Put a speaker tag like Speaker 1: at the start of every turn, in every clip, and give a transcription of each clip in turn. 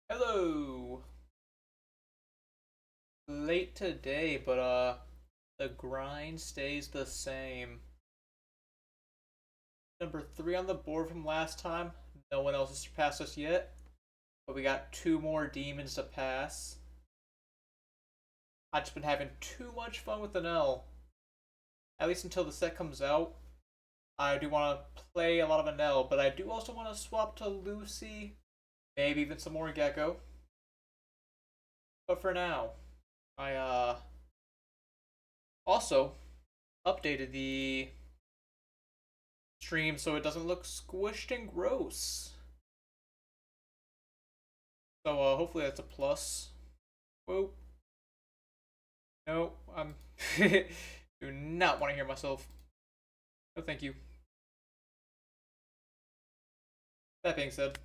Speaker 1: Hello. Late today, but the grind stays the same. Number 3 on the board from last time. No one else has surpassed us yet, but we got two more demons to pass. I've just been having too much fun with Enel. At least until the set comes out. I do want to play a lot of Enel, but I do also want to swap to Lucy, maybe even some more Gecko. But for now, I also updated the stream so it doesn't look squished and gross. So hopefully that's a plus. Whoa. No, I'm do not want to hear myself. No, thank you. That being said,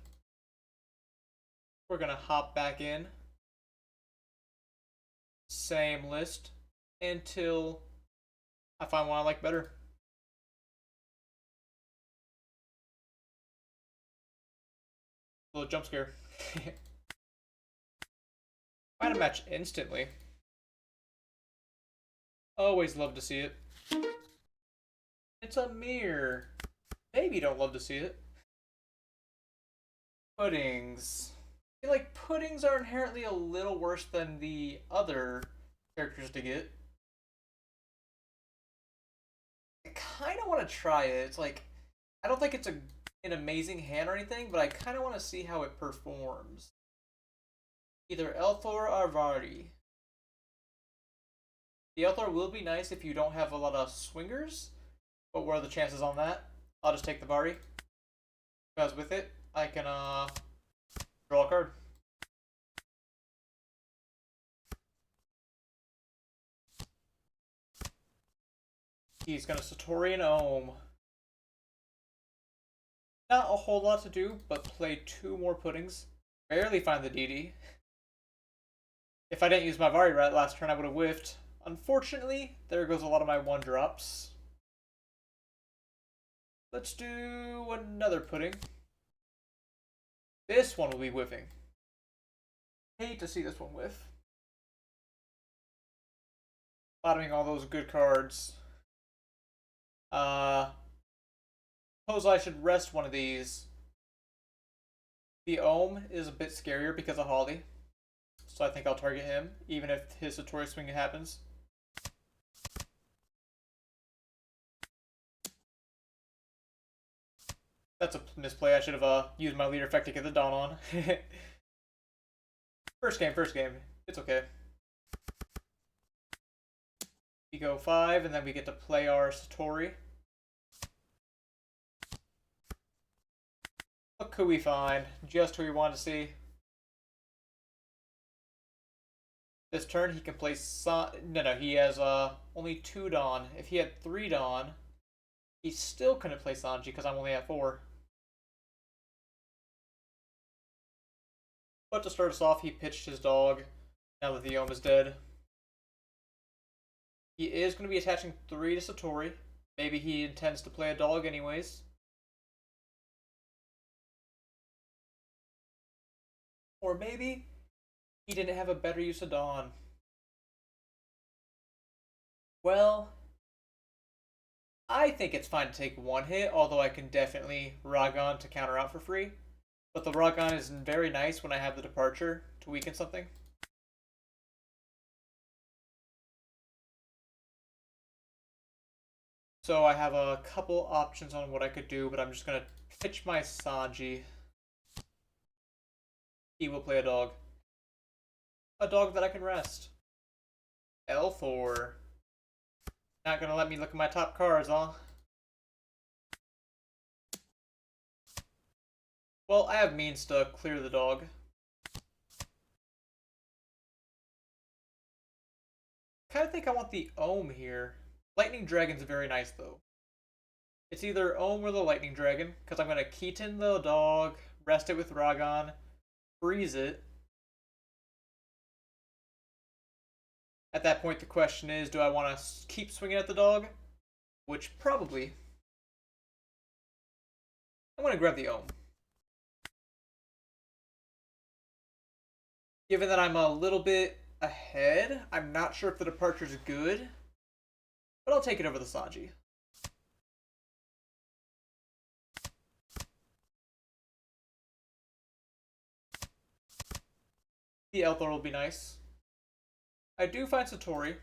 Speaker 1: we're gonna hop back in. Same list until I find one I like better. A little jump scare. Find a match instantly. Always love to see it. It's a mirror. Maybe don't love to see it. Puddings. I feel like puddings are inherently a little worse than the other characters to get. I kind of want to try it. It's like, I don't think it's an amazing hand or anything, but I kind of want to see how it performs. Either Elthor or Vardy. The Elthor will be nice if you don't have a lot of swingers, but what are the chances on that? I'll just take the Vardy. Because with it, I can draw a card. He's gonna Satori and Ohm. Not a whole lot to do, but play two more puddings. Barely find the DD. If I didn't use my Vardy right last turn, I would have whiffed. Unfortunately, there goes a lot of my 1-drops. Let's do another pudding. This one will be whiffing. Hate to see this one whiff. Bottoming all those good cards. Suppose I should rest one of these. The Ohm is a bit scarier because of Holly. So I think I'll target him, even if his Satori swing happens. That's a misplay. I should have used my leader effect to get the Dawn on. First game. It's okay. We go 5, and then we get to play our Satori. What could we find? Just who we want to see. This turn he can play no, he has only 2 Dawn. If he had 3 Dawn, he still couldn't play Sanji because I'm only at 4. But to start us off, he pitched his dog now that the Ohm is dead. He is going to be attaching 3 to Satori. Maybe he intends to play a dog anyways. Or maybe he didn't have a better use of Dawn. Well, I think it's fine to take 1 hit, although I can definitely Ragon to counter out for free. But the Ragon is very nice when I have the Departure to weaken something. So I have a couple options on what I could do, but I'm just going to pitch my Sanji. He will play a dog. A dog that I can rest. L4. Not going to let me look at my top cards, huh? Well, I have means to clear the dog. Kind of think I want the Ohm here. Lightning Dragon's very nice, though. It's either Ohm or the Lightning Dragon, because I'm going to Keaton the dog, rest it with Ragon, freeze it. At that point, the question is, do I want to keep swinging at the dog? Which probably. I'm going to grab the Ohm. Given that I'm a little bit ahead, I'm not sure if the departure is good, but I'll take it over the Sanji. The Elthor will be nice. I do find Satori,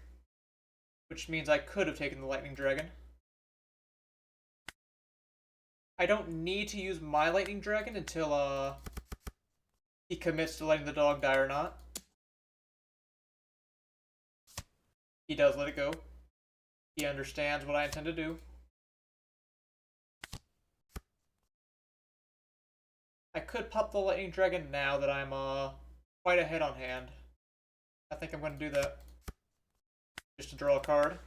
Speaker 1: which means I could have taken the Lightning Dragon. I don't need to use my Lightning Dragon until he commits to letting the dog die or not. He does let it go. He understands what I intend to do. I could pop the Lightning Dragon now that I'm quite ahead on hand. I think I'm going to do that. Just to draw a card.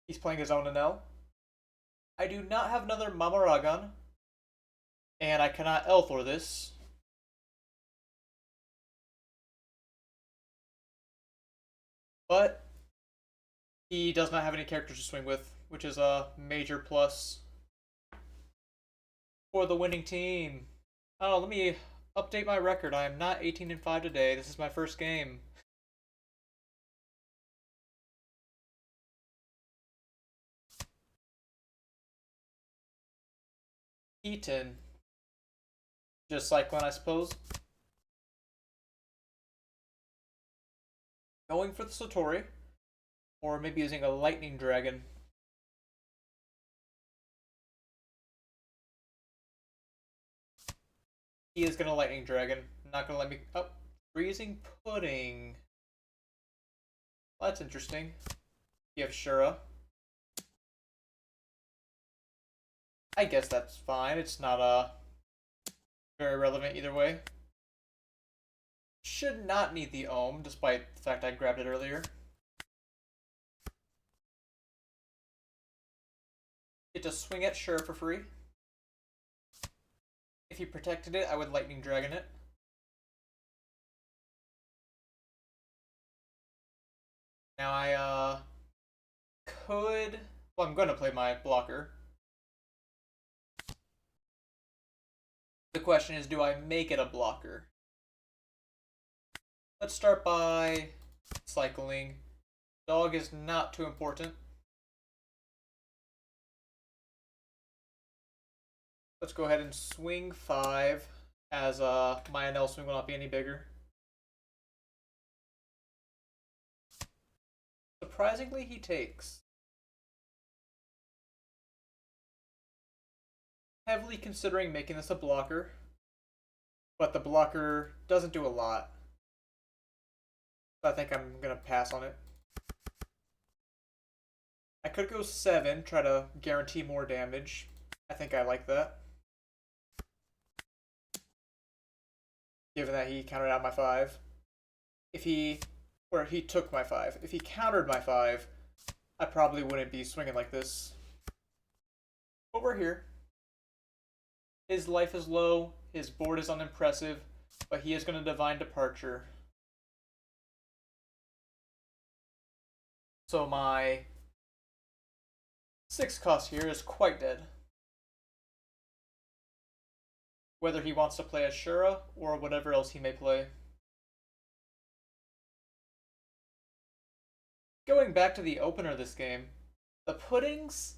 Speaker 1: He's playing his own Enel. I do not have another Mamaragon. And I cannot Elthor this. But he does not have any characters to swing with, which is a major plus for the winning team. Oh, let me update my record. I am not 18-5 today. This is my first game. Eaton. Just Cyclone, I suppose. Going for the Satori. Or maybe using a Lightning Dragon. He is going to Lightning Dragon. Not going to let me... Oh, Freezing Pudding. Well, that's interesting. You have Shura. I guess that's fine. It's not very relevant either way. Should not need the Ohm, despite the fact I grabbed it earlier. Get to swing at Shura for free. If he protected it, I would Lightning Dragon it. Now I could... Well, I'm going to play my blocker. The question is, do I make it a blocker? Let's start by cycling. Dog is not too important. Let's go ahead and swing 5, as my Enel swing will not be any bigger. Surprisingly, he takes. Heavily considering making this a blocker, but the blocker doesn't do a lot. So I think I'm going to pass on it. I could go 7, try to guarantee more damage. I think I like that. Given that he countered out my 5. He took my 5. If he countered my 5, I probably wouldn't be swinging like this. But we're here. His life is low, his board is unimpressive, but he is going to Divine Departure. So my 6 cost here is quite dead. Whether he wants to play Ashura or whatever else he may play. Going back to the opener of this game, the puddings,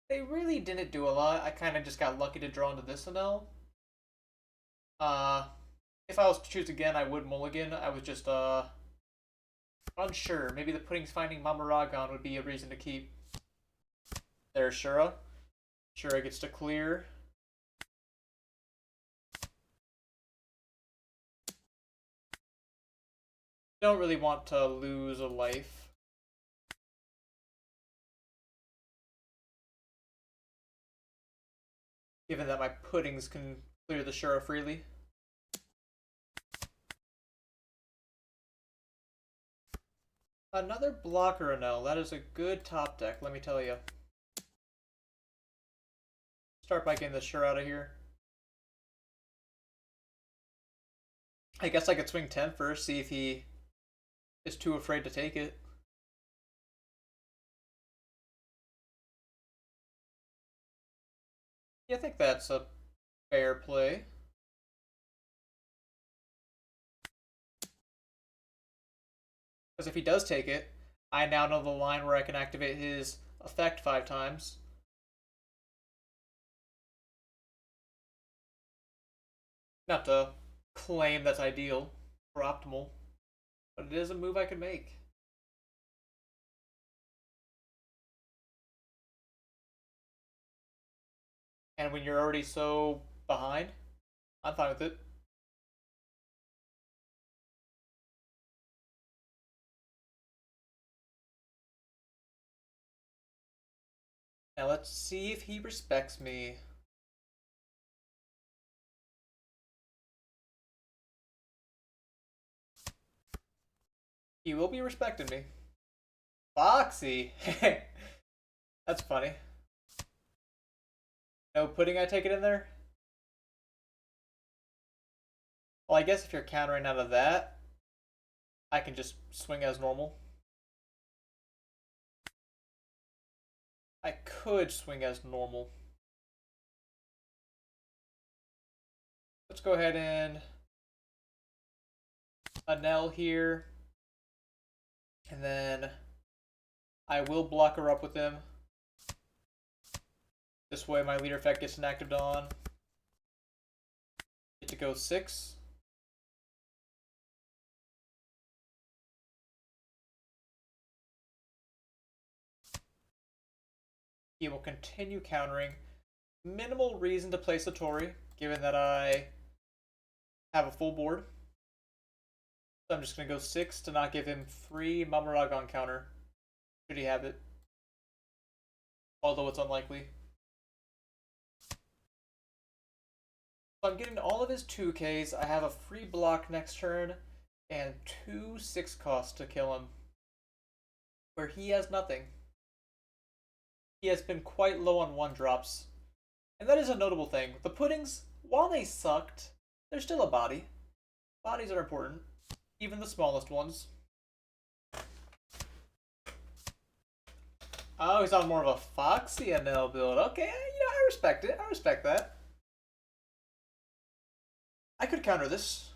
Speaker 1: they really didn't do a lot. I kind of just got lucky to draw into this Enel. If I was to choose again, I would mulligan. I was just unsure. Maybe the puddings finding Mamaragon would be a reason to keep. There's Shura. Shura gets to clear. Don't really want to lose a life. Given that my puddings can clear the Shura freely. Another blocker Enel. That is a good top deck, let me tell you. Start by getting the Shura out of here. I guess I could swing 10 first, see if he is too afraid to take it. Yeah, I think that's a fair play. Because if he does take it, I now know the line where I can activate his effect 5 times. Not to claim that's ideal or optimal, but it is a move I could make. And when you're already so behind, I'm fine with it. Now let's see if he respects me. He will be respecting me. Foxy! That's funny. No pudding, I take it in there? Well, I guess if you're countering out of that, I can just swing as normal. I could swing as normal. Let's go ahead and Enel here. And then I will block her up with him. This way my leader effect gets enacted on. Get to go 6. He will continue countering. Minimal reason to play Satori, given that I have a full board. So I'm just going to go 6 to not give him free Mamaragon counter, should he have it. Although it's unlikely. So I'm getting all of his 2Ks. I have a free block next turn and 2 6 costs to kill him, where he has nothing. He has been quite low on 1-drops. And that is a notable thing. The puddings, while they sucked, they're still a body. Bodies are important. Even the smallest ones. Oh, he's on more of a Foxy Enel build. Okay, I respect it. I respect that. I could counter this.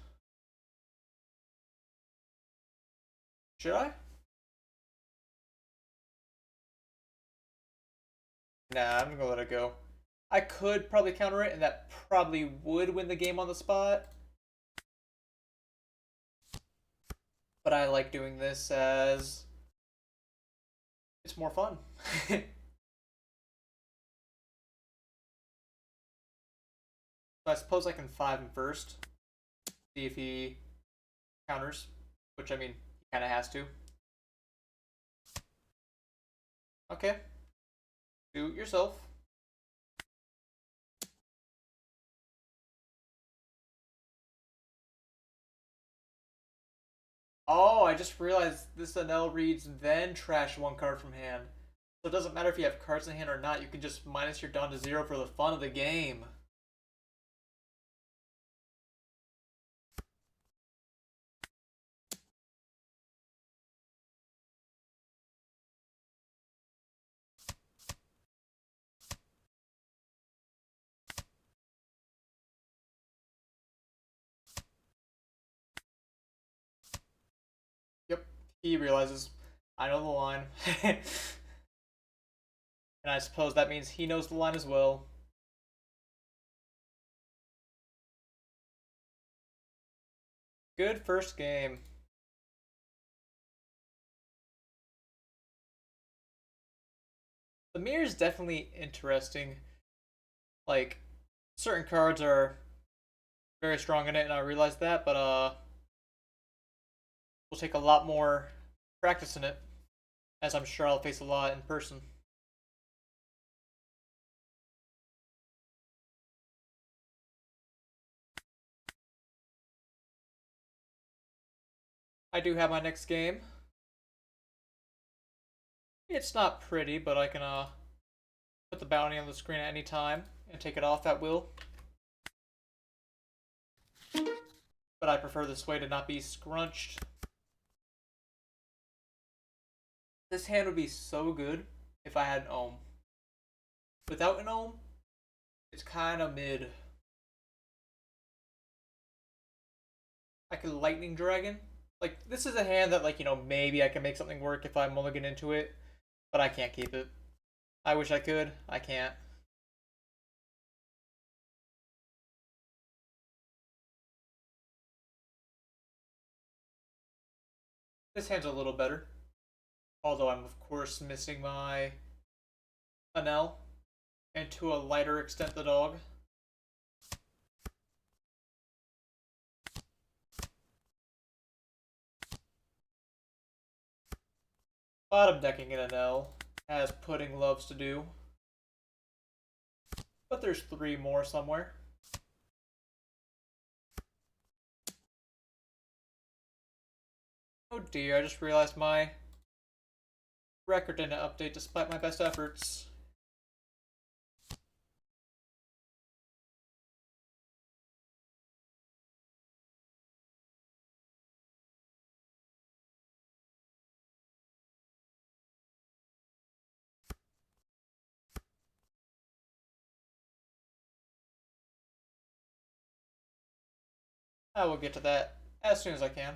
Speaker 1: Should I? Nah, I'm gonna let it go. I could probably counter it, and that probably would win the game on the spot. But I like doing this as it's more fun. So I suppose I can 5 him first. See if he counters. Which, I mean, he kind of has to. Okay. Do it yourself. Oh, I just realized this Enel reads then trash 1 card from hand. So it doesn't matter if you have cards in hand or not, you can just minus your Dawn to 0 for the fun of the game. Yep, he realizes I know the line. And I suppose that means he knows the line as well. Good first game. The mirror is definitely interesting. Like, certain cards are very strong in it, and I realize that, but will take a lot more practice in it, as I'm sure I'll face a lot in person. I do have my next game. It's not pretty, but I can put the bounty on the screen at any time and take it off at will. But I prefer this way to not be scrunched. This hand would be so good if I had an Ohm. Without an Ohm, it's kind of mid. I could Lightning Dragon, Like, this is a hand that, like, maybe I can make something work if I mulligan into it, but I can't keep it. I wish I could. I can't. This hand's a little better. Although I'm, of course, missing my Enel, and to a lighter extent, the dog. Bottom decking an Enel, as Pudding loves to do. But there's 3 more somewhere. Oh dear, I just realized my record didn't update despite my best efforts. I will get to that as soon as I can.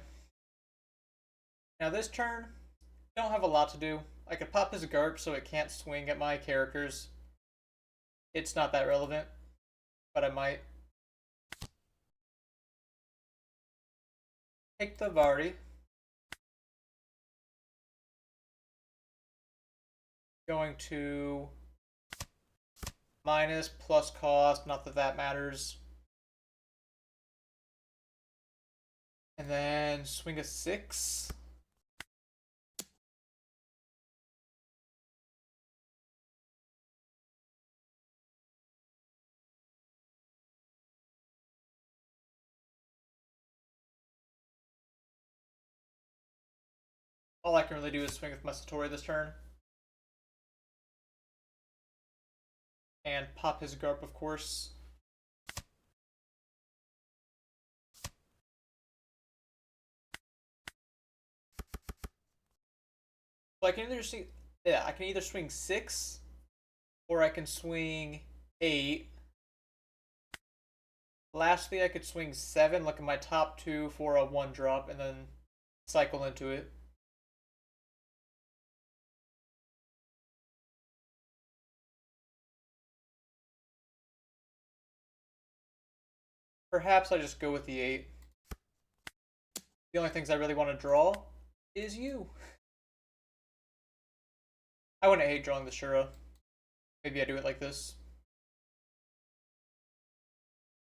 Speaker 1: Now this turn, don't have a lot to do. I could pop his Garp so it can't swing at my characters. It's not that relevant, but I might. Take the Vardy. Going to minus plus cost, not that that matters. And then swing a 6. All I can really do is swing with my Satori this turn. And pop his Garp, of course. So I can either see, yeah, I can either swing 6 or I can swing 8. Lastly, I could swing 7, look at my top 2 for a 1-drop, and then cycle into it. Perhaps I just go with the 8. The only things I really want to draw is you. I wouldn't hate drawing the Shura. Maybe I do it like this.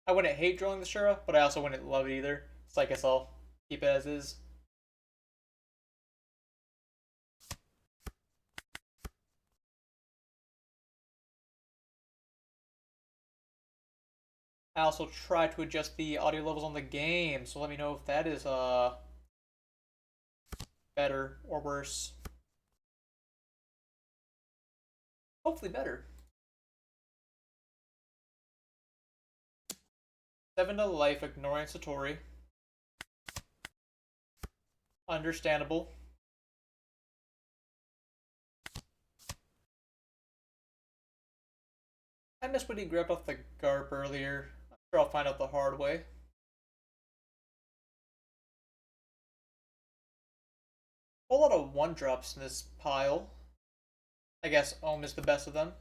Speaker 1: I wouldn't hate drawing the Shura, but I also wouldn't love it either. So I guess I'll keep it as is. I also try to adjust the audio levels on the game, so let me know if that is better or worse. Hopefully better. 7 to life, ignoring Satori. Understandable. I missed when he grabbed off the Garp earlier. I'm sure I'll find out the hard way. A whole lot of 1-drops in this pile. I guess Ohm is the best of them.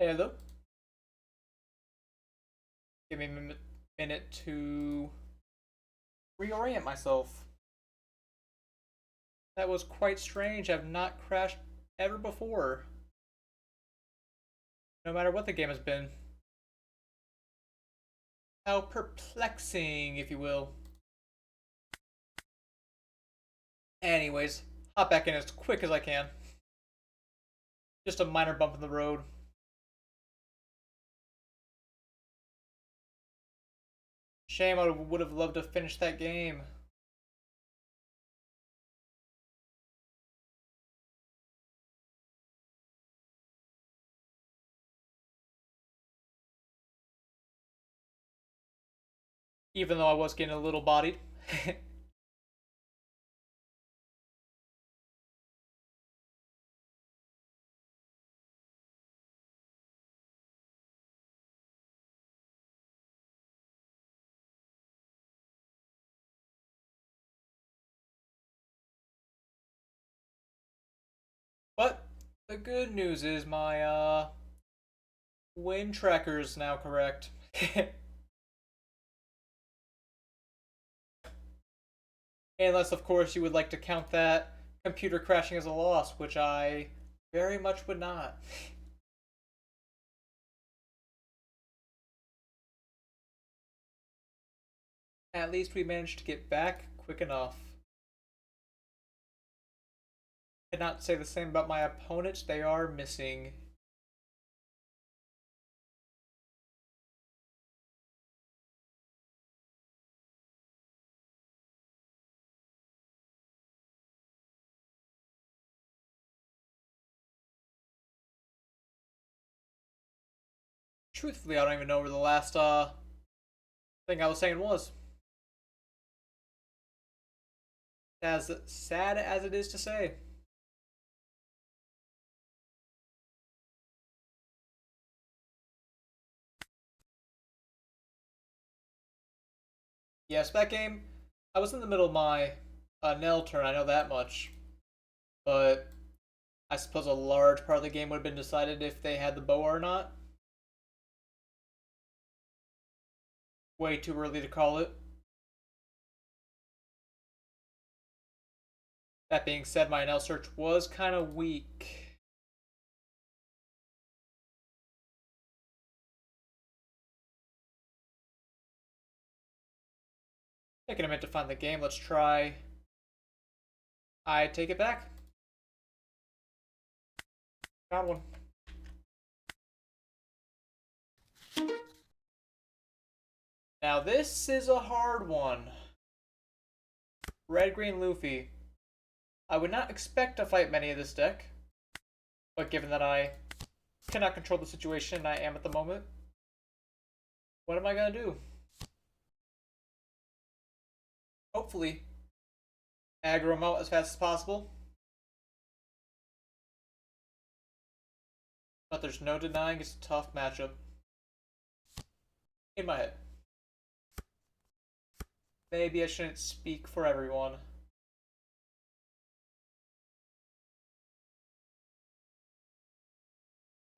Speaker 1: Hello. Give me a minute to reorient myself. That was quite strange. I've not crashed ever before. No matter what the game has been. How perplexing, if you will. Anyways, hop back in as quick as I can. Just a minor bump in the road. Shame, I would have loved to finish that game. Even though I was getting a little bodied. But the good news is my win tracker is now correct. Unless, of course, you would like to count that computer crashing as a loss, which I very much would not. At least we managed to get back quick enough. Cannot say the same about my opponents. They are missing. Truthfully, I don't even know where the last thing I was saying was. As sad as it is to say. Yes, that game, I was in the middle of my Enel turn, I know that much. But I suppose a large part of the game would have been decided if they had the bow or not. Way too early to call it. That being said, my Enel search was kind of weak. Taking a minute to find the game, let's try. I take it back. Found one. Now this is a hard one. Red Green Luffy. I would not expect to fight many of this deck, but given that I cannot control the situation I am at the moment, what am I gonna do? Hopefully, aggro him out as fast as possible. But there's no denying it's a tough matchup. In my head. Maybe I shouldn't speak for everyone.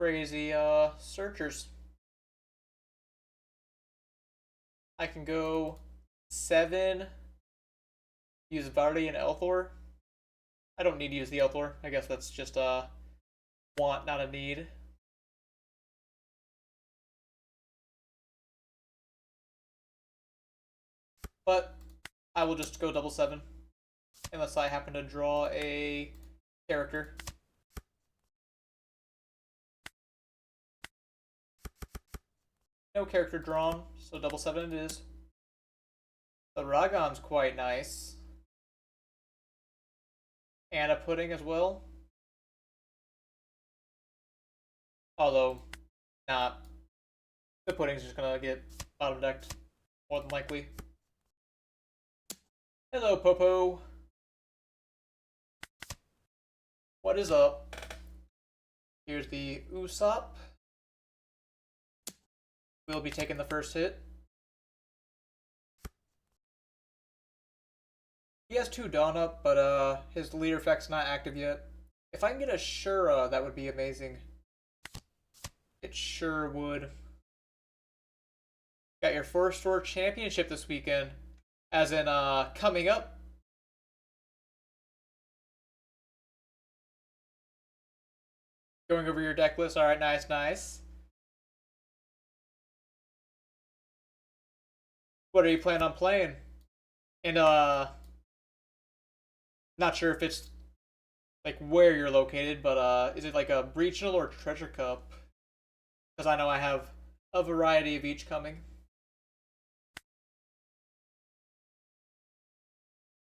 Speaker 1: Crazy searchers. I can go 7, use Vardy and Elthor. I don't need to use the Elthor. I guess that's just a want, not a need. But I will just go double 7. Unless I happen to draw a character. No character drawn, so double 7 it is. The Ragon's quite nice. And a pudding as well. Although, not. The pudding's just gonna get bottom decked, more than likely. Hello, Popo. What is up? Here's the Usopp. We'll be taking the first hit. He has 2 Dawn up, but his leader effect's not active yet. If I can get a Shura, that would be amazing. It sure would. Got your first store championship this weekend. As in, coming up. Going over your deck list. Alright, nice, nice. What are you planning on playing? And, not sure if it's like where you're located, but is it like a regional or treasure cup? Because I know I have a variety of each coming.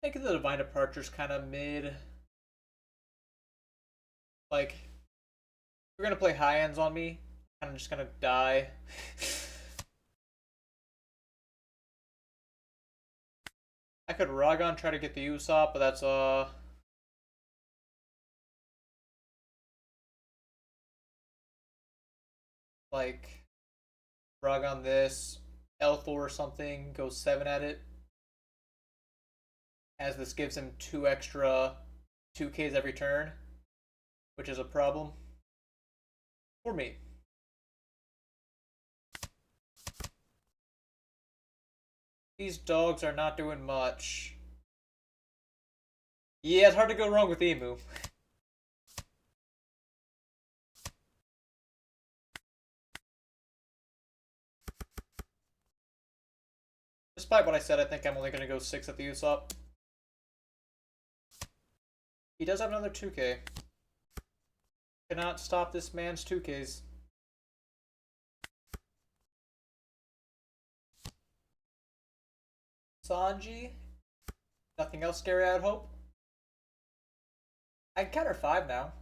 Speaker 1: I think the Divine Departure's kind of mid. Like, if you're gonna play high ends on me, I'm just gonna die. I could Ragon try to get the Usopp, but that's like Ragon this, Elthor or something, go 7 at it. As this gives him 2 extra 2Ks every turn, which is a problem for me. These dogs are not doing much. Yeah, it's hard to go wrong with Emu. Despite what I said, I think I'm only going to go 6 at the Usopp. He does have another 2K. Cannot stop this man's 2Ks. Sanji. Nothing else scary, I'd hope. I can counter 5 now.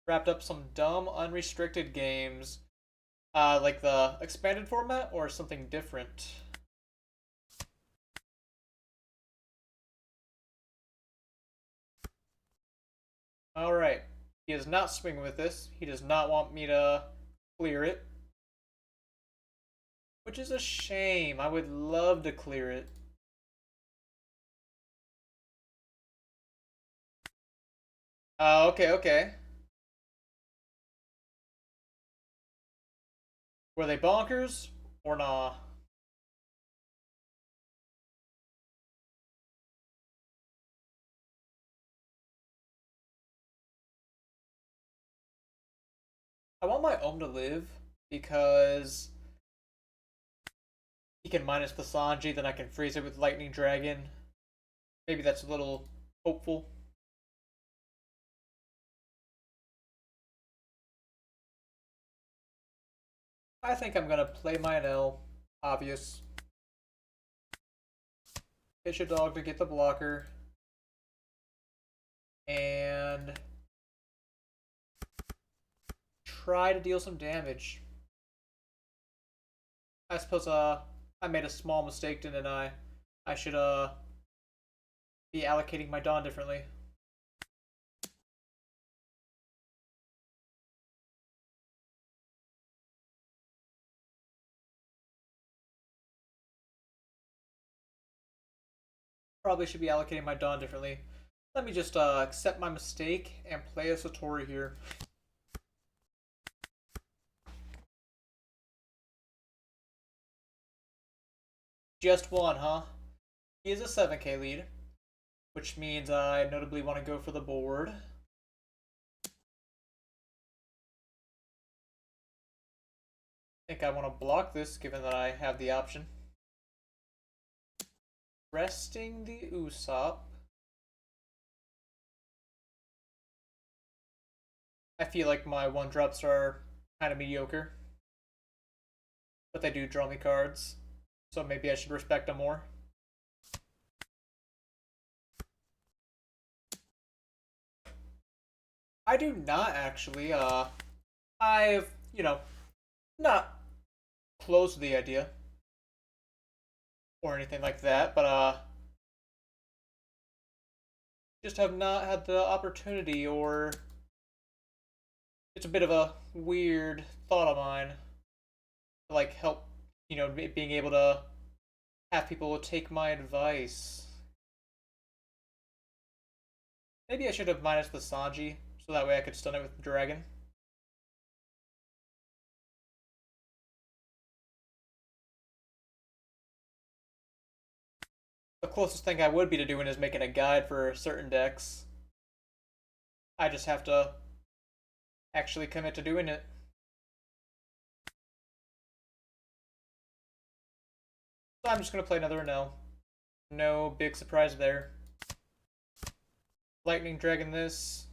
Speaker 1: Wrapped up some dumb, unrestricted games. Like the expanded format or something different? Alright. He is not swinging with this. He does not want me to clear it. Which is a shame. I would love to clear it. Okay, okay. Were they bonkers or nah? I want my Ohm to live because he can minus the Sanji, then I can freeze it with Lightning Dragon. Maybe that's a little hopeful. I think I'm gonna play my Enel. Obvious. Pitch a dog to get the blocker. And try to deal some damage. I suppose I made a small mistake, didn't I? I should be allocating my Dawn differently. Probably should be allocating my Dawn differently. Let me just accept my mistake and play a Satori here. Just one, huh? He is a 7K lead, which means I notably want to go for the board. I think I want to block this, given that I have the option. Resting the Usopp. I feel like my 1-drops are kind of mediocre. But they do draw me cards. So maybe I should respect them more. I do not actually. I've, not close to the idea. Or anything like that, but just have not had the opportunity, or it's a bit of a weird thought of mine to like help, being able to have people take my advice. Maybe I should have minus the Sanji so that way I could stun it with the dragon. The closest thing I would be to doing is making a guide for certain decks. I just have to actually commit to doing it. So I'm just going to play another Enel. No big surprise there. Lightning Dragon this.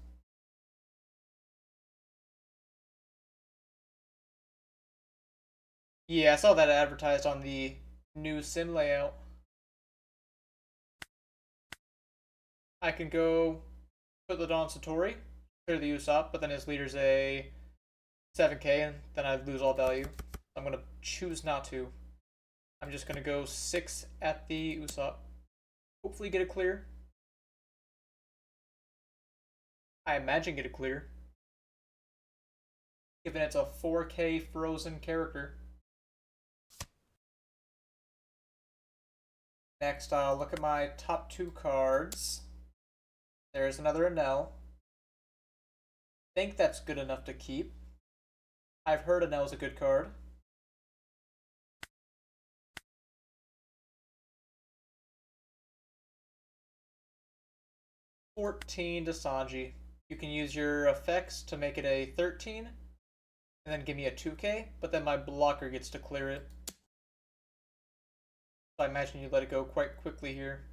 Speaker 1: Yeah, I saw that advertised on the new sim layout. I can go put the Don Satori, clear the Usopp, but then his leader's a 7k, and then I lose all value. I'm going to choose not to. I'm just going to go 6 at the Usopp. Hopefully get a clear. I imagine get a clear. Given it's a 4k frozen character. Next, I'll look at my top 2 cards. There's another Enel. Think that's good enough to keep. I've heard Enel's a good card. $14 to Sanji. You can use your effects to make it a 13, and then give me a 2k, but then my blocker gets to clear it. So I imagine you let it go quite quickly here.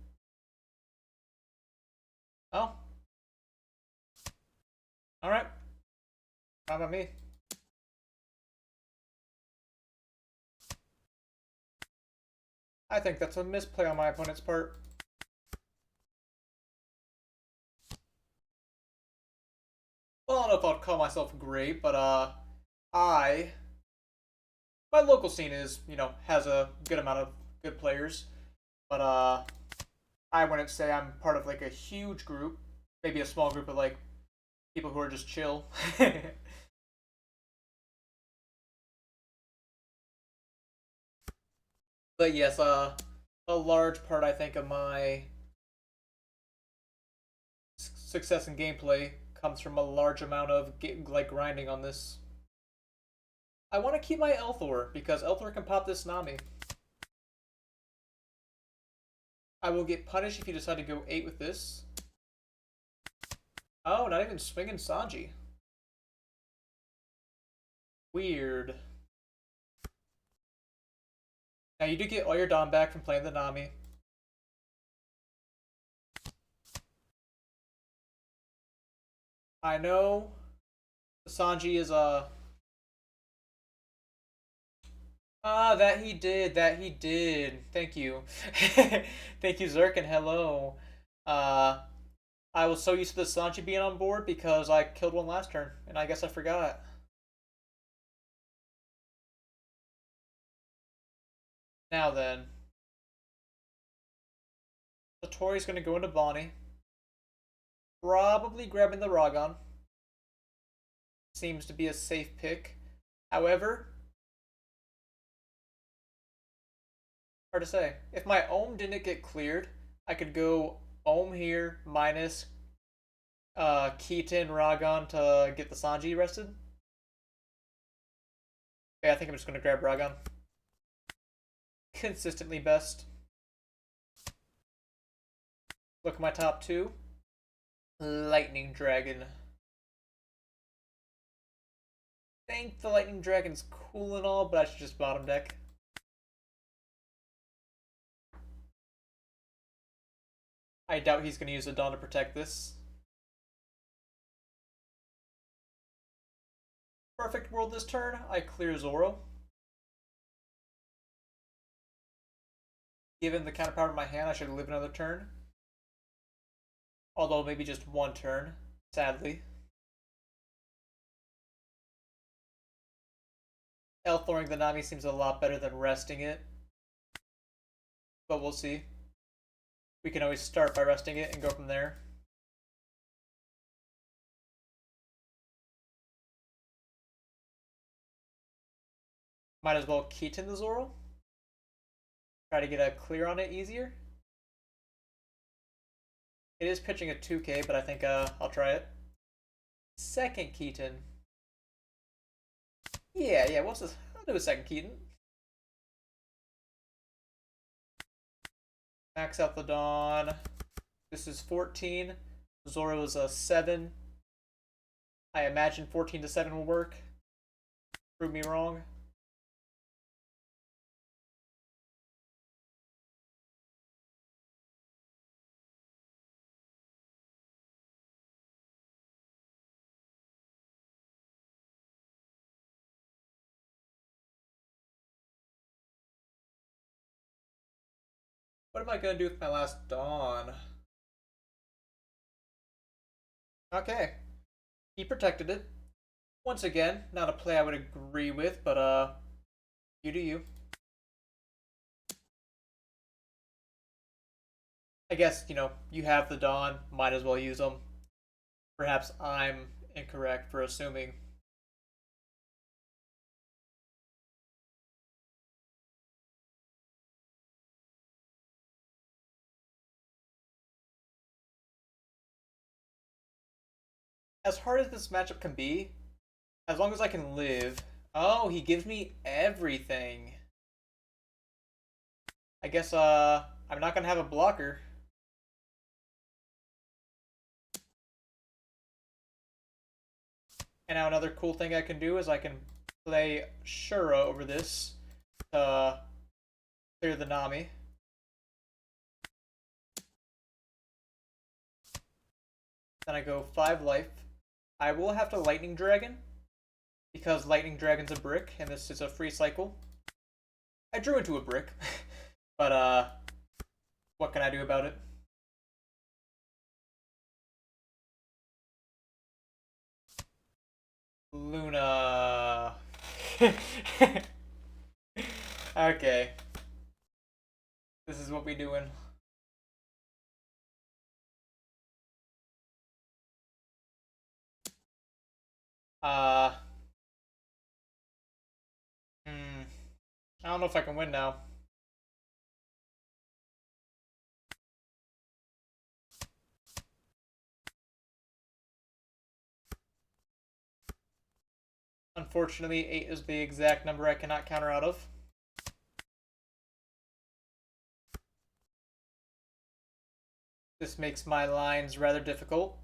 Speaker 1: Oh. Alright. Not about me. I think that's a misplay on my opponent's part. Well, I don't know if I'll call myself great, but my local scene is, has a good amount of good players, but I wouldn't say I'm part of like a huge group. Maybe a small group of like people who are just chill. But yes, a large part I think of my success in gameplay comes from a large amount of like grinding on this. I want to keep my Elthor because Elthor can pop this Nami. I will get punished if you decide to go 8 with this. Oh, not even swinging Sanji. Weird. Now you do get all your Dom back from playing the Nami. I know Sanji is a that he did. That he did. Thank you. Thank you, Zerk, and hello. Uh, I was so used to the Sanji being on board because I killed one last turn, and I guess I forgot. Now then, Satori's going to go into Bonnie. Probably grabbing the Ragon. Seems to be a safe pick. However, hard to say. If my Ohm didn't get cleared, I could go Ohm here minus Keaton Ragon to get the Sanji rested. Okay, I think I'm just going to grab Ragon. Consistently best. Look at my top 2. Lightning Dragon. Think the Lightning Dragon's cool and all, but I should just bottom deck. I doubt he's going to use the Dawn to protect this. Perfect world this turn. I clear Zoro. Given the counterpower in my hand, I should live another turn. Although maybe just one turn, sadly. Elthoring the Nami seems a lot better than resting it. But we'll see. We can always start by resting it and go from there. Might as well Keaton the Zoro. Try to get a clear on it easier. It is pitching a 2k, but I think I'll try it. Second Keaton. Yeah, what's this? I'll do a second Keaton. Max out the Dawn. This is 14. Zoro is a 7. I imagine 14 to 7 will work. Prove me wrong. What am I going to do with my last Dawn? Okay. He protected it. Once again, not a play I would agree with, but you do you. I guess, you have the Dawn, might as well use them. Perhaps I'm incorrect for assuming. As hard as this matchup can be, as long as I can live. Oh, he gives me everything. I guess, I'm not gonna have a blocker. And now another cool thing I can do is I can play Shura over this to clear the Nami. Then I go 5 life. I will have to Lightning Dragon, because Lightning Dragon's a brick, and this is a free cycle. I drew into a brick, but what can I do about it? Luna. Okay. This is what we doing. Uh. I don't know if I can win now. Unfortunately, 8 is the exact number I cannot counter out of. This makes my lines rather difficult.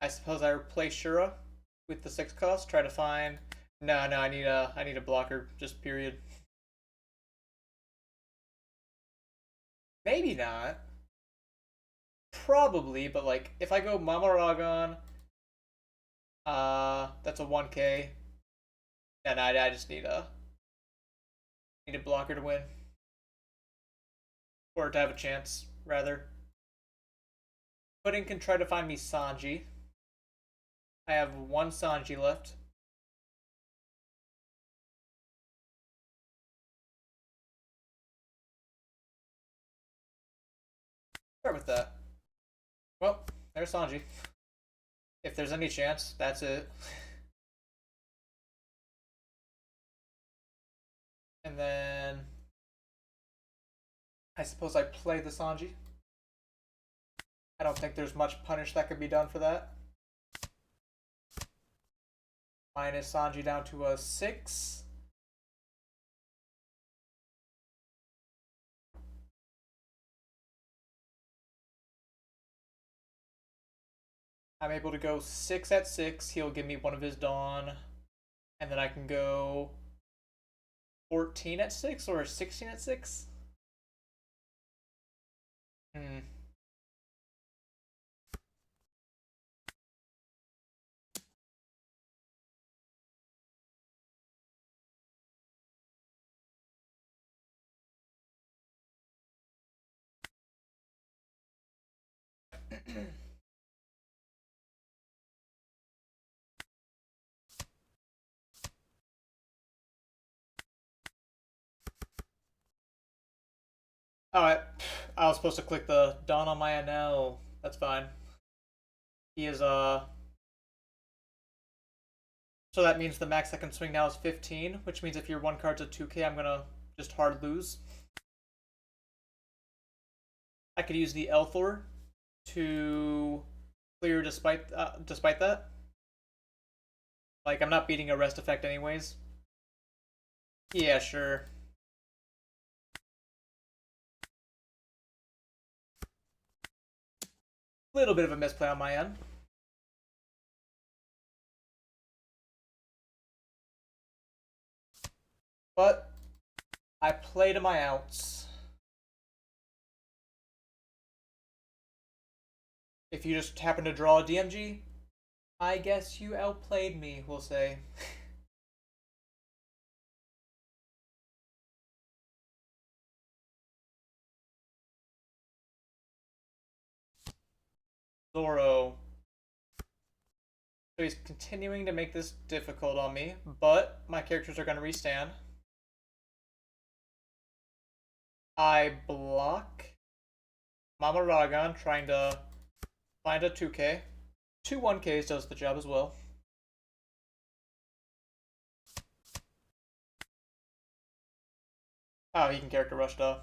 Speaker 1: I suppose I replace Shura with the 6 cost. Try to find. No, I need a blocker. Just period. Maybe not. Probably, but like if I go Mama Ragon, that's a 1K, and I just need a blocker to win, or to have a chance rather. Pudding can try to find me Sanji. I have 1 Sanji left. Start with that. Well, there's Sanji. If there's any chance, that's it. And then I suppose I play the Sanji. I don't think there's much punish that could be done for that. Minus Sanji down to a 6. I'm able to go 6 at 6. He'll give me one of his Dawn. And then I can go 14 at 6 or 16 at 6. Alright. I was supposed to click the Dawn on my Enel. That's fine. He is, So that means the max I can swing now is 15, which means if your 1 card's a 2K, I'm gonna just hard lose. I could use the Elthor to clear despite that. Like, I'm not beating a rest effect anyways. Yeah, sure. Little bit of a misplay on my end. But I play to my outs. If you just happen to draw a DMG, I guess you outplayed me, we'll say. Zoro. So he's continuing to make this difficult on me, but my characters are going to restand. I block Mama Ragon trying to find a 2K. Two 1Ks does the job as well. Oh, he can character rush though.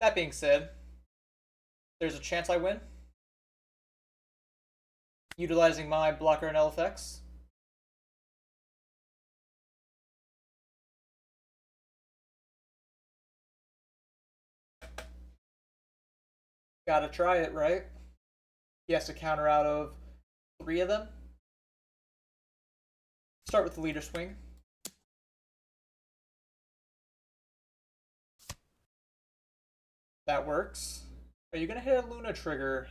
Speaker 1: That being said, there's a chance I win. Utilizing my blocker and LFX. Gotta try it, right? He has to counter out of 3 of them. Start with the leader swing. That works. Are you gonna hit a Luna trigger?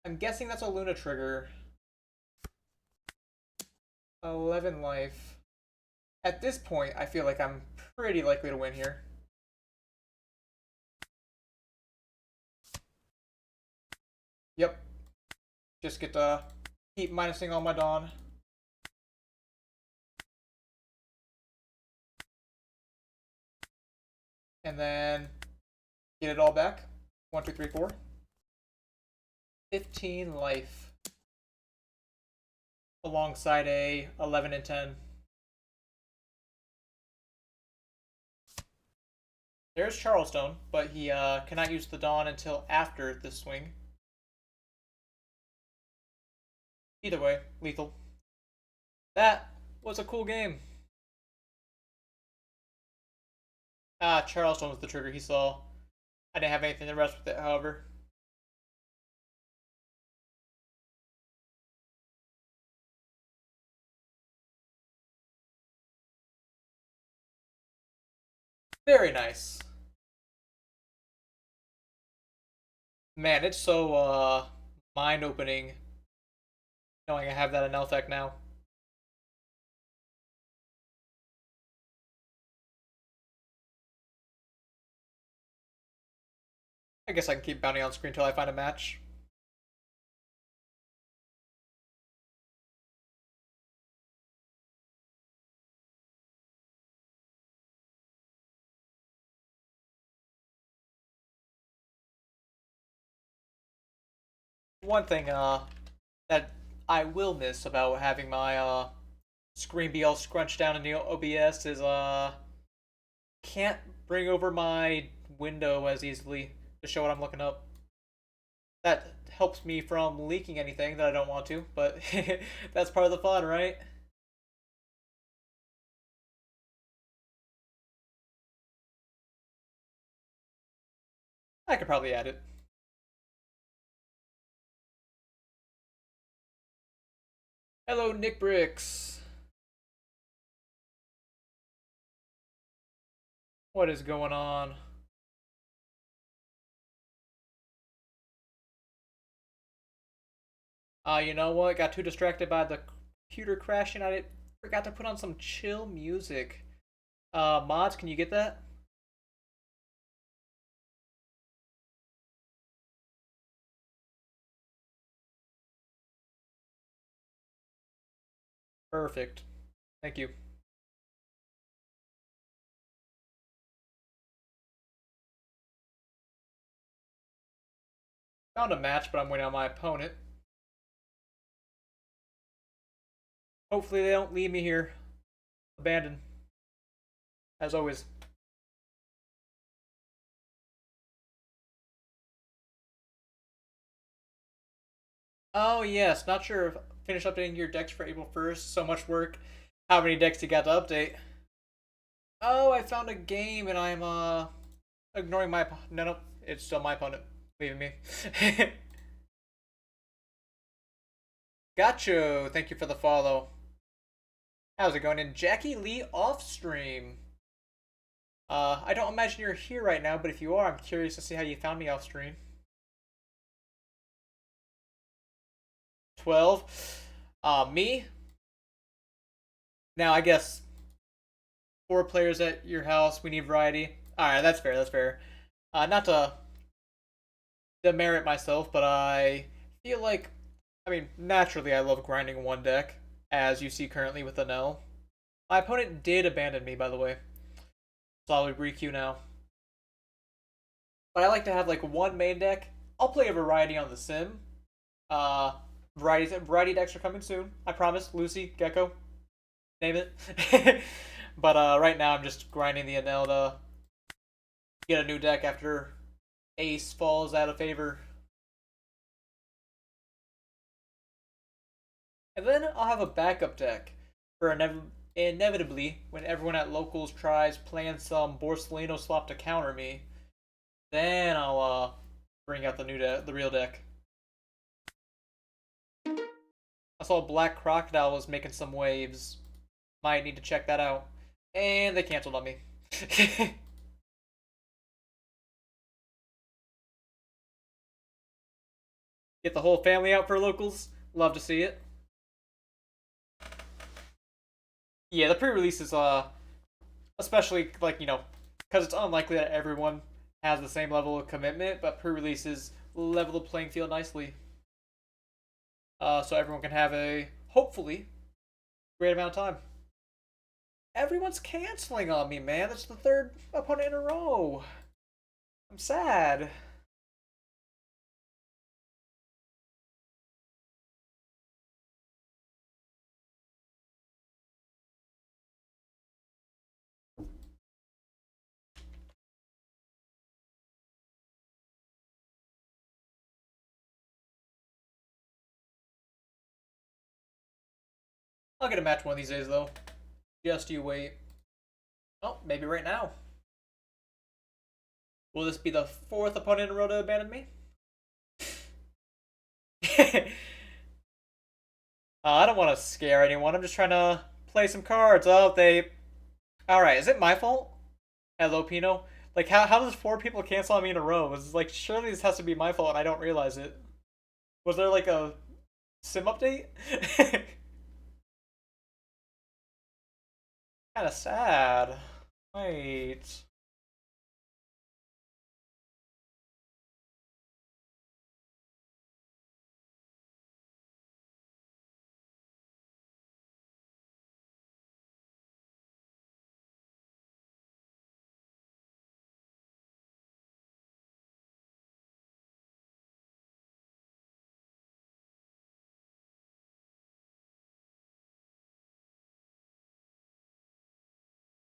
Speaker 1: I'm guessing that's a Luna trigger. 11 life. At this point, I feel like I'm pretty likely to win here. Yep. Just get to keep minusing all my Dawn. And then get it all back. 1, 2, 3, 4. 15 life. Alongside a 11 and 10. There's Charlestone, but he cannot use the Dawn until after this swing. Either way, lethal. That was a cool game. Ah, Charlestone was the trigger he saw. I didn't have anything to rest with it, however. Very nice. Man, it's so mind-opening knowing I have that in Elfec now. I guess I can keep Bounty on screen until I find a match. One thing that I will miss about having my screen be all scrunched down in the OBS is can't bring over my window as easily to show what I'm looking up. That helps me from leaking anything that I don't want to, but that's part of the fun, right? I could probably add it. Hello, Nick Bricks. What is going on? You know what? Got too distracted by the computer crashing. I forgot to put on some chill music. Mods, can you get that? Perfect. Thank you. Found a match, but I'm waiting on my opponent. Hopefully they don't leave me here abandoned. As always. Oh yes, not sure if finish updating your decks for April 1st. So much work. How many decks you got to update? Oh, I found a game and I'm ignoring my no no, it's still my opponent leaving me. Gotcha. Thank you for the follow. How's it going? And Jackie Lee off stream. I don't imagine you're here right now, but if you are, I'm curious to see how you found me off stream. 12. Me? Now I guess 4 players at your house. We need variety. All right, that's fair. That's fair. Not to demerit myself, but I feel like, I mean, naturally, I love grinding one deck, as you see currently with Enel. My opponent did abandon me, by the way, so I'll re-queue now. But I like to have like one main deck. I'll play a variety on the sim. Uh, variety decks are coming soon. I promise. Lucy, Gecko, name it. But right now I'm just grinding the Enel to get a new deck after Ace falls out of favor. And then I'll have a backup deck for inevitably when everyone at locals tries playing some Borsalino swap to counter me. Then I'll bring out the real deck. I saw Black Crocodile was making some waves. Might need to check that out. And they canceled on me. Get the whole family out for locals. Love to see it. Yeah, the pre-release is especially like, because it's unlikely that everyone has the same level of commitment, but pre-releases level the playing field nicely. So everyone can have a hopefully great amount of time. Everyone's canceling on me, man. That's the third opponent in a row. I'm sad. I'll get a match one of these days, though. Just you wait. Oh, maybe right now. Will this be the fourth opponent in a row to abandon me? I don't want to scare anyone. I'm just trying to play some cards. Oh, they. Alright, is it my fault? Hello, Pino. Like, how does 4 people cancel on me in a row? It's like, surely this has to be my fault and I don't realize it. Was there like a sim update? Kind of sad. Wait.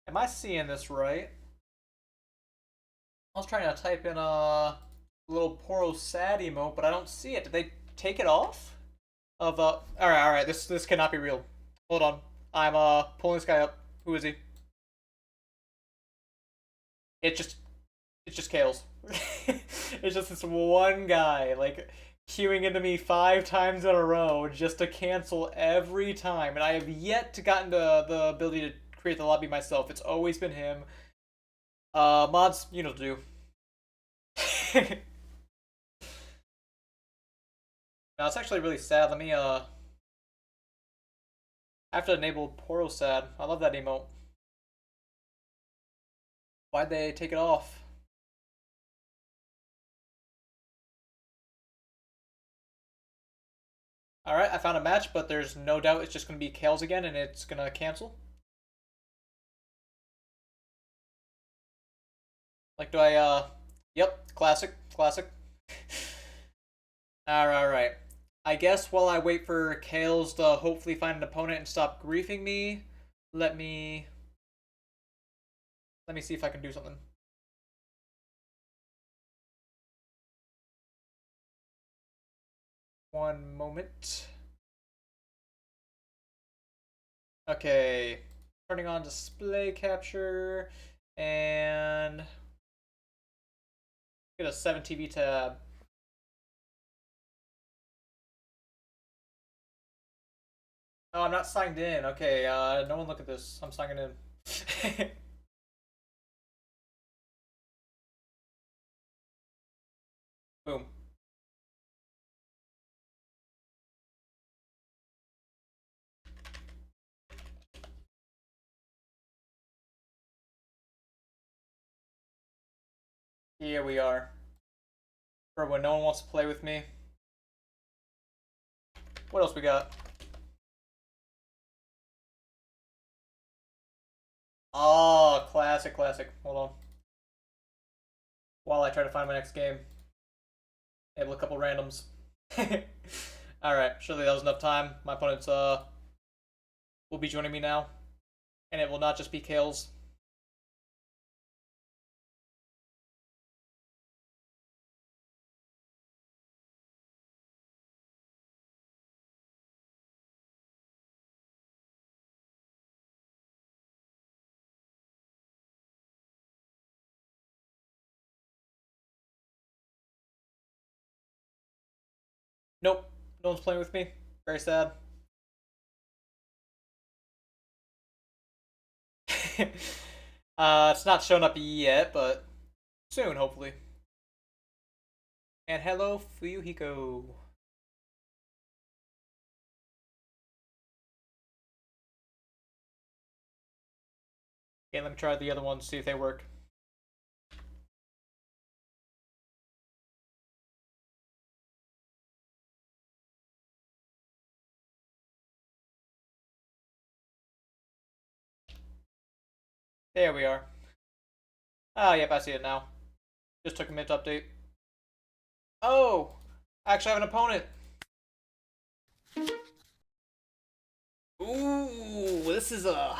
Speaker 1: Am I seeing this right? I was trying to type in a little Poro sad emote, but I don't see it. Did they take it off? Alright, this cannot be real. Hold on. I'm pulling this guy up. Who is he? It just it's just Kales. It's just this one guy, like, queuing into me 5 times in a row just to cancel every time, and I have yet to gotten the ability to create the lobby myself. It's always been him. Mods, you know what to do. No, it's actually really sad. Let me I have to enable Poro sad. I love that emote. Why'd they take it off? Alright, I found a match, but there's no doubt it's just gonna be Kales again and it's gonna cancel. Like, do I yep, classic, classic. Alright. I guess while I wait for Kales to hopefully find an opponent and stop griefing me, let me see if I can do something. One moment. Okay. Turning on display capture and get a 7 TV tab. Oh, I'm not signed in. Okay, no one look at this. I'm signing in. Boom. Here we are. For when no one wants to play with me. What else we got? Oh, classic, classic. Hold on. While I try to find my next game. Able a couple randoms. Alright, surely that was enough time. My opponents will be joining me now. And it will not just be Kales. Nope, no one's playing with me. Very sad. It's not shown up yet, but soon, hopefully. And hello, Fuyuhiko. Okay, let me try the other ones, see if they work. There we are. Oh, yep, I see it now. Just took a minute to update. Oh! I actually have an opponent. Ooh, this is a...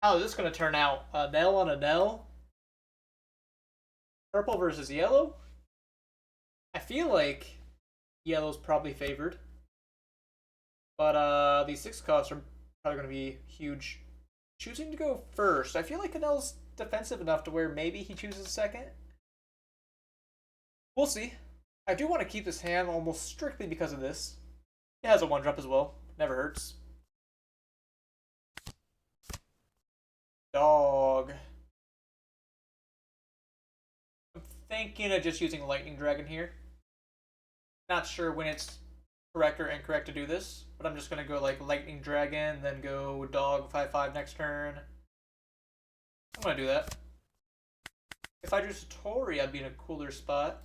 Speaker 1: How is this going to turn out? Enel on Enel? Purple versus yellow? I feel like yellow's probably favored. But these 6 costs are probably going to be huge. Choosing to go first. I feel like Enel's defensive enough to where maybe he chooses second. We'll see. I do want to keep this hand almost strictly because of this. It has a 1-drop as well. Never hurts. Dog. I'm thinking of just using Lightning Dragon here. Not sure when it's correct or incorrect to do this, but I'm just going to go like Lightning Dragon, then go Dog 5/5 next turn. I'm going to do that. If I drew Satori, I'd be in a cooler spot.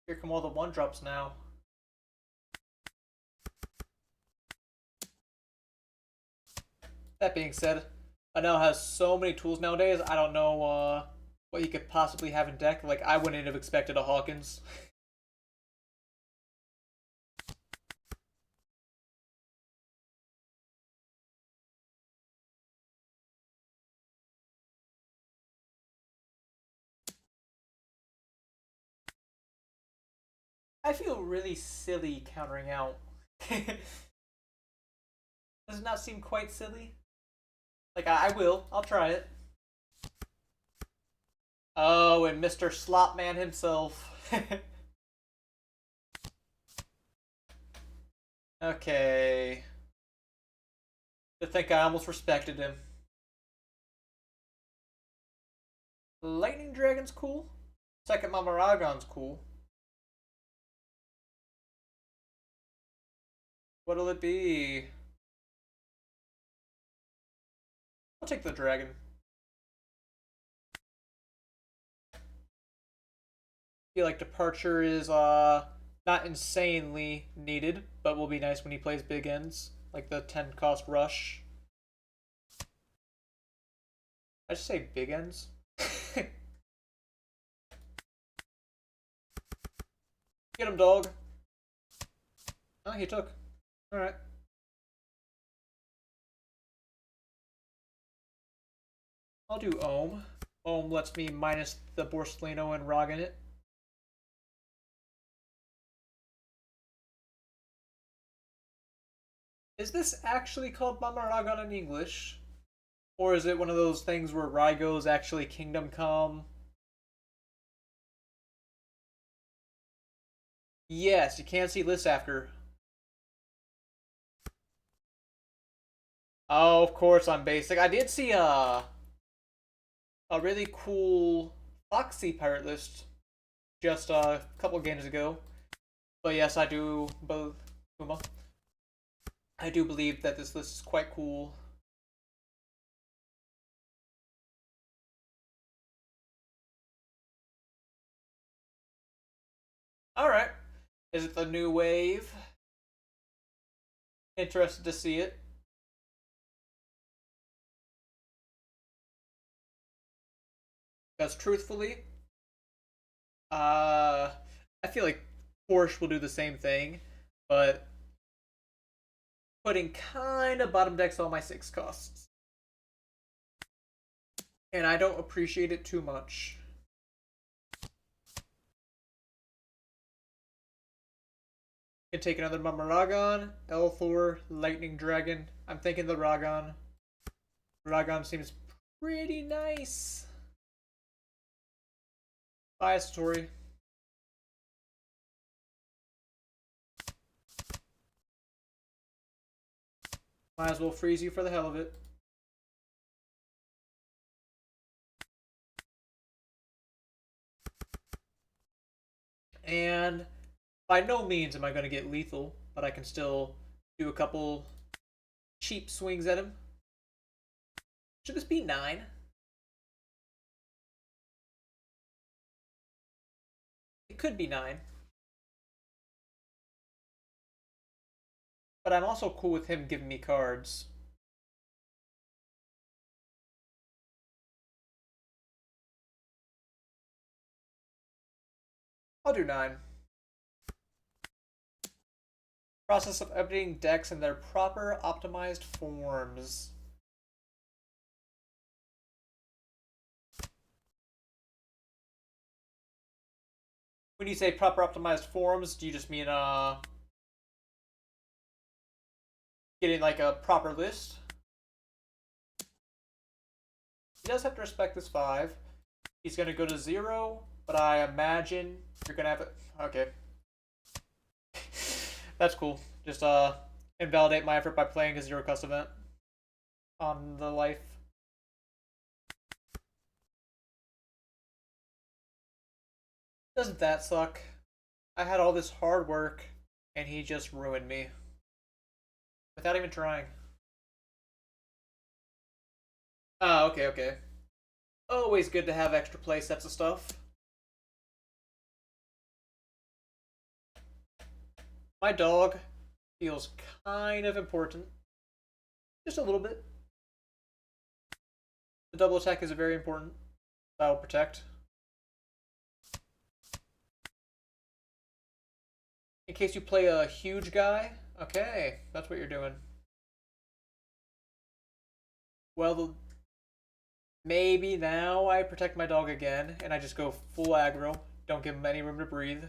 Speaker 1: Here come all the 1-drops now. That being said, Enel has so many tools nowadays, I don't know what he could possibly have in deck. Like, I wouldn't have expected a Hawkins. I feel really silly countering out. Does it not seem quite silly? Like, I will. I'll try it. Oh, and Mr. Slopman himself. Okay. I think I almost respected him. Lightning Dragon's cool. Second Mamaragon's cool. What'll it be? I'll take the dragon. Feel like Departure is not insanely needed, but will be nice when he plays big ends, like the 10 cost rush. I just say big ends. Get him, dog. Oh, he took. Alright. I'll do Ohm. Lets me minus the Borsellino and Rog in it. Is this actually called Mamaragon in English? Or is it one of those things where Raigo's actually Kingdom Come? Yes, you can't see lists after. Oh, of course I'm basic. I did see a really cool Foxy pirate list just a couple games ago. But yes, I do both. I do believe that this list is quite cool. Alright. Is it the new wave? Interested to see it. Because truthfully, uh, I feel like Porsche will do the same thing, but putting kind of bottom decks on my 6 costs. And I don't appreciate it too much. Can take another Mamaragon, Elthor, Lightning Dragon. I'm thinking the Ragon. Ragon seems pretty nice. Bias story. Might as well freeze you for the hell of it. And by no means am I going to get lethal, but I can still do a couple cheap swings at him. Should this be 9? It could be 9. But I'm also cool with him giving me cards. I'll do 9. Process of updating decks in their proper optimized forms. When you say proper optimized forms, do you just mean getting like a proper list? He does have to respect this 5. He's gonna go to 0, but I imagine you're gonna have it. Okay. That's cool. Just invalidate my effort by playing a 0 cost event on the life. Doesn't that suck? I had all this hard work and he just ruined me. Without even trying. Ah, okay, okay. Always good to have extra play sets of stuff. My dog feels kind of important. Just a little bit. The double attack is very important. I will protect. In case you play a huge guy. Okay, that's what you're doing. Well, maybe now I protect my dog again and I just go full aggro. Don't give him any room to breathe.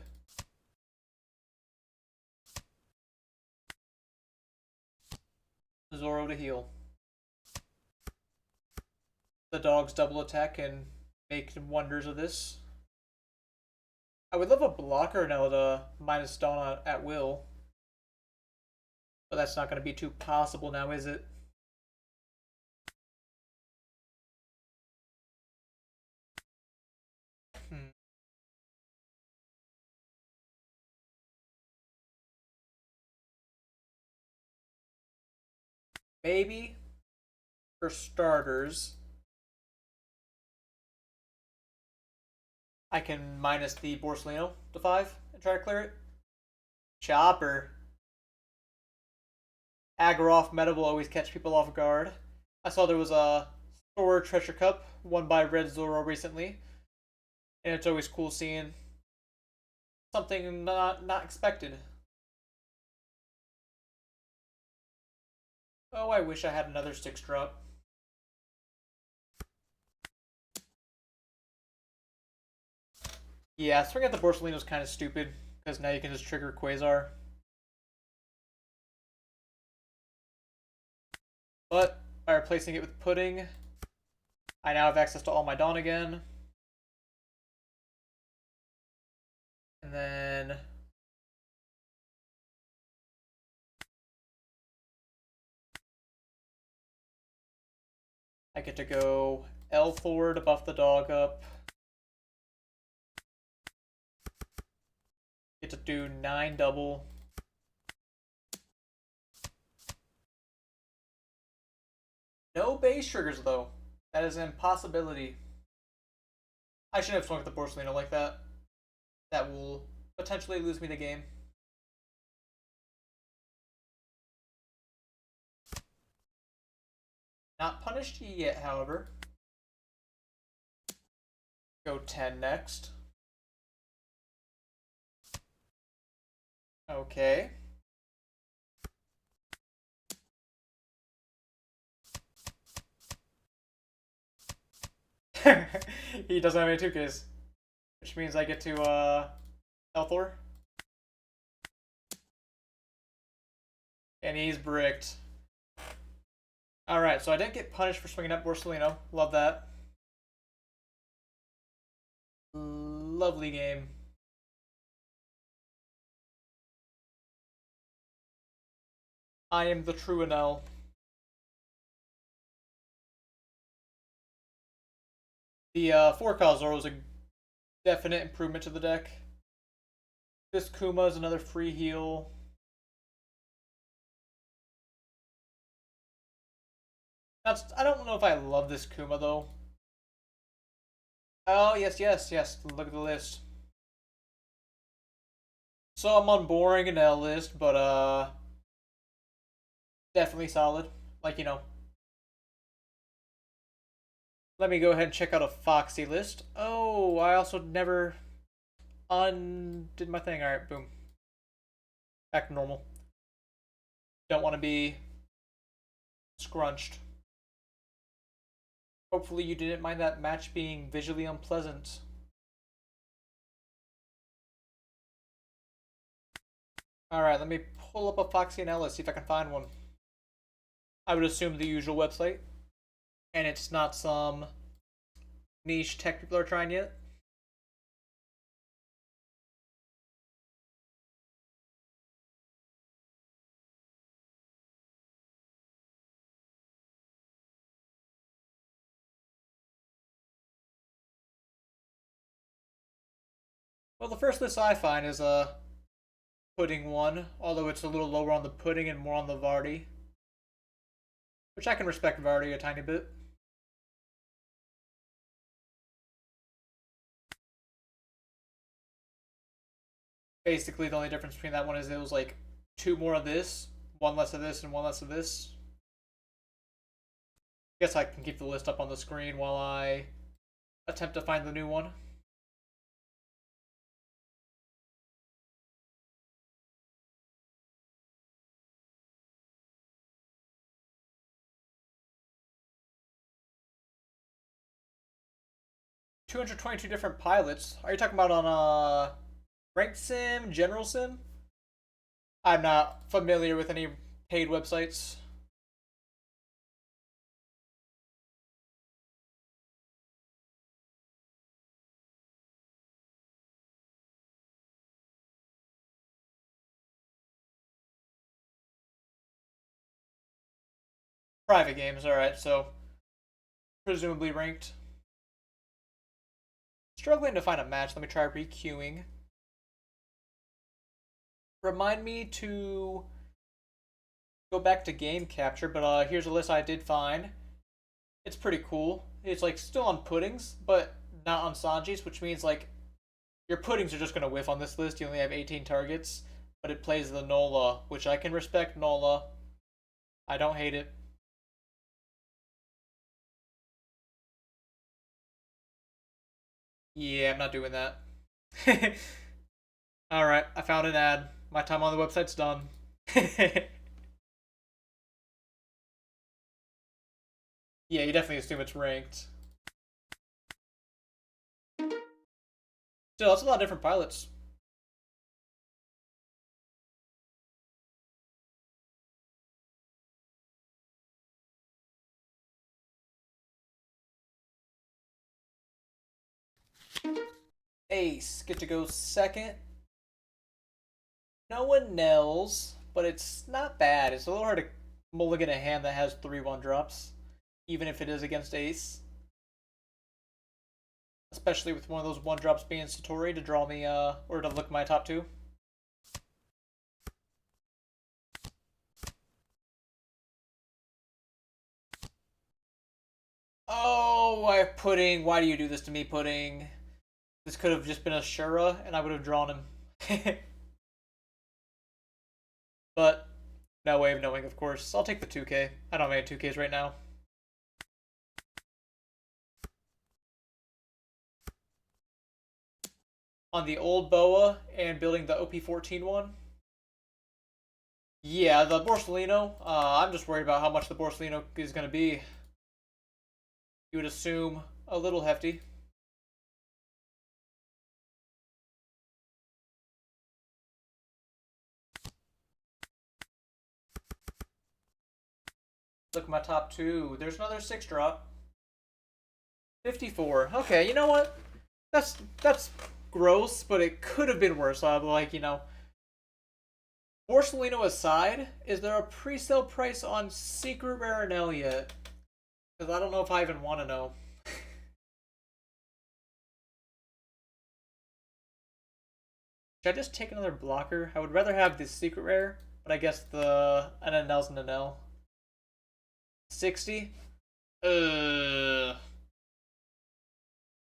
Speaker 1: Zoro to heal. The dog's double attack can make wonders of this. I would love a blocker now to minus Dawn at will. But that's not going to be too possible now, is it? Maybe, for starters, I can minus the Borsellino to 5 and try to clear it. Chopper. Aggro meta will always catch people off guard. I saw there was a Store Treasure Cup won by Red Zoro recently. And it's always cool seeing something not expected. Oh, I wish I had another 6 drop. Yeah, swing at the Borsalino is kind of stupid, because now you can just trigger Quasar. But by replacing it with Pudding, I now have access to all my Dawn again. And then I get to go L forward to buff the dog up. Get to do 9 double. No base triggers though. That is an impossibility. I shouldn't have swung at the Borsalino like that. That will potentially lose me the game. Not punished yet, however. Go 10 next. Okay. He doesn't have any 2Ks. Which means I get to, Elthor. And he's bricked. Alright, so I didn't get punished for swinging at Borsalino. Love that. Lovely game. I am the true Enel. The 4 Kalzor was a definite improvement to the deck. This Kuma is another free heal. I don't know if I love this Kuma though. Oh, yes, yes, yes. Look at the list. So I'm on boring Enel list, but definitely solid. Like, you know. Let me go ahead and check out a Foxy list. Oh, I also never undid my thing. Alright, boom. Back to normal. Don't want to be scrunched. Hopefully you didn't mind that match being visually unpleasant. Alright, let me pull up a Foxy and Ellis, see if I can find one. I would assume the usual website. And it's not some niche tech people are trying yet. Well, the first list I find is a Pudding one, although it's a little lower on the Pudding and more on the Vardy. Which I can respect Vardy a tiny bit. Basically, the only difference between that one is it was like 2 more of this, 1 less of this, and 1 less of this. Guess I can keep the list up on the screen while I attempt to find the new one. $222 different pilots. Are you talking about on Ranked Sim, General Sim? I'm not familiar with any paid websites. Private games, alright, so presumably ranked. Struggling to find a match. Let me try requeuing. Remind me to go back to game capture, but here's a list I did find. It's pretty cool. It's like still on puddings, but not on Sanji's, which means like your puddings are just gonna whiff on this list. You only have 18 targets, but it plays the Nola, which I can respect Nola. I don't hate it. Yeah, I'm not doing that. Alright, I found an ad. My time on the website's done. Yeah, you definitely assume it's ranked. Still, that's a lot of different pilots. Ace, get to go second. No one nails, but it's not bad. It's a little hard to mulligan a hand that has 3-1 drops, even if it is against ace. Especially with one of those 1 drops being Satori to draw me, or to look my top two. Oh, Pudding. Why do you do this to me, Pudding? This could have just been a Shura, and I would have drawn him. But no way of knowing, of course. I'll take the 2K. I don't have any 2Ks right now. On the old Boa and building the OP14 one. Yeah, the Borsellino. I'm just worried about how much the Borsellino is going to be. You would assume a little hefty. Look at my top two. There's another 6-drop. 54. Okay, you know what? That's gross, but it could have been worse. Like, Borsellino aside, is there a pre-sale price on Secret Rare Enel yet? Because I don't know if I even want to know. Should I just take another blocker? I would rather have the Secret Rare, but I guess an Enel's an Enel. 60?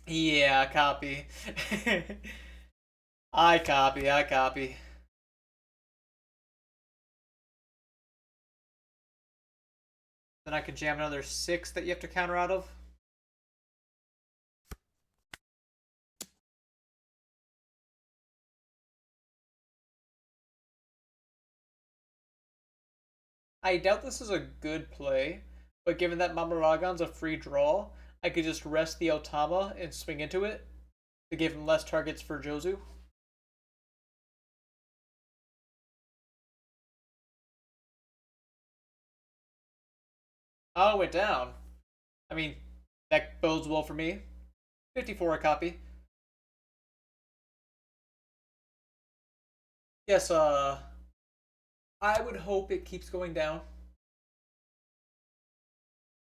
Speaker 1: Yeah, copy. I copy. Then I can jam another 6 that you have to counter out of. I doubt this is a good play, but given that Mamaragon's a free draw, I could just rest the Otama and swing into it to give him less targets for Jozu. Oh, it went down. I mean, that bodes well for me. 54 a copy. Yes, I would hope it keeps going down.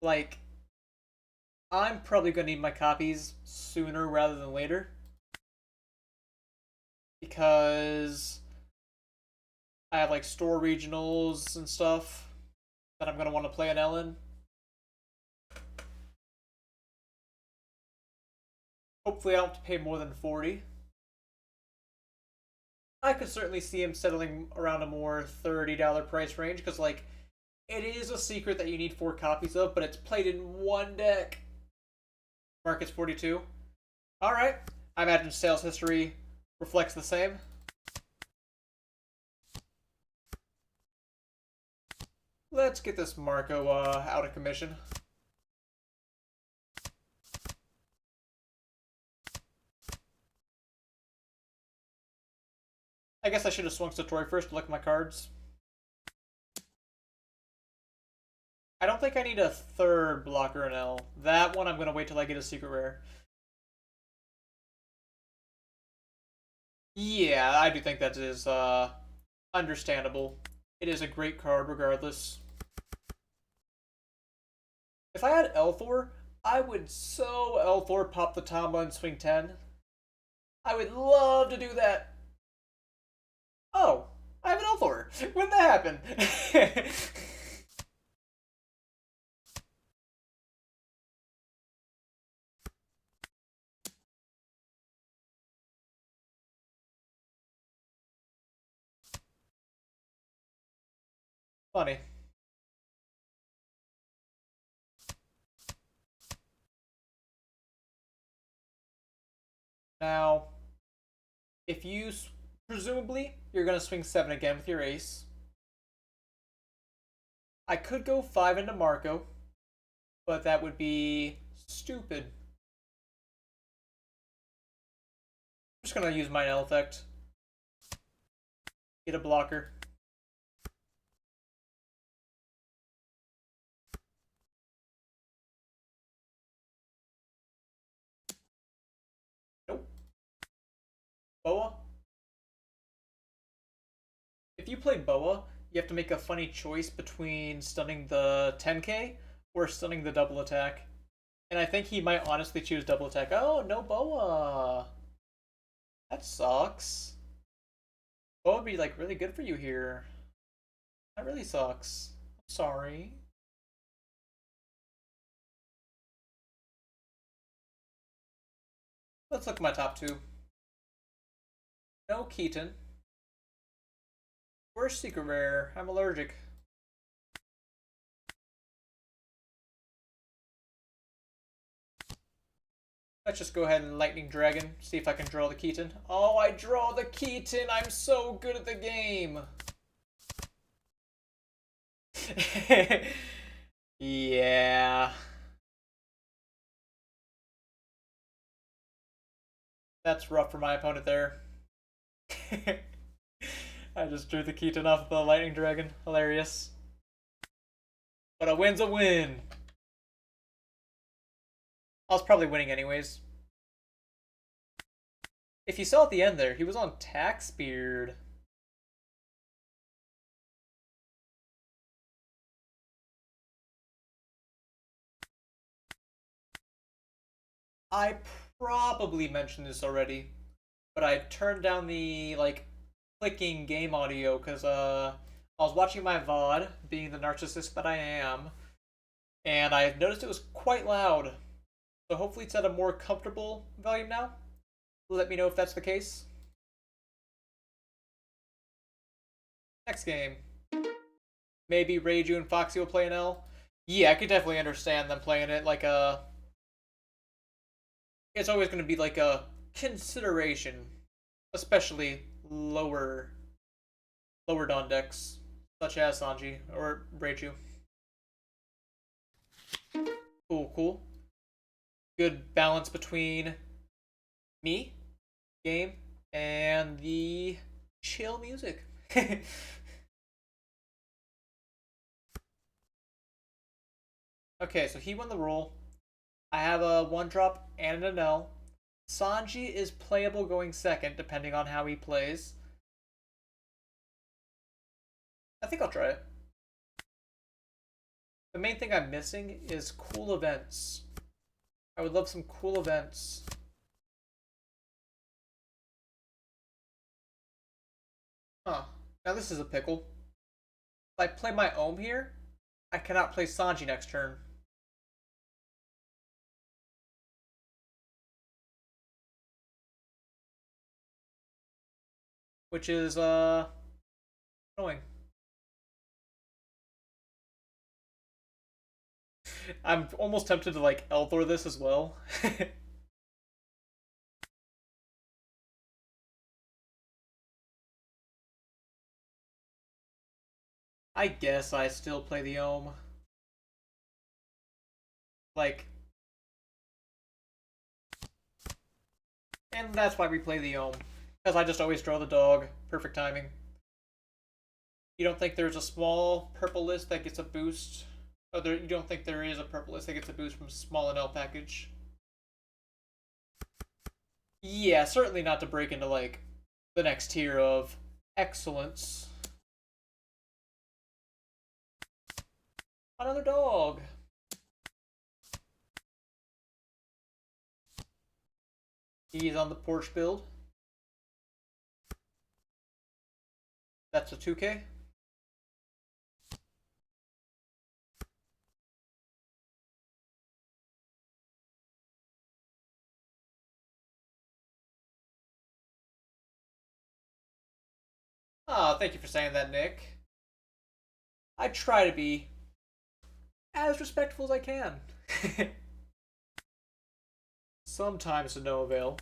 Speaker 1: Like, I'm probably going to need my copies sooner rather than later. Because I have like store regionals and stuff that I'm going to want to play an Ellen. Hopefully I don't have to pay more than 40. I could certainly see him settling around a more $30 price range because, like, it is a secret that you need 4 copies of, but it's played in one deck. Market's 42. Alright. I imagine sales history reflects the same. Let's get this Marco out of commission. I guess I should have swung Satori first to look at my cards. I don't think I need a third blocker in L. That one I'm going to wait till I get a secret rare. Yeah, I do think that is understandable. It is a great card regardless. If I had L4, I would so L4 pop the Tamba and swing 10. I would love to do that. Oh, I have an L4. When did that happen? Funny. Now, if you presumably you're gonna swing 7 again with your ace. I could go 5 into Marco, but that would be stupid. just gonna use my Enel effect. Get a blocker. Nope. Boa. If you play Boa, you have to make a funny choice between stunning the 10k or stunning the double attack. And I think he might honestly choose double attack. Oh, no Boa. That sucks. Boa would be like really good for you here. That really sucks. I'm sorry. Let's look at my top two. No Keaton. Where's Secret Rare? I'm allergic. Let's just go ahead and Lightning Dragon. See if I can draw the Keaton. Oh, I draw the Keaton! I'm so good at the game! Yeah. That's rough for my opponent there. I just drew the Keaton off the Lightning Dragon. Hilarious. But a win's a win. I was probably winning anyways. If you saw at the end there, he was on Taxbeard. I probably mentioned this already, but I turned down the like clicking game audio because I was watching my VOD, being the narcissist that I am, and I noticed it was quite loud. So hopefully it's at a more comfortable volume now. Let me know if that's the case. Next game. Maybe Reiju and Foxy will play an L. Yeah, I could definitely understand them playing it like a. It's always going to be like a consideration, especially lower dawn decks, such as Sanji or Reiju. Cool, cool. Good balance between me, game, and the chill music. Okay, so he won the roll. I have a 1-drop and an Enel. Sanji is playable going second, depending on how he plays. I think I'll try it. The main thing I'm missing is cool events. I would love some cool events. Huh. Now this is a pickle. If I play my Ohm here, I cannot play Sanji next turn. Which is, annoying. I'm almost tempted to, like, Elthor this as well. I guess I still play the Ohm. Like, and that's why we play the Ohm. Because I just always draw the dog. Perfect timing. You don't think there's a small purple list that gets a boost? Oh, you don't think there is a purple list that gets a boost from small NL package? Yeah, certainly not to break into, like, the next tier of excellence. Another dog. He's on the porch build. That's a 2K. Ah, oh, thank you for saying that, Nick. I try to be as respectful as I can. Sometimes to no avail.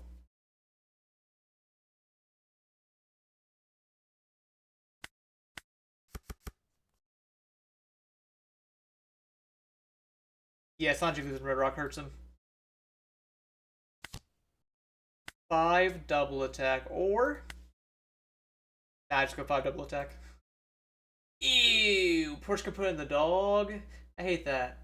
Speaker 1: Yeah, Sanji losing Red Rock hurts him. 5 double attack, or nah, just go 5 double attack. Ew, Porsche can put in the dog. I hate that.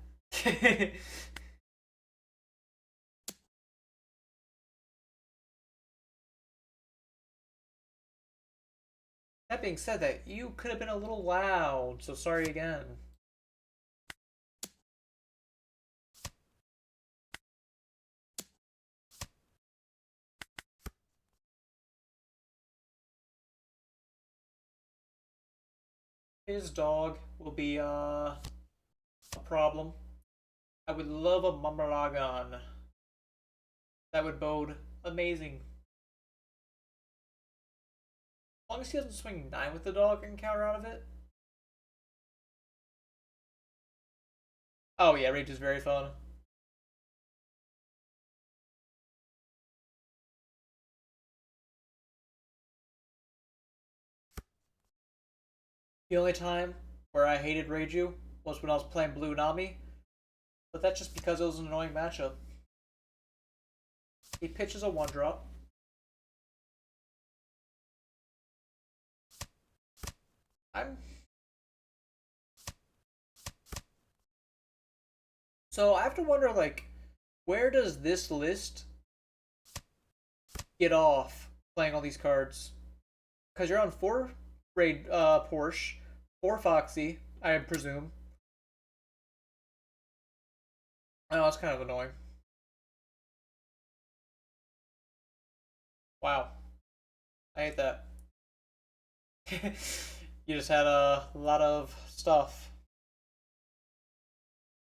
Speaker 1: That being said, that you could have been a little loud, so sorry again. His dog will be a problem. I would love a Mummerlagan. That would bode amazing. As long as he doesn't swing 9 with the dog and counter out of it. Oh yeah, Rage is very fun. The only time where I hated Reiju was when I was playing Blue Nami, but that's just because it was an annoying matchup. He pitches a 1-drop. So I have to wonder, like, where does this list get off playing all these cards? Because you're on 4 Raid Porsche, 4 Foxy, I presume. Oh, that's kind of annoying. Wow. I hate that. You just had a lot of stuff.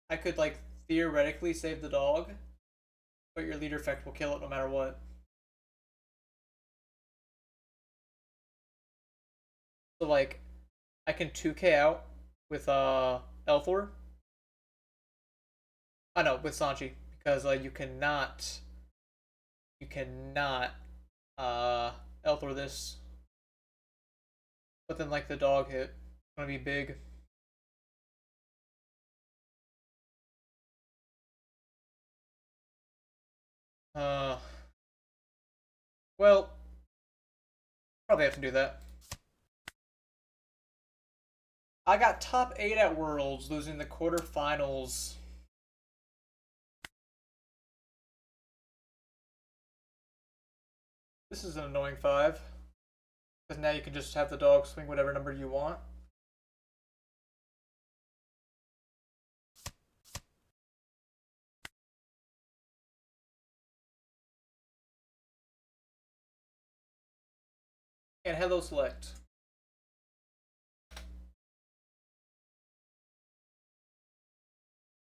Speaker 1: I could, like, theoretically save the dog, but your leader effect will kill it no matter what. So, like, I can 2k out with Elthor. I know, with Sanchi, because you cannot Elthor this. But then, like, the dog hit, it's gonna be big. Uh, well, probably have to do that. I got top 8 at Worlds, losing the quarterfinals. This is an annoying 5. Because now you can just have the dog swing whatever number you want. And hello select.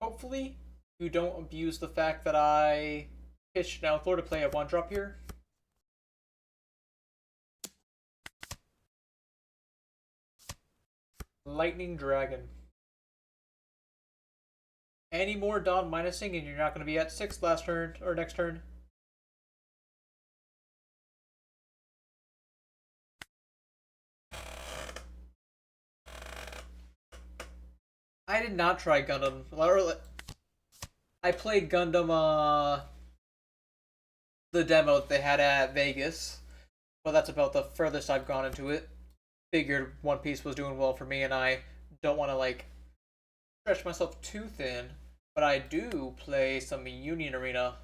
Speaker 1: Hopefully, you don't abuse the fact that I pitched an Outlaw to play a 1-drop here. Lightning Dragon. Any more Dawn minusing and you're not going to be at 6 last turn, or next turn. I did not try Gundam. I played Gundam, the demo that they had at Vegas. But that's about the furthest I've gone into it. Figured One Piece was doing well for me, and I don't want to, like, stretch myself too thin. But I do play some Union Arena.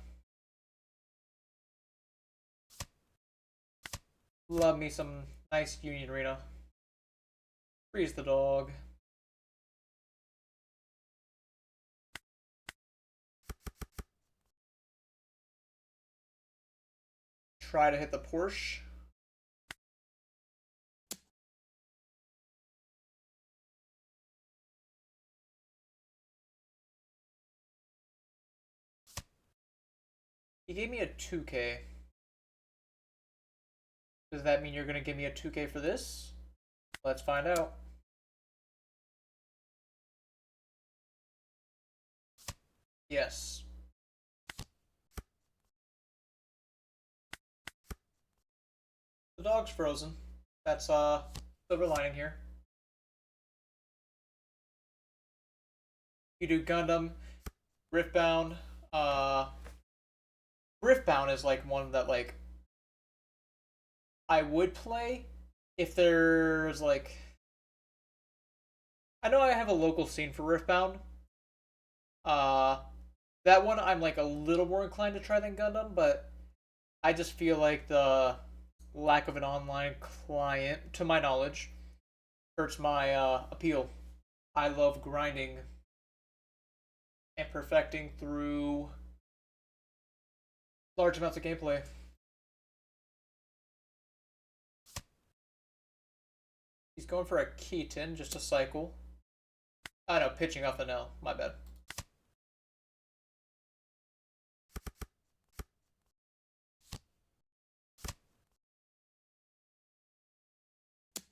Speaker 1: Love me some nice Union Arena. Freeze the dog. Try to hit the Porsche. He gave me a 2k. Does that mean you're going to give me a 2k for this? Let's find out. Yes. The dog's frozen. That's silver lining here. You do Gundam, Riftbound. Riftbound is like one that, like, I would play if there's like I know I have a local scene for Riftbound. Uh that one I'm like a little more inclined to try than Gundam, but I just feel like the lack of an online client, to my knowledge, hurts my appeal. I love grinding and perfecting through large amounts of gameplay. He's going for a Keaton, just a cycle. I know, pitching off the Enel. My bad.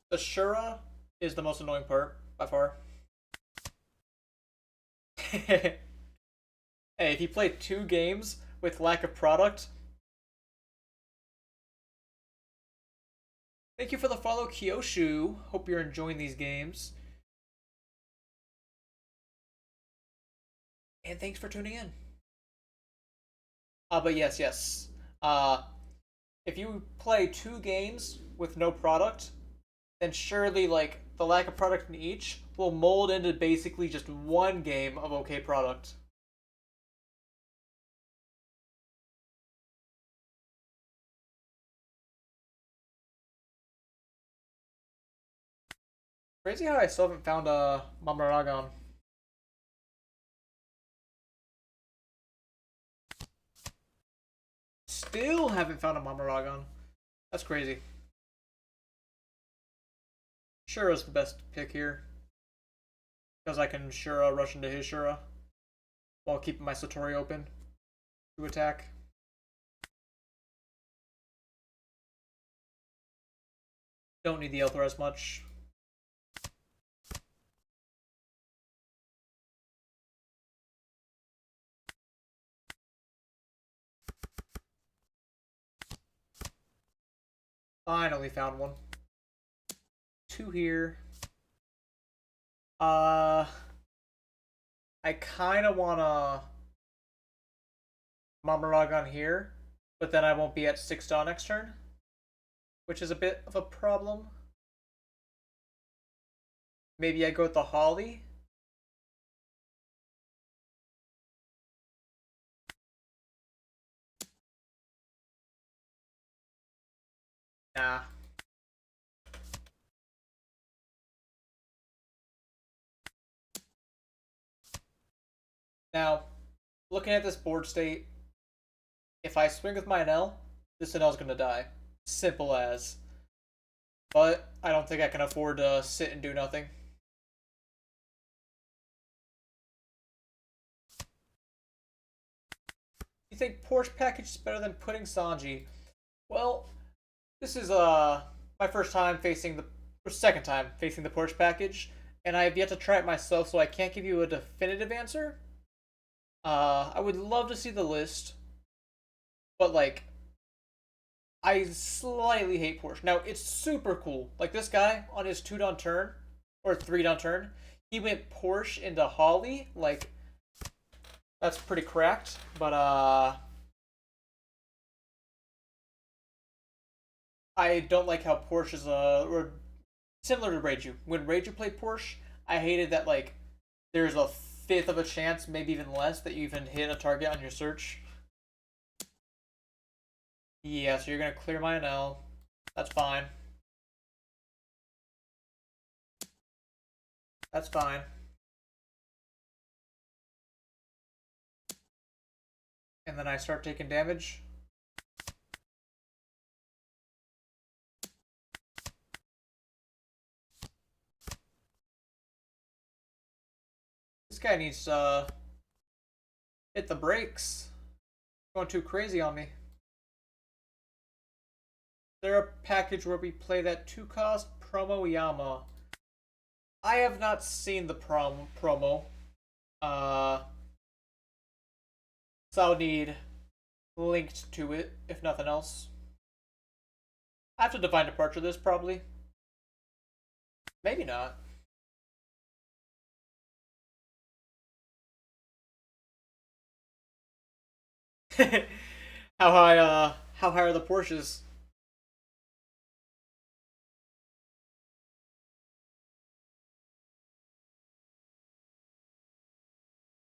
Speaker 1: The Shura is the most annoying part, by far. Hey, if you play 2 games with lack of product, thank you for the follow, Kyoshu. Hope you're enjoying these games. And thanks for tuning in. But yes, yes. Uh, if you play 2 games with no product, then surely like the lack of product in each will mold into basically just 1 game of okay product. Crazy how I still haven't found a Mamaragon. Still haven't found a Mamaragon. That's crazy. Shura's the best pick here. Because I can Shura rush into his Shura while keeping my Satori open to attack. Don't need the Elthor as much. Finally found one. 2 here. I kind of want to Mamaragon here, but then I won't be at 6 dawn next turn, which is a bit of a problem. Maybe I go with the Holly. Nah. Now, looking at this board state, if I swing with my Enel, this Enel's gonna die. Simple as. But I don't think I can afford to sit and do nothing. You think Porsche package is better than putting Sanji? Well, this is my first time facing the or second time facing the Porsche package, and I have yet to try it myself, so I can't give you a definitive answer. I would love to see the list, but like I slightly hate Porsche. Now it's super cool. Like this guy on his 2 dawn turn or 3 dawn turn, he went Porsche into Holly. Like that's pretty cracked. But I don't like how Porsche is or similar to Reiju. When Reiju played Porsche, I hated that like there's a fifth of a chance, maybe even less, that you even hit a target on your search. Yeah, so you're gonna clear my NL. That's fine. That's fine. And then I start taking damage. This guy needs to hit the brakes. Going too crazy on me. Is there a package where we play that 2 cost promo Yama? I have not seen the promo. Uh, so I'll need linked to it, if nothing else. I have to define departure this, probably. Maybe not. How high are the Porsches?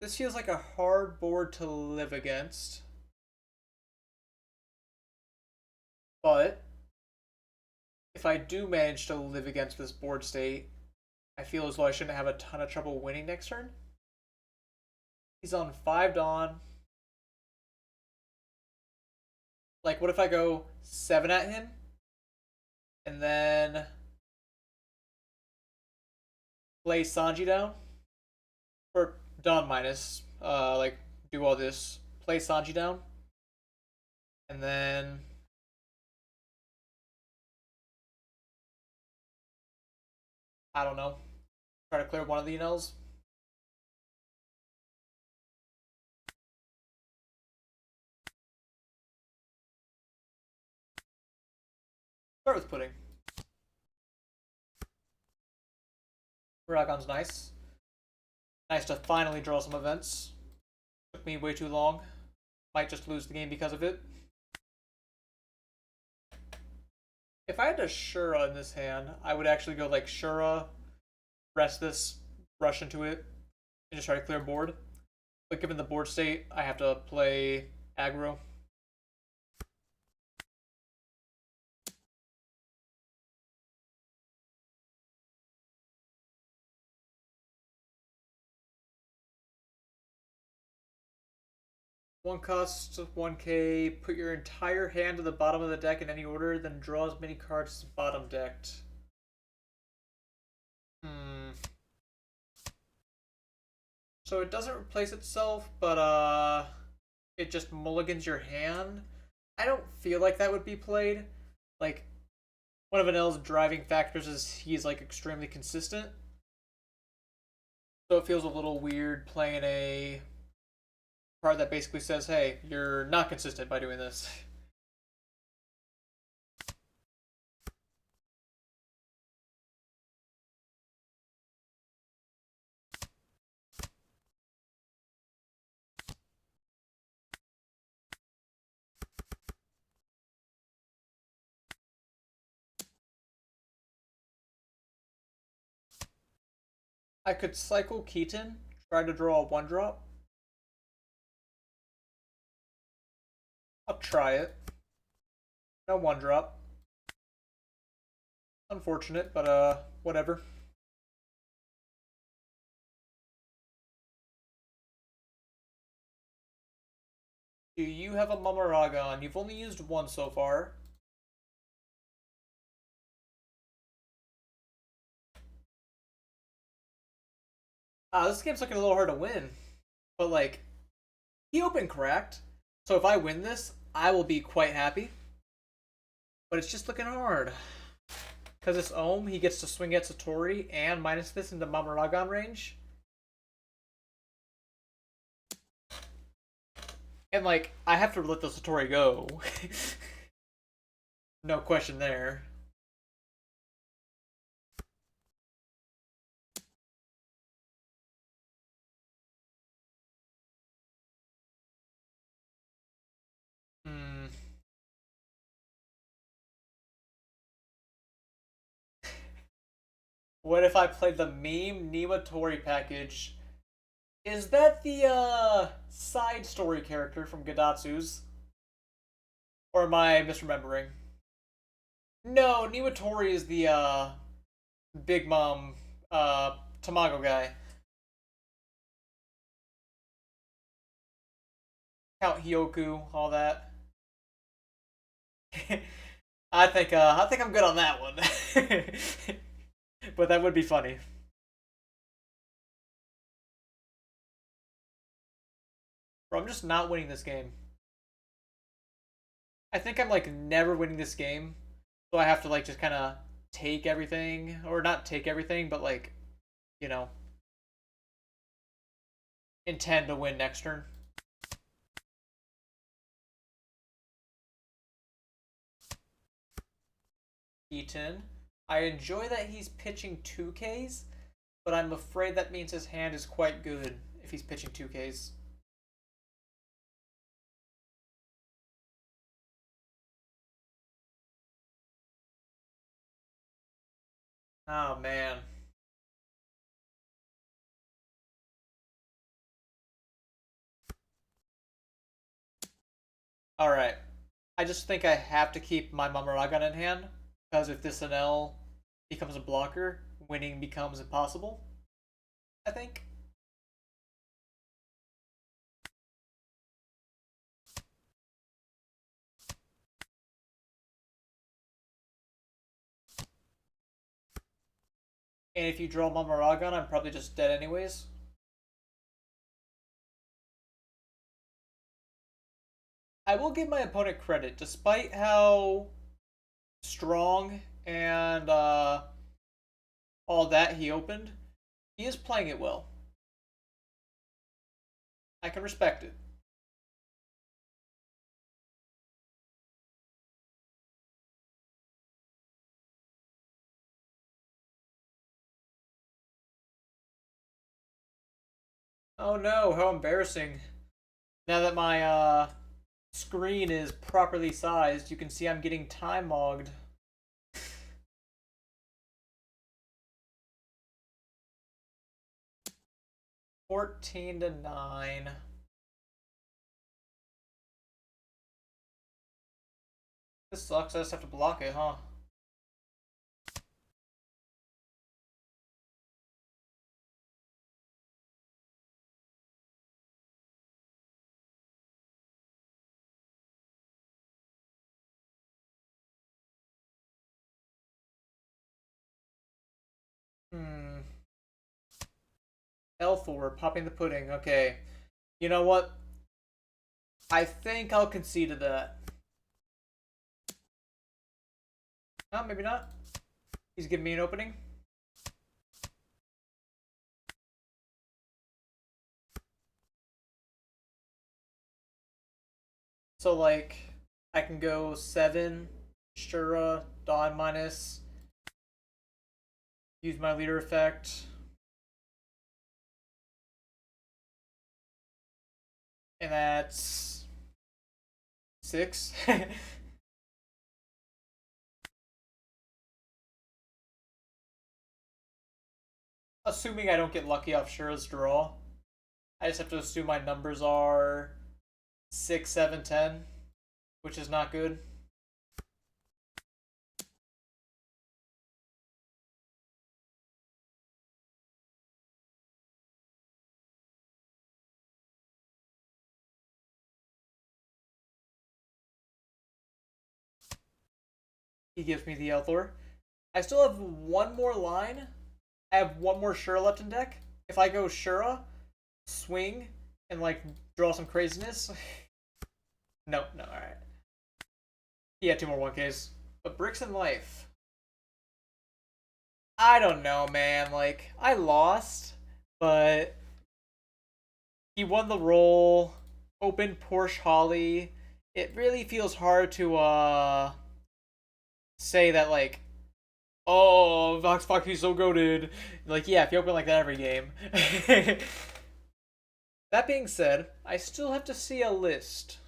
Speaker 1: This feels like a hard board to live against. But if I do manage to live against this board state, I feel as though I shouldn't have a ton of trouble winning next turn. He's on 5 Dawn. Like, what if I go 7 at him? And then play Sanji down? Or Dawn minus. Like, do all this. Play Sanji down. And then I don't know. Try to clear one of the Enels. Start with Pudding. Ragon's nice. Nice to finally draw some events. Took me way too long. Might just lose the game because of it. If I had a Shura in this hand, I would actually go like Shura, rest this, rush into it, and just try to clear board. But given the board state, I have to play aggro. One cost, 1k, put your entire hand to the bottom of the deck in any order, then draw as many cards as bottom decked. Hmm. So it doesn't replace itself, but it just mulligans your hand. I don't feel like that would be played. Like, one of Enel's driving factors is he's like extremely consistent. So it feels a little weird playing a card that basically says, hey, you're not consistent by doing this. I could cycle Keaton, try to draw a 1-drop. I'll try it. No 1-drop. Unfortunate, but whatever. Do you have a Mamaragon? You've only used one so far. This game's looking a little hard to win. But, like, he open cracked. So if I win this, I will be quite happy. But it's just looking hard. Because it's Ohm, he gets to swing at Satori and minus this into Mamaragon range. And, like, I have to let the Satori go. No question there. Hmm. What if I played the meme Nimatori package? Is that the side story character from Gadatsu's? Or am I misremembering? No, Niwatori is the Big Mom Tamago guy. Count Hyoku, all that. I think I'm good on that one. But that would be funny. Bro, I'm just not winning this game. I think I'm like never winning this game. So I have to like just kind of take everything or not take everything, but like, you know, intend to win next turn. Eaton. I enjoy that he's pitching 2Ks, but I'm afraid that means his hand is quite good if he's pitching 2Ks. Oh man. Alright. I just think I have to keep my Mamaragan in hand, because if this Enel becomes a blocker, winning becomes impossible, I think. And if you draw Mamaragan, I'm probably just dead anyways. I will give my opponent credit, despite how strong and all that he opened, he is playing it well. I can respect it. Oh no, how embarrassing. Now that my screen is properly sized, you can see I'm getting time logged. 14-9. This sucks, I just have to block it, huh? Hmm. L4, popping the pudding. Okay. You know what? I think I'll concede to that. No, maybe not. He's giving me an opening. So, like, I can go 7, Shura, Dawn minus, use my leader effect, and that's 6. Assuming I don't get lucky off Shura's draw, I just have to assume my numbers are 6, 7, 10, which is not good. He gives me the Elthor. I still have one more line. I have one more Shura left in deck. If I go Shura, swing, and like draw some craziness. No, no, alright. He had two more 1Ks. But Bricks in Life. I don't know, man. Like, I lost, but he won the roll, opened Porsche Holly. It really feels hard to say that like, oh, Vox Fox he's so goated. Like, yeah, if you open like that every game. That being said, I still have to see a list.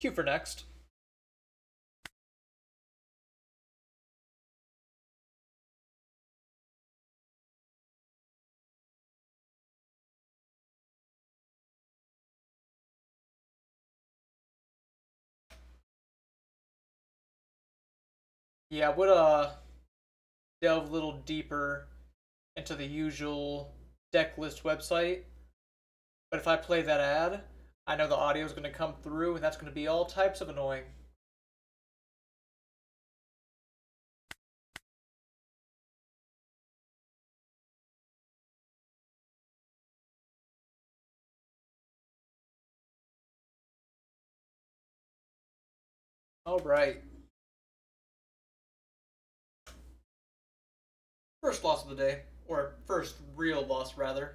Speaker 1: Cue for next. Yeah, I would delve a little deeper into the usual deck list website. But if I play that ad, I know the audio is going to come through, and that's going to be all types of annoying. All right. First loss of the day, or first real loss, rather.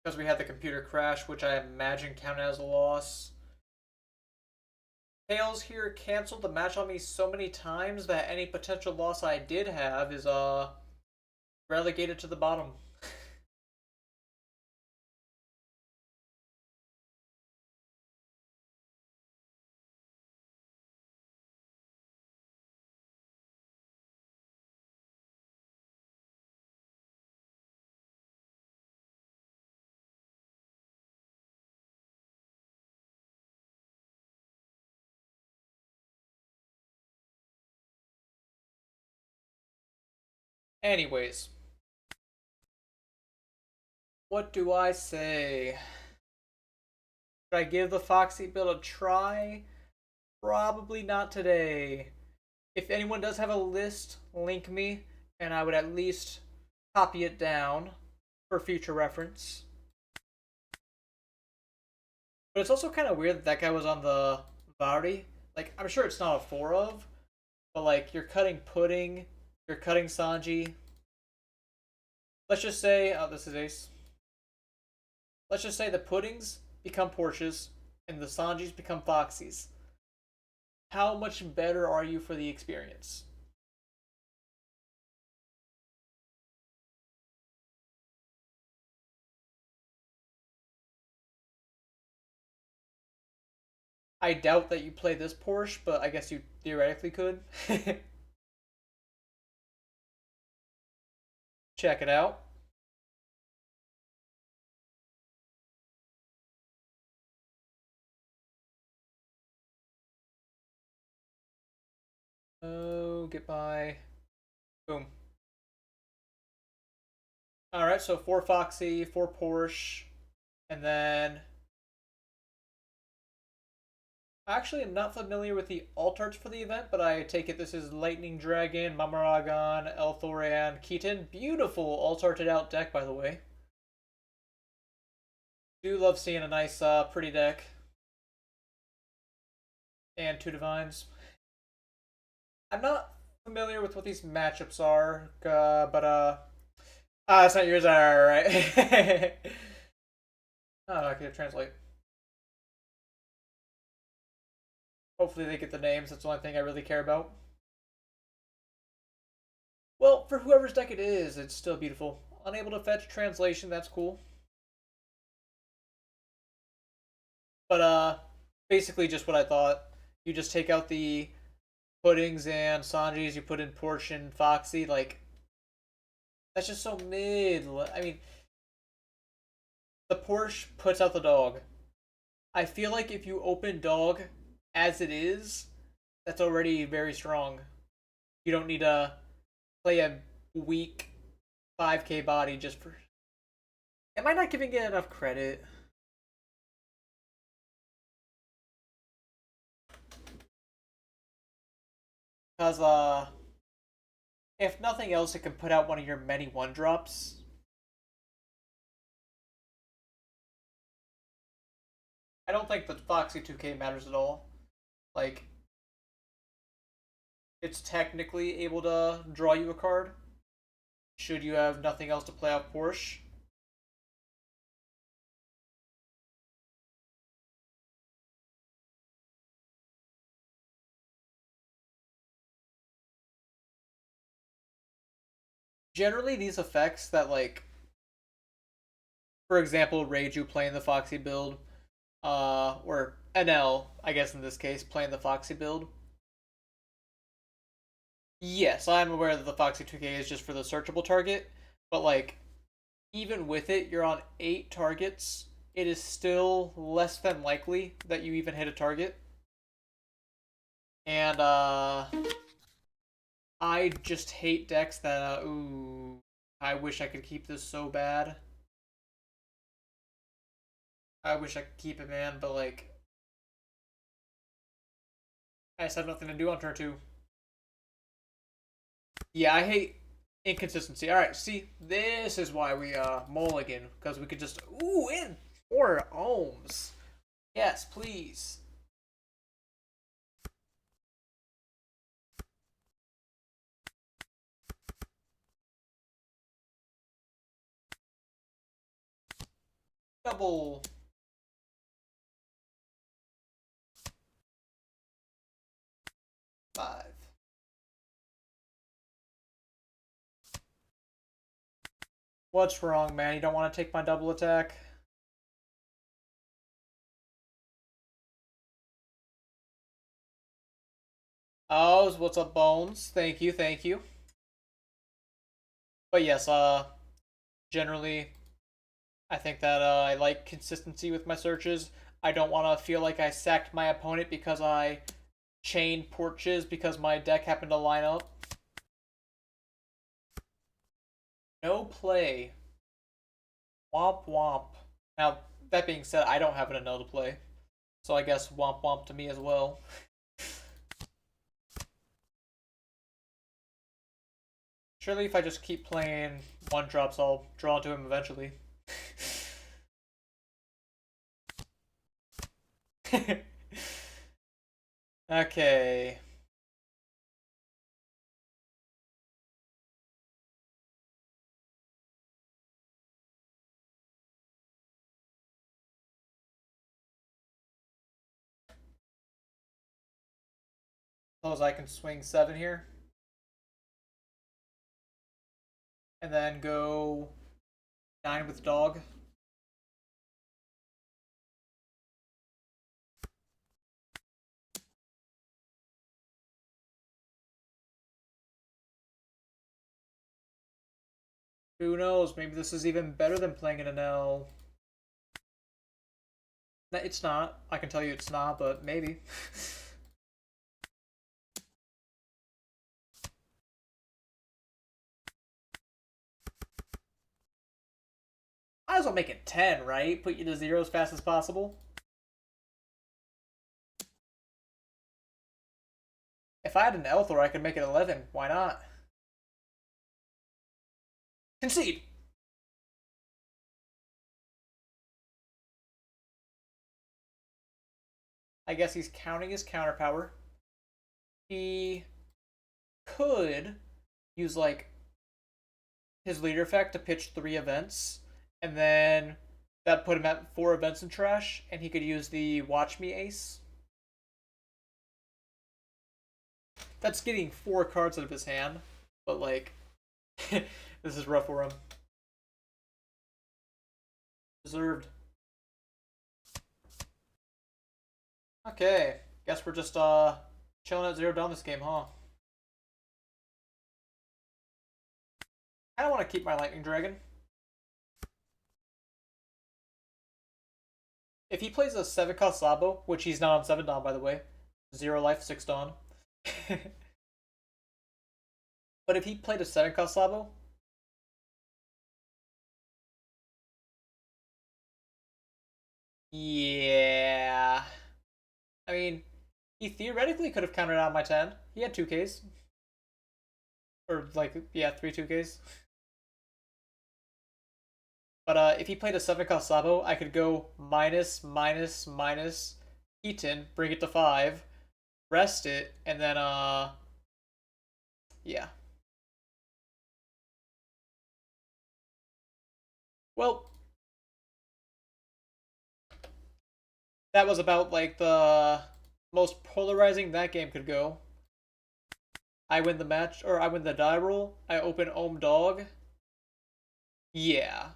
Speaker 1: Because we had the computer crash, which I imagine counted as a loss. Tails here canceled the match on me so many times that any potential loss I did have is relegated to the bottom. Anyways, what do I say? Should I give the Foxy build a try? Probably not today. If anyone does have a list, link me, and I would at least copy it down for future reference. But it's also kind of weird that that guy was on the Vauri. Like, I'm sure it's not a 4 of, but like, you're cutting Pudding, you're cutting Sanji. Let's just say, oh, this is Ace. Let's just say the Puddings become Porsches, and the Sanjis become Foxies. How much better are you for the experience? I doubt that you play this Porsche, but I guess you theoretically could. Check it out. Oh, get by. Boom. Alright, so 4 Foxy, 4 Porsche, and then actually, I'm not familiar with the alt arts for the event, but I take it this is Lightning Dragon, Mamaragon, Elthoran, Keaton. Beautiful alt arted out deck, by the way. Do love seeing a nice, pretty deck. And 2 Divines. I'm not familiar with what these matchups are, but, it's not yours, alright. Oh, I can translate. Hopefully they get the names, that's the only thing I really care about. Well, for whoever's deck it is, it's still beautiful. Unable to fetch translation, that's cool. But basically just what I thought. You just take out the Puddings and Sanjis, you put in Porsche and Foxy, like that's just so mid. I mean, the Porsche puts out the dog. I feel like if you open dog as it is, that's already very strong. You don't need to play a weak 5k body just for. Am I not giving it enough credit? Because if nothing else, it can put out one of your many one drops. I don't think the Foxy 2K matters at all. Like, it's technically able to draw you a card. Should you have nothing else to play out Porsche? Generally, these effects that, like, for example, Reiju playing the Foxy build, or Enel, I guess in this case, playing the Foxy build. Yes, I'm aware that the Foxy 2K is just for the searchable target, but like, even with it, you're on 8 targets. It is still less than likely that you even hit a target. And I just hate decks that ooh, I wish I could keep this so bad. I wish I could keep it, man, but like I just have nothing to do on turn 2. Yeah, I hate inconsistency. Alright, see, this is why we mulligan, because we could just ooh in 4 ohms. Yes, please. Double. Five. What's wrong, man? You don't want to take my double attack? Oh, what's up, Bones? Thank you, thank you. But yes, generally, I think that I like consistency with my searches. I don't want to feel like I sacked my opponent because I chained porches because my deck happened to line up. No play. Womp womp. Now, that being said, I don't have an Enel to play. So I guess womp womp to me as well. Surely if I just keep playing one drops, I'll draw to him eventually. Okay. Suppose I can swing 7 here. And then go 9 with dog. Who knows? Maybe this is even better than playing an Enel. It's not. I can tell you it's not, but maybe. Might as well make it 10, right? Put you to 0 as fast as possible. If I had an Elthor, I could make it 11. Why not? Concede! I guess he's counting his counter power. He could use, like, his leader effect to pitch 3 events, and then that put him at 4 events in trash, and he could use the Watch Me Ace. That's getting 4 cards out of his hand, but, like, this is rough for him. Deserved. Okay, guess we're just chilling at 0 down this game, huh? I don't want to keep my Lightning Dragon. If he plays a 7-cost Sabo, which he's not on 7 Dawn, by the way, 0 life, 6 Dawn. But if he played a 7-cost Sabo, yeah. I mean, he theoretically could have countered out my 10. He had 2Ks. Or, like, yeah, 3 2Ks. But if he played a 7-cost Sabo, I could go minus, minus, minus, Keaton, bring it to 5, rest it, and then, yeah. Well, that was about, like, the most polarizing that game could go. I win the match, or I win the die roll, I open Ohm Dog. Yeah.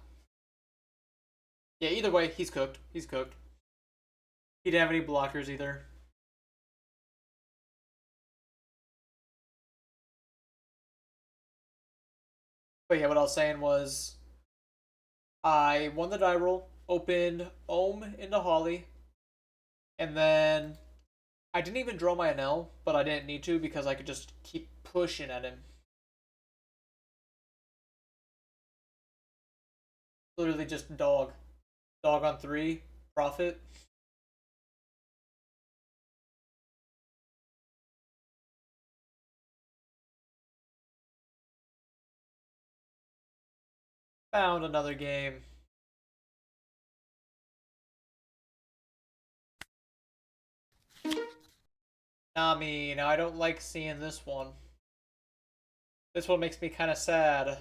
Speaker 1: Yeah, either way, he's cooked. He's cooked. He didn't have any blockers either. But yeah, what I was saying was I won the die roll, opened Ohm into Holly, and then I didn't even draw my Enel, but I didn't need to because I could just keep pushing at him. Literally just dog. Dog on 3, profit. Found another game. Nami, now I don't like seeing this one. This one makes me kind of sad.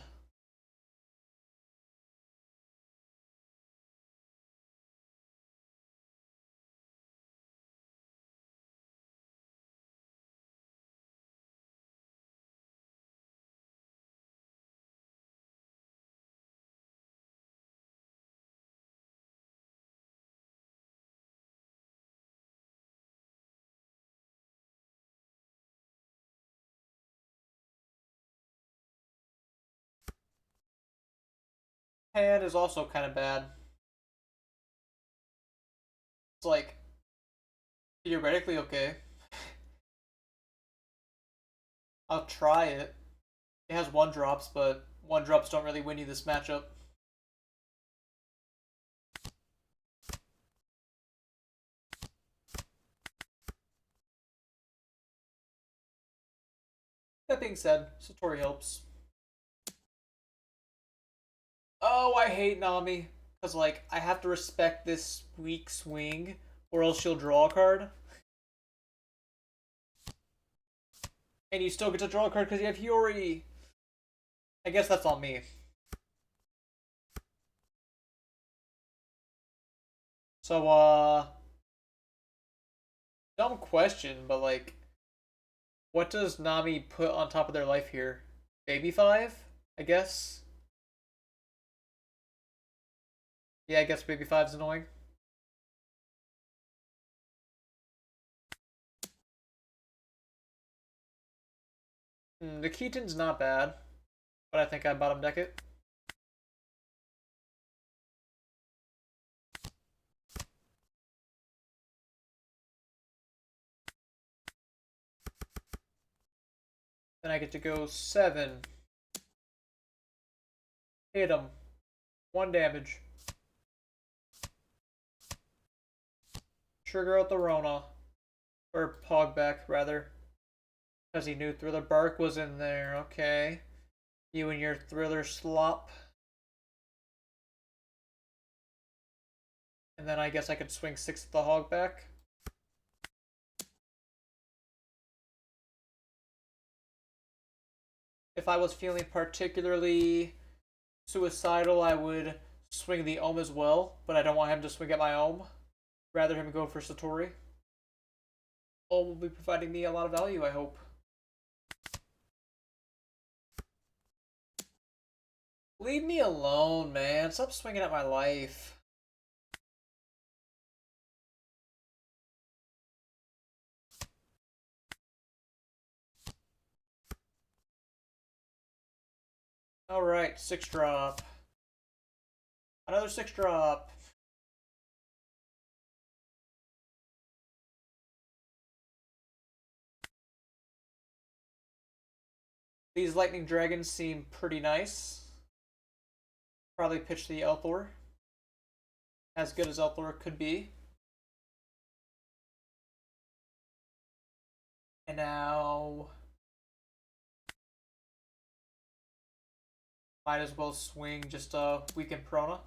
Speaker 1: Hand is also kind of bad. It's like theoretically okay. I'll try it. It has 1 drops, but one drops don't really win you this matchup. That being said, Satori helps. Oh, I hate Nami. Because, like, I have to respect this weak swing, or else she'll draw a card. And you still get to draw a card because you have Hiyori. I guess that's on me. So, dumb question, but, like, what does Nami put on top of their life here? Baby 5? I guess? Yeah, I guess Baby 5's annoying. The Keaton's not bad, but I think I bottom deck it. Then I get to go 7. Hit him. 1 damage. Trigger out the Rona. Or Pogback, rather. Because he knew Thriller Bark was in there. Okay. You and your Thriller Slop. And then I guess I could swing 6 at the Hogback. If I was feeling particularly suicidal, I would swing the Ohm as well, but I don't want him to swing at my Ohm. Rather him go for Satori. Ohm will be providing me a lot of value, I hope. Leave me alone, man. Stop swinging at my life. Alright, 6 drop. Another 6 drop. These lightning dragons seem pretty nice. Probably pitch the Elthor. As good as Elthor could be. And now might as well swing just a weaken Prona.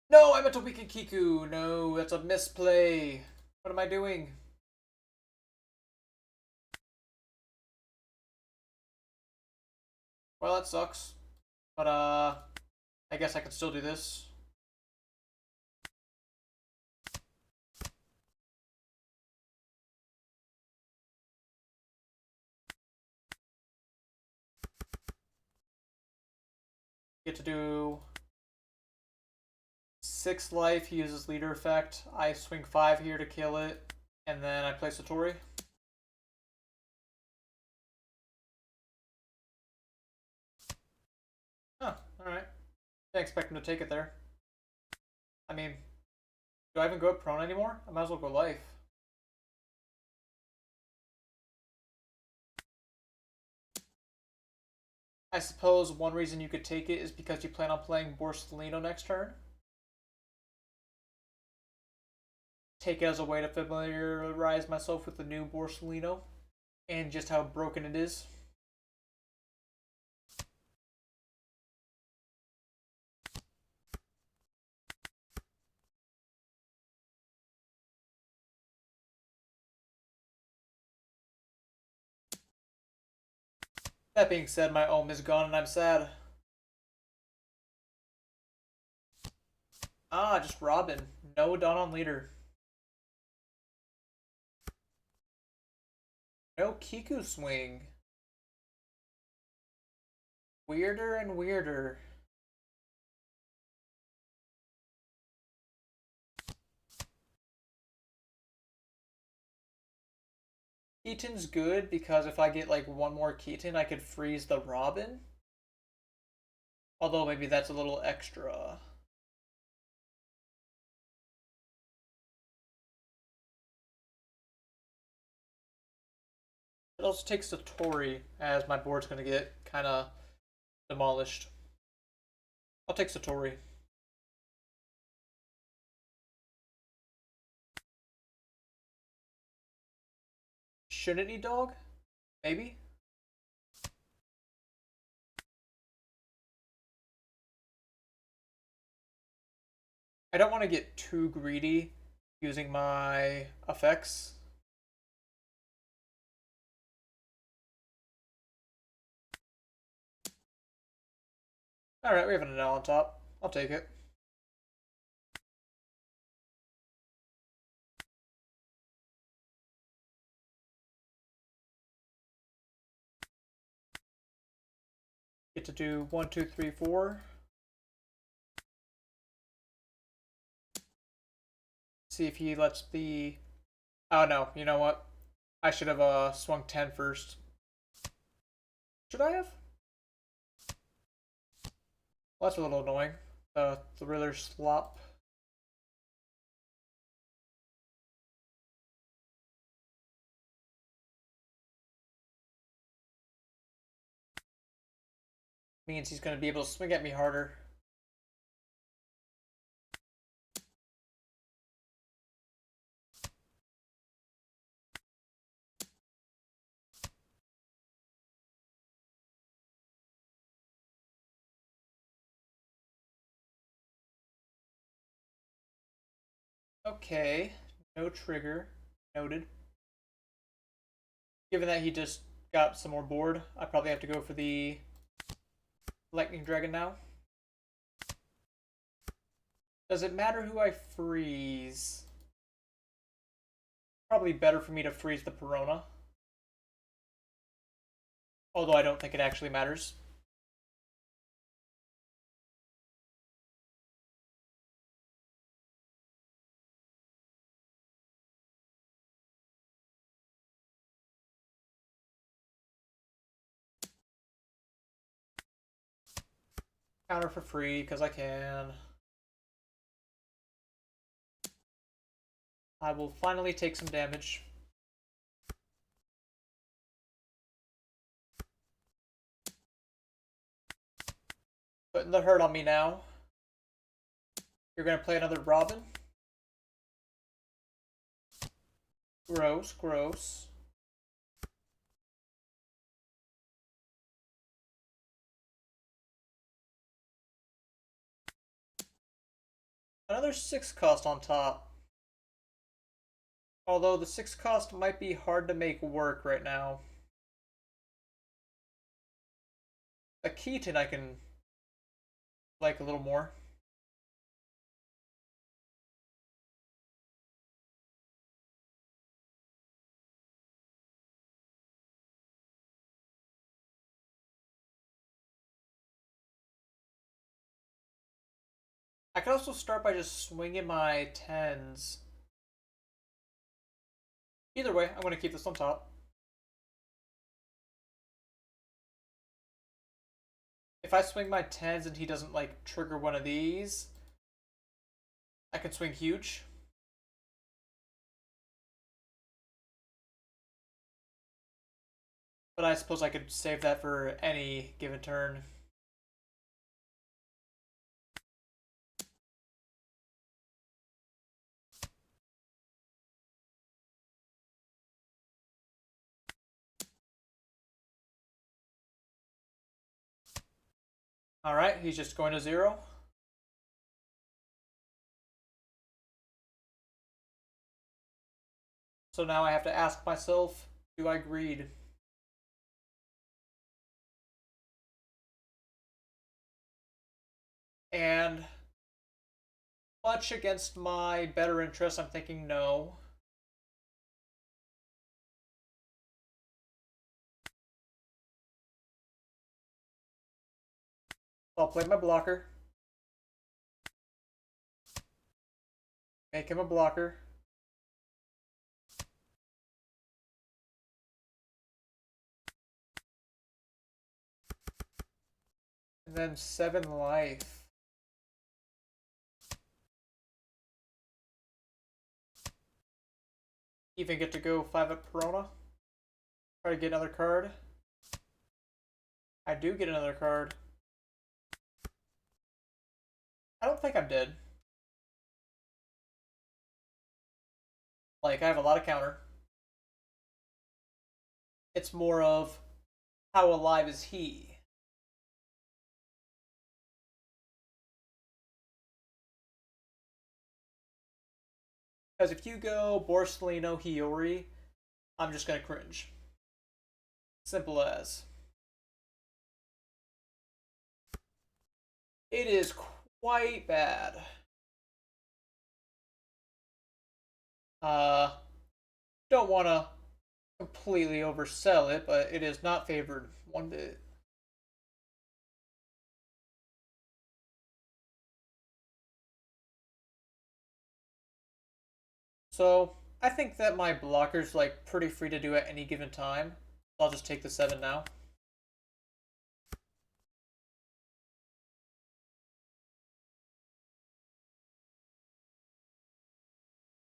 Speaker 1: No, I meant to weaken Kiku. No, that's a misplay. What am I doing? Well, that sucks. But, I guess I can still do this. Get to do 6 life. He uses leader effect. I swing 5 here to kill it. And then I play Satori. Huh, alright. Didn't expect him to take it there. I mean, do I even go up prone anymore? I might as well go life. I suppose one reason you could take it is because you plan on playing Borsellino next turn. Take it as a way to familiarize myself with the new Borsellino and just how broken it is. That being said, my Ohm is gone and I'm sad. Ah, just Robin. No Dawn on leader. No Kiku swing. Weirder and weirder. Keaton's good because if I get like one more Keaton, I could freeze the Robin. Although maybe that's a little extra. It also takes Satori, as my board's going to get kind of Demolished. I'll take Satori. Shouldn't need dog? Maybe? I don't want to get too greedy using my effects. Alright, we have an Enel on top. I'll take it. Get to do 1, 2, 3, 4. See if he lets the... Oh no, you know what? I should have swung 10 first. Should I have? Well, that's a little annoying. The Thriller slop. Means he's going to be able to swing at me harder. Okay, no trigger. Noted. Given that he just got some more board, I probably have to go for the Lightning Dragon now. Does it matter who I freeze? Probably better for me to freeze the Perona. Although I don't think it actually matters. Counter for free, because I can. I will finally take some damage. Putting the hurt on me now. You're going to play another Robin? Gross, gross. Another 6 cost on top. Although the 6 cost might be hard to make work right now. A Keaton I can like a little more. I could also start by just swinging my 10s. Either way, I'm going to keep this on top. If I swing my 10s and he doesn't like trigger one of these, I can swing huge. But I suppose I could save that for any given turn. Alright, he's just going to 0. So now I have to ask myself, do I greed? And much against my better interest, I'm thinking no. So I'll play my blocker. Make him a blocker. And then 7 life. Even get to go 5 up Perona. Try to get another card. I do get another card. I don't think I'm dead. Like, I have a lot of counter. It's more of how alive is he? Because if you go Borsellino Hiyori, I'm just gonna cringe. Simple as. It is quite bad. Uh, don't want to completely oversell it, but it is not favored one bit. So I think that my blocker's like pretty free to do at any given time. I'll just take the 7 now.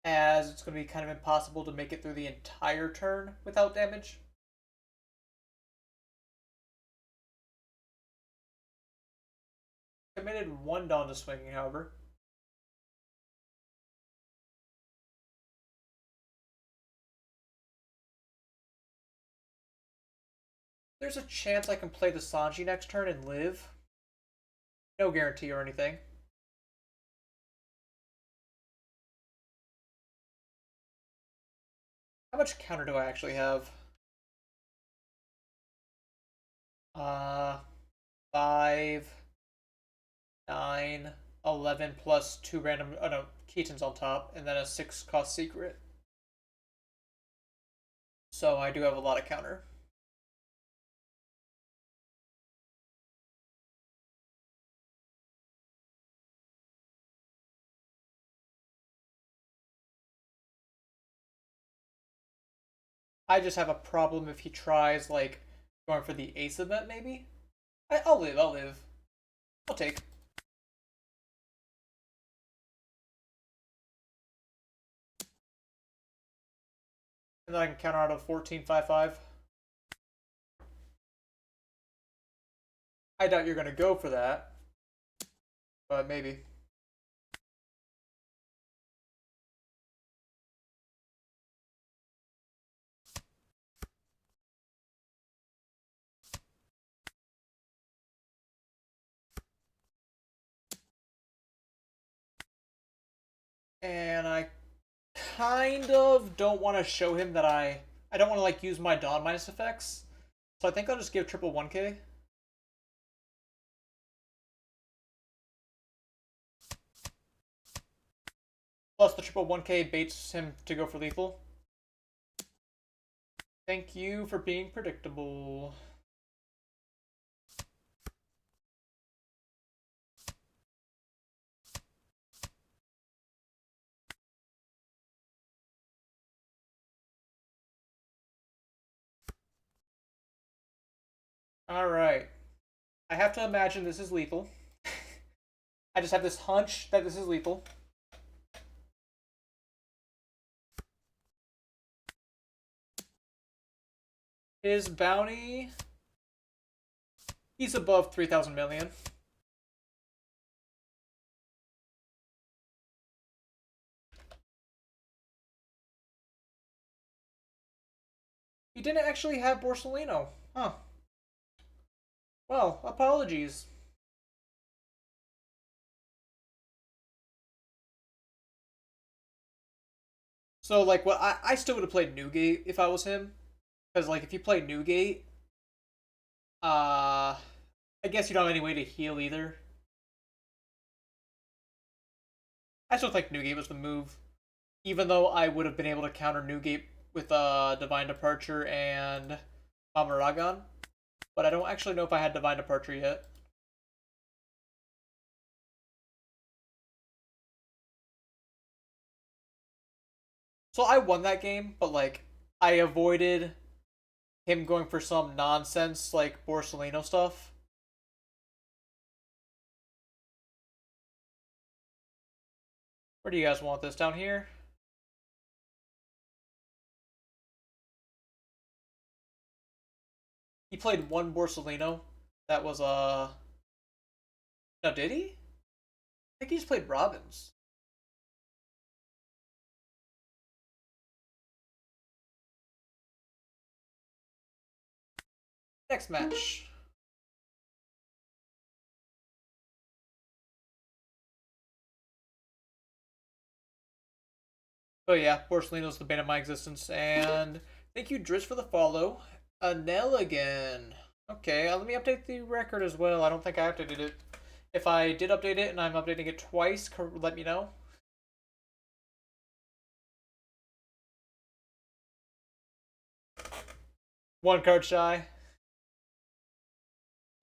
Speaker 1: As it's going to be kind of impossible to make it through the entire turn without damage. Committed 1 Dawn to swinging, however. There's a chance I can play the Sanji next turn and live. No guarantee or anything. How much counter do I actually have? 5, 9, 11 plus 2 random, oh no, Keaton's on top, and then a 6 cost secret. So I do have a lot of counter. I just have a problem if he tries, like, going for the ace event, maybe? I'll live, I'll live. I'll take. And then I can counter out of 14-5-5. I doubt you're going to go for that. But maybe. And I kind of don't want to show him that I don't want to like use my Dawn minus effects. So I think I'll just give triple 1k. Plus the triple 1k baits him to go for lethal. Thank you for being predictable. Alright. I have to imagine this is lethal. I just have this hunch that this is lethal. His bounty... He's above 3,000 million. He didn't actually have Borsellino. Huh. Well, apologies. So, like, what I still would have played Newgate if I was him. Because, like, if you play Newgate, I guess you don't have any way to heal either. I still think Newgate was the move. Even though I would have been able to counter Newgate with Divine Departure and Amaragon. But I don't actually know if I had Divine Departure yet. So I won that game, but like I avoided him going for some nonsense like Borsellino stuff. Where do you guys want this? Down here? He played one Borsellino. That was no, did he? think he just played Robins. Next match. Oh yeah, Borsalino's the bane of my existence. And thank you, Driz, for the follow. Enel again. Okay, let me update the record as well. I don't think I updated it. If I did update it and I'm updating it twice, let me know. One card shy.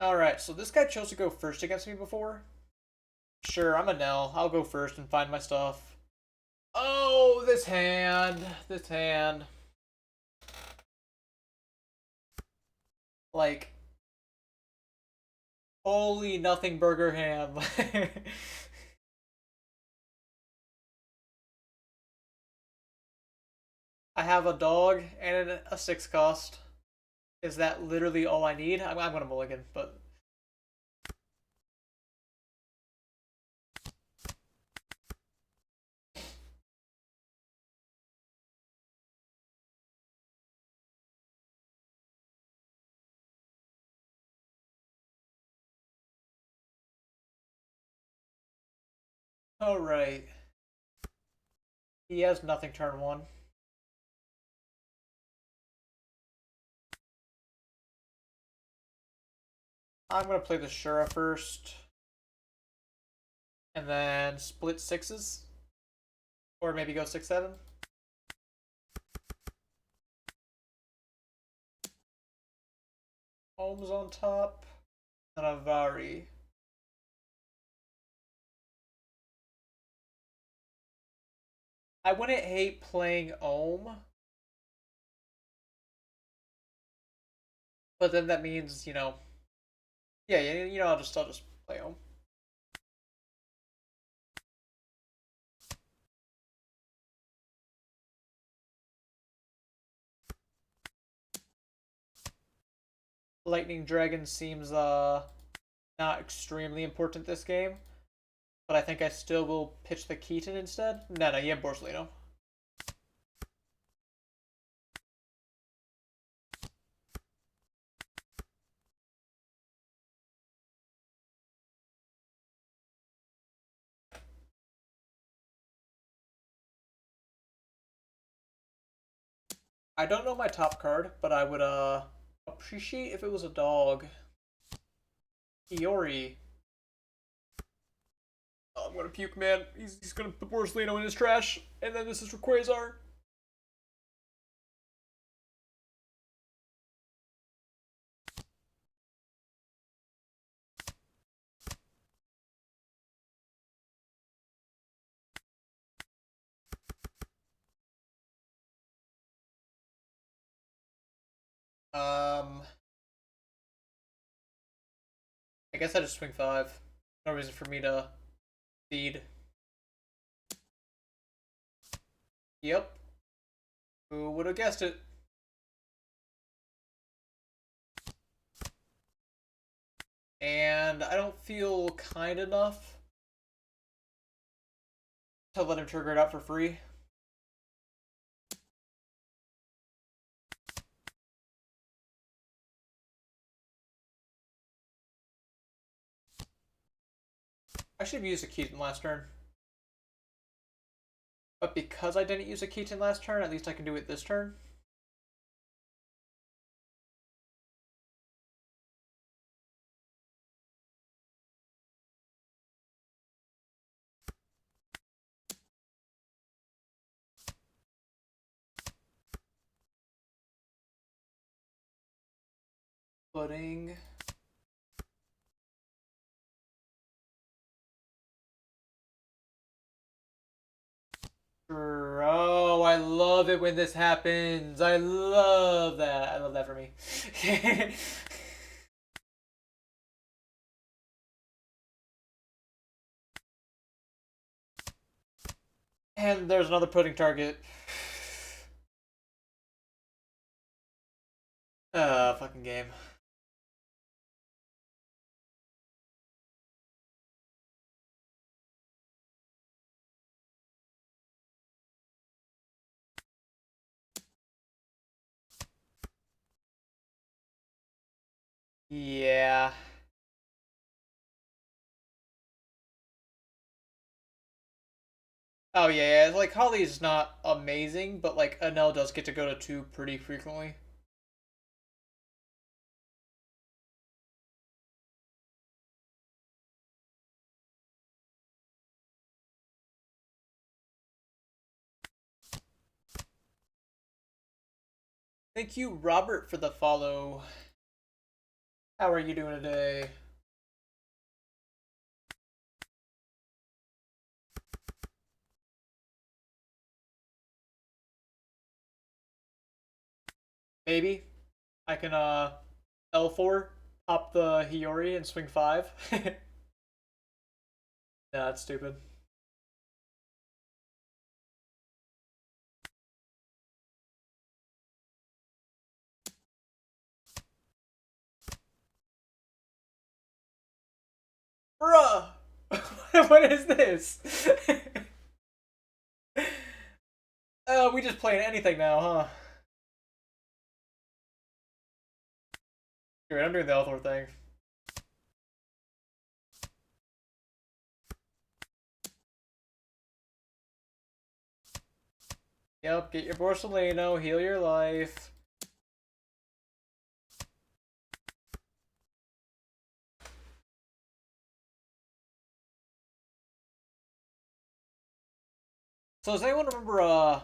Speaker 1: Alright, so this guy chose to go first against me before. Sure, I'm a Nell. I'll go first and find my stuff. Oh, this hand. This hand. Like, holy nothing burger hand. I have a dog and a 6 cost. Is that literally all I need? I'm gonna mulligan, but alright. He has nothing turn 1. I'm gonna play the Shura first. And then split 6s. Or maybe go 6-7. Holmes on top. And a Vari. I wouldn't hate playing Ohm. But then that means, yeah, I'll just play Ohm. Lightning Dragon seems not extremely important this game, but I think I still will pitch the Keaton instead. No, you have Borsalino. I don't know my top card, but I would appreciate if it was a dog. Iori. Oh, I'm gonna puke, man. He's gonna put Borsalino in his trash, and then this is for Quasar. I guess I just swing 5. No reason for me to feed. Yep. Who would have guessed it? And I don't feel kind enough to let him trigger it out for free. I should have used a Keaton last turn. But because I didn't use a Keaton last turn, at least I can do it this turn. Putting... Oh, I love it when this happens. I love that. I love that for me. And there's another pudding target. Fucking game. Yeah. Oh yeah, yeah. Like Holly's not amazing, but like Enel does get to go to two pretty frequently. Thank you, Robert, for the follow. How are you doing today? Maybe I can L4 pop the Hiyori and swing 5. Nah, that's stupid. Bruh! What is this? We just playing anything now, huh? Great, I'm doing the L4 thing. Yep, get your Borsalino, heal your life. So does anyone remember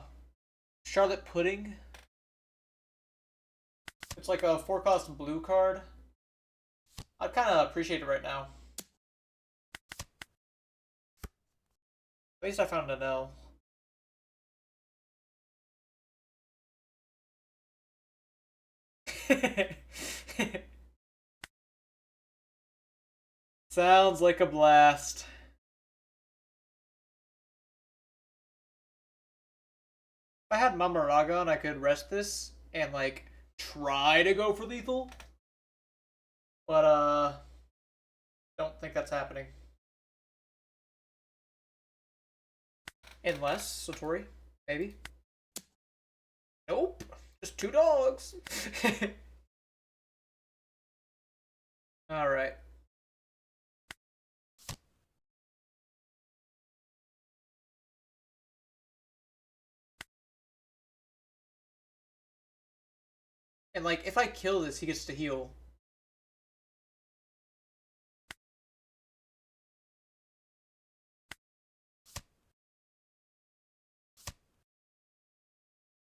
Speaker 1: Charlotte Pudding? It's like a 4-cost blue card. I kind of appreciate it right now. At least I found an L. Sounds like a blast. If I had Mamaragon, I could rest this and like try to go for lethal. But don't think that's happening. Unless Satori, maybe. Nope. Just two dogs. Alright. And like if I kill this, he gets to heal.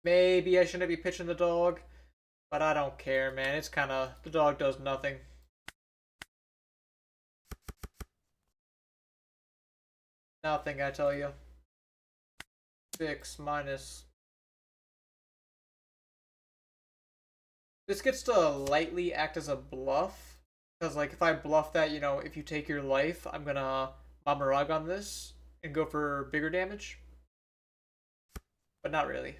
Speaker 1: Maybe I shouldn't be pitching the dog. But I don't care, man. It's kinda the dog does nothing. Nothing, I tell you. 6 minus. This gets to lightly act as a bluff. Because, like, if I bluff that, you know, if you take your life, I'm gonna Mamarag on this and go for bigger damage. But not really.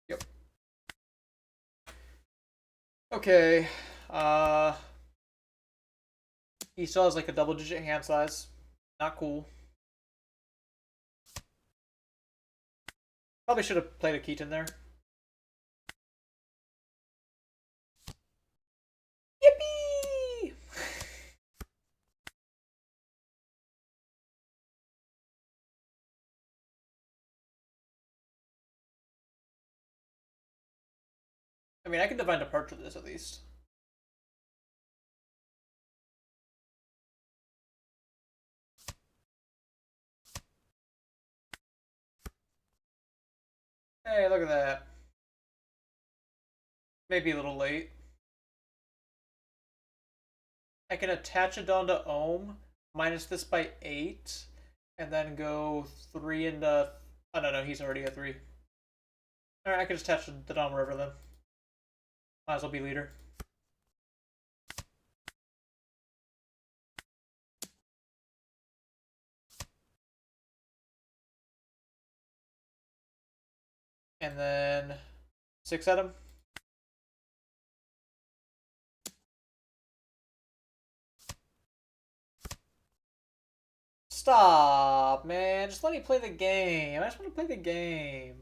Speaker 1: Yep. Okay. Uh, he still has, like, a double-digit hand size. Not cool. Probably should have played a Keaton there. Yippee! I mean, I can Divine Departure this at least. Hey, look at that. Maybe a little late. I can attach it down to Ohm, minus this by 8, and then go 3 into... Oh, no, no, he's already at 3. Alright, I can just attach the Dom River then. Might as well be leader. And then 6 at him. Stop, man. Just let me play the game. I just want to play the game.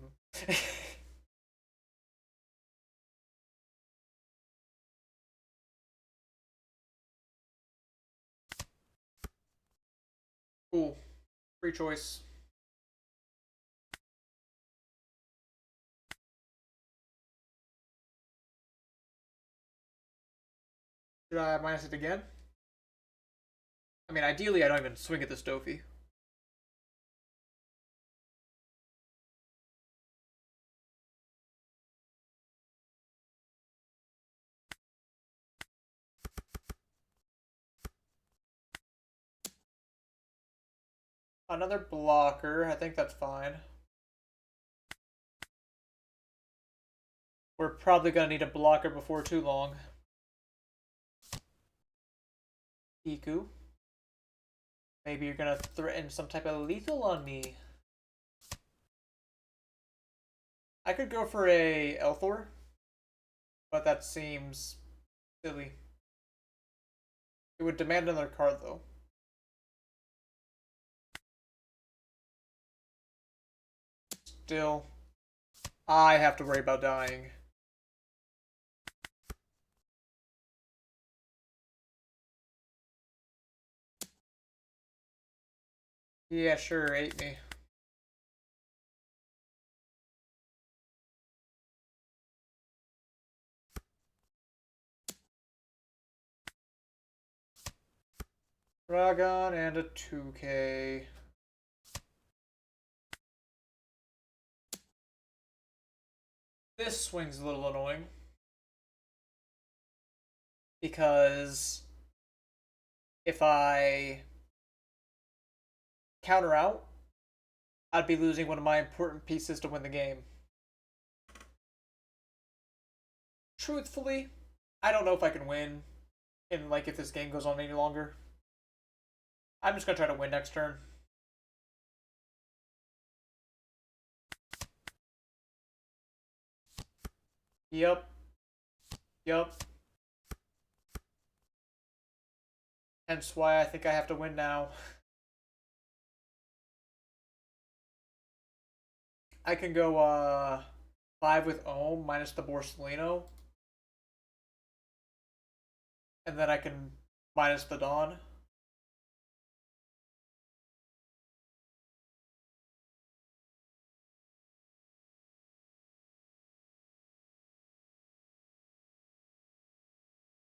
Speaker 1: Cool. Free choice. Should I minus it again? I mean, ideally, I don't even swing at this Dofi. Another blocker. I think that's fine. We're probably going to need a blocker before too long. Iku. Maybe you're going to threaten some type of lethal on me. I could go for a Elthor, but that seems silly. It would demand another card, though. Still, I have to worry about dying. Yeah, sure, ate me. Dragon and a 2K. This swing's a little annoying. Because if I counter out, I'd be losing one of my important pieces to win the game. Truthfully, I don't know if I can win in like if this game goes on any longer. I'm just gonna try to win next turn. Yep. Yep. Hence why I think I have to win now. I can go 5 with Ohm minus the Borsellino. And then I can minus the Dawn.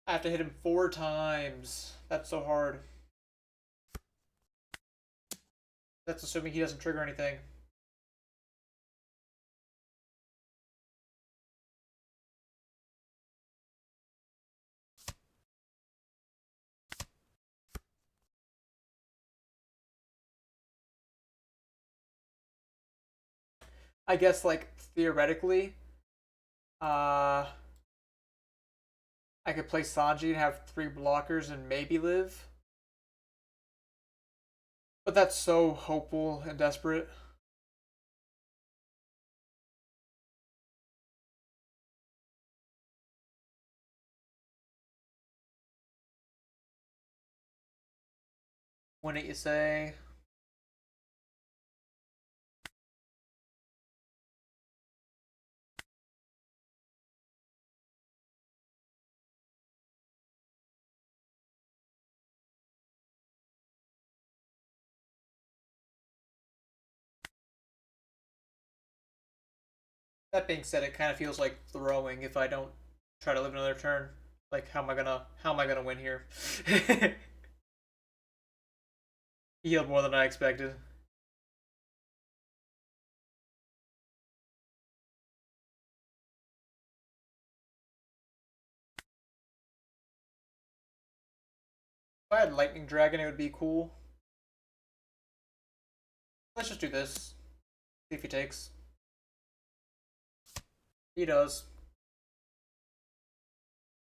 Speaker 1: I have to hit him 4 times. That's so hard. That's assuming he doesn't trigger anything. I guess, like, theoretically, uh, I could play Sanji and have 3 blockers and maybe live. But that's so hopeful and desperate. Wouldn't you say? That being said, it kind of feels like throwing if I don't try to live another turn. Like, how am I gonna win here? He healed more than I expected. If I had Lightning Dragon, it would be cool. Let's just do this. See if he takes. He does.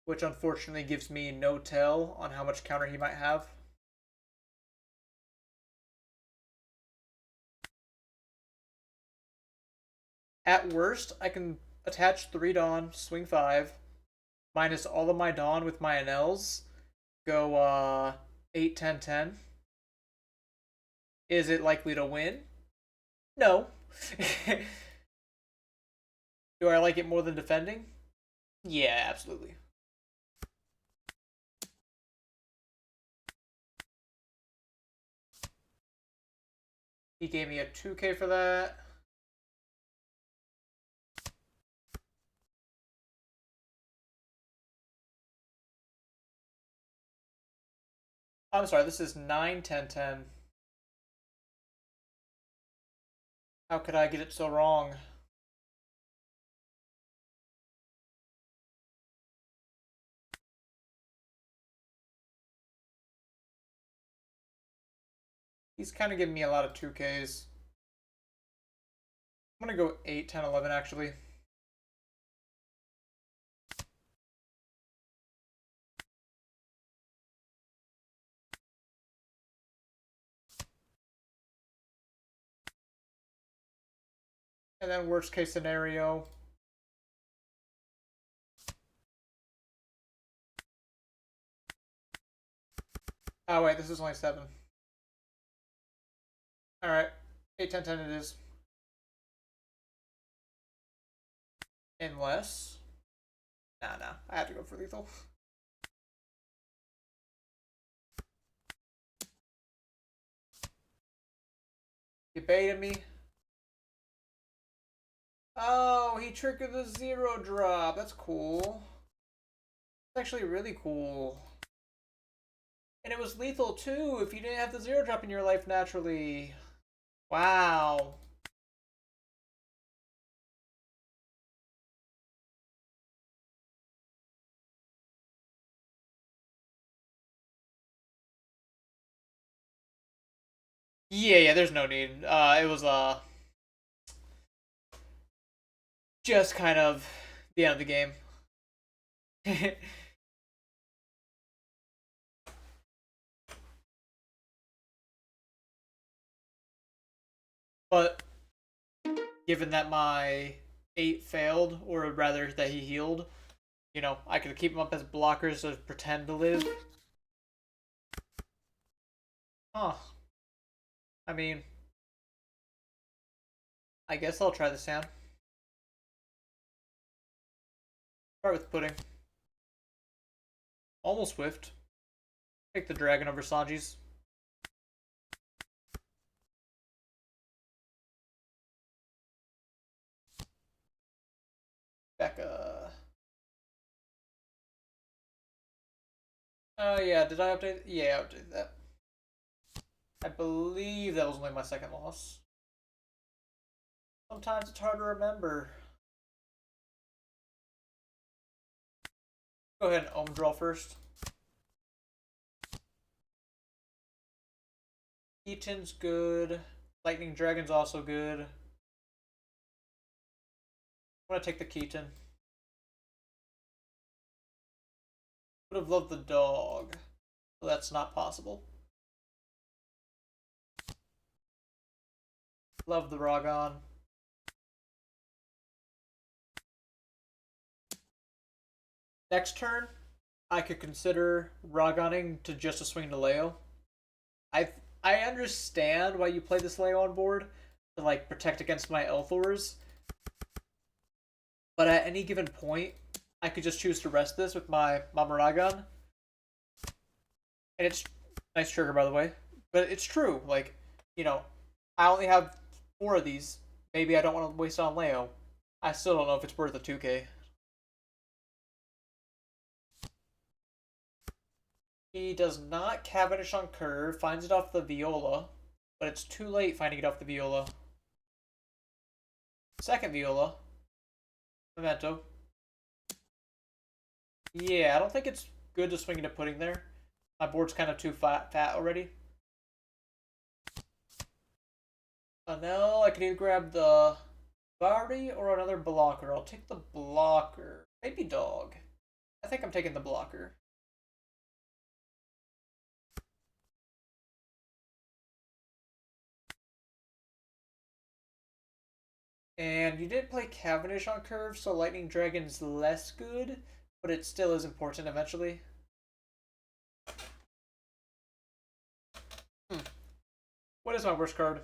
Speaker 1: Which unfortunately gives me no tell on how much counter he might have. At worst, I can attach 3 Dawn, swing 5, minus all of my Dawn with my Enels, go 8, 10, 10. Is it likely to win? No. Do I like it more than defending? Yeah, absolutely. He gave me a 2K for that. I'm sorry, this is 9, 10, 10. How could I get it so wrong? He's kind of giving me a lot of 2Ks. I'm going to go 8, 10, 11 actually. And then worst case scenario. Oh wait, this is only 7. Alright, 8, 10, 10 it is. Unless... Nah, I have to go for lethal. You baited me. Oh, he triggered the 0 drop. That's cool. It's actually really cool. And it was lethal too if you didn't have the 0 drop in your life naturally. Wow. Yeah, there's no need. It was just kind of the end of the game. But given that my 8 failed, or rather that he healed, you know, I could keep him up as blockers to pretend to live. Huh. I mean, I guess I'll try this hand. Start with pudding. Almost swift. Take the dragon over Sanji's. Becca. Oh yeah, did I update? Yeah, I updated that. I believe that was only my second loss. Sometimes it's hard to remember. Go ahead and Ohm draw first. Keaton's good. Lightning Dragon's also good. I'm gonna take the Keaton. Would have loved the dog. So that's not possible. Love the Ragon. Next turn, I could consider Raganing to just a swing to Leo. I understand why you play this Leo on board to like protect against my Elthors, but at any given point, I could just choose to rest this with my Mamaragon. And it's nice trigger by the way, but it's true. Like, you know, I only have 4 of these. Maybe I don't want to waste it on Leo. I still don't know if it's worth a 2K. He does not Cavendish on curve, finds it off the Viola, but it's too late finding it off the Viola. Second Viola. Memento. Yeah, I don't think it's good to swing into pudding there. My board's kind of too fat already. No, I can either grab the Bari or another blocker. I'll take the blocker. Maybe dog. I think I'm taking the blocker. And you did play Cavendish on curve, so Lightning Dragon's less good, but it still is important eventually. What is my worst card.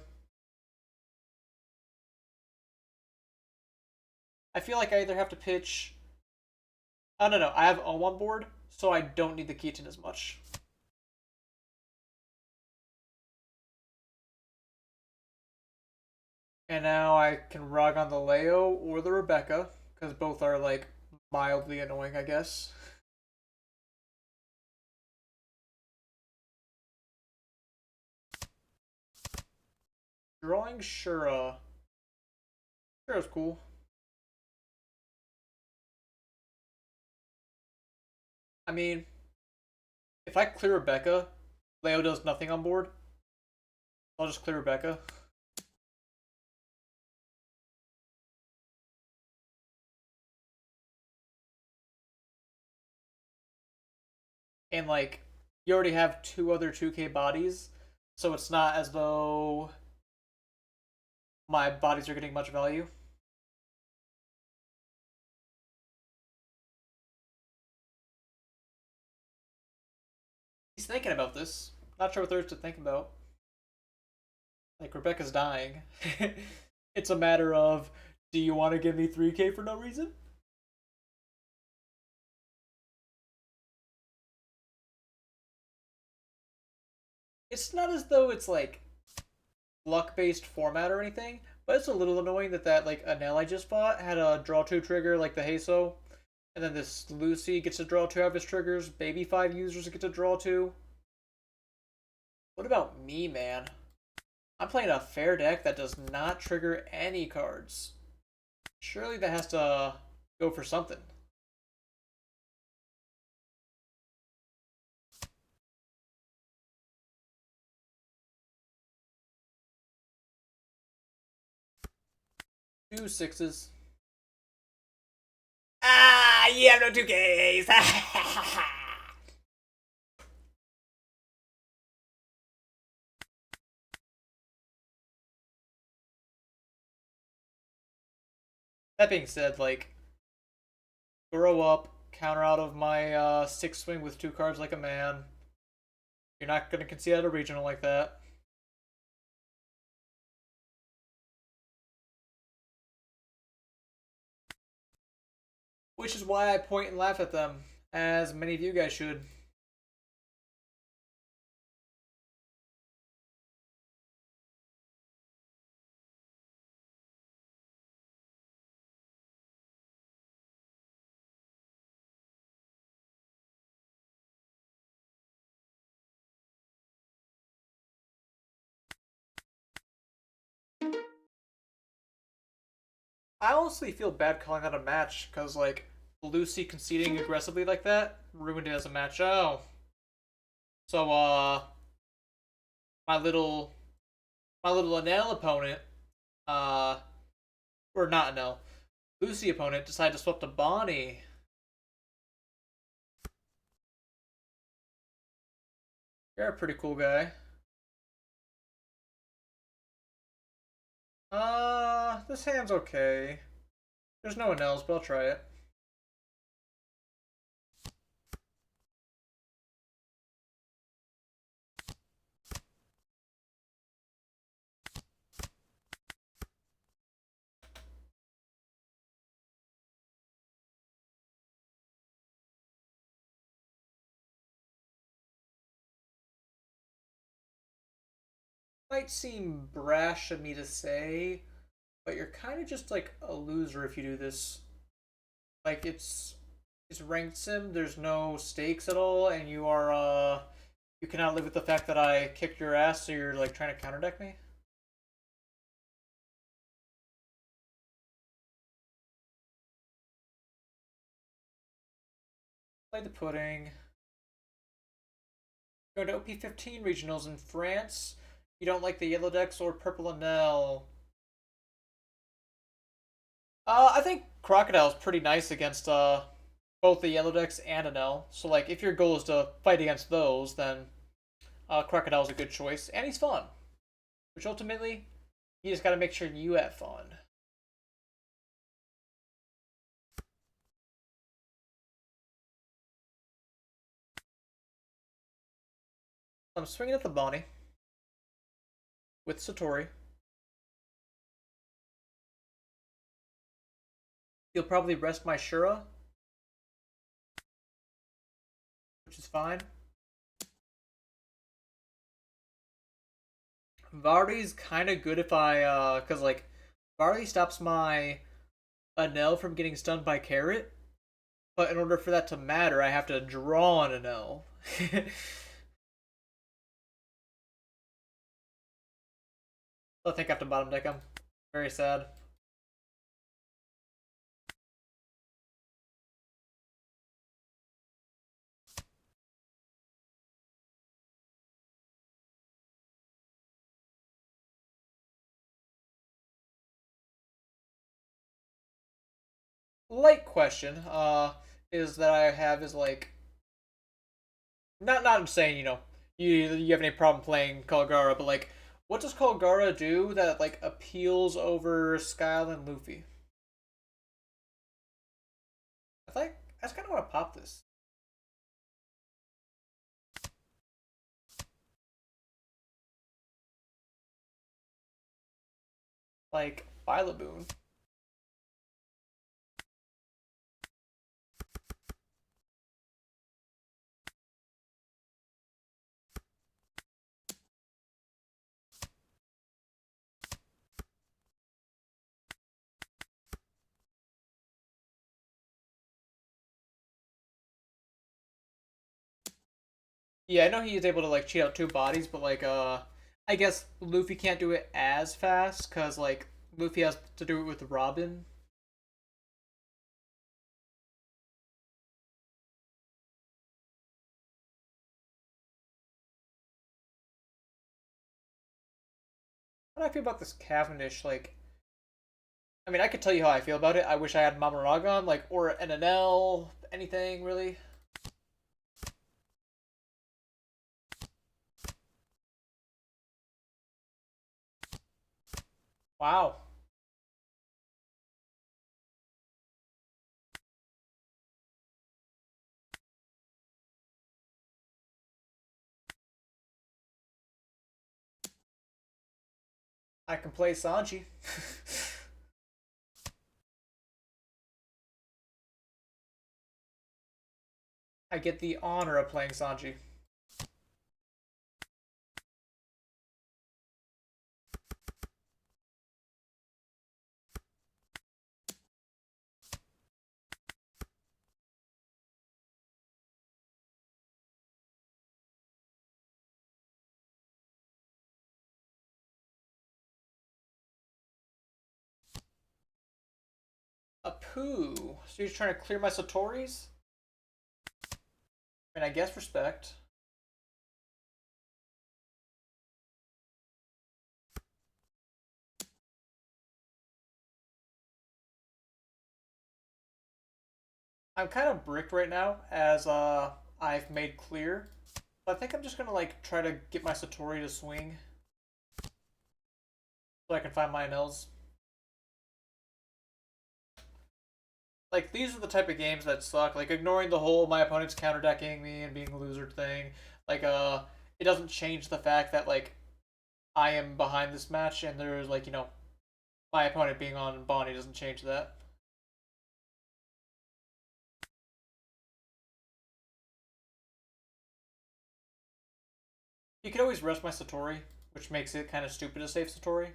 Speaker 1: I feel like I either have to pitch. Oh, no, no. I have Ohm on board, so I don't need the Keaton as much. And now I can rog on the Leo or the Rebecca, because both are, like, mildly annoying, I guess. Drawing Shura. Shura's cool. I mean, if I clear Rebecca, Leo does nothing on board. I'll just clear Rebecca. And, like, you already have two other 2K bodies, so it's not as though my bodies are getting much value. He's thinking about this. Not sure what there's to think about. Like, Rebecca's dying. It's a matter of, do you want to give me 3K for no reason? It's not as though it's like luck-based format or anything, but it's a little annoying that like Enel I just fought had a draw 2 trigger like the Haso, and then this Lucy gets to draw 2 out of his triggers, Baby 5 users get to draw 2. What about me, man? I'm playing a fair deck that does not trigger any cards. Surely that has to go for something. Two sixes. Ah, you have no 2Ks! That being said, like, grow up, counter out of my 6 swing with 2 cards like a man. You're not going to concede at a regional like that. Which is why I point and laugh at them, as many of you guys should. I honestly feel bad calling out a match, because, like, Lucy conceding aggressively like that ruined it as a match. Oh. So, my little Enel opponent, uh, or not Enel, Lucy opponent decided to swap to Bonnie. You're a pretty cool guy. This hand's okay. There's no Enels, but I'll try it. Might seem brash of me to say, but you're kind of just like a loser if you do this. Like, it's ranked sim. There's no stakes at all, and you cannot live with the fact that I kicked your ass. So you're like trying to counterdeck me. Play the pudding. Go to OP15 regionals in France. You don't like the yellow decks or purple Enel. I think Crocodile's pretty nice against both the yellow decks and Enel. So like, if your goal is to fight against those, then Crocodile's a good choice, and he's fun. Which ultimately, you just gotta make sure you have fun. I'm swinging at the Bonnie. with Satori. He'll probably rest my Shura, which is fine. Vardy's kind of good if cause like Vardy stops my Enel from getting stunned by Carrot, but in order for that to matter, I have to draw an Enel. I think I have to bottom deck him. Very sad. Light question, is that I have is like not I'm saying, you have any problem playing Kalgara, but like what does Kalgara do that like appeals over Skyle and Luffy? I think I just kinda wanna pop this. Like Filaboon. Yeah, I know he is able to like cheat out two bodies, but like I guess Luffy can't do it as fast because like Luffy has to do it with Robin. How do I feel about this Cavendish? Like, I mean, I could tell you how I feel about it. I wish I had Mamaragon, like, or an Enel, anything really. Wow, I can play Sanji. I get the honor of playing Sanji. A poo. So you're trying to clear my Satori's? I mean, I guess respect. I'm kind of bricked right now, as I've made clear. But I think I'm just gonna like try to get my Satori to swing so I can find my Nels. Like these are the type of games that suck. Like ignoring the whole my opponent's counterdecking me and being a loser thing. Like it doesn't change the fact that like I am behind this match and there's like my opponent being on Bonnie doesn't change that. You could always rest my Satori, which makes it kind of stupid to save Satori.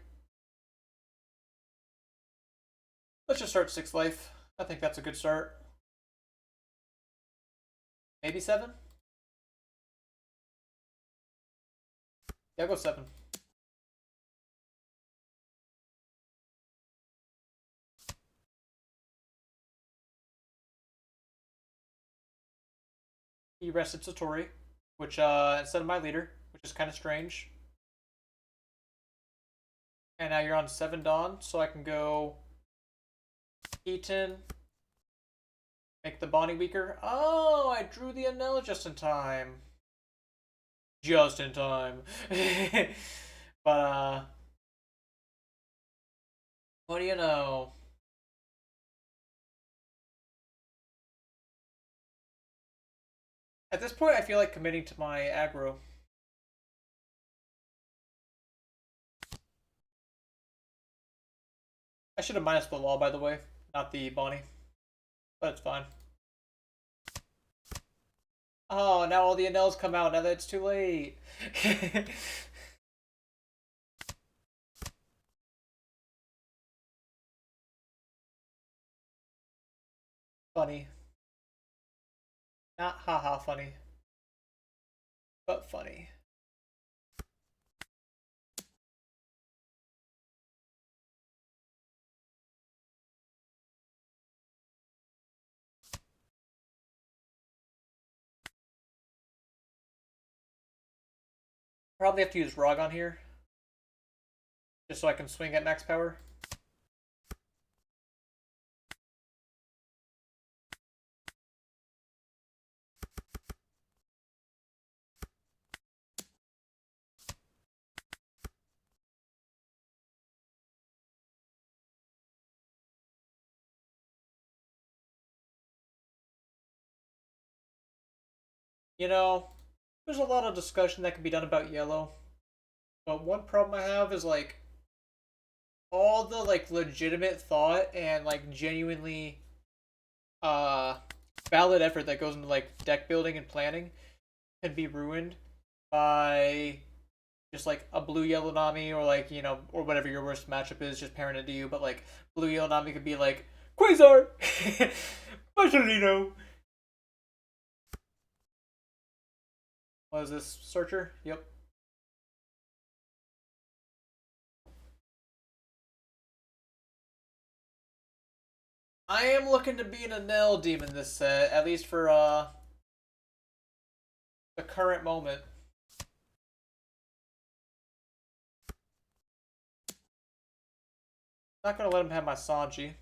Speaker 1: Let's just start 6 life. I think that's a good start. Maybe 7? Yeah, I'll go 7. He rested Satori, which instead of my leader, which is kind of strange. And now you're on 7 Dawn, so I can go Eaton, make the Bonnie weaker. Oh, I drew the Enel just in time. Just in time. But, what do you know? At this point, I feel like committing to my aggro. I should have minus the law, by the way, not the Bonnie. But it's fine. Oh, now all the Enels come out. Now that it's too late. Funny. Not haha funny, but funny. Probably have to use Rog on here, just so I can swing at max power. You know, there's a lot of discussion that can be done about yellow, but one problem I have is like all the like legitimate thought and like genuinely uh valid effort that goes into like deck building and planning can be ruined by just like a blue yellow Nami or like, you know, or whatever your worst matchup is, just pairing it to you, but like blue yellow Nami could be like Quasar Marcelino. What is this? Searcher? Yep. I am looking to be an Enel demon this set, at least for the current moment. Not gonna let him have my Sanji.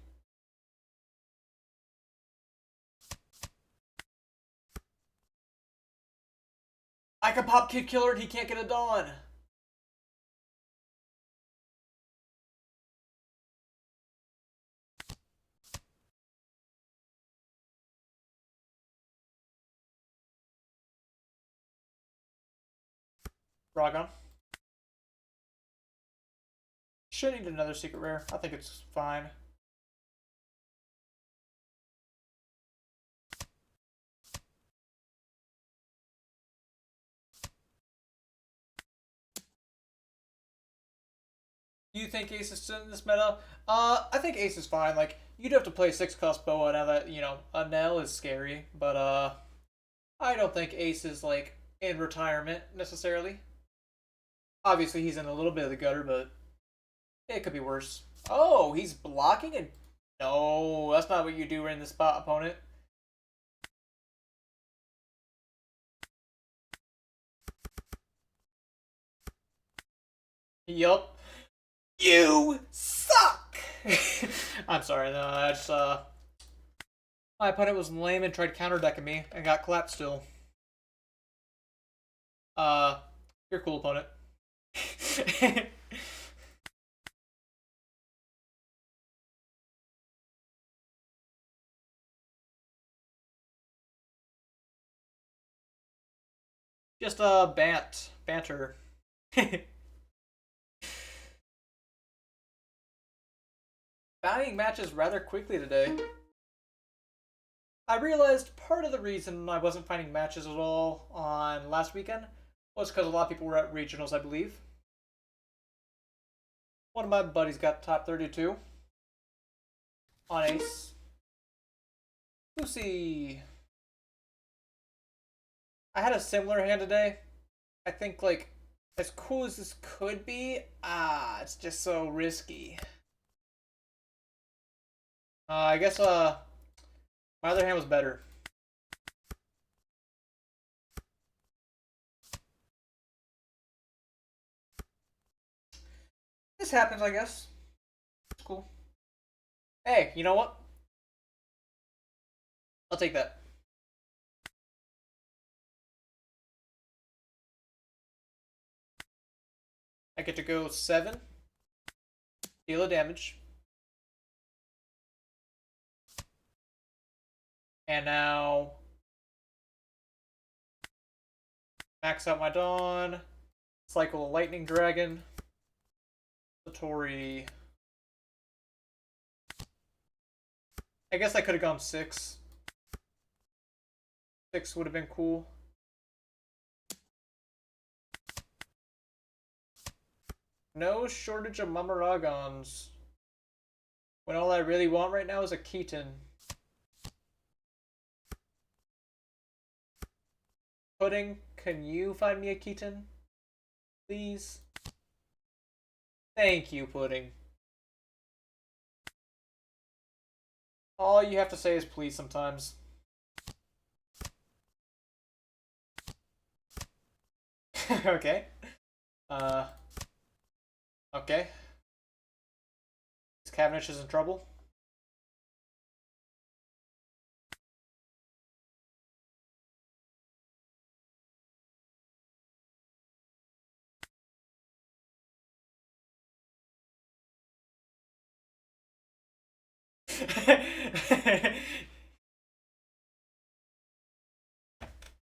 Speaker 1: I can pop Kid Killer and he can't get a Dawn. Ragon. Should need another secret rare. I think it's fine. Do you think Ace is still in this meta? I think Ace is fine. Like, you'd have to play 6-cost Boa now that, you know, Enel is scary. But, I don't think Ace is, like, in retirement, necessarily. Obviously, he's in a little bit of the gutter, but it could be worse. Oh, he's blocking and... No, that's not what you do in the spot opponent. Yup. You suck! I'm sorry, no, I just, my opponent was lame and tried counterdecking me and got clapped still. You're a cool opponent. Just, banter. Buying matches rather quickly today. I realized part of the reason I wasn't finding matches at all on last weekend was because a lot of people were at regionals, I believe. One of my buddies got top 32 on Ace. Lucy. I had a similar hand today. I think, like, as cool as this could be, it's just so risky. I guess, my other hand was better. This happens, I guess. It's cool. Hey, you know what? I'll take that. I get to go 7. Deal of damage. And now... max out my Dawn. Cycle a Lightning Dragon. Satori. I guess I could have gone 6. 6 would have been cool. No shortage of Mamaragons. When all I really want right now is a Keaton. Pudding, can you find me a Keaton? Please? Thank you, Pudding. All you have to say is please sometimes. Okay. Okay. This Cavendish is in trouble.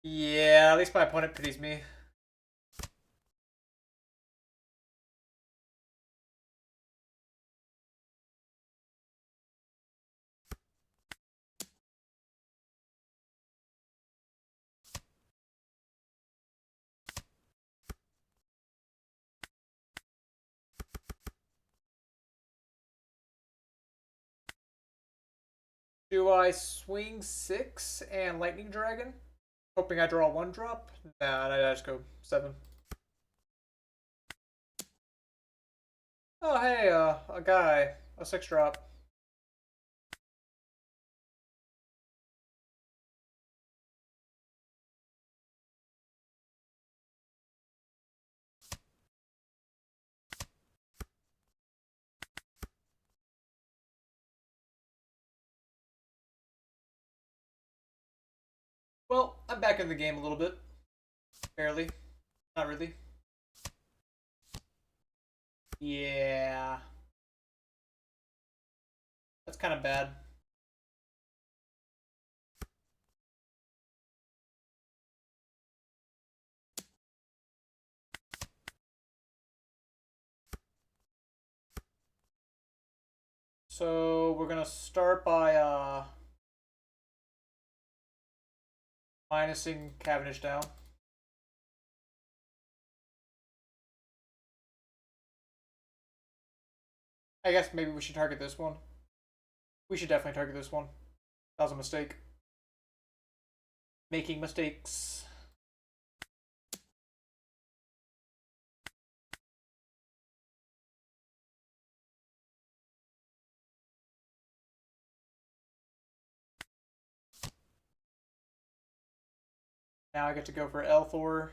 Speaker 1: Yeah, at least my opponent pities me. Do I swing 6 and Lightning Dragon? Hoping I draw 1 drop? Nah, I just go 7. Oh, hey, a guy. A 6 drop. Well, I'm back in the game a little bit. Barely. Not really. Yeah. That's kind of bad. So we're gonna start by minusing Cavendish down. I guess maybe we should target this one. We should definitely target this one. That was a mistake. Making mistakes. Now I get to go for L4.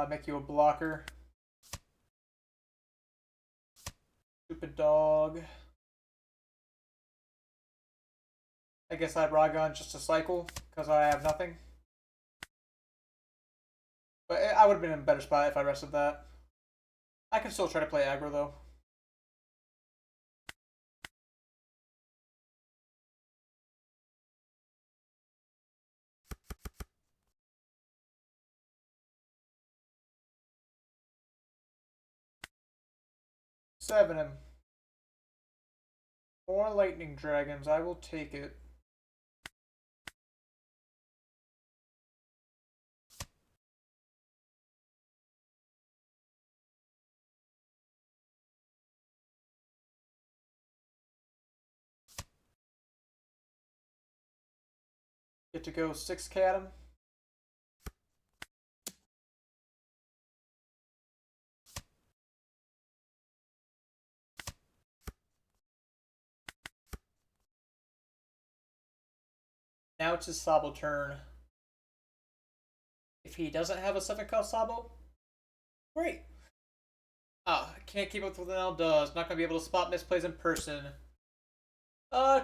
Speaker 1: Make you a blocker. Stupid dog. I guess I'd Ragon just to cycle, because I have nothing. But I would have been in a better spot if I rested that. I can still try to play aggro, though. Seven him. More lightning dragons. I will take it. Get to go 6 cat him. Now it's his Sabo turn. If he doesn't have a 7 cost Sabo, great. Ah, can't keep up with what Enel does. Not gonna be able to spot misplays in person. Uh,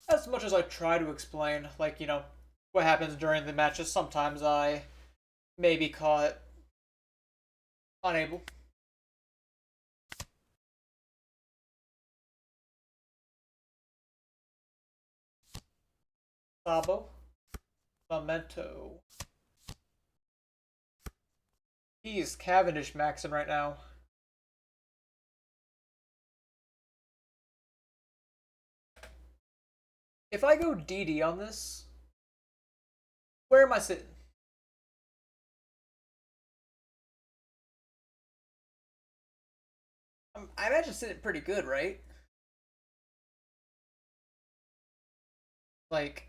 Speaker 1: as much as I try to explain, like, you know, what happens during the matches, sometimes I may be caught unable. Sabo. Memento. He's Cavendish maxing right now. If I go DD on this, where am I sitting? I imagine sitting pretty good, right? Like,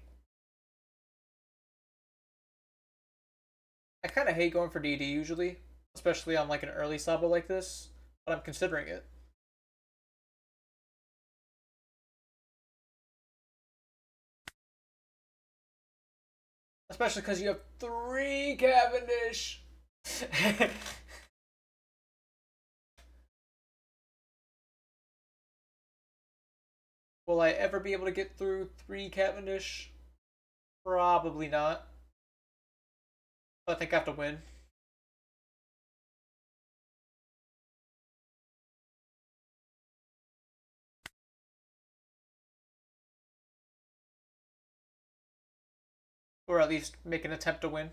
Speaker 1: I kind of hate going for DD usually, especially on like an early Sabo like this, but I'm considering it. Especially because you have 3 Cavendish. Will I ever be able to get through 3 Cavendish? Probably not. I think I have to win. Or at least make an attempt to win.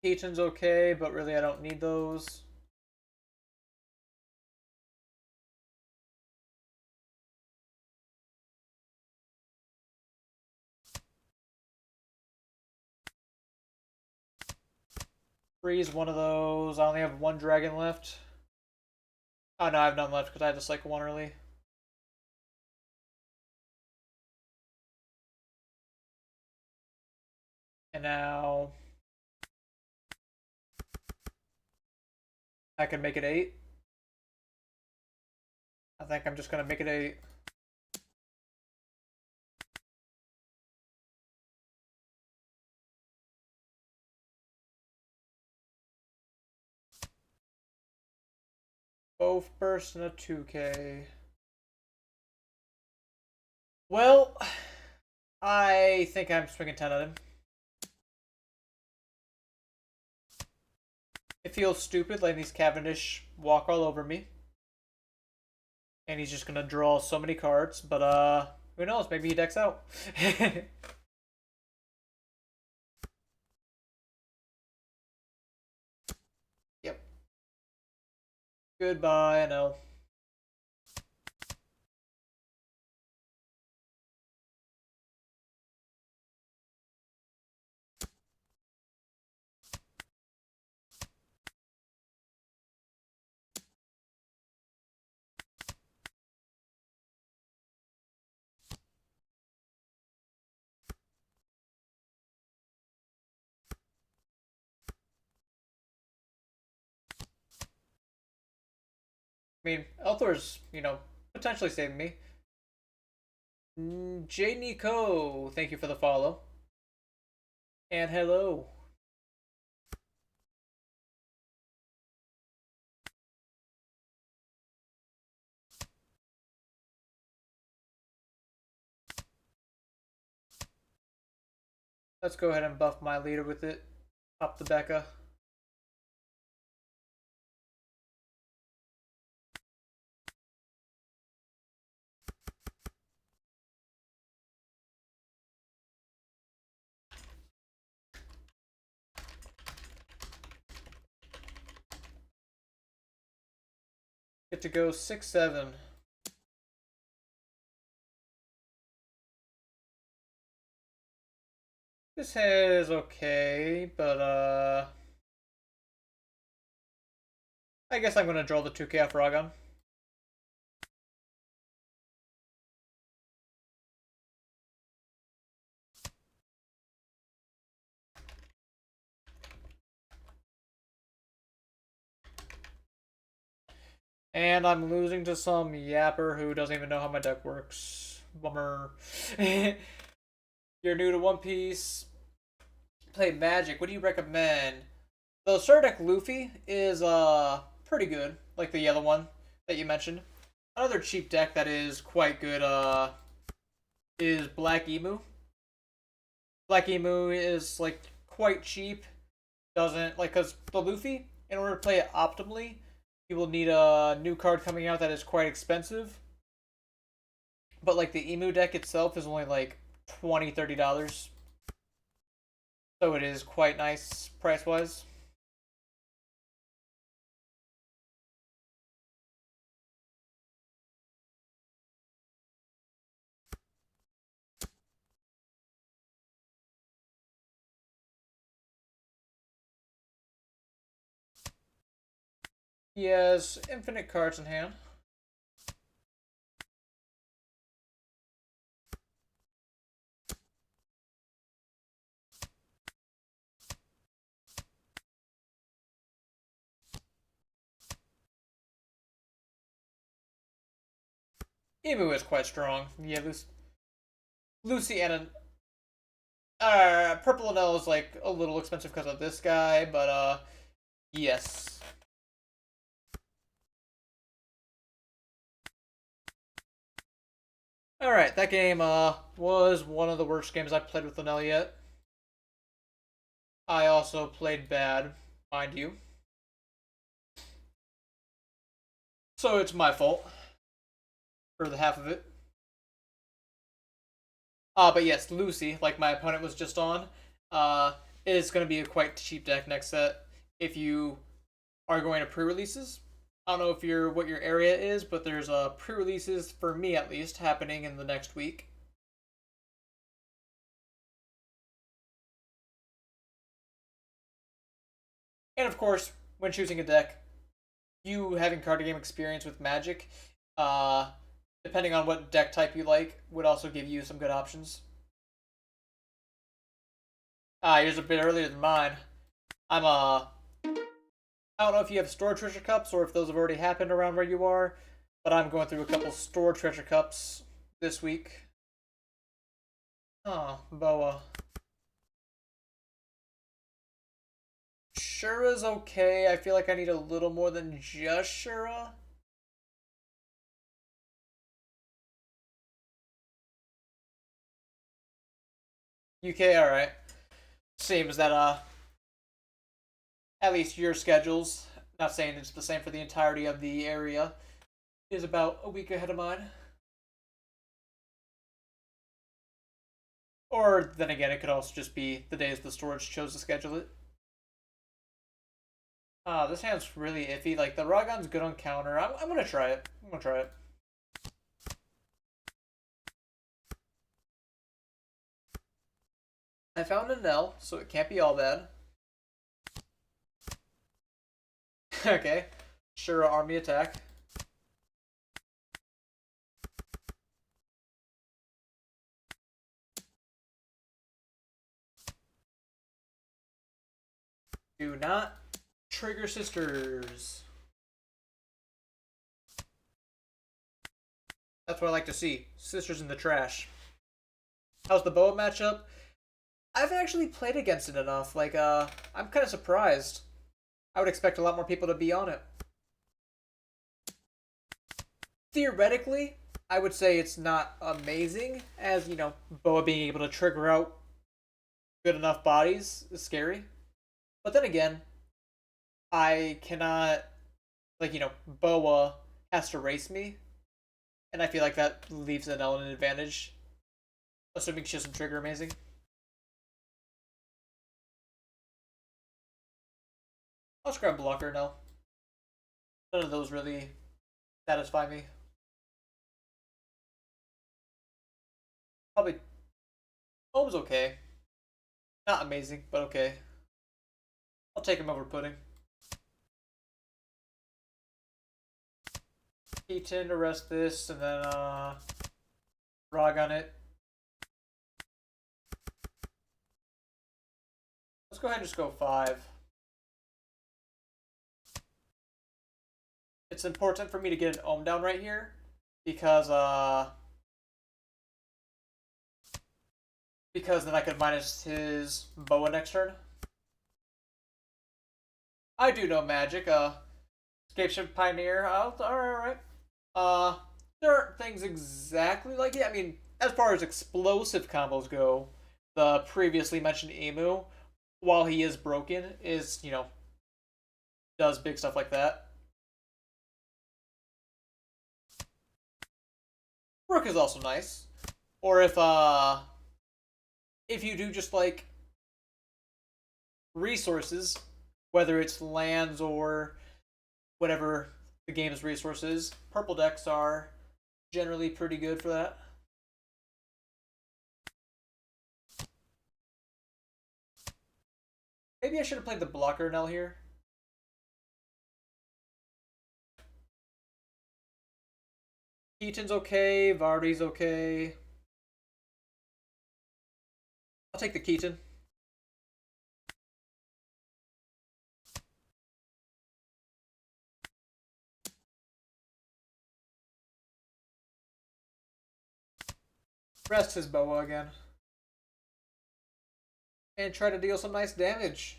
Speaker 1: Keaton's okay, but really I don't need those. Freeze one of those. I only have 1 dragon left. Oh no, I have none left because I just like 1 early. And now I can make it 8. I think I'm just gonna make it 8. Both burst and a 2K. Well, I think I'm swinging 10 at him. It feels stupid letting these Cavendish walk all over me. And he's just gonna draw so many cards, but who knows, maybe he decks out. Yep. Goodbye, Enel. I mean, Elthor's, potentially saving me. J. Nico, thank you for the follow. And hello. Let's go ahead and buff my leader with it. Up the Becca. Get to go 6-7. This is okay, but I guess I'm gonna draw the 2K off Ragon. And I'm losing to some yapper who doesn't even know how my deck works. Bummer. You're new to One Piece. Play Magic. What do you recommend? The Sir deck Luffy is pretty good, like the yellow one that you mentioned. Another cheap deck that is quite good is Black Emu. Black Emu is like quite cheap. Doesn't like because the Luffy, in order to play it optimally, you will need a new card coming out that is quite expensive. But like the Emu deck itself is only like $20-$30, so it is quite nice price wise. He has infinite cards in hand. Emu is quite strong. Yeah, Lucy and Purple Enel is like a little expensive because of this guy, but yes. All right, that game was one of the worst games I've played with Enel yet. I also played bad, mind you. So it's my fault for the half of it. But yes, Lucy, like my opponent was just on, is going to be a quite cheap deck next set if you are going to pre-releases. I don't know if you're what your area is, but there's pre-releases for me at least happening in the next week. And of course, when choosing a deck, you having card game experience with Magic, uh, depending on what deck type you like, would also give you some good options. Yours a bit earlier than mine. I'm I don't know if you have store treasure cups or if those have already happened around where you are, but I'm going through a couple store treasure cups this week. Oh, Boa. Shura's okay. I feel like I need a little more than just Shura. UK, alright. Seems that at least your schedules, not saying it's the same for the entirety of the area, is about a week ahead of mine. Or then again, it could also just be the days the storage chose to schedule it. This hand's really iffy. Like, the Ragon's good on counter. I'm gonna try it. I'm gonna try it. I found an L, so it can't be all bad. Okay. Shura army attack. Do not trigger sisters. That's what I like to see. Sisters in the trash. How's the Boa matchup? I've actually played against it enough. Like, I'm kind of surprised. I would expect a lot more people to be on it. Theoretically, I would say it's not amazing, as, you know, Boa being able to trigger out good enough bodies is scary. But then again, I cannot, like, you know, Boa has to race me, and I feel like that leaves Enel an advantage, assuming she doesn't trigger amazing. I'll scrap blocker now. None of those really satisfy me. Probably Home's okay. Not amazing, but okay. I'll take him over Pudding. P10 to rest this, and then Rog on it. Let's go ahead and just go 5. It's important for me to get an Ohm down right here, because then I could minus his Boa next turn. I do know Magic. Escape Ship Pioneer. Alright. There aren't things exactly like it. I mean, as far as explosive combos go, the previously mentioned Emu, while he is broken, is, does big stuff like that. Rook is also nice. Or if you do just like resources, whether it's lands or whatever the game's resources, purple decks are generally pretty good for that. Maybe I should have played the blocker Enel here. Keaton's okay, Vardy's okay. I'll take the Keaton. Rest his boa again. And try to deal some nice damage.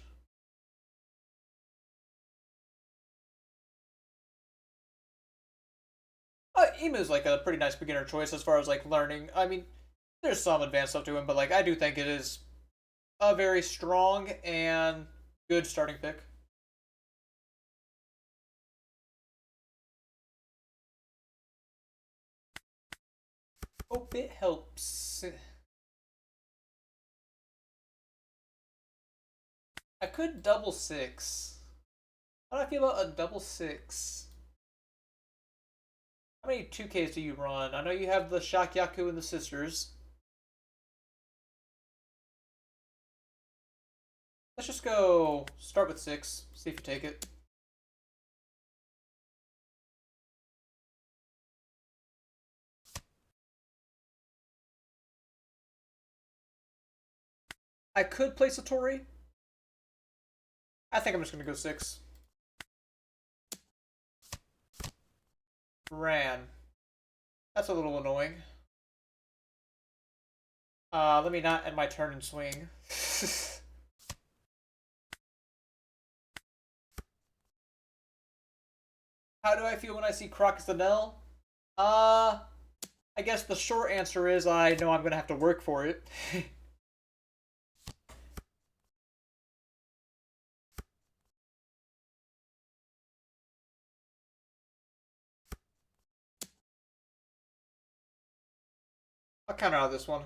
Speaker 1: Emu's like a pretty nice beginner choice as far as like learning. I mean, there's some advanced stuff to him, but like I do think it is a very strong and good starting pick. Hope it helps. I could double six. How do I feel about a double six? How many 2Ks do you run? I know you have the Shakyaku and the Sisters. Let's just go start with six. See if you take it. I could play Satori. I think I'm just gonna go six. Ran. That's a little annoying. Let me not end my turn and swing. How do I feel when I see Crocus Enel? I guess the short answer is I know I'm gonna have to work for it. I'll counter out this one.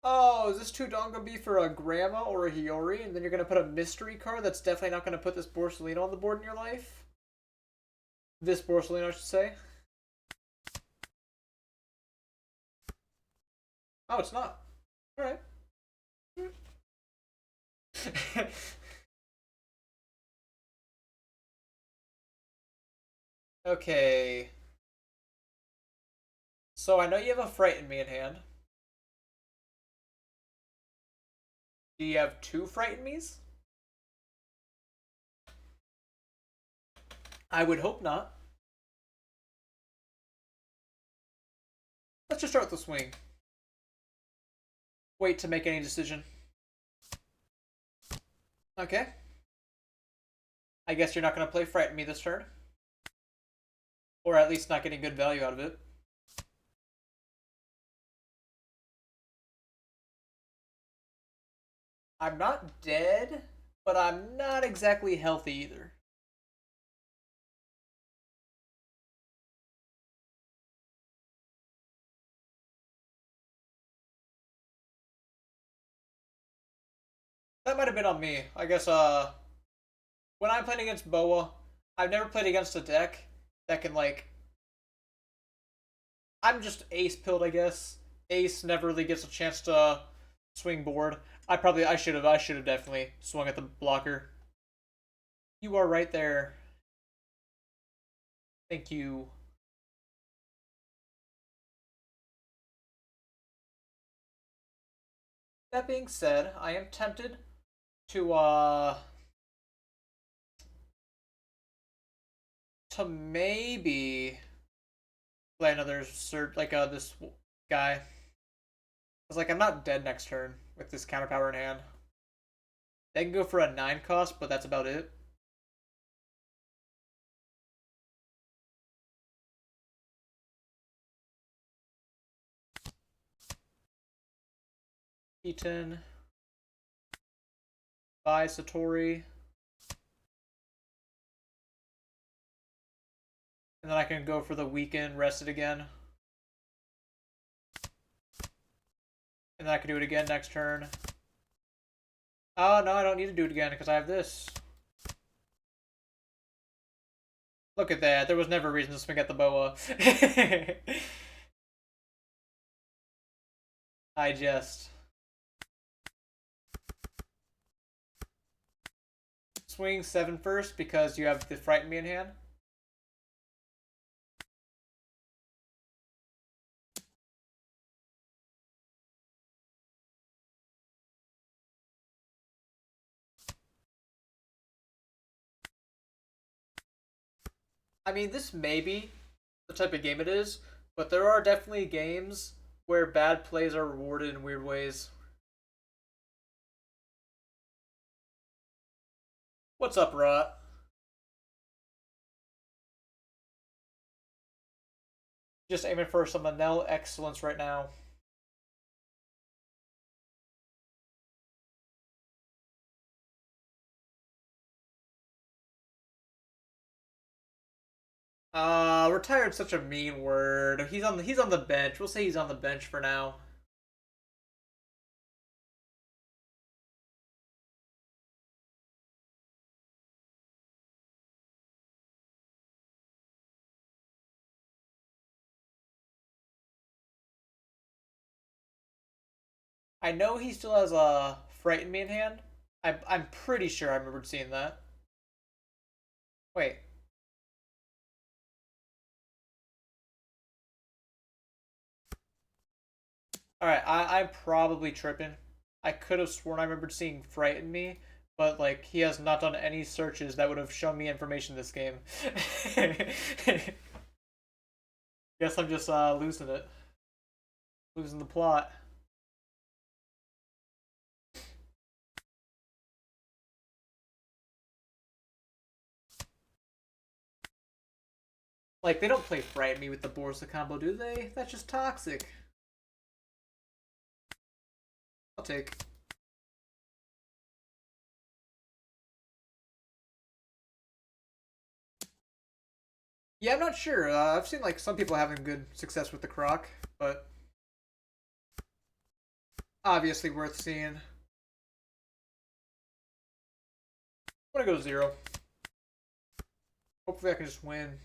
Speaker 1: Oh, is this Tudong gonna be for a Grandma or a Hiyori? And then you're gonna put a mystery card that's definitely not gonna put this Borsalino on the board in your life? This Borsalino, I should say. Oh, it's not. Alright. Okay. So I know you have a Frighten Me in hand. Do you have two Frighten Me's? I would hope not. Let's just start with the swing. Wait to make any decision. Okay. I guess you're not going to play Frighten Me this turn. Or at least not getting good value out of it. I'm not dead, but I'm not exactly healthy either. That might have been on me. I guess, when I'm playing against Boa, I've never played against a deck that can, like... I'm just ace-pilled, I guess. Ace never really gets a chance to swing board. I should have definitely swung at the blocker. You are right there. Thank you. That being said, I am tempted to maybe play another cert like this guy. Cause like I'm not dead next turn with this counter power in hand. They can go for a 9 cost, but that's about it. Keaton. Bye, Satori. And then I can go for the weekend, rest it again. And then I can do it again next turn. Oh, no, I don't need to do it again because I have this. Look at that. There was never a reason to swing at the boa. I just. Swing 7 first because you have the Frighten Me in hand. I mean, this may be the type of game it is, but there are definitely games where bad plays are rewarded in weird ways. What's up, Rot? Just aiming for some Enel excellence right now. Retired such a mean word. He's on the bench. We'll say he's on the bench for now. I know he still has a Frighten Me in hand. I'm pretty sure I remembered seeing that. Wait. Alright, I'm probably tripping. I could have sworn I remembered seeing Frighten Me, but like he has not done any searches that would have shown me information in this game. Guess I'm just losing it. Losing the plot. Like, they don't play Frighten Me with the Borsa combo, do they? That's just toxic. I'll take. Yeah, I'm not sure. I've seen like some people having good success with the Croc, but obviously worth seeing. I'm gonna go 0. Hopefully I can just win.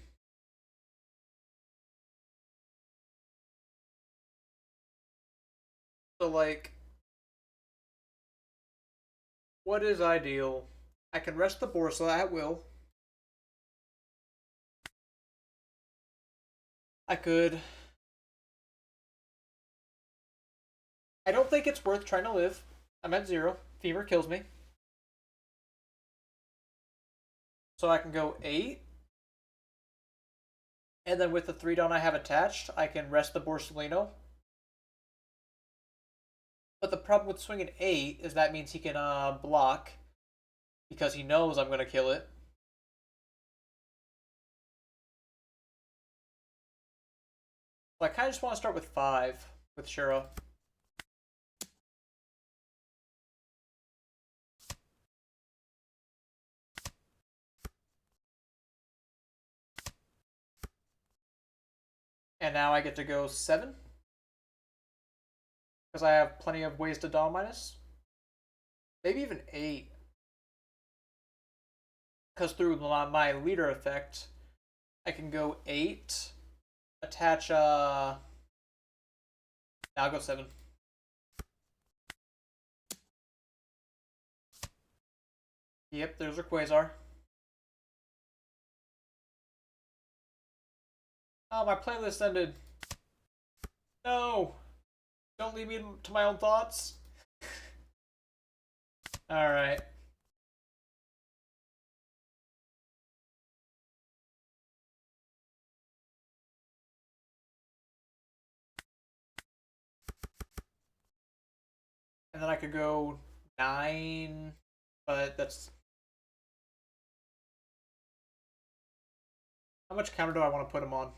Speaker 1: So like, what is ideal? I can rest the Borsa at will. I could. I don't think it's worth trying to live. I'm at 0. Fever kills me. So I can go 8. And then with the 3 down I have attached, I can rest the Borsalino. But the problem with swinging 8 is that means he can block because he knows I'm going to kill it. So I kind of just want to start with 5 with Shura. And now I get to go 7. Because I have plenty of ways to Dawn minus. Maybe even 8. Because through my leader effect, I can go 8. Attach, now I'll go 7. Yep, there's our Quasar. Oh, my playlist ended. No! Don't leave me to my own thoughts. Alright. And then I could go 9, but that's... How much counter do I want to put him on?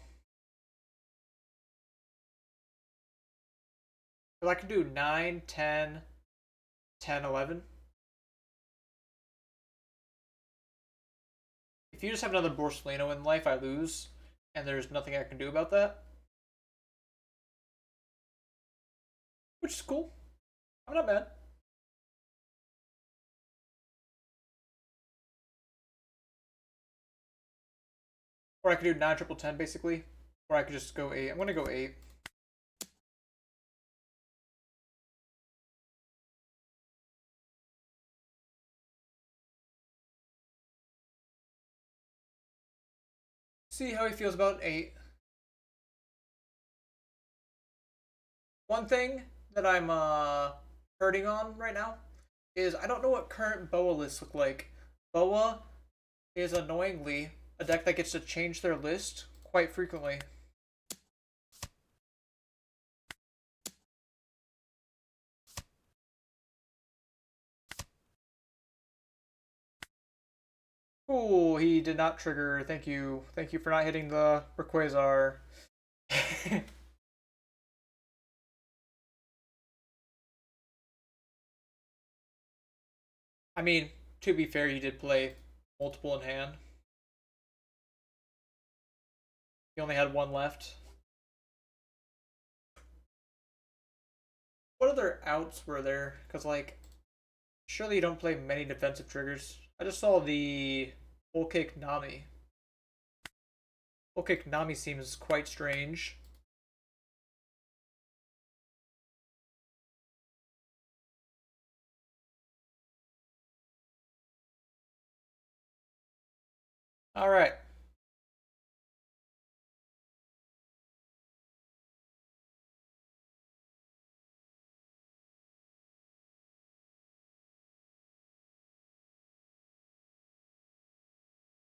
Speaker 1: Because I could do 9, 10, 10, 11. If you just have another Borsalino in life, I lose, and there's nothing I can do about that. Which is cool. I'm not mad. Or I could do 9 triple 10 basically. Or I could just go 8. I'm gonna go 8. See how he feels about 8. One thing that I'm hurting on right now is I don't know what current Boa lists look like. Boa is annoyingly a deck that gets to change their list quite frequently. Ooh, he did not trigger. Thank you. Thank you for not hitting the Rayquaza. I mean, to be fair, he did play multiple in hand. He only had one left. What other outs were there? Because, like, surely you don't play many defensive triggers. I just saw the Full Kick Nami. Full Kick Nami seems quite strange. Alright.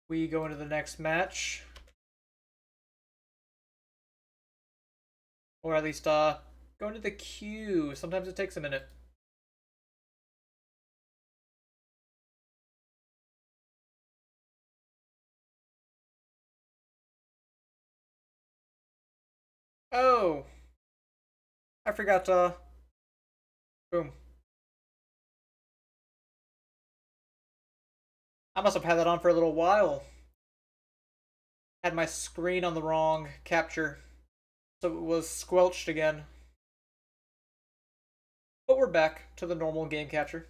Speaker 1: We go into the next match. Or at least, go into the queue. Sometimes it takes a minute. Oh! I forgot, boom. I must have had that on for a little while. Had my screen on the wrong capture. So it was squelched again. But we're back to the normal game capture.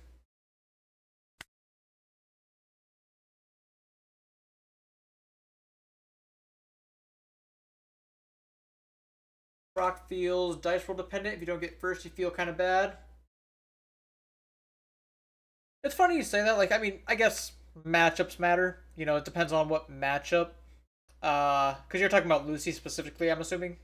Speaker 1: Rock feels dice roll dependent. If you don't get first, you feel kind of bad. It's funny you say that. Like, I mean, I guess matchups matter. You know, it depends on what matchup. Because you're talking about Lucy specifically, I'm assuming.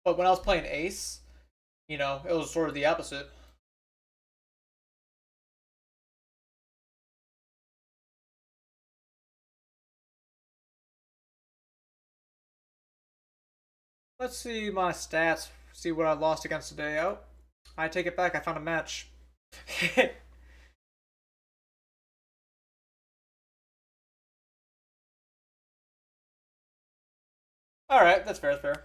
Speaker 1: But when I was playing Ace, you know, it was sort of the opposite. Let's see my stats. See what I lost against today. Oh, I take it back. I found a match. All right, that's fair. That's fair.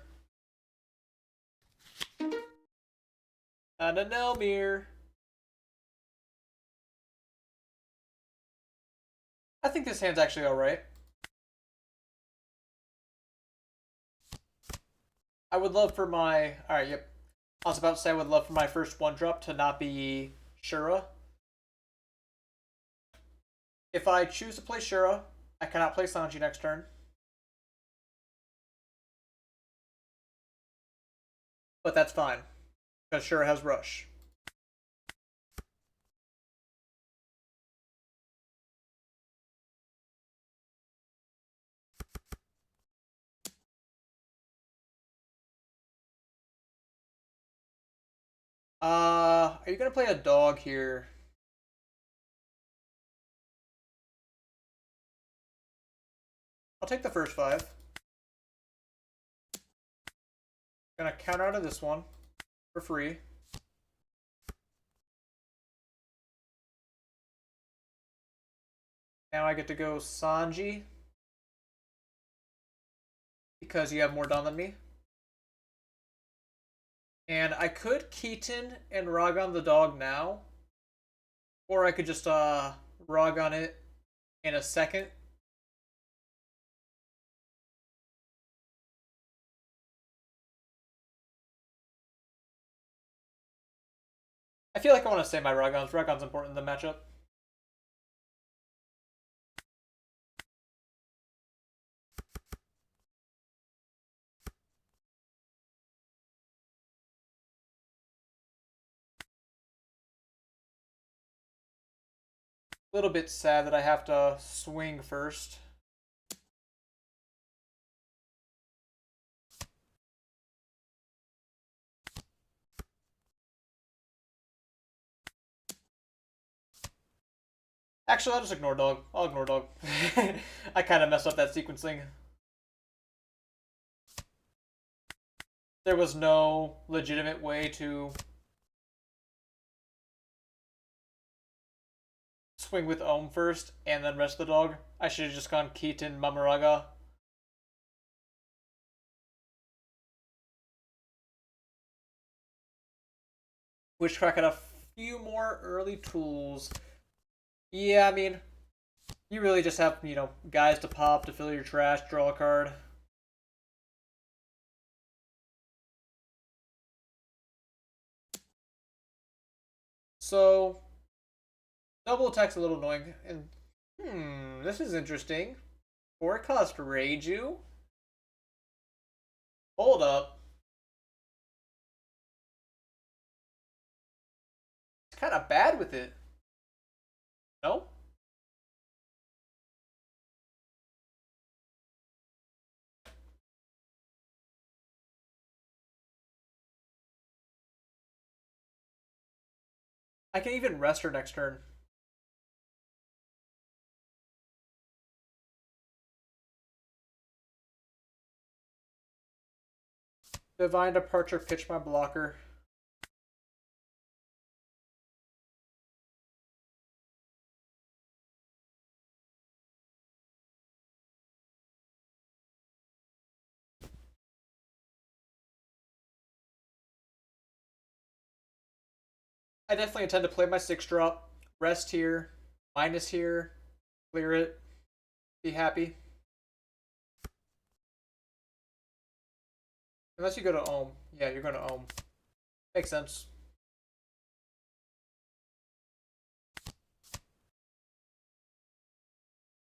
Speaker 1: And an Elmir. I think this hand's actually all right. I would love for my. All right, yep. I was about to say I would love for my first one drop to not be Shura. If I choose to play Shura, I cannot play Sanji next turn. But that's fine. Because Shura has Rush. Are you gonna play a dog here? I'll take the first 5. Gonna count out of this one for free. Now I get to go Sanji because you have more done than me. And I could Keaton and Ragon the dog now. Or I could just Ragon it in a second. I feel like I want to say my Ragons. Ragon's important in the matchup. A little bit sad that I have to swing first. Actually, I'll just ignore dog. I'll ignore dog. I kind of messed up that sequencing. There was no legitimate way to swing with Ohm first and then rest the dog. I should have just gone Keaton Mamaraga. Witchcrack had a few more early tools. Yeah, I mean, you really just have, guys to pop to fill your trash, draw a card. So, double attack's a little annoying. And, this is interesting. 4 cost Reiju? Hold up. It's kind of bad with it. No? I can even rest her next turn. Divine Departure, pitch my blocker. I definitely intend to play my 6-drop. Rest here. Minus here. Clear it. Be happy. Unless you go to Ohm. Yeah, you're going to Ohm. Makes sense.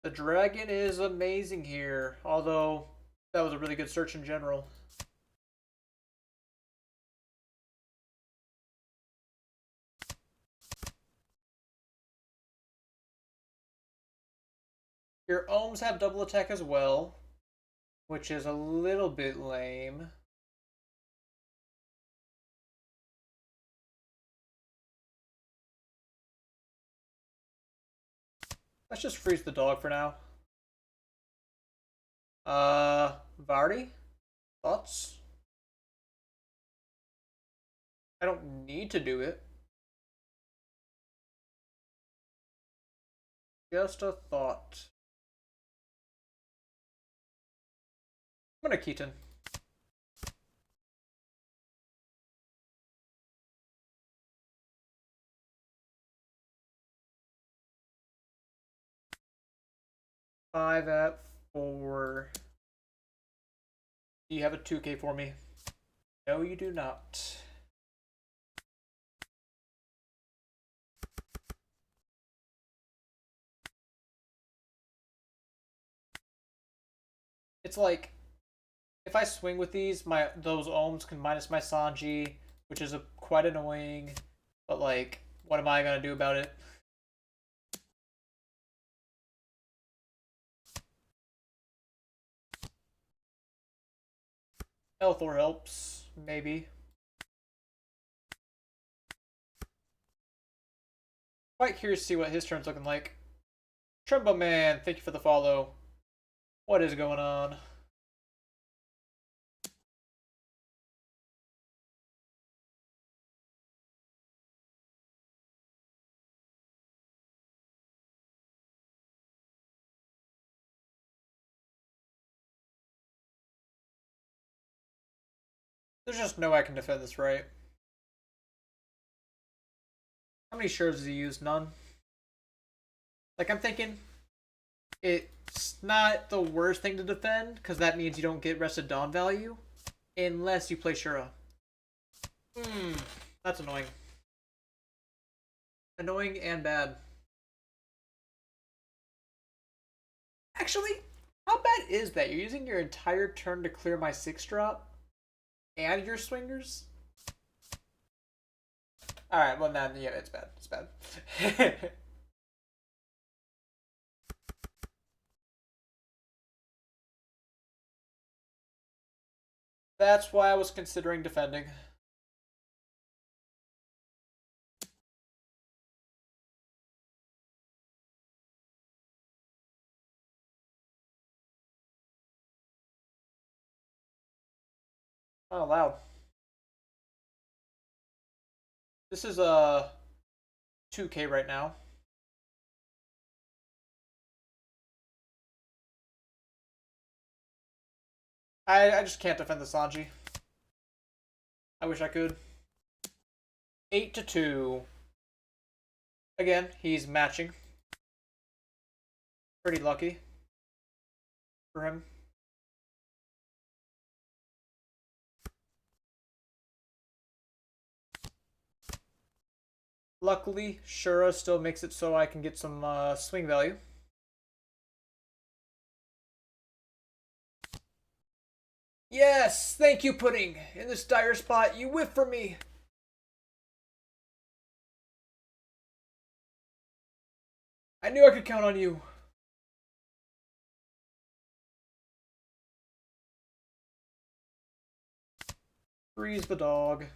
Speaker 1: The dragon is amazing here. Although, that was a really good search in general. Your Ohms have double attack as well, which is a little bit lame. Let's just freeze the dog for now. Vardy? Thoughts? I don't need to do it. Just a thought. I'm gonna Keaton. Five at 4. Do you have a 2K for me? No, you do not. It's like, if I swing with these, those Ohms can minus my Sanji, which is quite annoying. But like, what am I gonna do about it? L4 helps, maybe. Quite curious to see what his turn's looking like. Trumbo Man, thank you for the follow. What is going on? There's just no way I can defend this right. How many shares does he use? None. Like, I'm thinking it's not the worst thing to defend, because that means you don't get rested Dawn value, unless you play Shura. That's annoying. Annoying and bad. Actually, how bad is that? You're using your entire turn to clear my 6-drop and your swingers? Alright, well, now, yeah, it's bad. It's bad. That's why I was considering defending. Oh, loud. This is 2K right now. I just can't defend the Sanji. I wish I could. 8-2. Again, he's matching. Pretty lucky for him. Luckily, Shura still makes it so I can get some swing value. Yes! Thank you, Pudding! In this dire spot, you whiff for me! I knew I could count on you. Freeze the dog.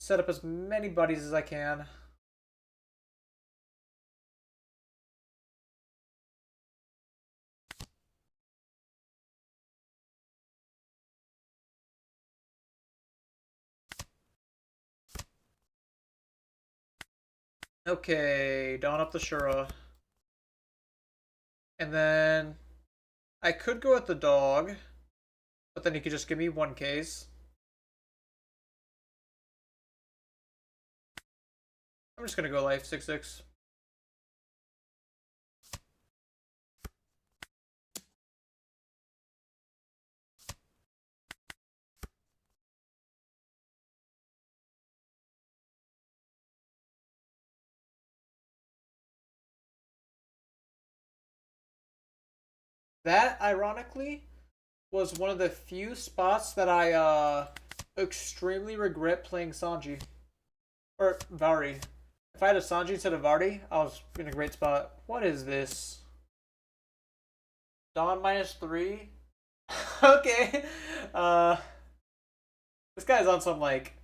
Speaker 1: Set up as many buddies as I can. Okay, Dawn up the Shura. And then I could go at the dog, but then he could just give me 1Ks. I'm just gonna go life 6-6. That, ironically, was one of the few spots that I extremely regret playing Sanji. Or Vari. If I had a Sanji instead of Vardy, I was in a great spot. What is this? Dawn -3? Okay. Uh this guy's on some like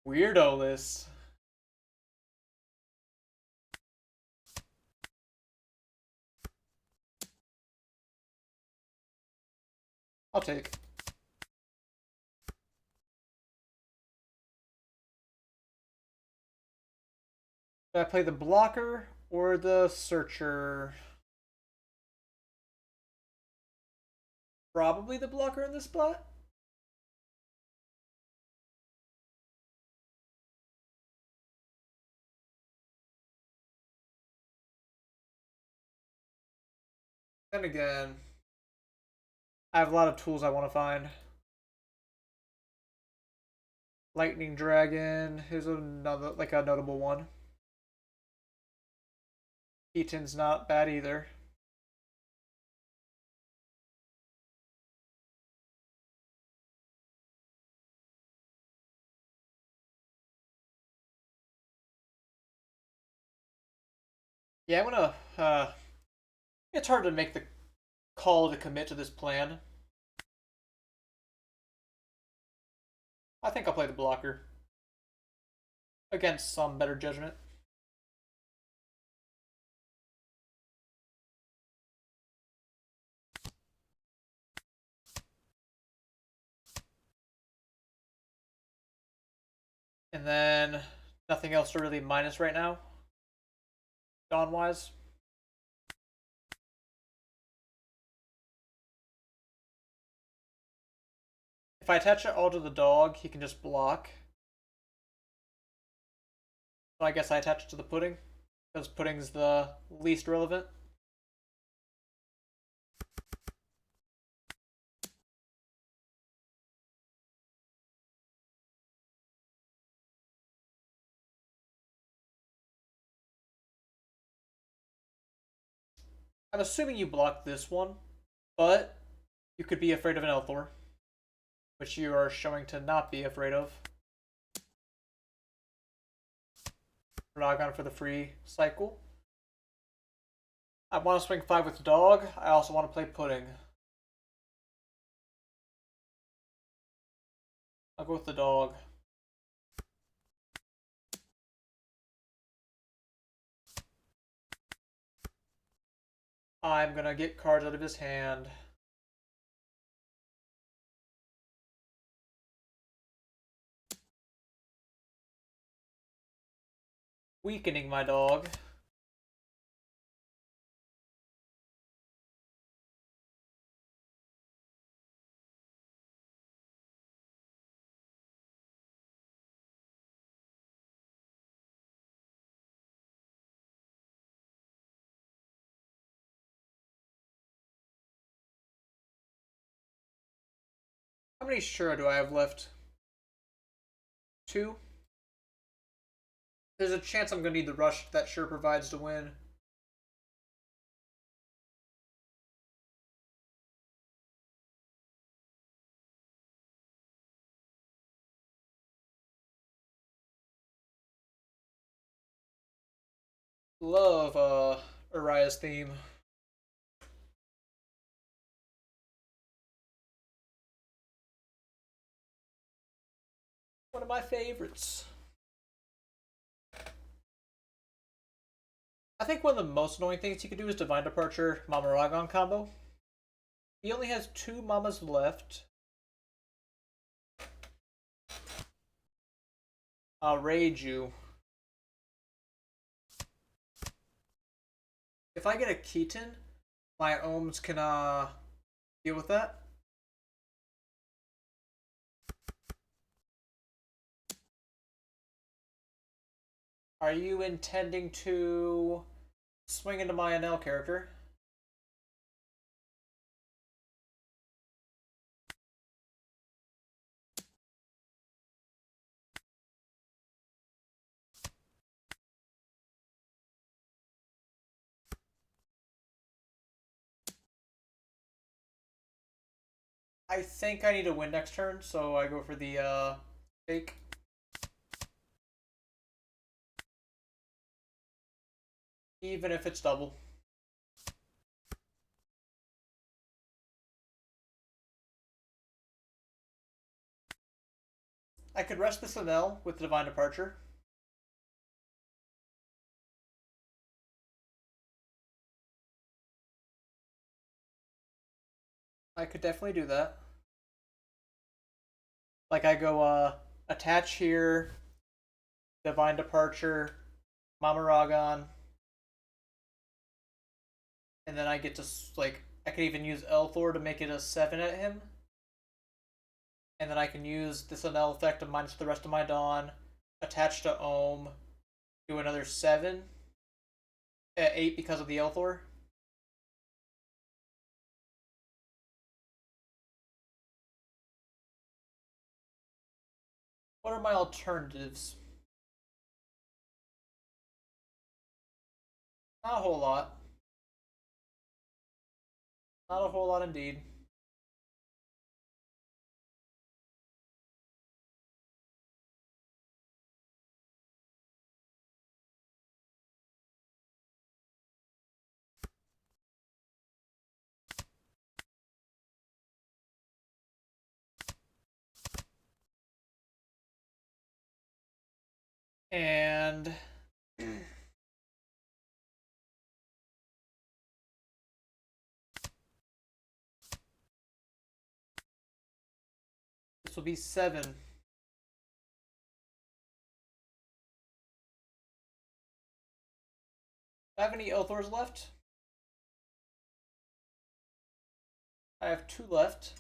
Speaker 1: weirdo list. I'll take. Do I play the blocker or the searcher? Probably the blocker in this spot. Then again, I have a lot of tools I want to find. Lightning Dragon is another, like a notable one. Eaton's not bad either. Yeah, I'm gonna. It's hard to make the call to commit to this plan. I think I'll play the blocker against some better judgment. And then nothing else to really minus right now, Dawn wise. If I attach it all to the dog, he can just block. So I guess I attach it to the pudding, because pudding's the least relevant. I'm assuming you blocked this one, but you could be afraid of an Elthor, which you are showing to not be afraid of. Ragon for the free cycle. I want to swing 5 with the dog. I also want to play pudding. I'll go with the dog. I'm gonna get cards out of his hand. Weakening my dog. How many Shura do I have left? 2? There's a chance I'm gonna need the rush that Shura provides to win. Love Uriah's theme. One of my favorites. I think one of the most annoying things you could do is Divine Departure Mama Ragon combo. He only has 2 Mamas left. I'll rage you. If I get a Keaton, my Ohms can deal with that. Are you intending to swing into my Enel character? I think I need to win next turn, so I go for the fake. Even if it's double. I could rest this Enel with Divine Departure. I could definitely do that. Like I go attach here, Divine Departure, Mama Ragon, and then I get to like I could even use Elthor to make it a 7 at him. And then I can use this Enel effect to minus the rest of my Dawn, attach to Ohm, do another 7 at 8 because of the Elthor. What are my alternatives? Not a whole lot. Not a whole lot indeed. And this will be 7. Do I have any Elthors left? I have 2 left.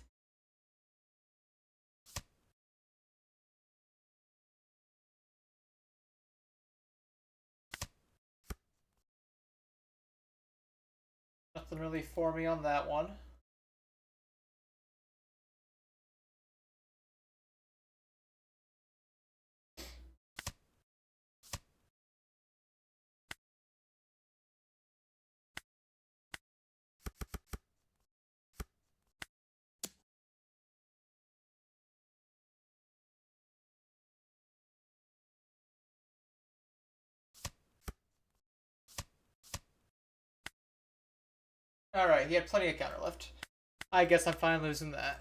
Speaker 1: Nothing really for me on that one. Alright, he had plenty of counter left. I guess I'm fine losing that.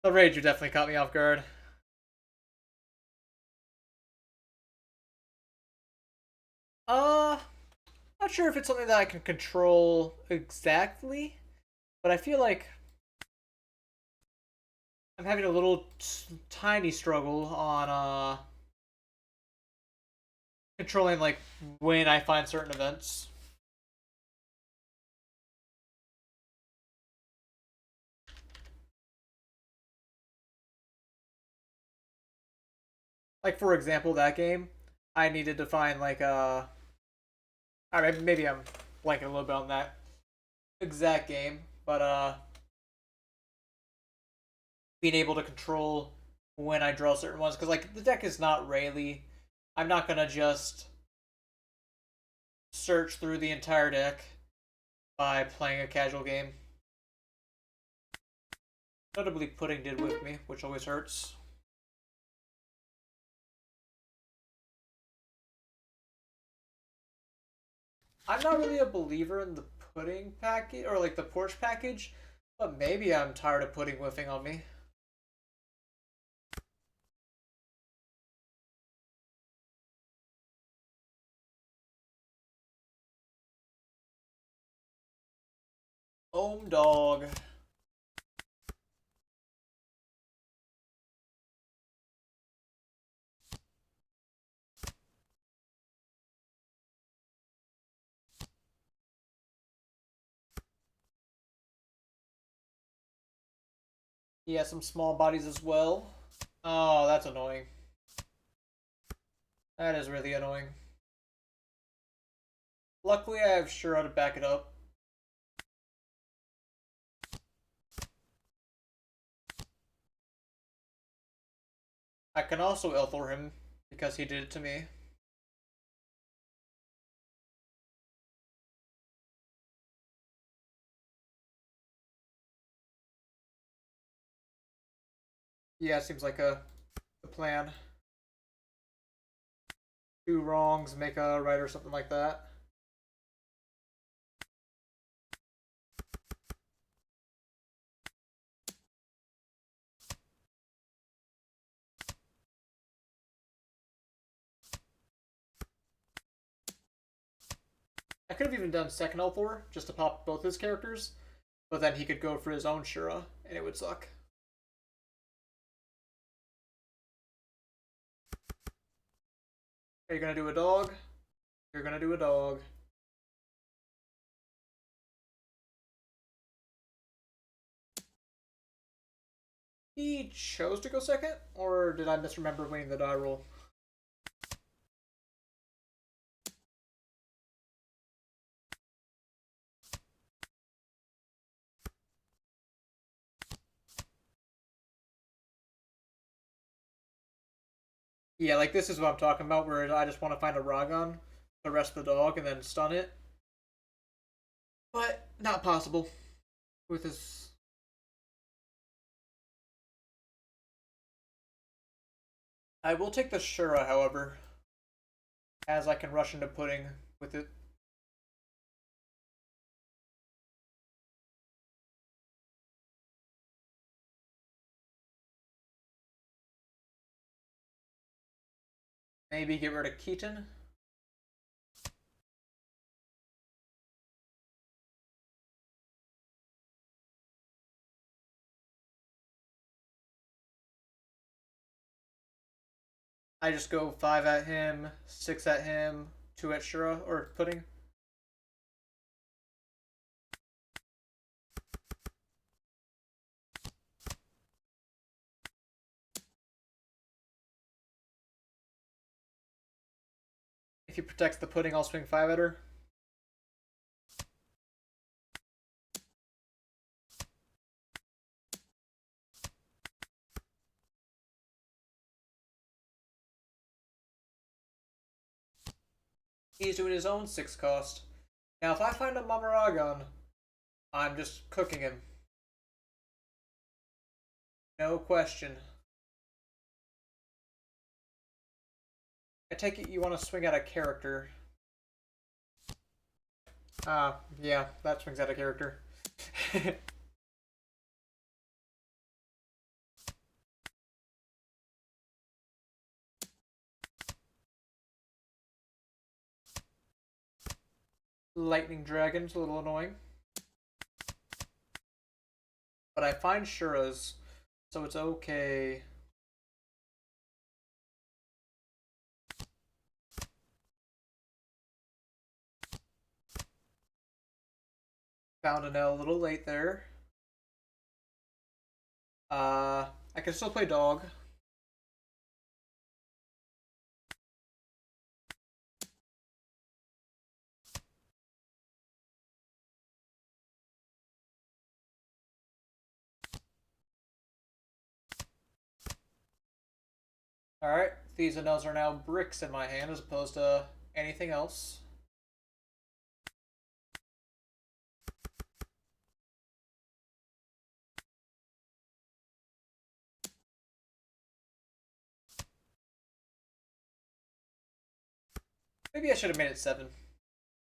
Speaker 1: The Rager definitely caught me off guard. Uh, Not sure if it's something that I can control exactly, but I feel like I'm having a little tiny struggle on controlling like when I find certain events. Like for example, that game, I needed to find like alright, maybe I'm blanking a little bit on that exact game, but being able to control when I draw certain ones because like the deck is not Rayleigh. I'm not gonna just search through the entire deck by playing a casual game. Notably, Pudding did whip me, which always hurts. I'm not really a believer in the Pudding package or like the Porch package, but maybe I'm tired of Pudding whiffing on me. Dog. He has some small bodies as well. Oh, that's annoying. That is really annoying. Luckily, I have Shura to back it up. I can also Elthor him because he did it to me. Yeah, seems like a plan. Two wrongs make a right or something like that. I could have even done second L4 just to pop both his characters, but then he could go for his own Shura, and it would suck. Are you gonna do a dog? You're gonna do a dog. He chose to go second, or did I misremember winning the die roll? Yeah, like this is what I'm talking about, where I just want to find a Ragon to rest the dog and then stun it. But not possible with this. I will take the Shura, however, as I can rush into Pudding with it. Maybe get rid of Keaton. I just go 5 at him, 6 at him, 2 at Shura, or Pudding. If he protects the Pudding, I'll swing 5 at her. He's doing his own 6 cost. Now, if I find a Mamaragon, I'm just cooking him. No question. I take it you want to swing out a character. Yeah, that swings out a character. Lightning Dragon's a little annoying. But I find Shura's, so it's okay. Found Enel a little late there. I can still play dog. Alright, these Enels are now bricks in my hand as opposed to anything else. Maybe I should have made it 7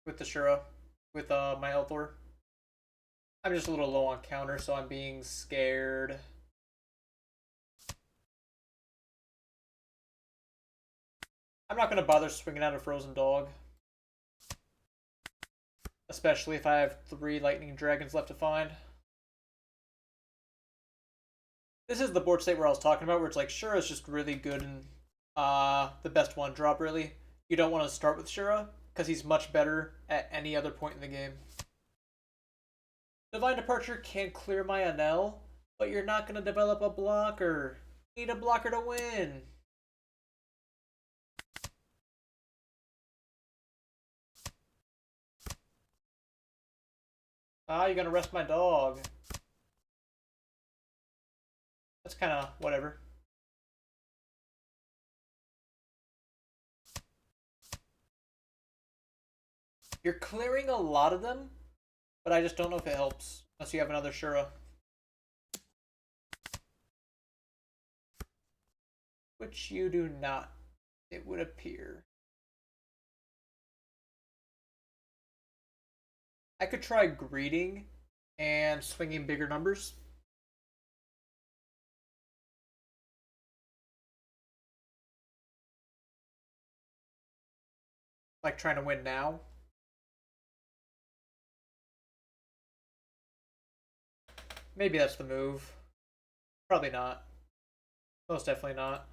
Speaker 1: with the Shura, with my Elthor. I'm just a little low on counter, so I'm being scared. I'm not going to bother swinging out a Frozen Dog. Especially if I have 3 Lightning Dragons left to find. This is the board state where I was talking about, where it's like Shura's just really good and the best one drop, really. You don't want to start with Shura, because he's much better at any other point in the game. Divine Departure can clear my Enel, but you're not going to develop a blocker. You need a blocker to win. You're going to rest my dog. That's kind of whatever. You're clearing a lot of them, but I just don't know if it helps unless you have another Shura. Which you do not, it would appear. I could try greeting and swinging bigger numbers. Like trying to win now. Maybe that's the move. Probably not. Most definitely not.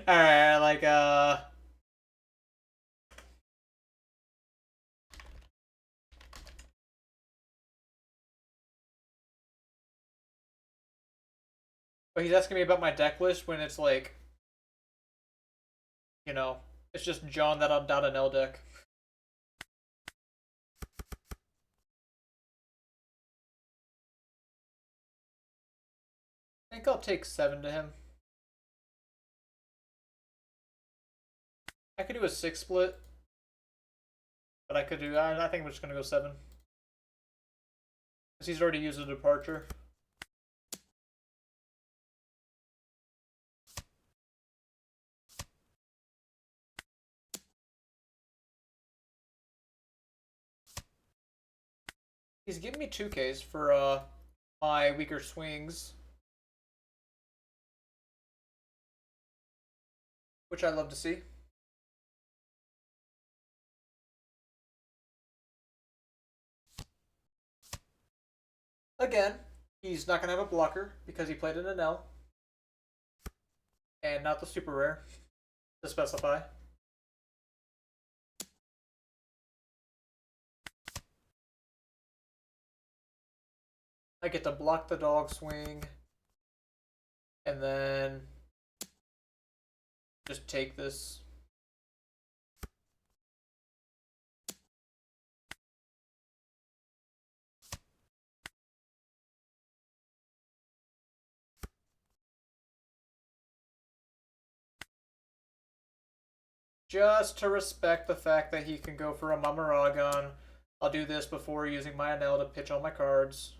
Speaker 1: Alright, like, but he's asking me about my deck list when it's like, you know, it's just John that I'm down an L deck. I think I'll take 7 to him. I could do a 6 split, but I could do, I think I'm just going to go 7. Because he's already used a departure. He's giving me 2Ks for my weaker swings. Which I love to see. Again, he's not going to have a blocker because he played an Enel. And not the super rare, to specify. I get to block the dog swing. And then just take this. Just to respect the fact that he can go for a Mamaragon, I'll do this before using my Enel to pitch all my cards.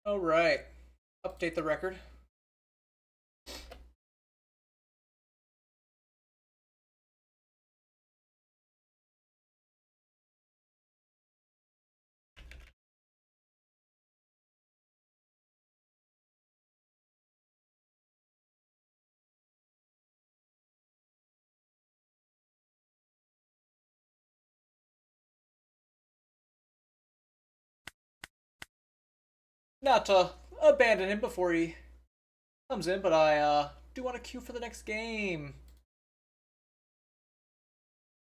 Speaker 1: Alright. Update the record. Not to abandon him before he comes in, but I do want to queue for the next game.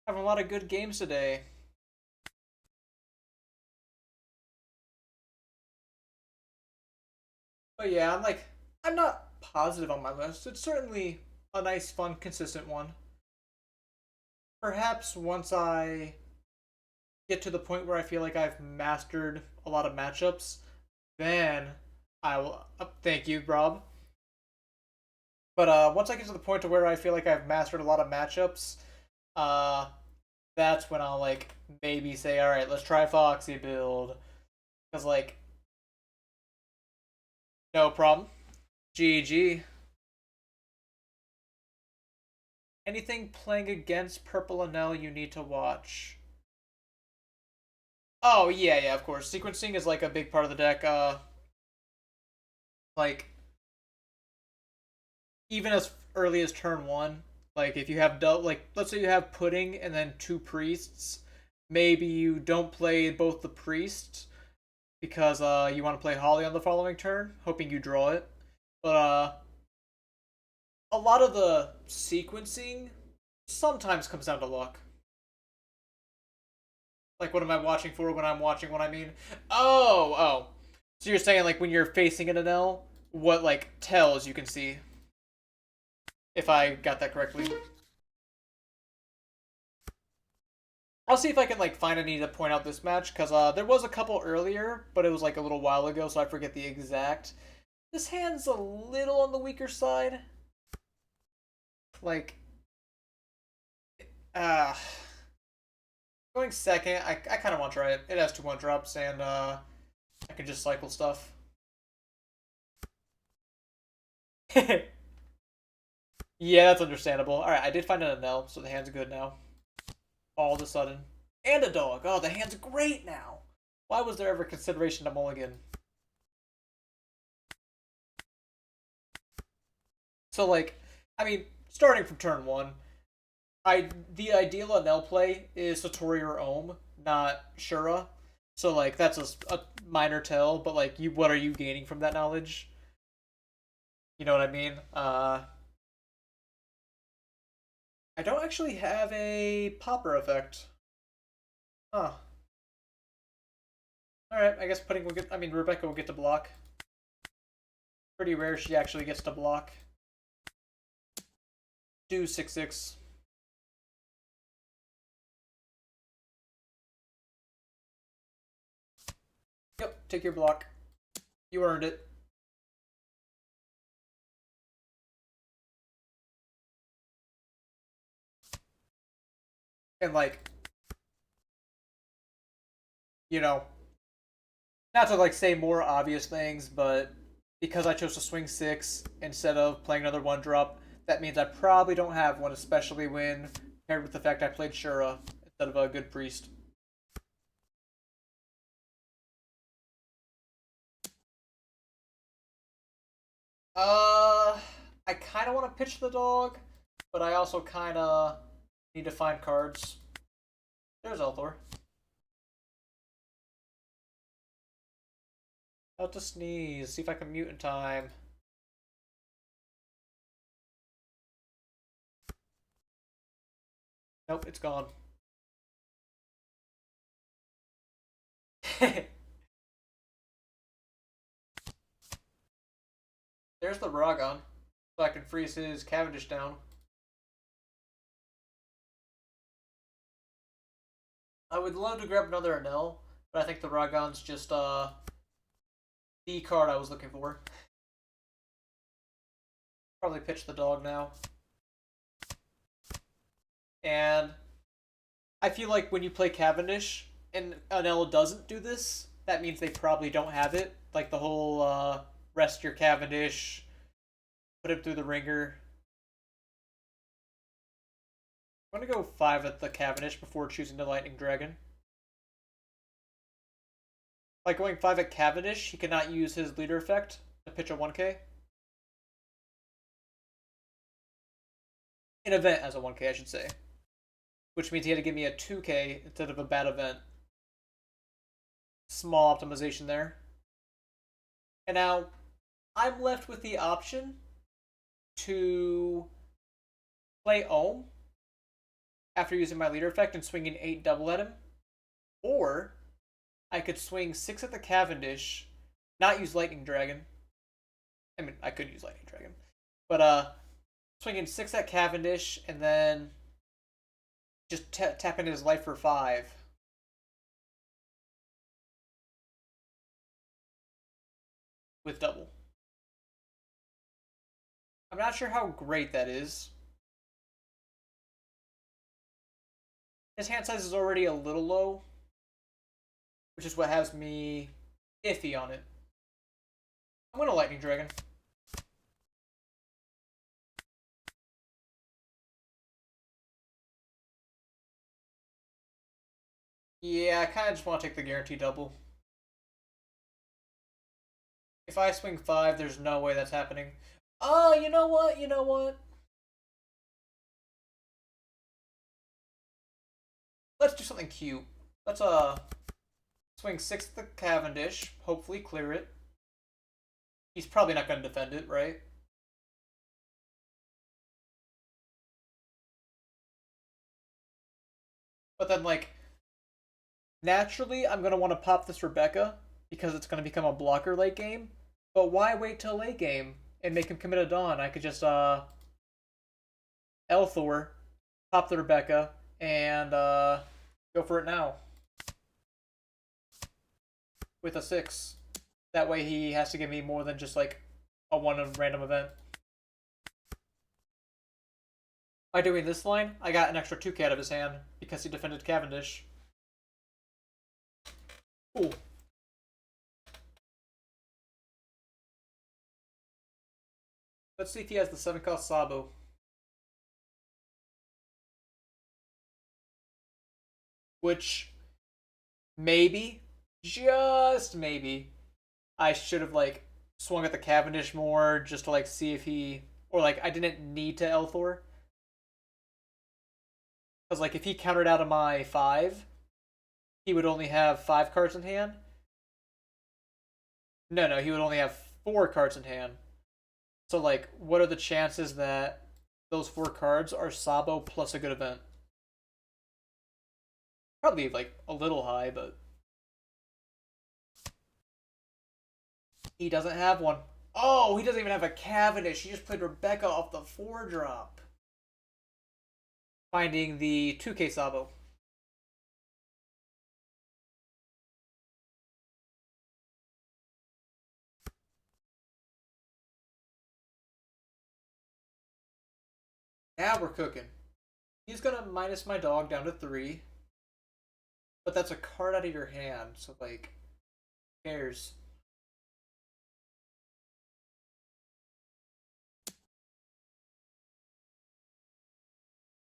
Speaker 1: Having a lot of good games today. But yeah, I'm not positive on my list. It's certainly a nice, fun, consistent one. Perhaps once I get to the point where I feel like I've mastered a lot of matchups, then I will. Thank you, Rob. But once I get to the point to where I feel like I've mastered a lot of matchups, uh, that's when I'll like maybe say, all right, let's try Foxy build, because like no problem. GG. Anything playing against Purple Enel you need to watch? Oh yeah, of course. Sequencing is like a big part of the deck. Like even as early as turn one. Like if you have like let's say you have Pudding and then two priests, maybe you don't play both the priests because you want to play Holly on the following turn, hoping you draw it. But a lot of the sequencing sometimes comes down to luck. Like what am I watching for when I'm watching what I mean? Oh. So you're saying like when you're facing an Enel, what like tells you can see? If I got that correctly. I'll see if I can like find any to point out this match because there was a couple earlier, but it was like a little while ago, so I forget the exact. This hand's a little on the weaker side. Like, uh, going second, I kind of want to try it. It has 2-1 drops, and I can just cycle stuff. Yeah, that's understandable. All right, I did find an Enel, so the hand's good now. All of a sudden, and a dog. Oh, the hand's great now. Why was there ever consideration to mulligan? So like, I mean, starting from turn one, the ideal Enel play is Satori or Ohm, not Shura. So like that's a minor tell, but like you, what are you gaining from that knowledge? You know what I mean? I don't actually have a popper effect. Huh. All right, I guess Pudding will get. I mean, Rebecca will get to block. Pretty rare she actually gets to block. Do 6/6. Yep, take your block. You earned it. And like, you know, not to like say more obvious things, but because I chose to swing 6 instead of playing another 1-drop, that means I probably don't have one, especially when paired with the fact I played Shura instead of a good priest. Uh, I kind of want to pitch the dog, but I also kind of need to find cards. There's Elthor. About to sneeze. See if I can mute in time. Nope, it's gone. There's the Ragon. So I can freeze his Cavendish down. I would love to grab another Enel, but I think the Ragon's just the card I was looking for. Probably pitch the dog now. And I feel like when you play Cavendish and Enel doesn't do this, that means they probably don't have it. Like the whole rest your Cavendish, put him through the ringer. I'm gonna go 5 at the Cavendish before choosing the Lightning Dragon. By going 5 at Cavendish, he cannot use his leader effect to pitch a 1k. An event as a 1k, I should say. Which means he had to give me a 2k instead of a bad event. Small optimization there. And now, I'm left with the option to play Ohm after using my leader effect and swinging 8 double at him. Or I could swing 6 at the Cavendish, not use Lightning Dragon. I mean, I could use Lightning Dragon. But swinging 6 at Cavendish and then just tap into his life for 5. With double. I'm not sure how great that is. His hand size is already a little low, which is what has me iffy on it. I'm going to Lightning Dragon. Yeah, I kind of just want to take the guarantee double. If I swing 5, there's no way that's happening. Oh, you know what? You know what? Let's do something cute. Let's swing 6 at the Cavendish, hopefully clear it. He's probably not going to defend it, right? But then, like, naturally, I'm going to want to pop this Rebecca because it's going to become a blocker late game. But why wait till late game and make him commit a Dawn? I could just, Elthor, pop the Rebecca, and, go for it now. With a 6. That way he has to give me more than just, like, a 1 random event. By doing this line, I got an extra 2k out of his hand because he defended Cavendish. Cool. Let's see if he has the 7-cost Sabo. Which, maybe, just maybe, I should have, like, swung at the Cavendish more just to, like, see if he... Or, like, I didn't need to Elthor. Because, like, if he countered out of my 5, he would only have 5 cards in hand. No, he would only have 4 cards in hand. So, like, what are the chances that those 4 cards are Sabo plus a good event? Probably, like, a little high, but... He doesn't have one. Oh, he doesn't even have a Cavendish. He just played Rebecca off the 4-drop. Finding the 2k Sabo. Now we're cooking. He's gonna minus my dog down to 3. But that's a card out of your hand, so, like, who cares?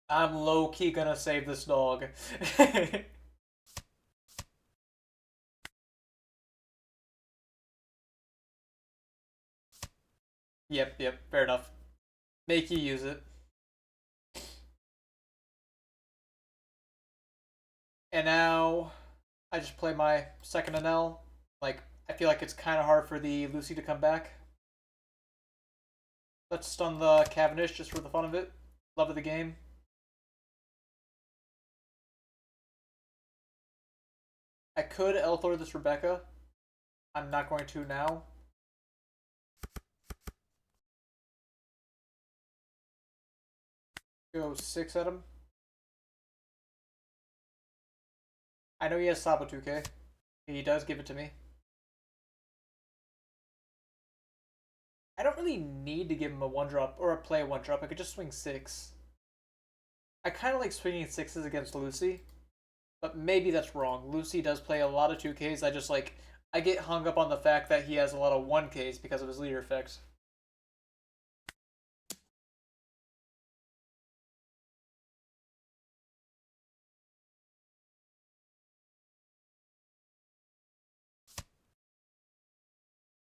Speaker 1: I'm low-key gonna save this dog. Yep, fair enough. Make you use it. And now I just play my second Enel, like I feel like it's kind of hard for the Lucy to come back. Let's stun the Cavendish just for the fun of it. Love of the game. I could Elthor this Rebecca. I'm not going to now. Go 6 at him. I know he has Sabo 2K. He does give it to me. I don't really need to give him a 1-drop or a play a 1-drop. I could just swing 6. I kind of like swinging 6s against Lucy. But maybe that's wrong. Lucy does play a lot of 2Ks. I get hung up on the fact that he has a lot of 1Ks because of his leader effects.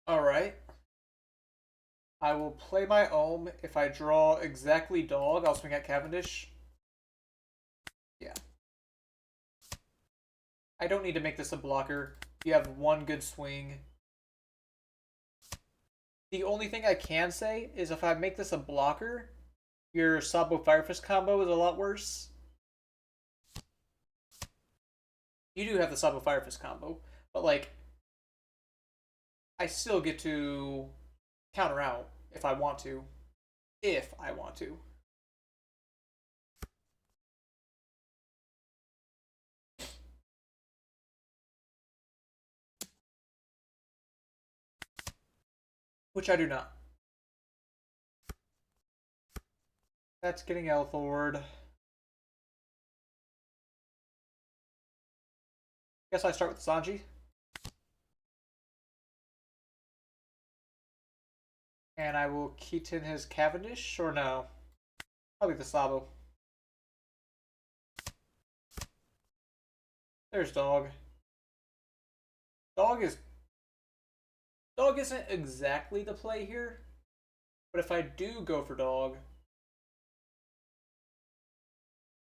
Speaker 1: Alright. I will play my Ohm. If I draw exactly dog, I'll swing at Cavendish. Yeah. I don't need to make this a blocker. You have one good swing. The only thing I can say is if I make this a blocker, your Sabo Firefist combo is a lot worse. You do have the Sabo Firefist combo, but like, I still get to counter out if I want to. If I want to. Which I do not. That's getting Elthord. Guess I start with Sanji. And I will Keaton his Cavendish, or no? Probably the Sabo. There's Dog. Dog isn't exactly the play here, but if I do go for Dog,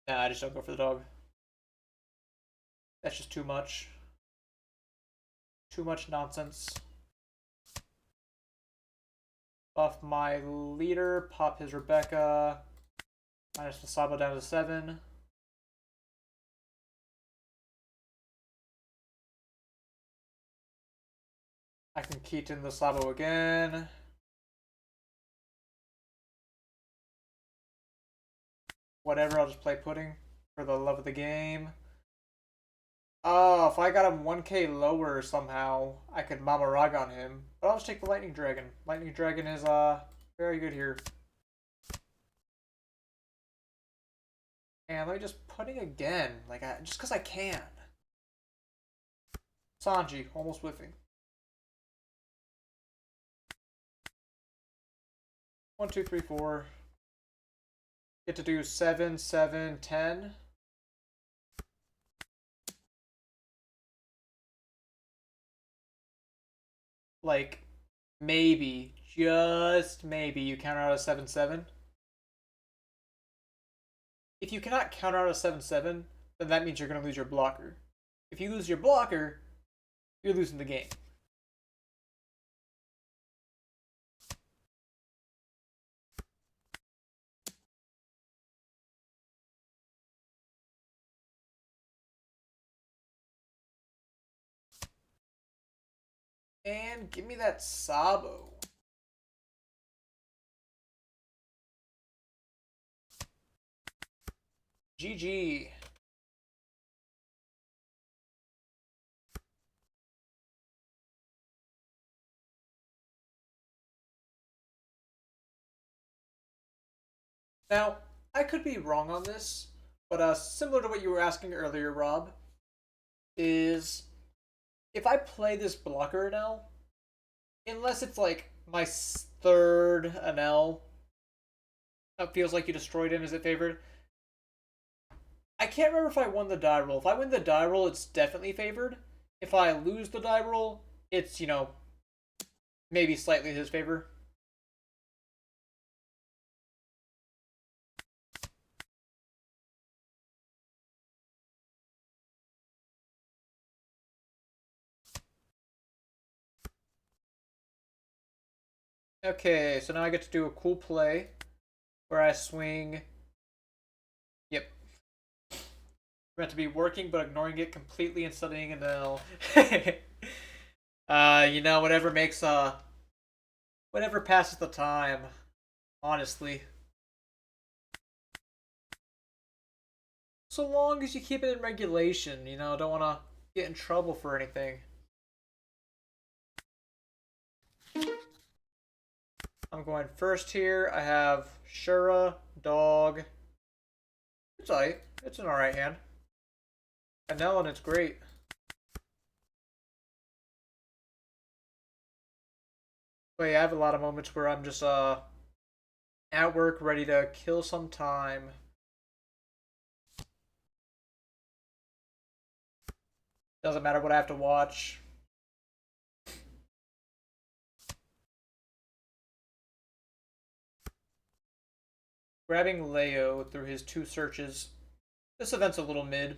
Speaker 1: nah, I just don't go for the Dog. That's just too much. Too much nonsense. Buff my leader, pop his Rebecca, minus the Sabo down to 7. I can Keaton the Sabo again. Whatever, I'll just play Pudding for the love of the game. Oh, if I got him 1k lower somehow, I could Mama Rag on him. But I'll just take the Lightning Dragon. Lightning Dragon is very good here. And let me just Pudding again, just because I can. Sanji, almost whiffing. 1, 2, 3, 4. Get to do 7, 7, 10. Like, maybe, just maybe, you counter out a 7, 7. If you cannot counter out a 7, 7, then that means you're going to lose your blocker. If you lose your blocker, you're losing the game. And give me that Sabo. GG. Now, I could be wrong on this, but similar to what you were asking earlier, Rob, is if I play this blocker Enel, unless it's like my third Enel, that feels like you destroyed him, is it favored? I can't remember if I won the die roll. If I win the die roll, it's definitely favored. If I lose the die roll, it's, maybe slightly his favor. Okay, so now I get to do a cool play where I swing. Yep. Meant to be working, but ignoring it completely and studying an L. Whatever makes whatever passes the time. Honestly, so long as you keep it in regulation, don't want to get in trouble for anything. I'm going first here. I have Shura, dog. It's alright. It's an alright hand. Enel, and it's great. But yeah, I have a lot of moments where I'm just at work ready to kill some time. Doesn't matter what I have to watch. Grabbing Leo through his two searches. This event's a little mid.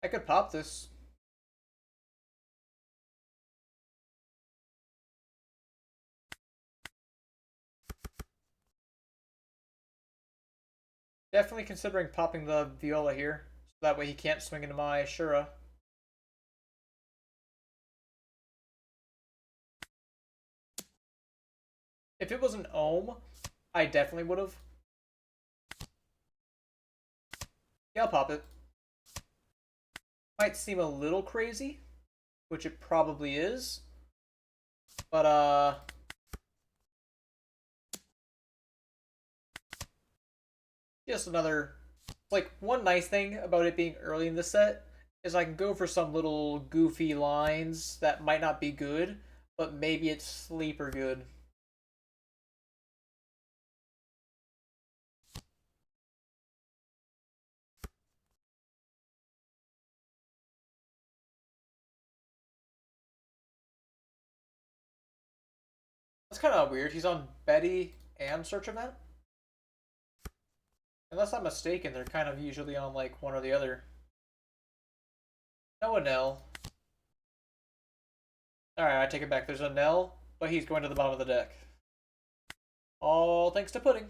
Speaker 1: I could pop this. Definitely considering popping the Viola here. So that way he can't swing into my Shura. If it was an Ohm, I definitely would have. Yeah, I'll pop it. Might seem a little crazy, which it probably is. But, just another... Like, one nice thing about it being early in the set is I can go for some little goofy lines that might not be good, but maybe it's sleeper good. That's kind of weird. He's on Betty and Search Event? Unless I'm mistaken, they're kind of usually on, like, one or the other. No Enel. Alright, I take it back. There's Enel, but he's going to the bottom of the deck. All thanks to Pudding.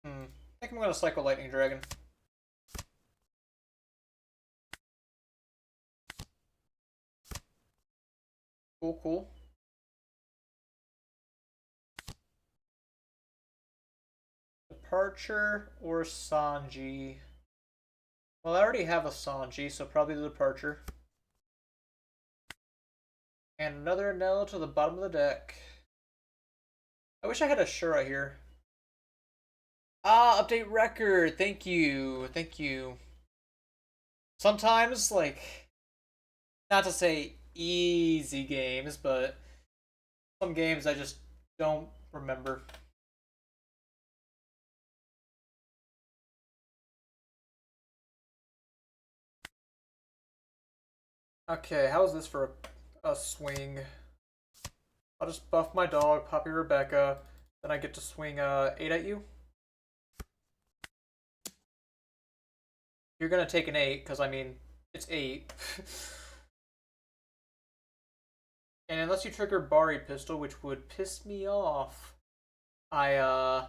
Speaker 1: I think I'm going to cycle Lightning Dragon. Cool, cool. Departure or Sanji? Well, I already have a Sanji, so probably the Departure. And another Enel to the bottom of the deck. I wish I had a Shura here. Ah, update record. Thank you. Thank you. Sometimes, like, not to say easy games, but some games I just don't remember. Okay, how's this for a swing? I'll just buff my dog, Poppy Rebecca, then I get to swing 8 at you. You're gonna take an 8, because I mean, it's 8. And unless you trigger Bari Pistol, which would piss me off, I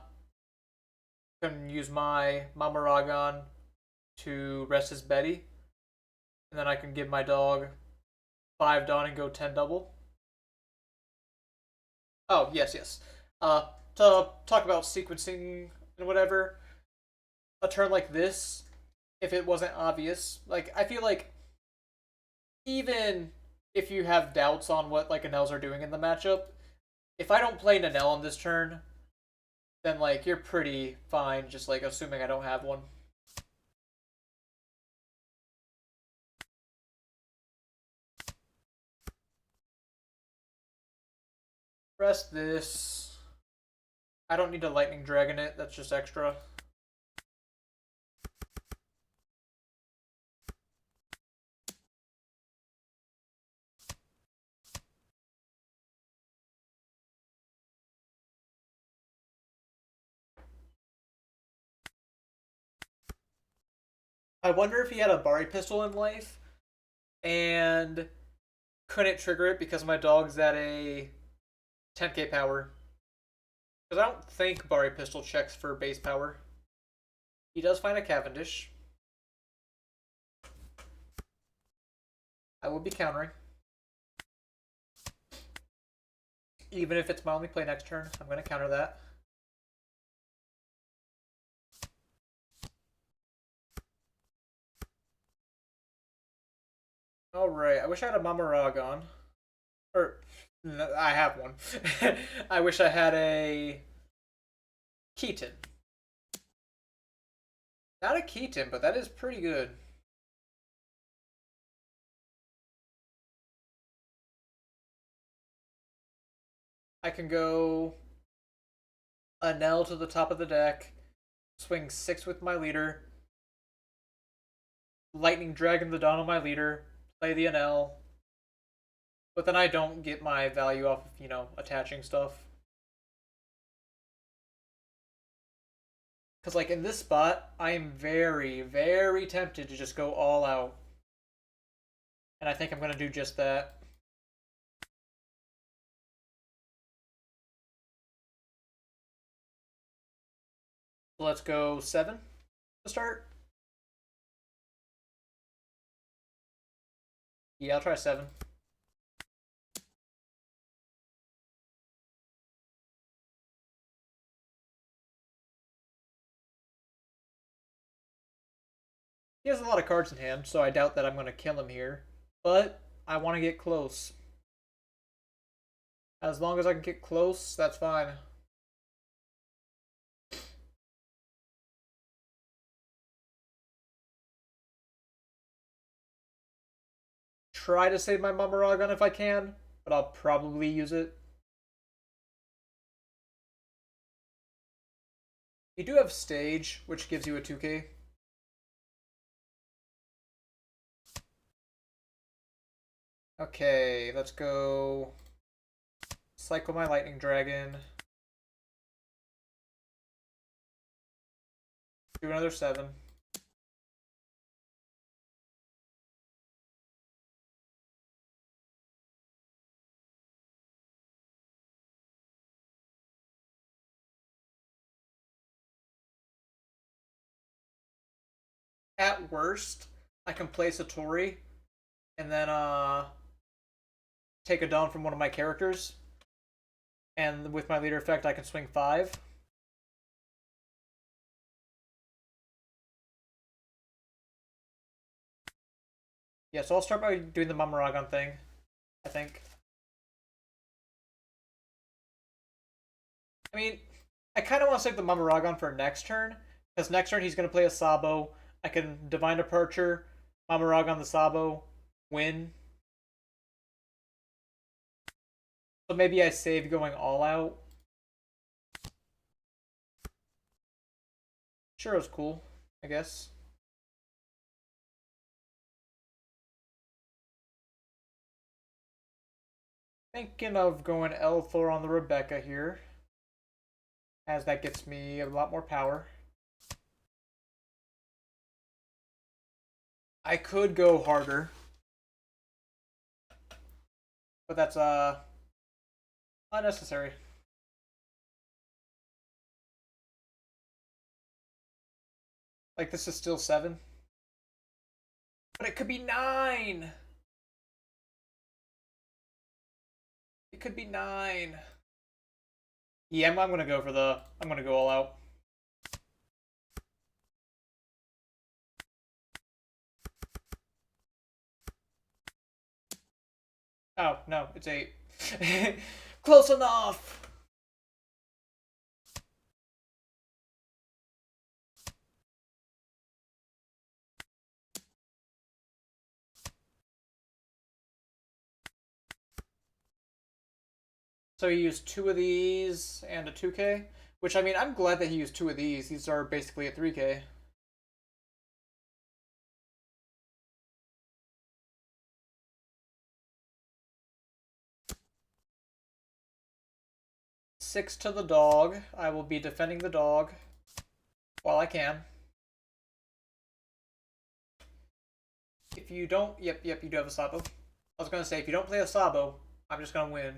Speaker 1: can use my Mamaragon to rest his Betty. And then I can give my dog 5 Dawn and go 10 double. Oh, yes, yes. To talk about sequencing and whatever, a turn like this, if it wasn't obvious, like, I feel like even if you have doubts on what, like, Enels are doing in the matchup, if I don't play an Enel on this turn, then, like, you're pretty fine just, like, assuming I don't have one. Rest this. I don't need to Lightning Dragon it, that's just extra. I wonder if he had a Bari pistol in life and couldn't trigger it because my dog's at a 10k power. Because I don't think Bari pistol checks for base power. He does find a Cavendish. I will be countering. Even if it's my only play next turn, I'm going to counter that. Alright, I wish I had a Mamaragon. Or, no, I have one. I wish I had a Keaton. Not a Keaton, but that is pretty good. I can go Enel to the top of the deck, swing 6 with my leader, Lightning Dragon the Dawn on my leader, play the Enel, but then I don't get my value off of, attaching stuff. Because, like, in this spot, I am very, very tempted to just go all out. And I think I'm going to do just that. So let's go 7 to start. Yeah, I'll try 7. He has a lot of cards in hand, so I doubt that I'm going to kill him here. But I want to get close. As long as I can get close, that's fine. Try to save my Mamaragon if I can, but I'll probably use it. You do have Stage, which gives you a 2k. Okay, let's go cycle my Lightning Dragon. Do another 7. At worst, I can play Satori and then take a Dawn from one of my characters. And with my leader effect, I can swing 5. Yeah, so I'll start by doing the Mamaragon thing, I think. I mean, I kind of want to save the Mamaragon for next turn, because next turn he's going to play a Sabo. I can Divine Departure, Mamaragon the Sabo, win. So maybe I save going all out. Sure, it was cool, I guess. Thinking of going L4 on the Rebecca here, as that gets me a lot more power. I could go harder, but that's unnecessary. Like, this is still 7. But it could be 9! It could be 9. Yeah, I'm gonna go I'm gonna go all out. Oh, no, it's 8. Close enough! So he used 2 of these and a 2k, which, I mean, I'm glad that he used 2 of these. These are basically a 3k. Six to the dog. I will be defending the dog while I can. If you don't, yep, you do have a Sabo. I was gonna say, if you don't play a Sabo, I'm just gonna win.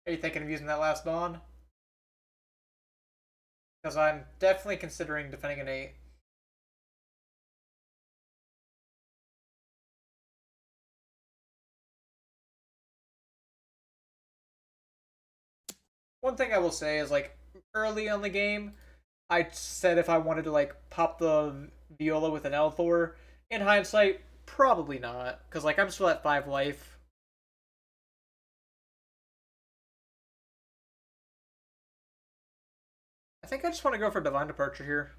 Speaker 1: Are you thinking of using that last Dawn? Because I'm definitely considering defending an 8. One thing I will say is, like, early on the game, I said if I wanted to, like, pop the Viola with an Elthor. In hindsight, probably not. Because, like, I'm still at 5 life. I think I just want to go for Divine Departure here.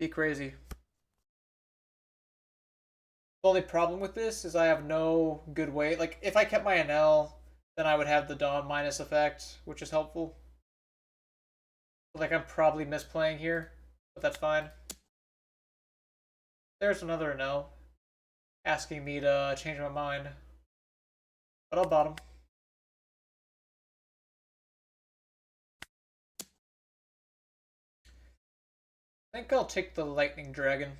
Speaker 1: Be crazy. The only problem with this is I have no good way. Like, if I kept my Enel, then I would have the Dawn minus effect, which is helpful. Like, I'm probably misplaying here, but that's fine. There's another Enel asking me to change my mind. But I'll bottom. I think I'll take the Lightning Dragon.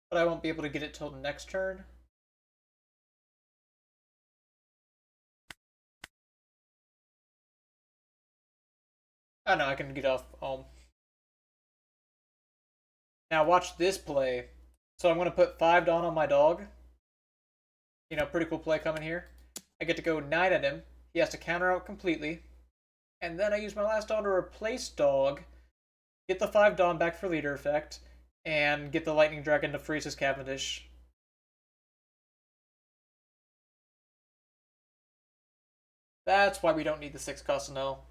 Speaker 1: But I won't be able to get it till next turn. Oh no, I can get off home. Now watch this play. So I'm going to put 5 Dawn on my dog. You know, pretty cool play coming here. I get to go 9 at him. He has to counter out completely. And then I use my last Dawn to replace dog, get the 5 Dawn back for leader effect, and get the Lightning Dragon to freeze his Cavendish. That's why we don't need the 6 cost no.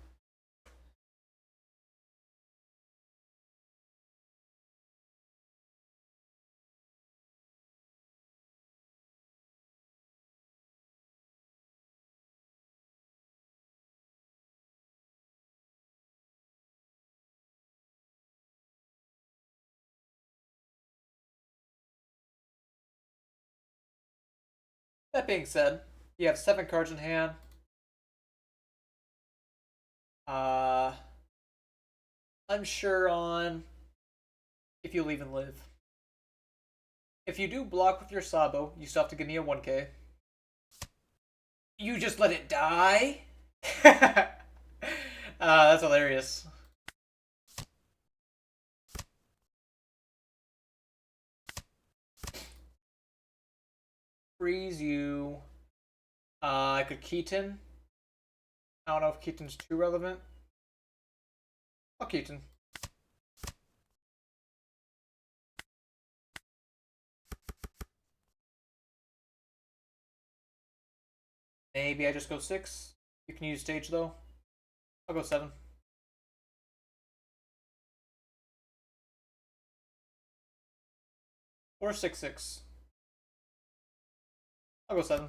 Speaker 1: That being said, you have 7 cards in hand. Unsure on if you'll even live. If you do block with your Sabo, you still have to give me a 1k. You just let it die? That's hilarious. Freeze you. I could Keaton. I don't know if Keaton's too relevant. I'll Keaton. Maybe I just go 6. You can use stage though. I'll go 7. Or 6/6. I'll go 7.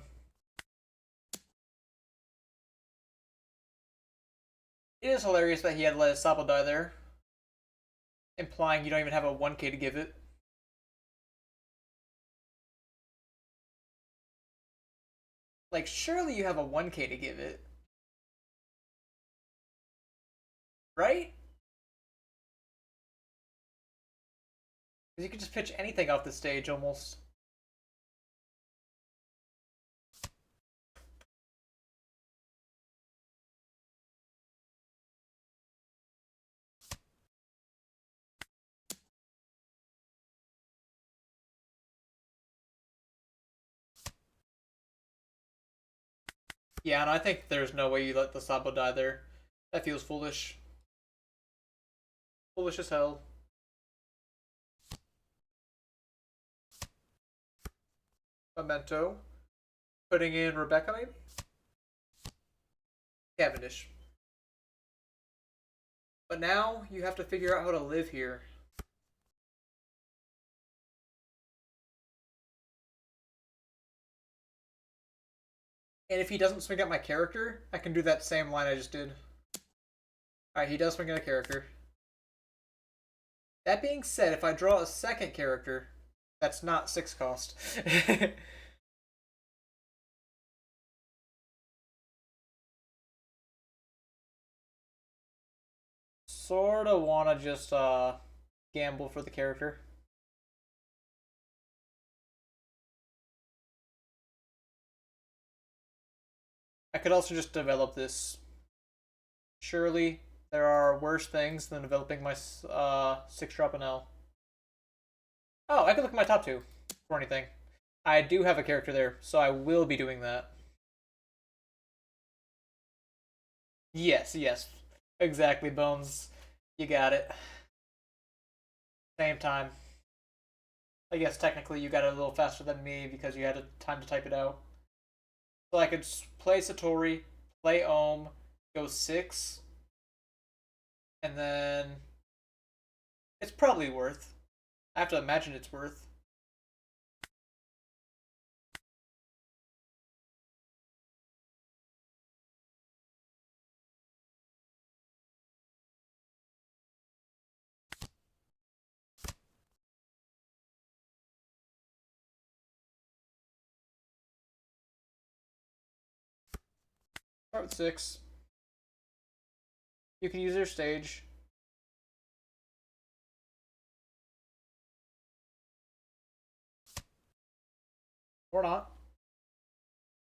Speaker 1: It is hilarious that he had let his Sabo die there, implying you don't even have a 1k to give it. Like, surely you have a 1k to give it. Right? Because you could just pitch anything off the stage almost. Yeah, and I think there's no way you let the Sabo die there. That feels foolish. Foolish as hell. Memento. Putting in Rebecca, maybe? Cavendish. But now you have to figure out how to live here. And if he doesn't swing at my character, I can do that same line I just did. Alright, he does swing at a character. That being said, if I draw a second character, that's not 6 cost. Sorta wanna just gamble for the character. I could also just develop this. Surely there are worse things than developing my 6-drop Enel. Oh, I could look at my top 2 for anything. I do have a character there, so I will be doing that. Yes, yes. Exactly, Bones. You got it. Same time. I guess technically you got it a little faster than me because you had time to type it out. So I could play Satori, play Ohm, go 6, and then it's probably worth. I have to imagine it's worth. Start with 6. You can use their stage. Or not.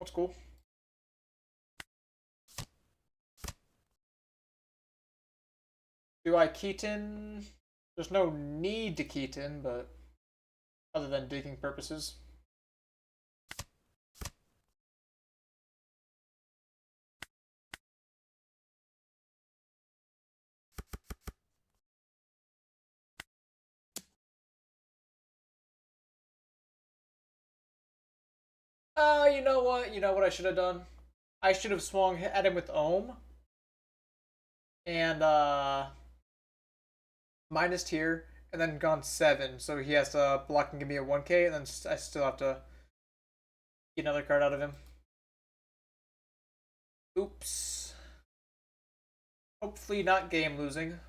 Speaker 1: That's cool. Do I Keaton? There's no need to Keaton, but other than digging purposes. You know what? You know what I should have done? I should have swung at him with Ohm and minus tier and then gone 7. So he has to block and give me a 1k, and then I still have to get another card out of him. Oops. Hopefully not game losing.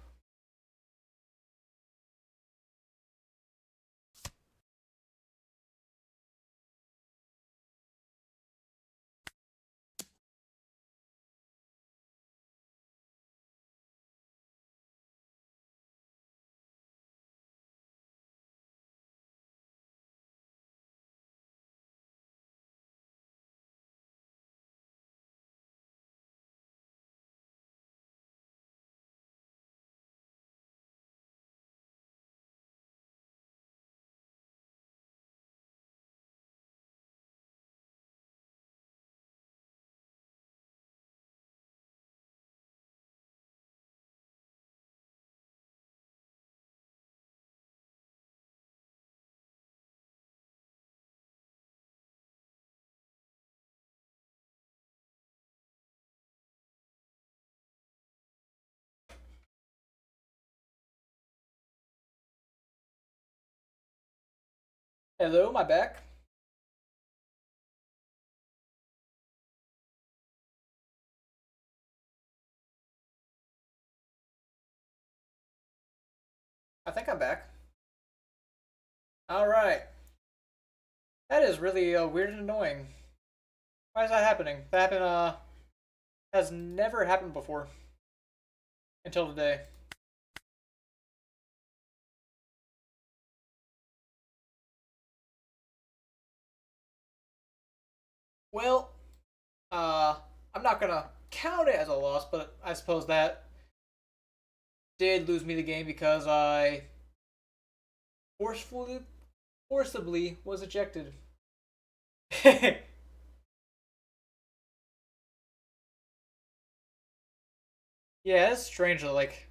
Speaker 1: Hello, my back. I think I'm back. All right. That is really weird and annoying. Why is that happening? That happened. Has never happened before until today. Well, uh, I'm not gonna count it as a loss, but I suppose that did lose me the game because I forcefully, forcibly was ejected. Yeah, it's strange though. Like,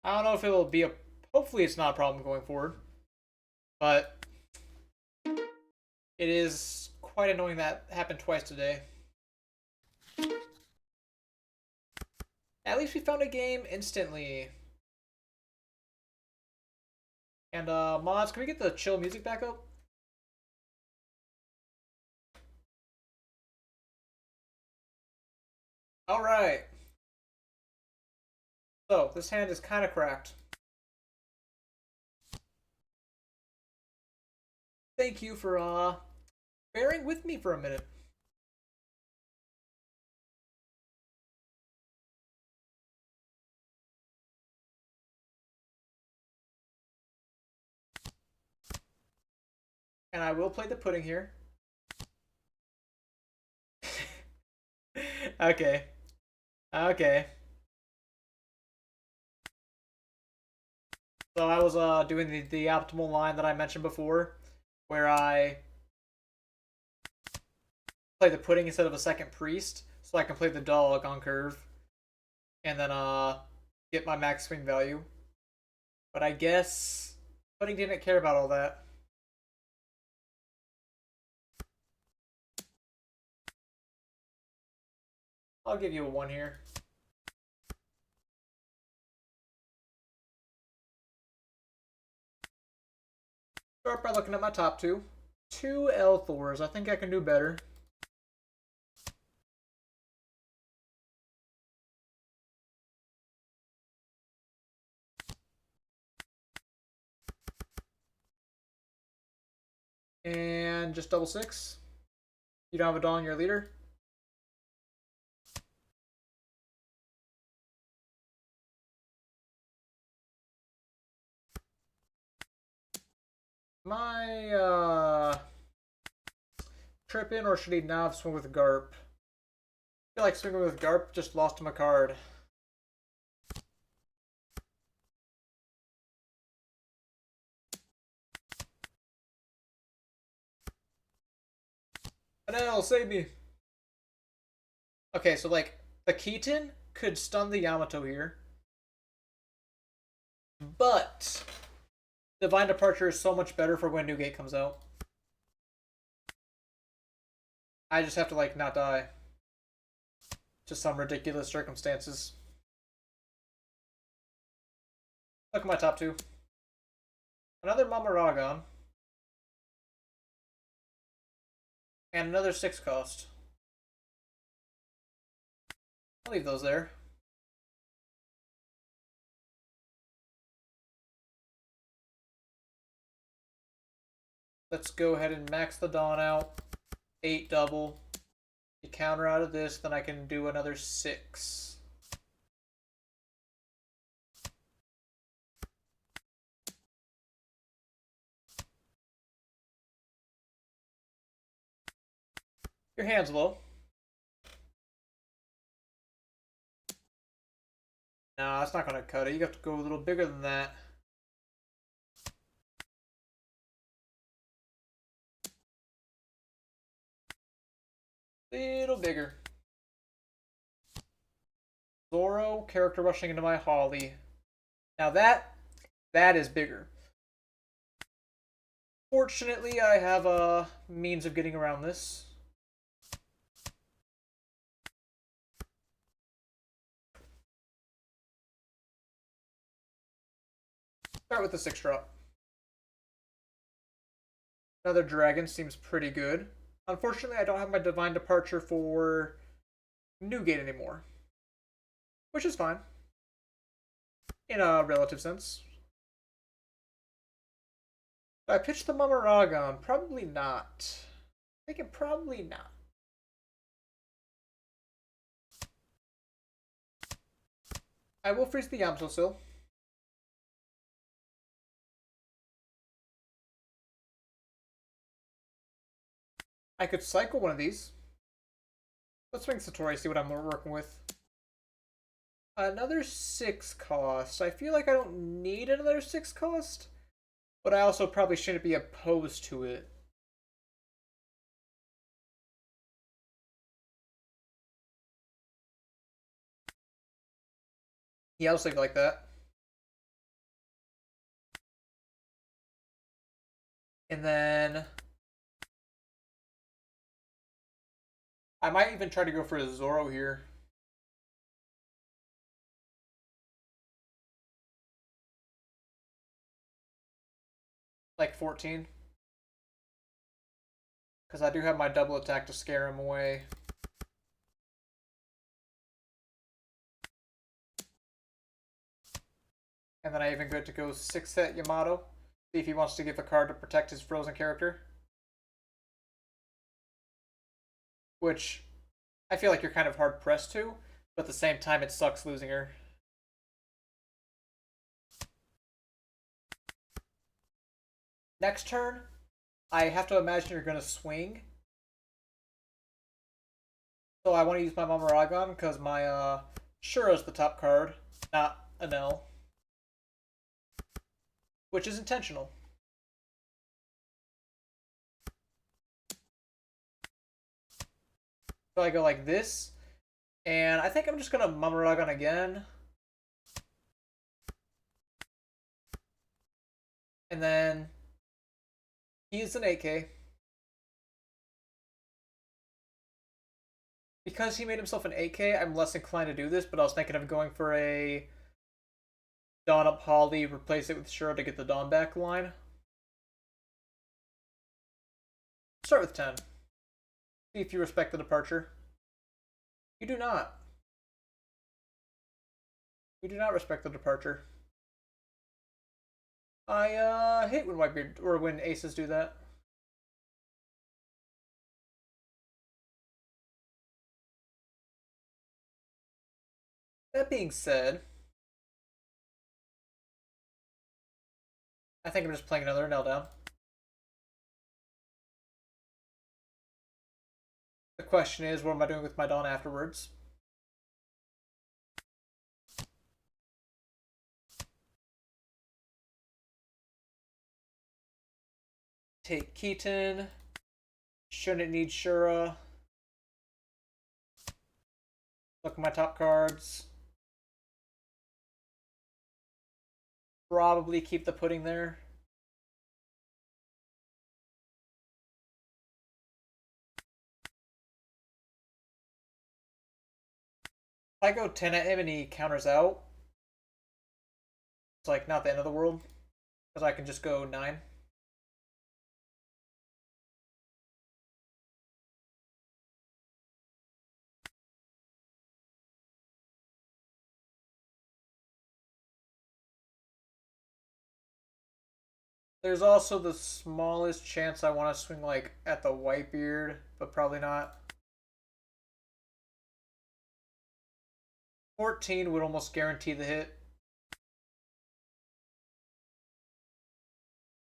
Speaker 1: I don't know if it will be a. Hopefully, it's not a problem going forward, but it is quite annoying that happened twice today. At least we found a game instantly. And mods, can we get the chill music back up? All right. So this hand is kind of cracked. thank you for bearing with me for a minute. And I will play the pudding here. Okay. Okay. So I was doing the optimal line that I mentioned before, where I play the pudding instead of a second priest, so I can play the dog on curve, and then get my max swing value. But I guess pudding didn't care about all that. I'll give you a 1 here. Start by looking at my top two. 2 L-Thors. I think I can do better. And just double 6. You don't have a doll in your leader? My trip in, or should he now swing with Garp? I feel like swinging with Garp just lost him a card. Enel, save me! Okay, so like the Keaton could stun the Yamato here, but Divine Departure is so much better for when Newgate comes out. I just have to like not die to some ridiculous circumstances. Look at my top two. Another Mamaragon. And another 6 cost. I'll leave those there. Let's go ahead and max the Dawn out. 8 double. You counter out of this, then I can do another 6. Your hand's low. No, that's not going to cut it. You have to go a little bigger than that. Little bigger. Zoro, character rushing into my Holly. Now that is bigger. Fortunately, I have a means of getting around this. Start with the 6 drop. Another dragon seems pretty good. Unfortunately, I don't have my Divine Departure for Newgate anymore, which is fine in a relative sense. Do I pitch the Mamaragon? Probably not. I think probably not. I will freeze the Yamato still. I could cycle one of these. Let's swing Satori, see what I'm working with. Another 6 cost. I feel like I don't need another 6 cost, but I also probably shouldn't be opposed to it. Yeah, I'll save it like that. And then I might even try to go for a Zoro here. Like 14. Because I do have my double attack to scare him away. And then I even get to go 6 set Yamato. See if he wants to give a card to protect his frozen character. which I feel like you're kind of hard pressed to, but at the same time, it sucks losing her. Next turn, I have to imagine you're going to swing. So I want to use my Mamaragon because my Shura's the top card, not Enel, which is intentional. So I go like this, and I think I'm just going to Mamaragon again. And then he's an 8K. Because he made himself an 8K, I'm less inclined to do this, but I was thinking of going for a Dawn Up Holly, replace it with Shura to get the Dawn back line. Start with 10. See if you respect the departure. You do not. You do not respect the departure. I hate when Whitebeard or when aces do that. That being said, I think I'm just playing another nail down. The question is, what am I doing with my Dawn afterwards? Take Keaton. Shouldn't need Shura. Look at my top cards. Probably keep the pudding there. If I go 10 at him and he counters out, it's like not the end of the world. Because I can just go 9. There's also the smallest chance I want to swing like at the Whitebeard, but probably not. 14 would almost guarantee the hit.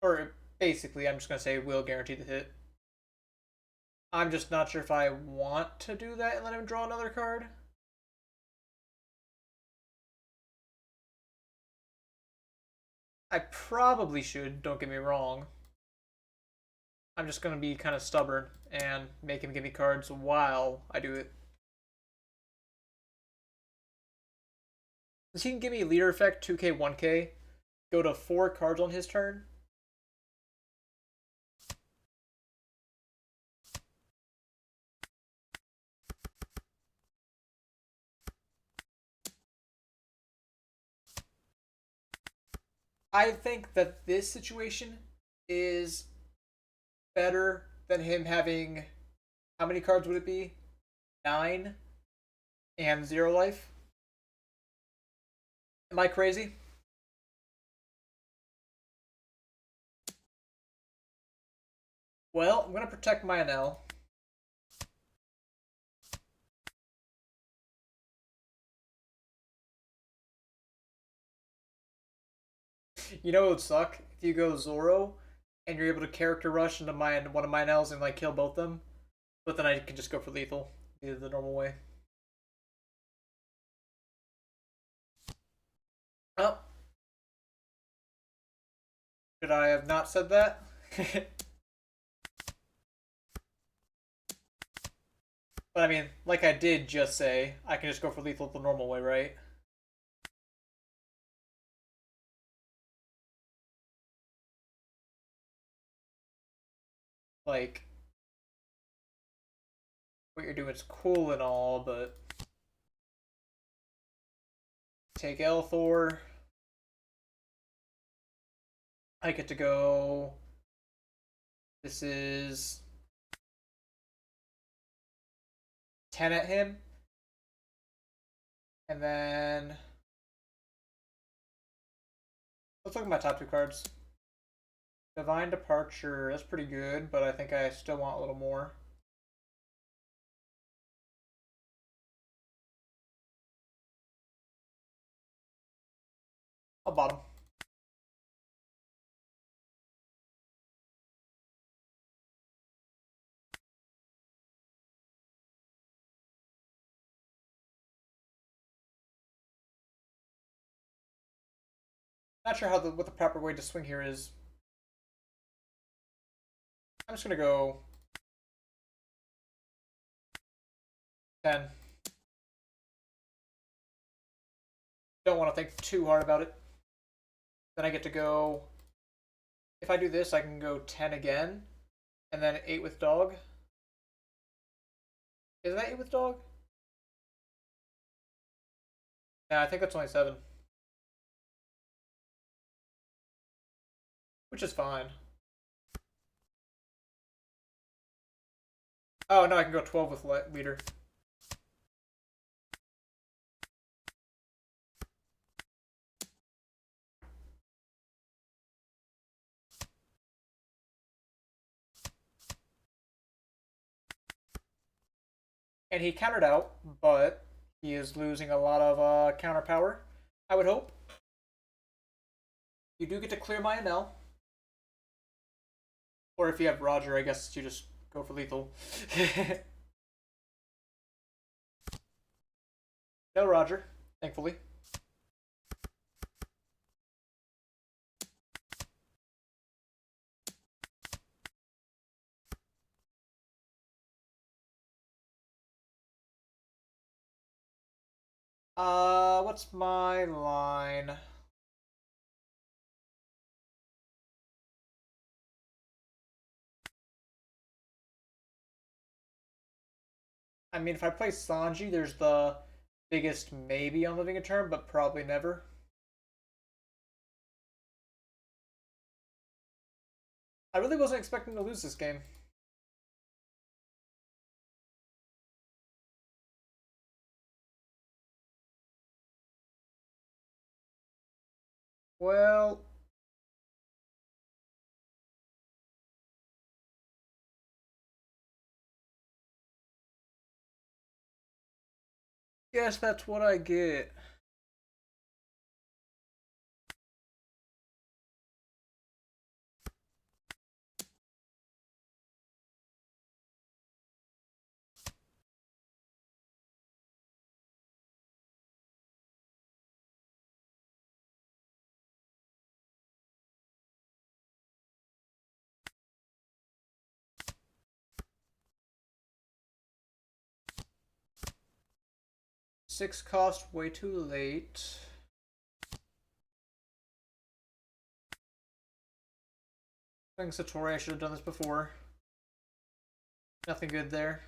Speaker 1: Or basically, I'm just going to say will guarantee the hit. I'm just not sure if I want to do that and let him draw another card. I probably should, don't get me wrong. I'm just going to be kind of stubborn and make him give me cards while I do it. Since he can give me leader effect 2k, 1k, go to 4 cards on his turn. I think that this situation is better than him having, how many cards would it be? 9 and 0 life. Am I crazy? Well, I'm going to protect my Enel. You know what would suck? If you go Zoro and you're able to character rush into one of my Enels and like kill both them, but then I can just go for lethal, either the normal way. Oh, should I have not said that? But I mean, like I did just say, I can just go for lethal the normal way, right? Like, what you're doing is cool and all, but take Elthor. I get to go. This is 10 at him. And then let's look at my top 2 cards. Divine Departure, that's pretty good, but I think I still want a little more. I'll bottom. Not sure how what the proper way to swing here is. I'm just gonna go 10. Don't want to think too hard about it. Then I get to go. If I do this, I can go 10 again, and then 8 with dog. Is that 8 with dog? Yeah, I think that's only 7. Which is fine. Oh, no, I can go 12 with leader. And he countered out, but he is losing a lot of counter power, I would hope. You do get to clear my Enel. Or if you have Roger, I guess you just go for lethal. No Roger, thankfully. What's my line? I mean, if I play Sanji, there's the biggest maybe on living a turn, but probably never. I really wasn't expecting to lose this game. Well, guess that's what I get. Six cost, way too late. Playing Satori, I should have done this before. Nothing good there.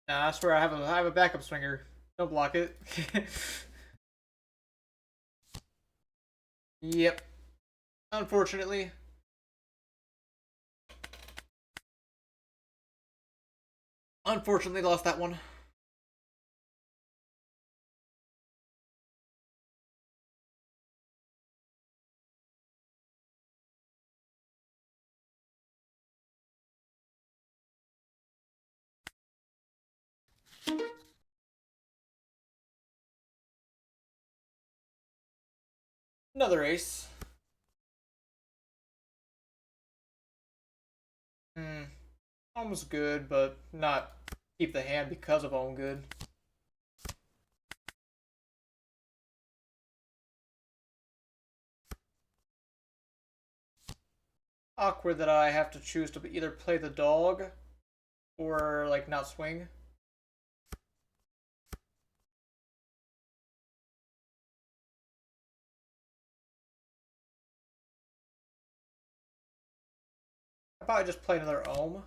Speaker 1: Nah, I swear I have a backup swinger. Don't block it. Yep. Unfortunately. Unfortunately lost that one. Another ace. Hmm. Almost good, but not keep the hand because of own good. Awkward that I have to choose to either play the dog or like not swing. I'll probably just play another ohm.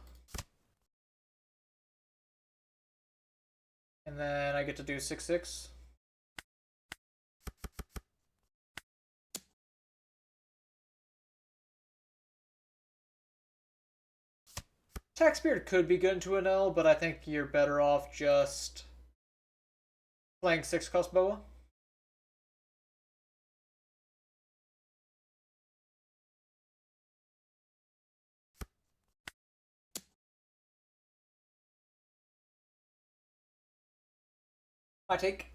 Speaker 1: And then I get to do 6/6. Attack Spirit could be good into an L, but I think you're better off just playing 6 cost Boa. I take.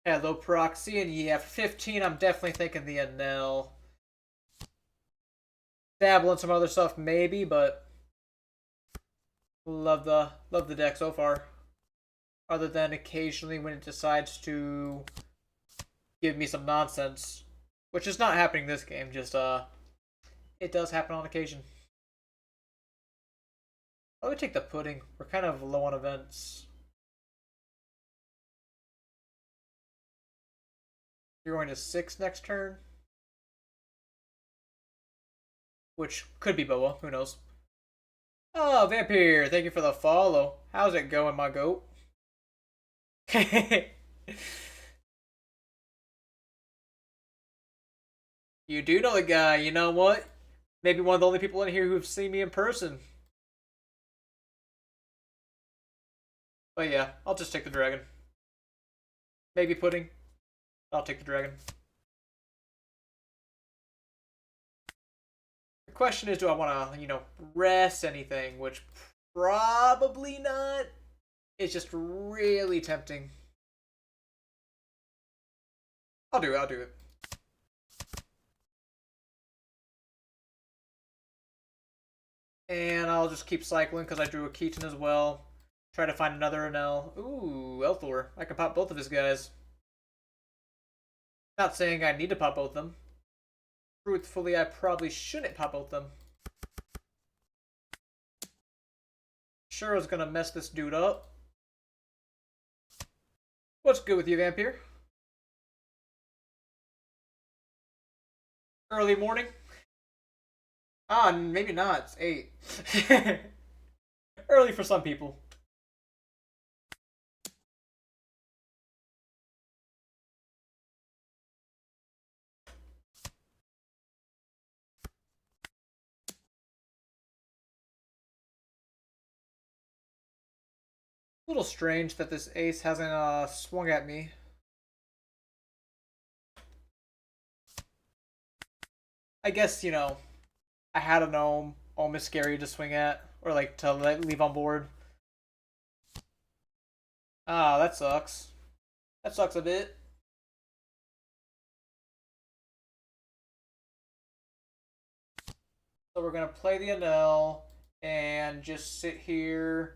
Speaker 1: Hello, Proxy, and yeah, for 15, I'm definitely thinking the Enel. Dabble in some other stuff, maybe, but love the deck so far. Other than occasionally when it decides to give me some nonsense, which is not happening this game. Just it does happen on occasion. I would take the pudding. We're kind of low on events. You're going to 6 next turn, which could be Boa. Who knows? Oh, Vampire, thank you for the follow. How's it going, my goat? You do know the guy. You know what? Maybe one of the only people in here who've seen me in person. But yeah, I'll just take the dragon. Maybe pudding. I'll take the dragon. The question is, do I want to, rest anything? Which probably not. It's just really tempting. I'll do it. I'll do it. And I'll just keep cycling because I drew a Keaton as well. Try to find another Enel. Ooh, Elthor. I can pop both of his guys. Not saying I need to pop both of them. Truthfully, I probably shouldn't pop both of them. Sure is gonna mess this dude up. What's good with you, Vampire? Early morning? Ah, maybe not. It's 8. Early for some people. A little strange that this ace hasn't swung at me. I guess, I had a gnome, almost scary to swing at, or like to leave on board. Ah, that sucks. That sucks a bit. So we're gonna play the Enel and just sit here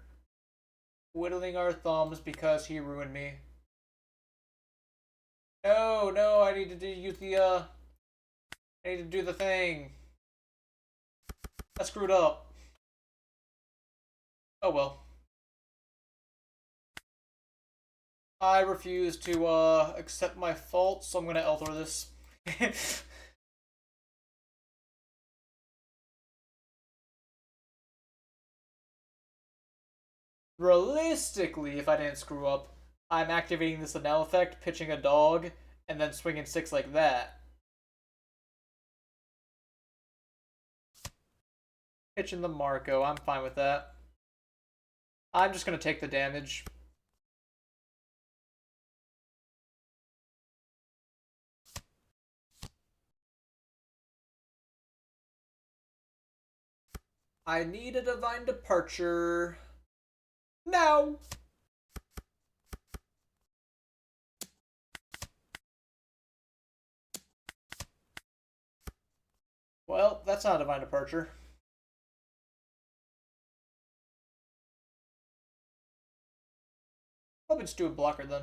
Speaker 1: whittling our thumbs because he ruined me. No, no, I need to use the I need to do the thing. I screwed up. Oh well. I refuse to accept my fault, so I'm gonna Elthor this. Realistically, if I didn't screw up, I'm activating this Enel effect, pitching a dog, and then swinging 6 like that. Pitching the Marco, I'm fine with that. I'm just gonna take the damage. I need a divine departure. Now! Well, that's not a divine departure. Probably just do a blocker then.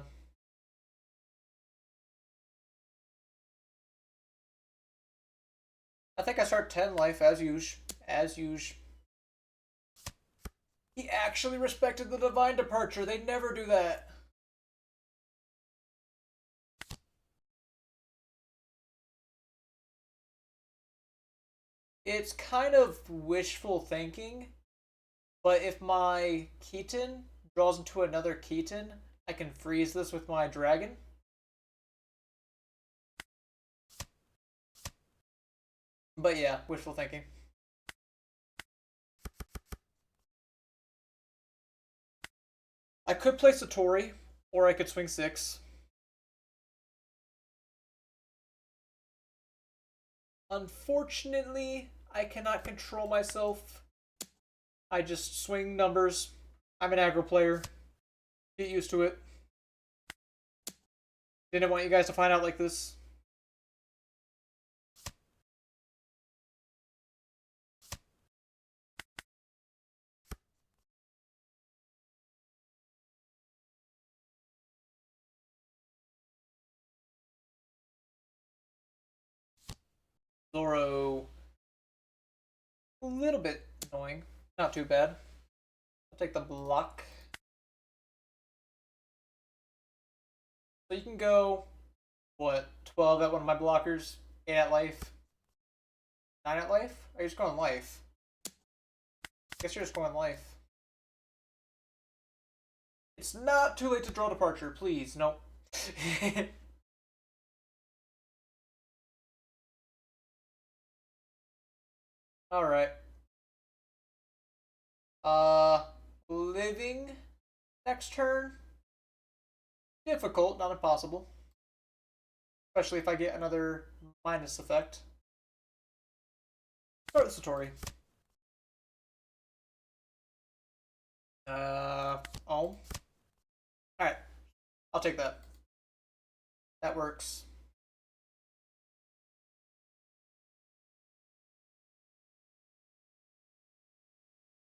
Speaker 1: I think I start 10 life as usual. As usual. He actually respected the divine departure. They never do that. It's kind of wishful thinking, but if my Keaton draws into another Keaton, I can freeze this with my dragon. But yeah, wishful thinking. I could play Satori, or I could swing 6. Unfortunately, I cannot control myself. I just swing numbers. I'm an aggro player. Get used to it. Didn't want you guys to find out like this. Zoro. A little bit annoying. Not too bad. I'll take the block. So you can go, what, 12 at one of my blockers, 8 at life, 9 at life? Are you just going life? I guess you're just going life. It's not too late to draw departure, please. Nope. Alright. Living next turn. Difficult, not impossible. Especially if I get another minus effect. Start with Satori. Oh. Alright. I'll take that. That works.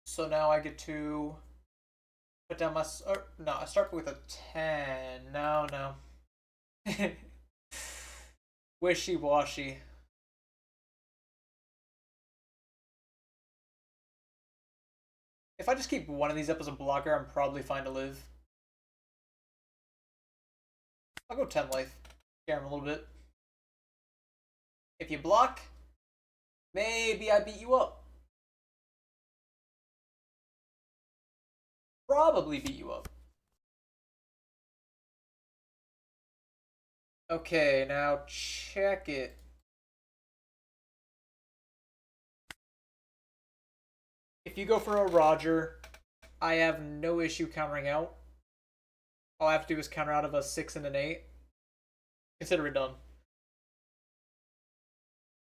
Speaker 1: So now I get to put down my... no, I start with a 10. No, no. Wishy-washy. If I just keep one of these up as a blocker, I'm probably fine to live. I'll go 10 life. Scare him a little bit. If you block, maybe I beat you up. Probably beat you up. Okay, now check it. If you go for a Roger, I have no issue countering out. All I have to do is counter out of a 6 and an 8. Consider it done.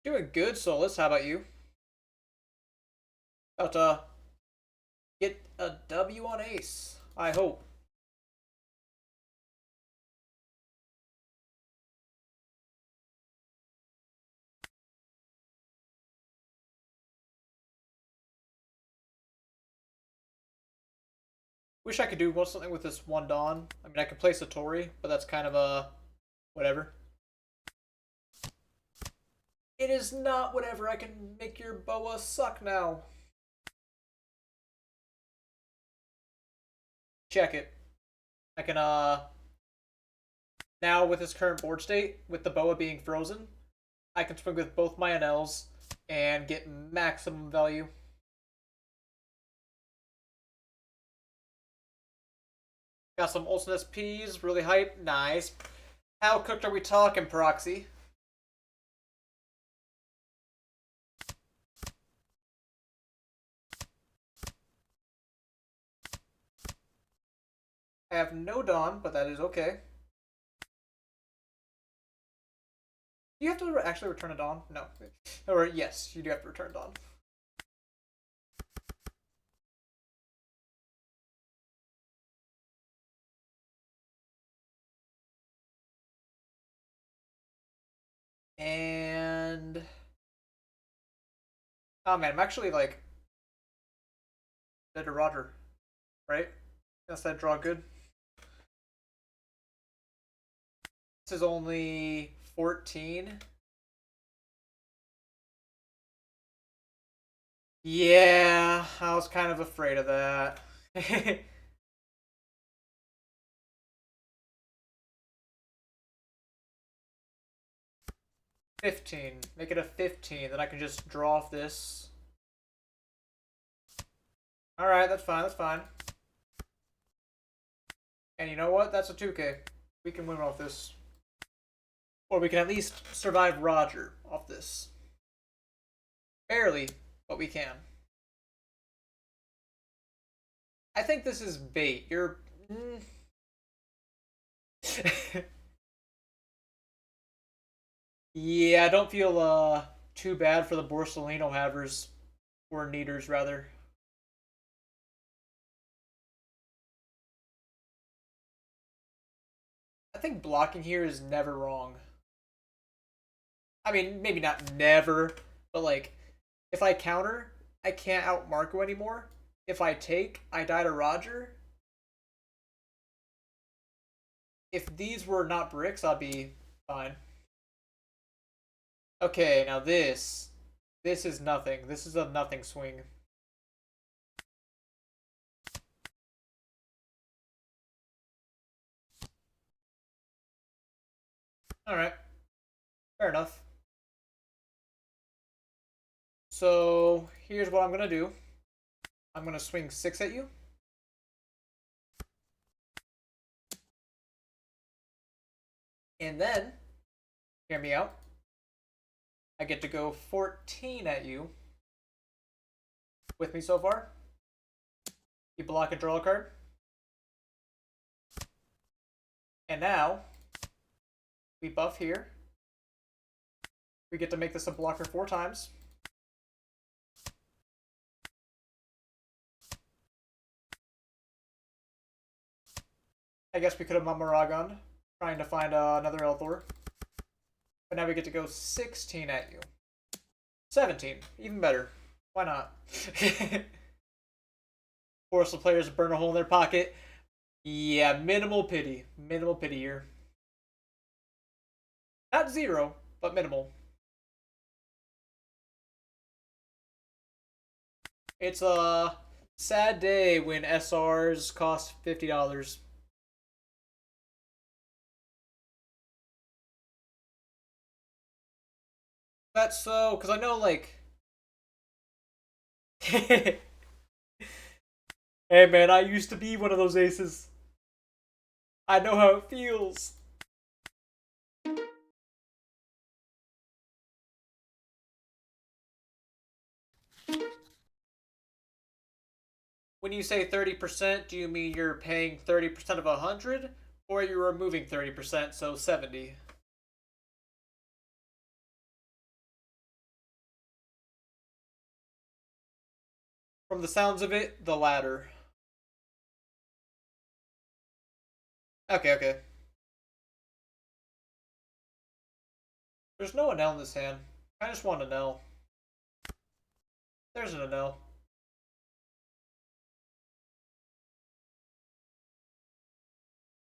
Speaker 1: Doing good, Solus. How about you? About to get a W on Ace. I hope. Wish I could do something with this one Dawn. I mean, I could play Satori, but that's kind of a whatever. It is not whatever. I can make your boa suck now. Check it. I can, now with this current board state, with the boa being frozen, I can swing with both my Enels and get maximum value. Got some Olsen SPs, really hype. Nice. How cooked are we talking, Proxy? I have no Dawn, but that is okay. Do you have to actually return a Dawn? No. Or yes, you do have to return Dawn. And oh man, I'm actually like dead to Roger, right? Guess that draw good. This is only 14. Yeah, I was kind of afraid of that. 15. Make it a 15, then I can just draw off this. Alright, that's fine, that's fine. And you know what? That's a 2K. We can win off this. Or we can at least survive Roger off this. Barely, but we can. I think this is bait. You're... yeah, I don't feel Too bad for the Borsalino havers, or needers rather. I think blocking here is never wrong. I mean, maybe not never, but like, if I counter, I can't out Marco anymore. If I take, I die to Roger. If these were not bricks, I'd be fine. Okay, now this is nothing. This is a nothing swing. Alright, fair enough. So, here's what I'm gonna do. I'm gonna swing 6 at you. And then, hear me out, I get to go 14 at you. With me so far? You block and draw a card. And now, we buff here. We get to make this a blocker 4 times. I guess we could have Mamaragon, trying to find another Elthor. But now we get to go 16 at you. 17, even better. Why not? Force the players to burn a hole in their pocket. Yeah, minimal pity. Minimal pity here. Not 0, but minimal. It's a sad day when SRs cost $50. That's so, because I know, like... Hey man, I used to be one of those aces. I know how it feels. When you say 30%, do you mean you're paying 30% of 100? Or you're removing 30%, so 70? From the sounds of it, the latter. Okay, okay. There's no Enel in this hand. I just want an Enel. There's an Enel.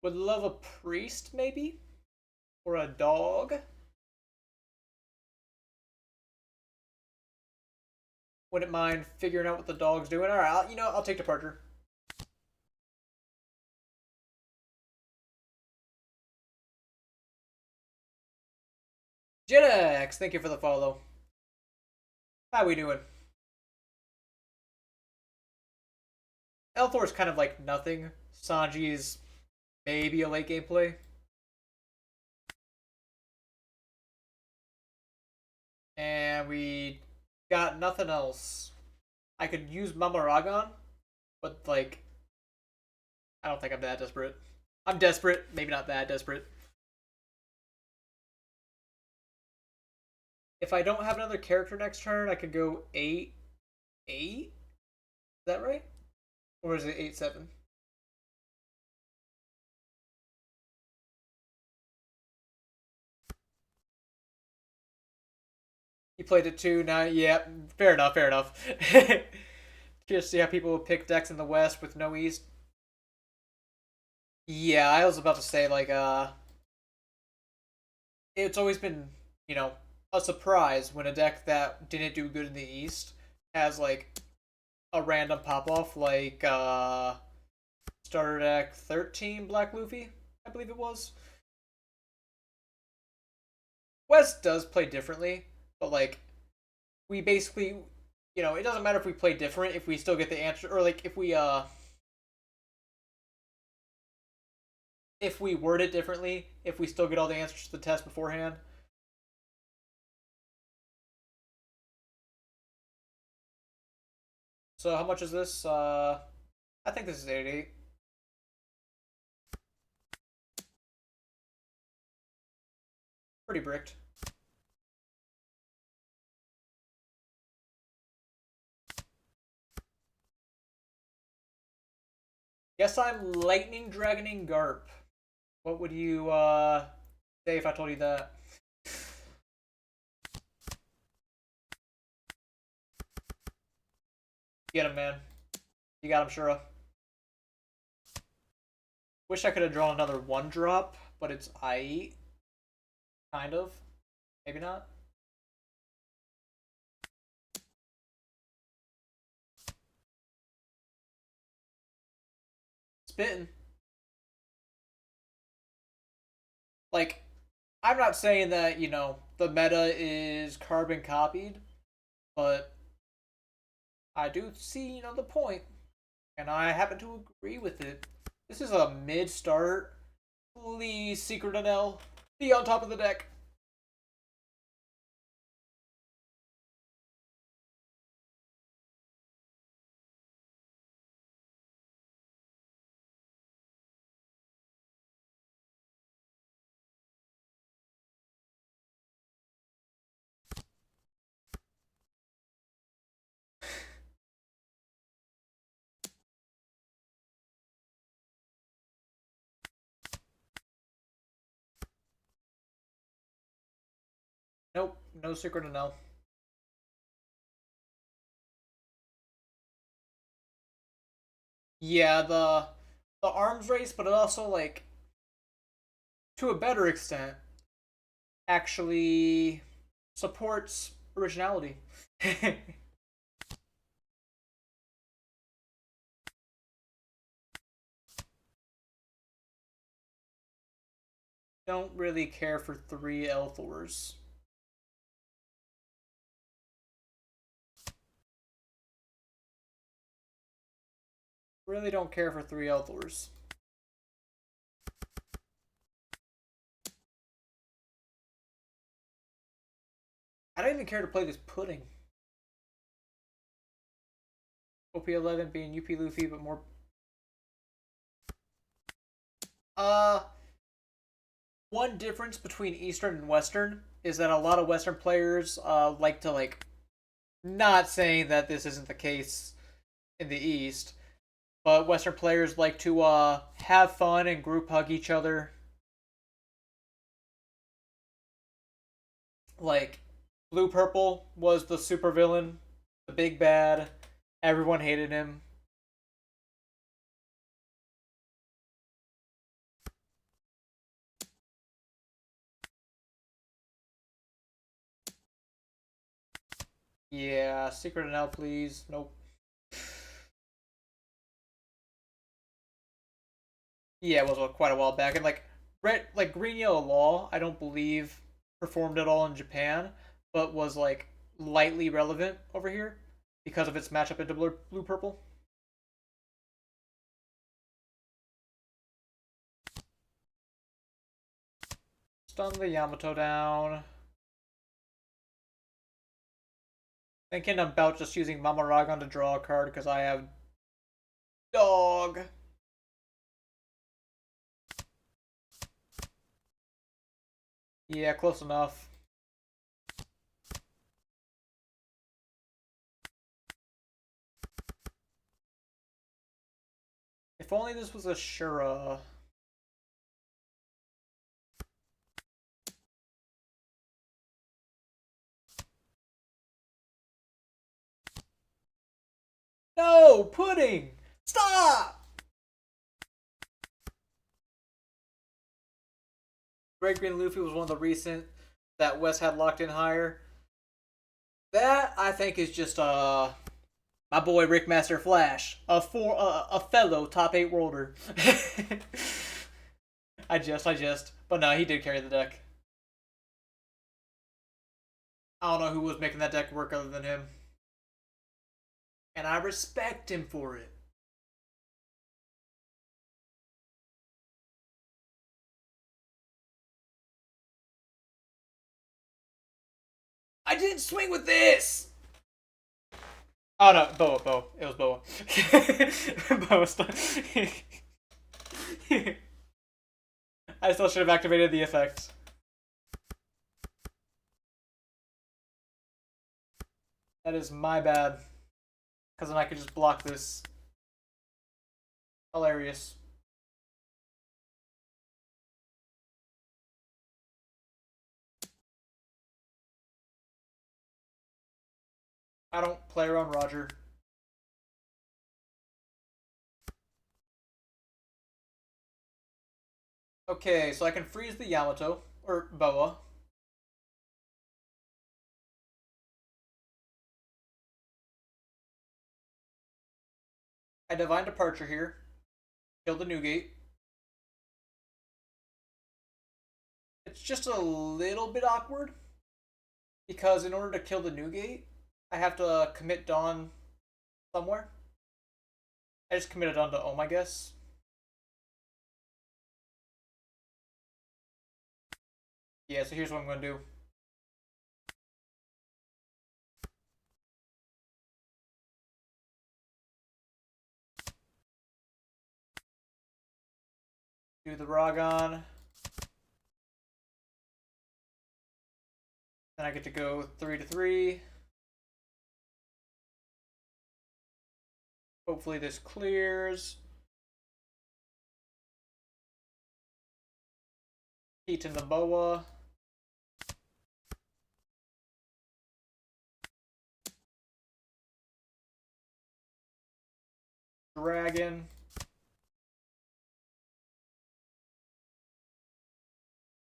Speaker 1: Would love a priest, maybe? Or a dog? Wouldn't mind figuring out what the dog's doing. Alright, you know, I'll take departure. Jedex, thank you for the follow. How we doing? Elthor's kind of like nothing. Sanji's maybe a late game play. And we got nothing else. I could use Mamaragon, but like, I don't think I'm that desperate. I'm desperate, maybe not that desperate. If I don't have another character next turn, I could go 8, 8? Is that right? Or is it 8, 7? You played it too, now, yeah, fair enough, fair enough. Just see how people would pick decks in the West with no East. Yeah, I was about to say, like, it's always been, you know, a surprise when a deck that didn't do good in the East has, like, a random pop-off, like, starter deck 13 Black Luffy, I believe it was. West does play differently, but, like, we basically, you know, it doesn't matter if we play different if we still get the answer, or, like, if we word it differently, if we still get all the answers to the test beforehand. So how much is this? I think this is 88. Pretty bricked. Guess I'm Lightning Dragoning Garp. What would you say if I told you that? Get him, man. You got him, Shura. Wish I could have drawn another one drop, but it's I. Kind of. Maybe not. Spitting. Like, I'm not saying that, the meta is carbon copied, but I do see, the point. And I happen to agree with it. This is a mid start. Please, Secret Enel, be on top of the deck. Nope, no Secret Enel. Yeah, the arms race, but it also like to a better extent actually supports originality. Don't really care for 3 Elthors. Really don't care for 3 Elthors. I don't even care to play this pudding. OP11 being UP Luffy, but more. Uh, One difference between Eastern and Western is that a lot of Western players like to like. Not saying that this isn't the case in the East, but Western players like to have fun and group hug each other. Like Blue Purple was the supervillain, the big bad. Everyone hated him. Yeah, Secret and Out, please. Nope. Yeah, it was quite a while back, and like red, like Green Yellow Law, I don't believe performed at all in Japan, but was like lightly relevant over here because of its matchup into Blue Purple. Stun the Yamato down. Thinking about just using Mamaragon to draw a card because I have dog. Yeah, close enough. If only this was a Shura. No, pudding! Stop! Red Green Luffy was one of the recent that West had locked in higher. That I think is just my boy Rickmaster Flash, a fellow top 8 worlder. But no, he did carry the deck. I don't know who was making that deck work other than him, and I respect him for it. I didn't swing with this. Oh no, Boa. It was Boa. Boa. I still should have activated the effect. That is my bad. Because then I could just block this. Hilarious. I don't play around Roger. Okay, so I can freeze the Yamato, or Boa. I Divine Departure here. Kill the Newgate. It's just a little bit awkward because in order to kill the Newgate, I have to commit Dawn somewhere. I just committed Dawn to Ohm, I guess. Yeah, so here's what I'm going to do. Do the Ragon. Then I get to go 3 to 3. Hopefully this clears. Heat in the Boa. Dragon.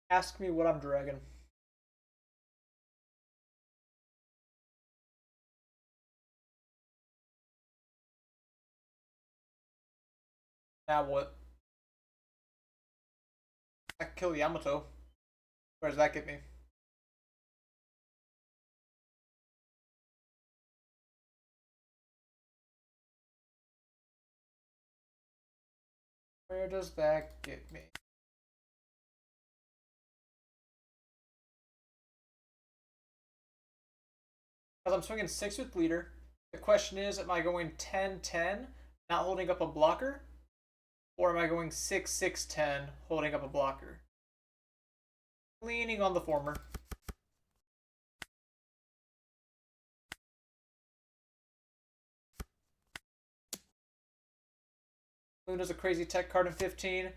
Speaker 1: Ask me what I'm dragging. Now what? I can kill Yamato. Where does that get me? Where does that get me? Because I'm swinging 6 with leader. The question is, am I going 10-10, not holding up a blocker? Or am I going 6-6-10, holding up a blocker? Leaning on the former. Luna's a crazy tech card in 15.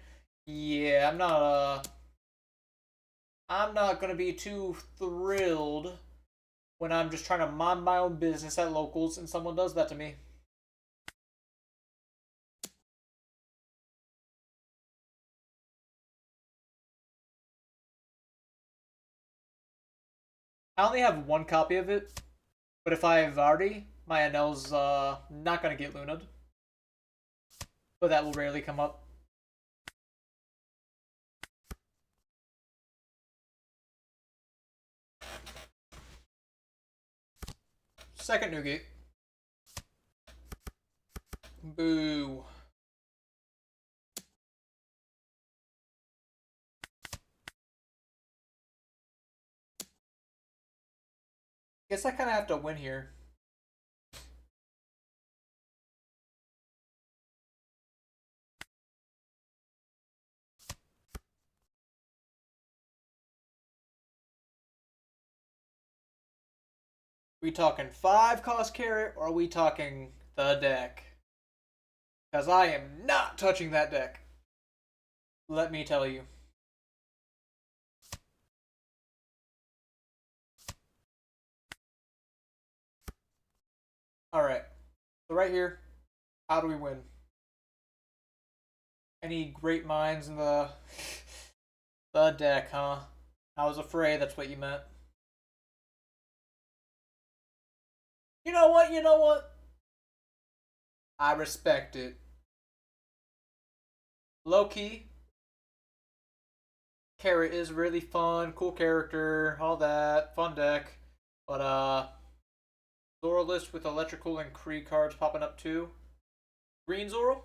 Speaker 1: Yeah, I'm not gonna be too thrilled when I'm just trying to mind my own business at locals and someone does that to me. I only have 1 copy of it, but if I have already, my Enel's not gonna get Luna'd. But that will rarely come up. Second Newgate. Boo. Guess I kind of have to win here. We talking 5 cost carrot or are we talking the deck? Because I am not touching that deck. Let me tell you. Alright. So right here, how do we win? Any great minds in the deck, huh? I was afraid that's what you meant. You know what? You know what? I respect it. Low key, Carrot is really fun, cool character, all that, fun deck. But Zoro list with electrical and Kree cards popping up too. Green Zoro.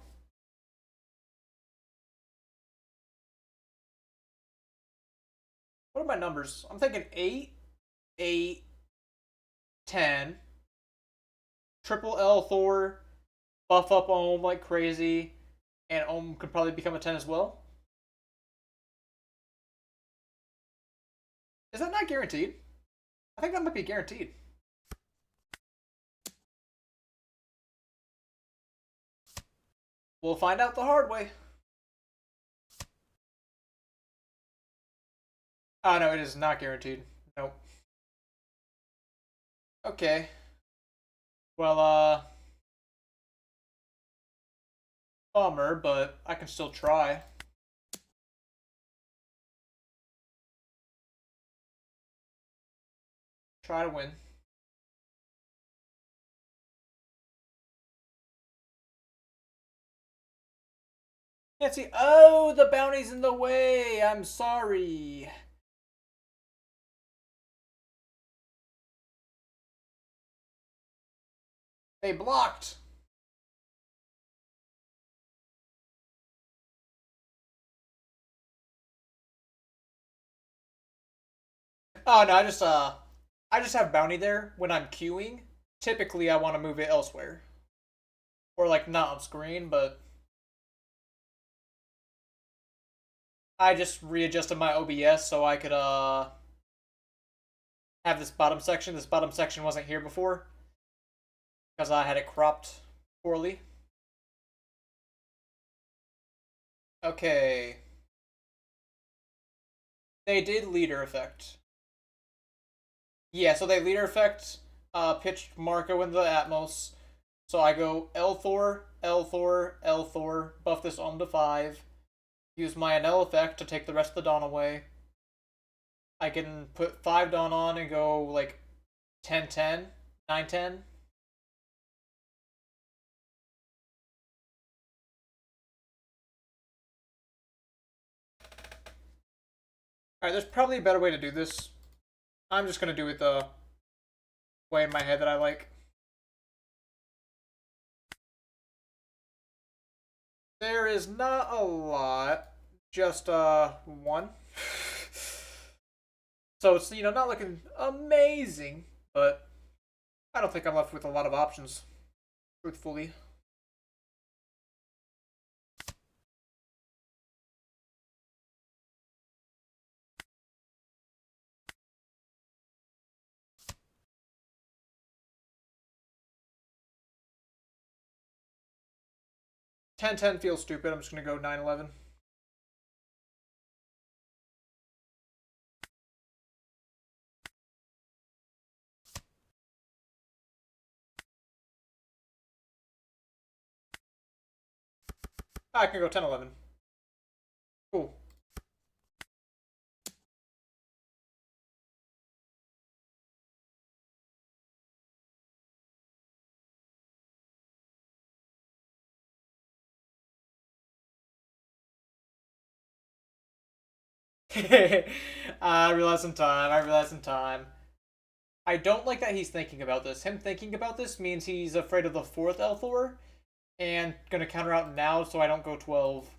Speaker 1: What are my numbers? I'm thinking 8, 8, 10. Triple L Thor, buff up Ohm like crazy, and Ohm could probably become a 10 as well. Is that not guaranteed? I think that might be guaranteed. We'll find out the hard way. Oh, no, it is not guaranteed. Nope. Okay. Well, bummer, but I can still try. Try to win. Can't see. Oh, the bounty's in the way. I'm sorry. They blocked. Oh no, I just have bounty there when I'm queuing. Typically, I want to move it elsewhere, or like not on screen, but I just readjusted my OBS so I could have this bottom section. This bottom section wasn't here before because I had it cropped poorly. Okay. They did leader effect. Yeah, so they leader effect pitched Marco into the Atmos. So I go L4, L4, L4, buff this Ohm to 5, use my Enel effect to take the rest of the Dawn away. I can put 5 Dawn on and go like 10-10, 9-10. Alright, there's probably a better way to do this. I'm just going to do it the way in my head that I like. There is not a lot, just one. So it's, not looking amazing, but I don't think I'm left with a lot of options, truthfully. Ten feels stupid. I'm just going to go 9-11. I can go 10-11. Cool. I realize in time. I realize in time. I don't like that he's thinking about this. Him thinking about this means he's afraid of the 4th L4 and gonna counter out now so I don't go 12.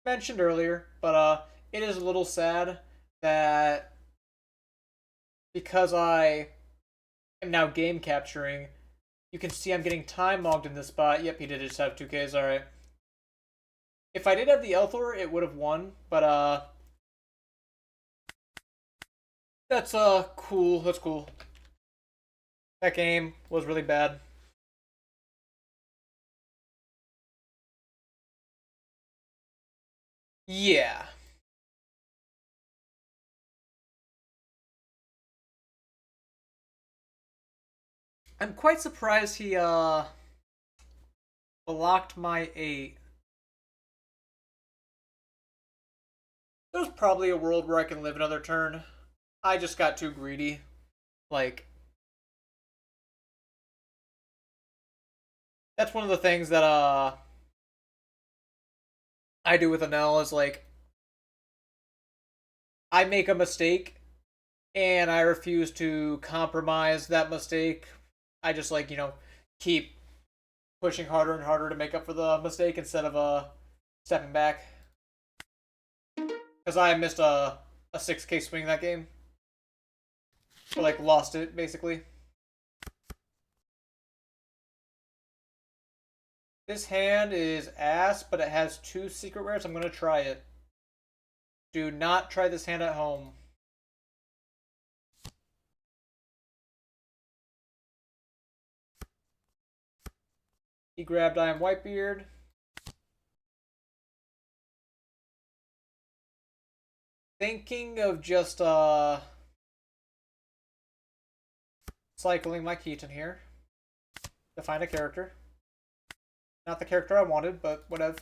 Speaker 1: Mentioned earlier, but it is a little sad that because I am now game capturing, you can see I'm getting time logged in this spot. Yep, he did just have 2Ks, alright. If I did have the Elthor, it would have won, but that's cool. That's cool. That game was really bad. Yeah. I'm quite surprised he blocked my 8. There's probably a world where I can live another turn. I just got too greedy. Like, that's one of the things that I do with Enel is like I make a mistake and I refuse to compromise that mistake. I just like, keep pushing harder and harder to make up for the mistake instead of stepping back. Because I missed a 6K swing that game. Or like lost it basically. This hand is ass, but it has 2 secret rares. I'm gonna try it. Do not try this hand at home. He grabbed I Am Whitebeard. Thinking of just cycling my Keaton here to find a character. Not the character I wanted, but whatever.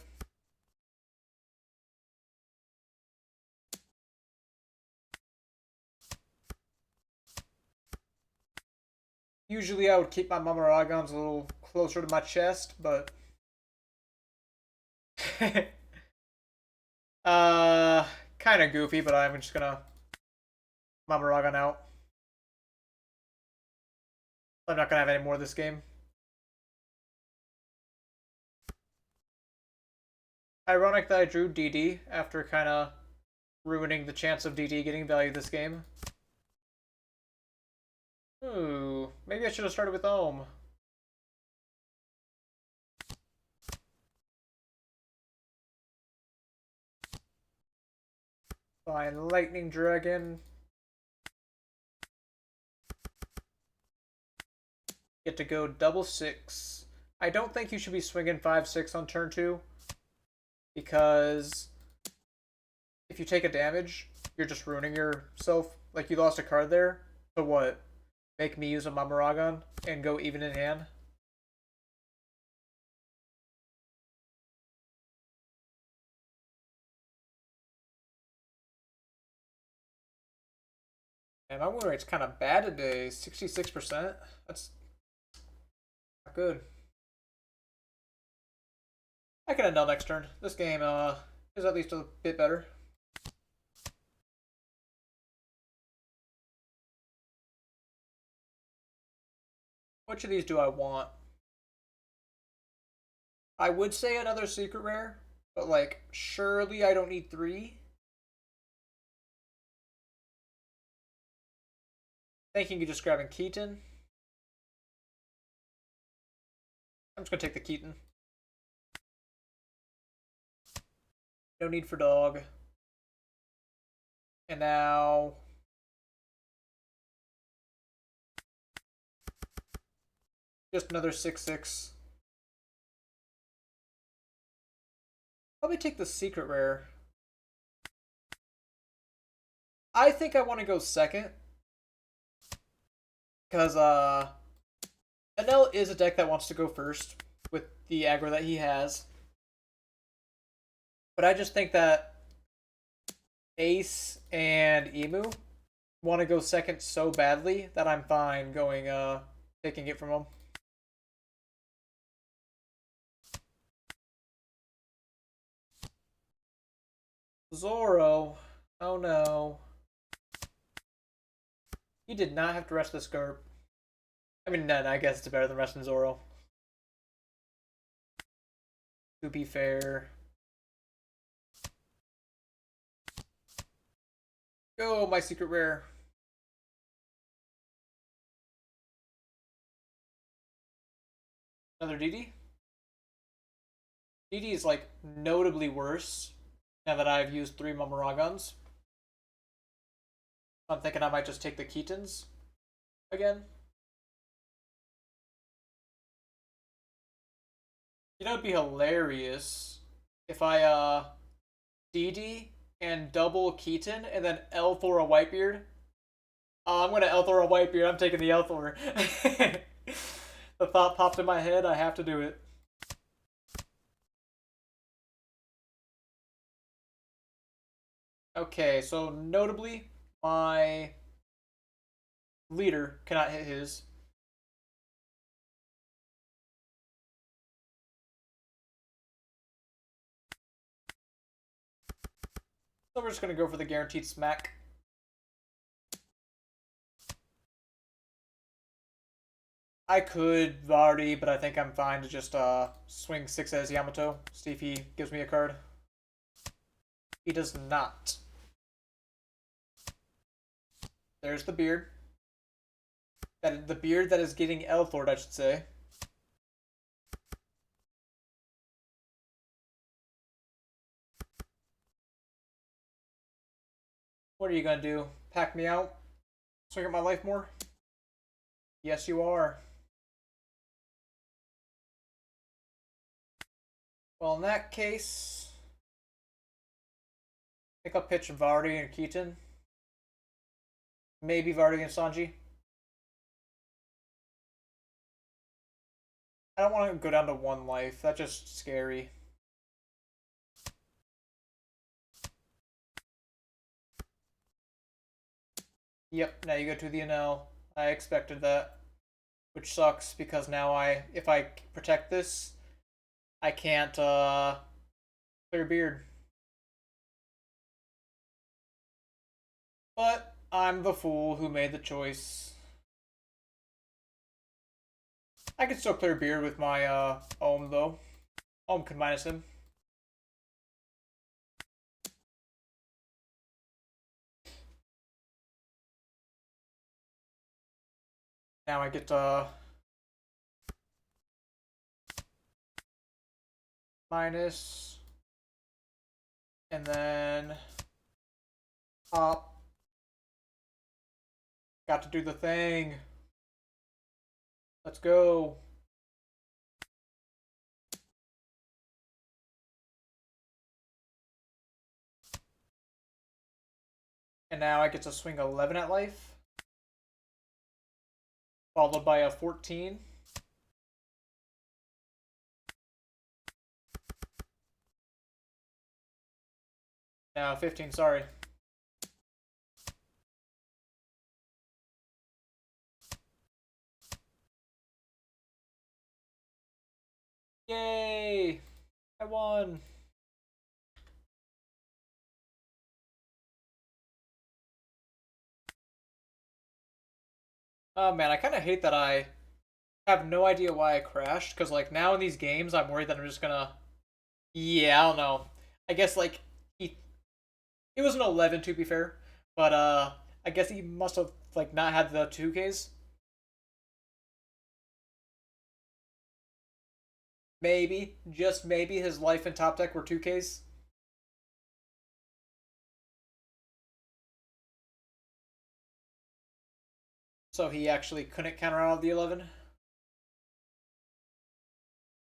Speaker 1: Usually I would keep my Mamaragons a little closer to my chest, but kind of goofy, but I'm just gonna Mamaragon out. I'm not gonna have any more of this game. Ironic that I drew DD after kind of ruining the chance of DD getting value this game. Ooh, maybe I should have started with Ohm. Fine, Lightning Dragon. Get to go double 6. I don't think you should be swinging 5-6 on turn 2. Because if you take a damage, you're just ruining yourself. Like, you lost a card there. So what? Make me use a Mamaragon and go even in hand? And my win rate's kind of bad today. 66%. That's not good. I can Enel next turn. This game is at least a bit better. Which of these do I want? I would say another secret rare, but like, surely I don't need 3. Thinking of just grabbing Keaton. I'm just gonna take the Keaton. No need for dog. And now just another 6-6. Probably take the secret rare. I think I want to go second. Because Enel is a deck that wants to go first with the aggro that he has. But I just think that Ace and Emu want to go second so badly that I'm fine going taking it from them. Zoro. Oh no. He did not have to rest the Scarp. I mean, none. I guess it's better than resting Zoro. To be fair. Go, my secret rare. Another DD? DD is like notably worse now that I've used 3 Mamaragons. I'm thinking I might just take the Keatons again. You know, it'd be hilarious if I DD and double Keaton and then Elthor a Whitebeard. Oh, I'm gonna Elthor a Whitebeard. I'm taking the Elthor. The thought popped in my head. I have to do it. Okay, so notably, my leader cannot hit his. So we're just gonna go for the guaranteed smack. I could Vardy, but I think I'm fine to just swing 6 as Yamato. See if he gives me a card. He does not. There's the beard. The beard that is getting Elthord, I should say. What are you gonna do? Pack me out? Swing at my life more? Yes, you are. Well, in that case, I think I'll pitch Vardy and Keaton. Maybe Vardy and Sanji. I don't want to go down to one life. That's just scary. Yep, now you go to the Enel. I expected that. Which sucks because now if I protect this, I can't, clear beard. But I'm the fool who made the choice. I can still clear beard with my, Ohm, though. Ohm can minus him. Now I get, minus. And then pop. Got to do the thing. Let's go. And now I get to swing 11 at life. Followed by a 14. No, 15, sorry. Yay! I won! Oh man, I kind of hate that I have no idea why I crashed, because like now in these games, I'm worried that I'm just gonna... Yeah, I don't know. I guess like, it was an 11 to be fair, but I guess he must have like not had the 2Ks. Maybe, just maybe his life and top deck were 2Ks. So he actually couldn't counter out of the 11.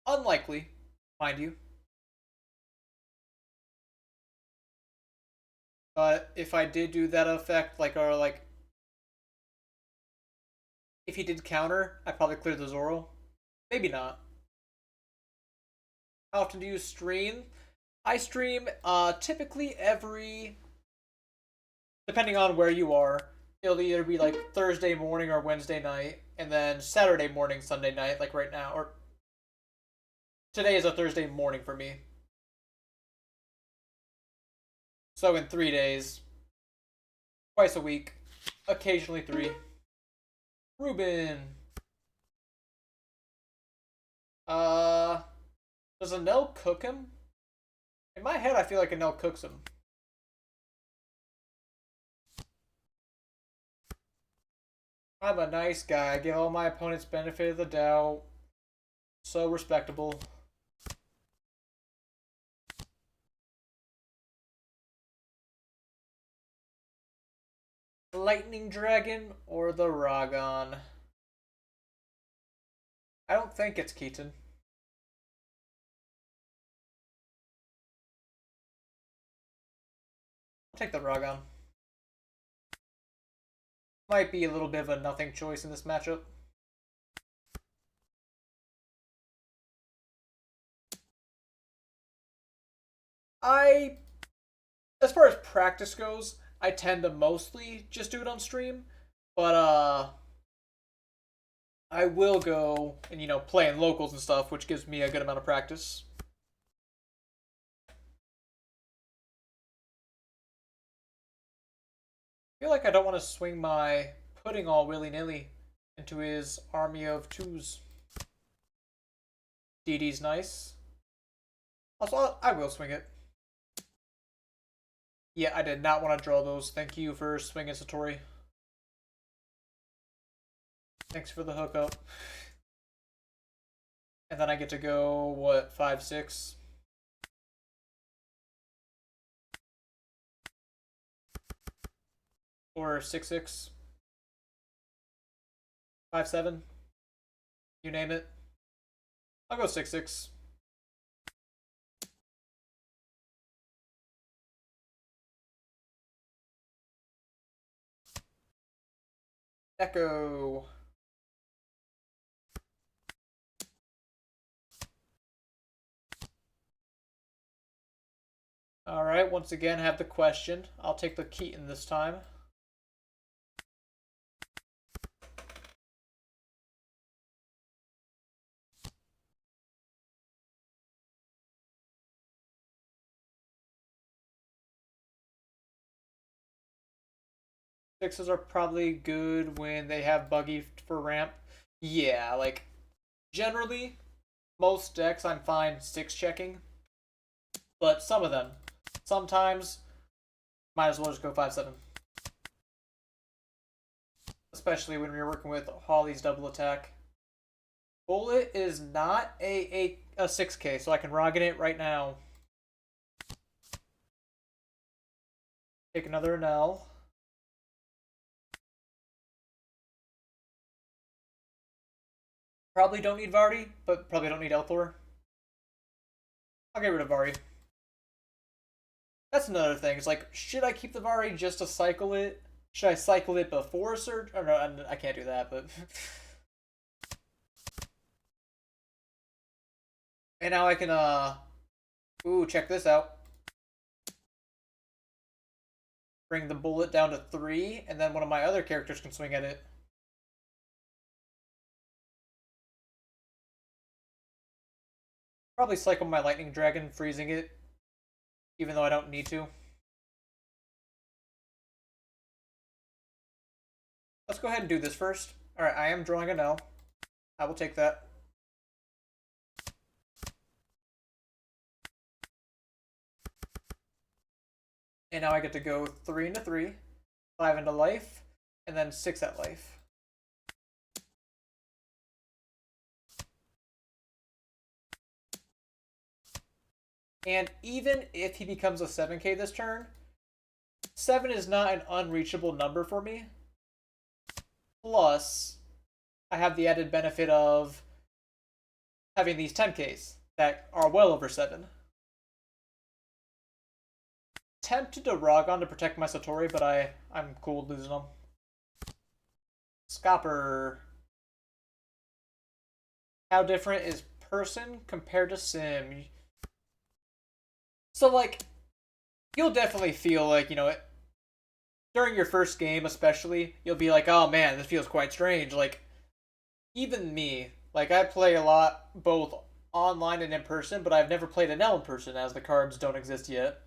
Speaker 1: Unlikely, mind you. But if I did do that effect, like, or like, if he did counter, I'd probably clear the Zoro. Maybe not. How often do you stream? I stream typically every, depending on where you are, it'll either be like Thursday morning or Wednesday night, and then Saturday morning, Sunday night, like right now, or today is a Thursday morning for me. So in 3 days, twice a week, occasionally three. Ruben. Uh, does Enel cook him? In my head, I feel like Enel cooks him. I'm a nice guy. I give all my opponents benefit of the doubt. So respectable. Lightning Dragon or the Ragon? I don't think it's Keaton. I'll take the Ragon. Might be a little bit of a nothing choice in this matchup. I, as far as practice goes, I tend to mostly just do it on stream, but I will go and play in locals and stuff, which gives me a good amount of practice. I feel like I don't want to swing my pudding all willy-nilly into his army of twos. DD's nice. Also, I will swing it. Yeah, I did not want to draw those. Thank you for swinging Satori. Thanks for the hookup. And then I get to go, what, 5, 6? or 6-6, 5-7, you name it. I'll go 6-6. Echo. Alright, once again, have the question. I'll take the Keaton this time. Sixes are probably good when they have buggy for ramp. Yeah, like, generally, most decks I'm fine 6 checking. But some of them, sometimes, might as well just go 5-7. Especially when we're working with Holly's double attack. Bullet is not a 6k, so I can Roggen it right now. Take another Enel. Probably don't need Vardy, but probably don't need Elthor. I'll get rid of Vardy. That's another thing. It's like, should I keep the Vardy just to cycle it? Should I cycle it before Surge? Or no, I can't do that, but... And now I can, ooh, check this out. Bring the bullet down to 3, and then one of my other characters can swing at it. Probably cycle my Lightning Dragon, freezing it, even though I don't need to. Let's go ahead and do this first. Alright, I am drawing an L. I will take that. And now I get to go 3 into 3, 5 into life, and then 6 at life. And even if he becomes a 7k this turn, 7 is not an unreachable number for me. Plus, I have the added benefit of having these 10ks that are well over 7. Tempted to Ragon to protect my Satori, but I'm cool losing them. Scopper. How different is person compared to sim? So, like, you'll definitely feel like, you know, during your first game especially, you'll be like, oh man, this feels quite strange. Like, even me, like, I play a lot both online and in person, but I've never played Enel in person as the cards don't exist yet.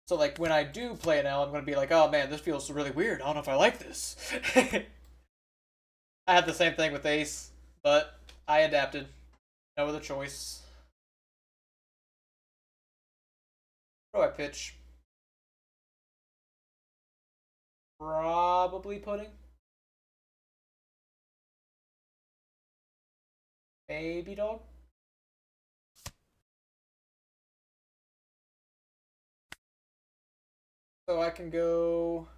Speaker 1: So, like, when I do play Enel, I'm going to be like, oh man, this feels really weird. I don't know if I like this. I had the same thing with Ace, but I adapted. No other choice. What do I pitch? Probably pudding. Baby dog. So I can go...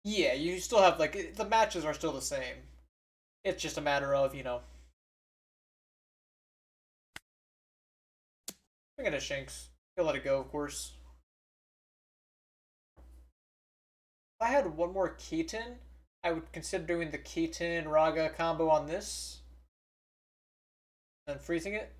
Speaker 1: Yeah, you still have, like, the matches are still the same. It's just a matter of, you know... I'm gonna Shanks. He'll let it go, of course. If I had one more Keaton, I would consider doing the Keaton Raga combo on this. And freezing it.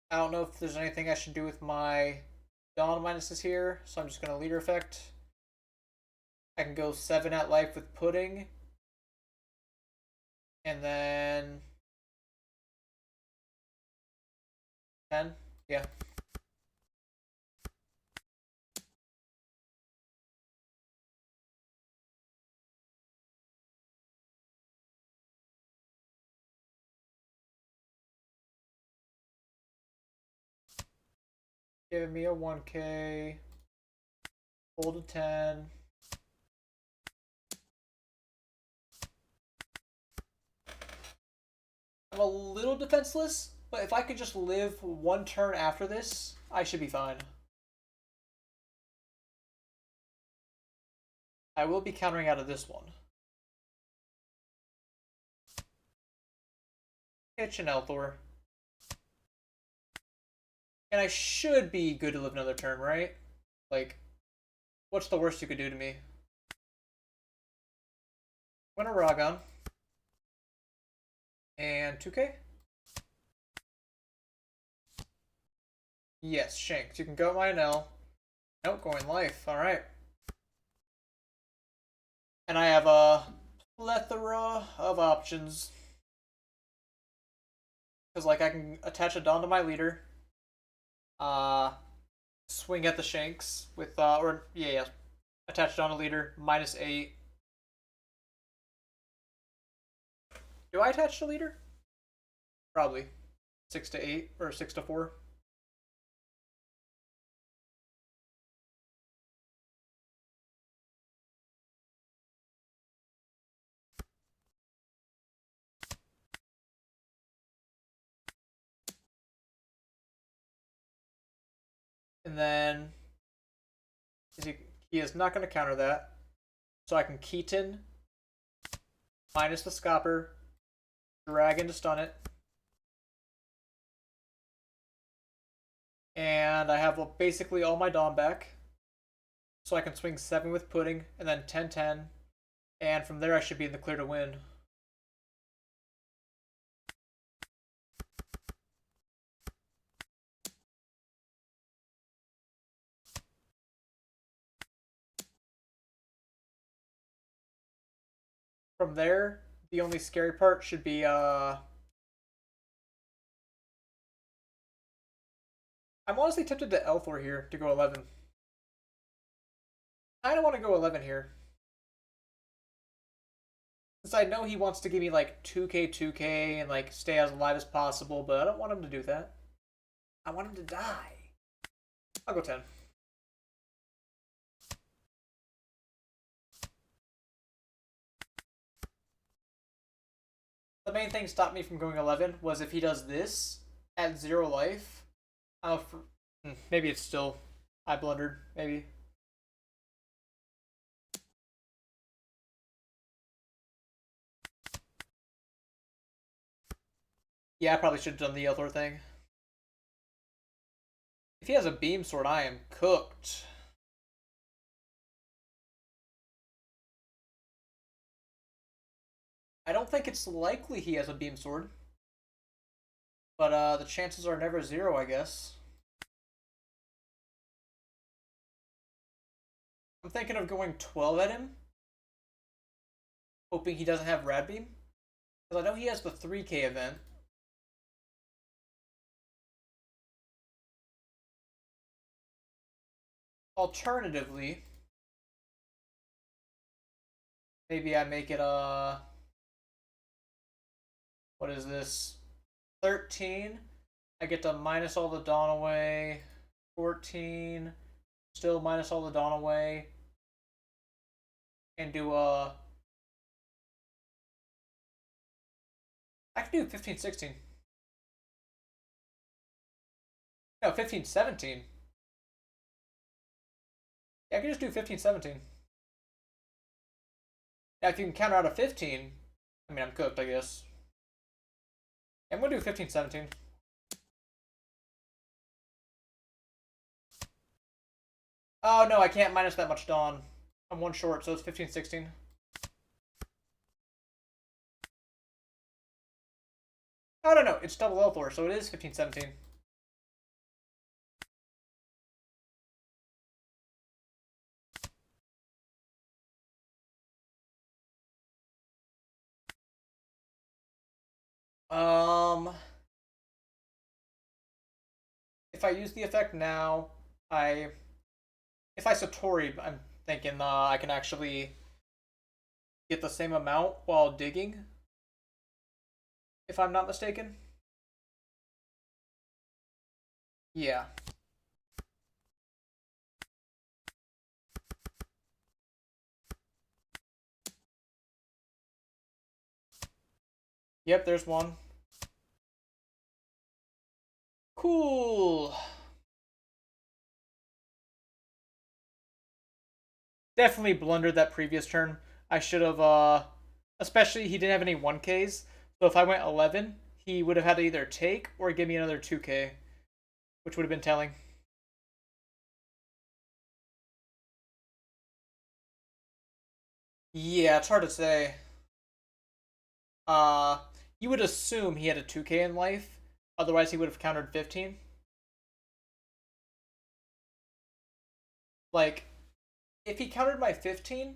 Speaker 1: I don't know if there's anything I should do with my Dawn minuses here, so I'm just going to leader effect. I can go 7 at life with pudding. And then 10. Yeah. Giving me a 1k. Hold a 10. I'm a little defenseless, but if I could just live one turn after this, I should be fine. I will be countering out of this one. Pitch an Elthor. And I should be good to live another turn, right? Like, what's the worst you could do to me? I'm gonna Ragon. And 2k? Yes, Shanks. You can go my Enel. Nope, going life. Alright. And I have a plethora of options. Because, like, I can attach a Dawn to my leader. Swing at the Shanks with, yeah. Attach Dawn to leader, -8. Do I attach to leader? Probably. 6 to 8, or 6 to 4. And then he is not going to counter that. So I can Keaton minus the Scopper, Dragon to stun it. And I have basically all my Dawn back. So I can swing 7 with Pudding, and then 10-10. And from there I should be in the clear to win. From there, the only scary part should be I'm honestly tempted to Elthor here to go 11. I don't want to go 11 here. Since I know he wants to give me like 2k, 2k, and like stay as alive as possible, but I don't want him to do that. I want him to die. I'll go 10. The main thing stopped me from going 11 was if he does this at 0 life. Maybe it's still... I blundered, maybe. Yeah, I probably should have done the Elthor thing. If he has a beam sword, I am cooked. I don't think it's likely he has a beam sword. But the chances are never 0, I guess. I'm thinking of going 12 at him. Hoping he doesn't have Rad Beam. Because I know he has the 3k event. Alternatively, maybe I make it what is this? 13. I get to minus all the Dawn away. 14. Still minus all the Dawn away. And do I can do 15, 16. No, 15, 17. Yeah, I can just do 15, 17. Now, if you can counter out a 15, I mean, I'm cooked, I guess. I'm going to do 15, 17. Oh, no, I can't minus that much Dawn. I'm one short, so it's 15, 16. Oh, no, it's double Elthor, so it is 15, 17. If I use the effect now, if I Satori, I'm thinking I can actually get the same amount while digging, if I'm not mistaken. Yeah. Yep, there's one. Cool. Definitely blundered that previous turn. I should have, especially he didn't have any 1Ks. So if I went 11, he would have had to either take or give me another 2K, which would have been telling. Yeah, it's hard to say. Uh, you would assume he had a 2K in life. Otherwise, he would have countered 15. Like, if he countered my 15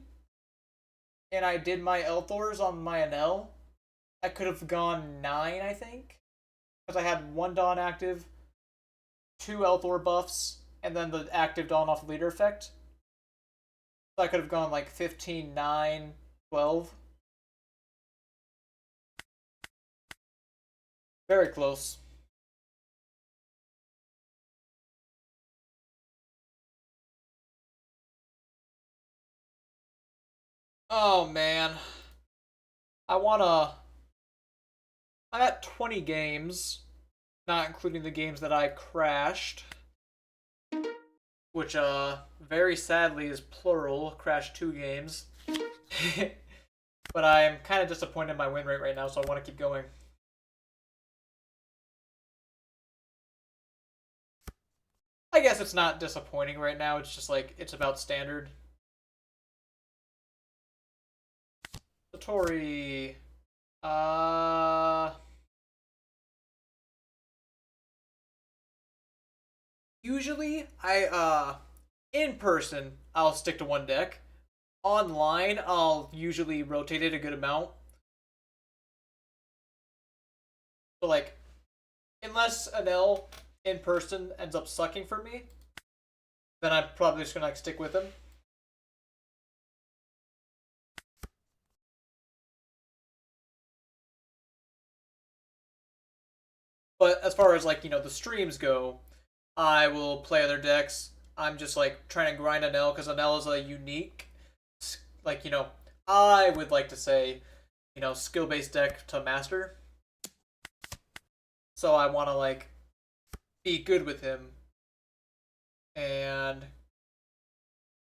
Speaker 1: and I did my Elthors on my Enel, I could have gone 9, I think. Because I had one Dawn active, two Elthor buffs, and then the active Dawn off leader effect. So I could have gone like 15, 9, 12. Very close. Oh man. I wanna. I'm at 20 games, not including the games that I crashed. Which, very sadly is plural. Crashed 2 games. But I'm kind of disappointed in my win rate right now, so I want to keep going. I guess it's not disappointing right now. It's just like, it's about standard. Satori. Uh. Usually, in person, I'll stick to one deck. Online, I'll usually rotate it a good amount. So, like, unless Enel in person ends up sucking for me, then I'm probably just gonna like stick with him. But as far as like, the streams go, I will play other decks. I'm just like trying to grind Enel because Enel is a unique, like, I would like to say, skill based deck to master. So I want to like be good with him and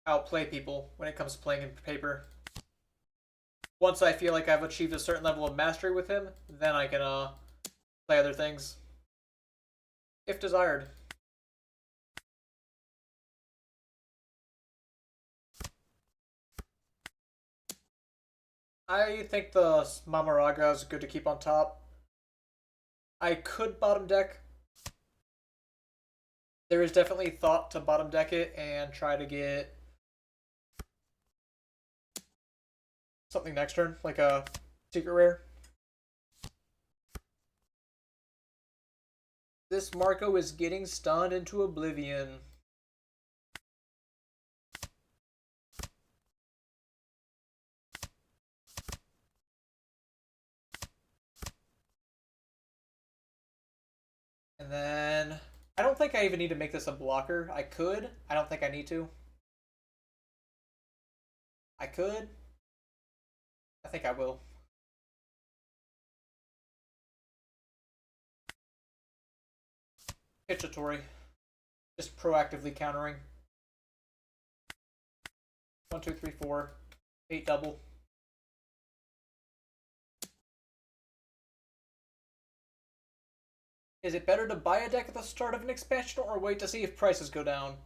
Speaker 1: outplay people when it comes to playing in paper. Once I feel like I've achieved a certain level of mastery with him, then I can play other things if desired. I think the Mamaraga is good to keep on top. I could bottom deck. There is definitely thought to bottom deck it and try to get something next turn, like a secret rare. This Marco is getting stunned into oblivion. And then I don't think I even need to make this a blocker. I could. I don't think I need to. I could. I think I will. Hitchatori. Just proactively countering. 1, 2, 3, 4. 8 double. Is it better to buy a deck at the start of an expansion or wait to see if prices go down?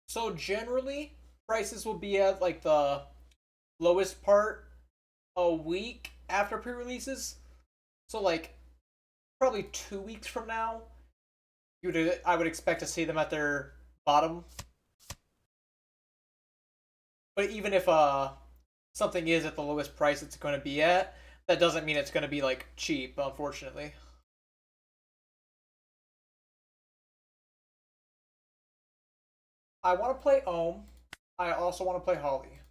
Speaker 1: So generally, prices will be at like the lowest part a week after pre-releases. So like probably 2 weeks from now, I would expect to see them at their bottom. But even if something is at the lowest price it's going to be at, that doesn't mean it's going to be like cheap, unfortunately. I want to play Ohm. I also want to play Holly.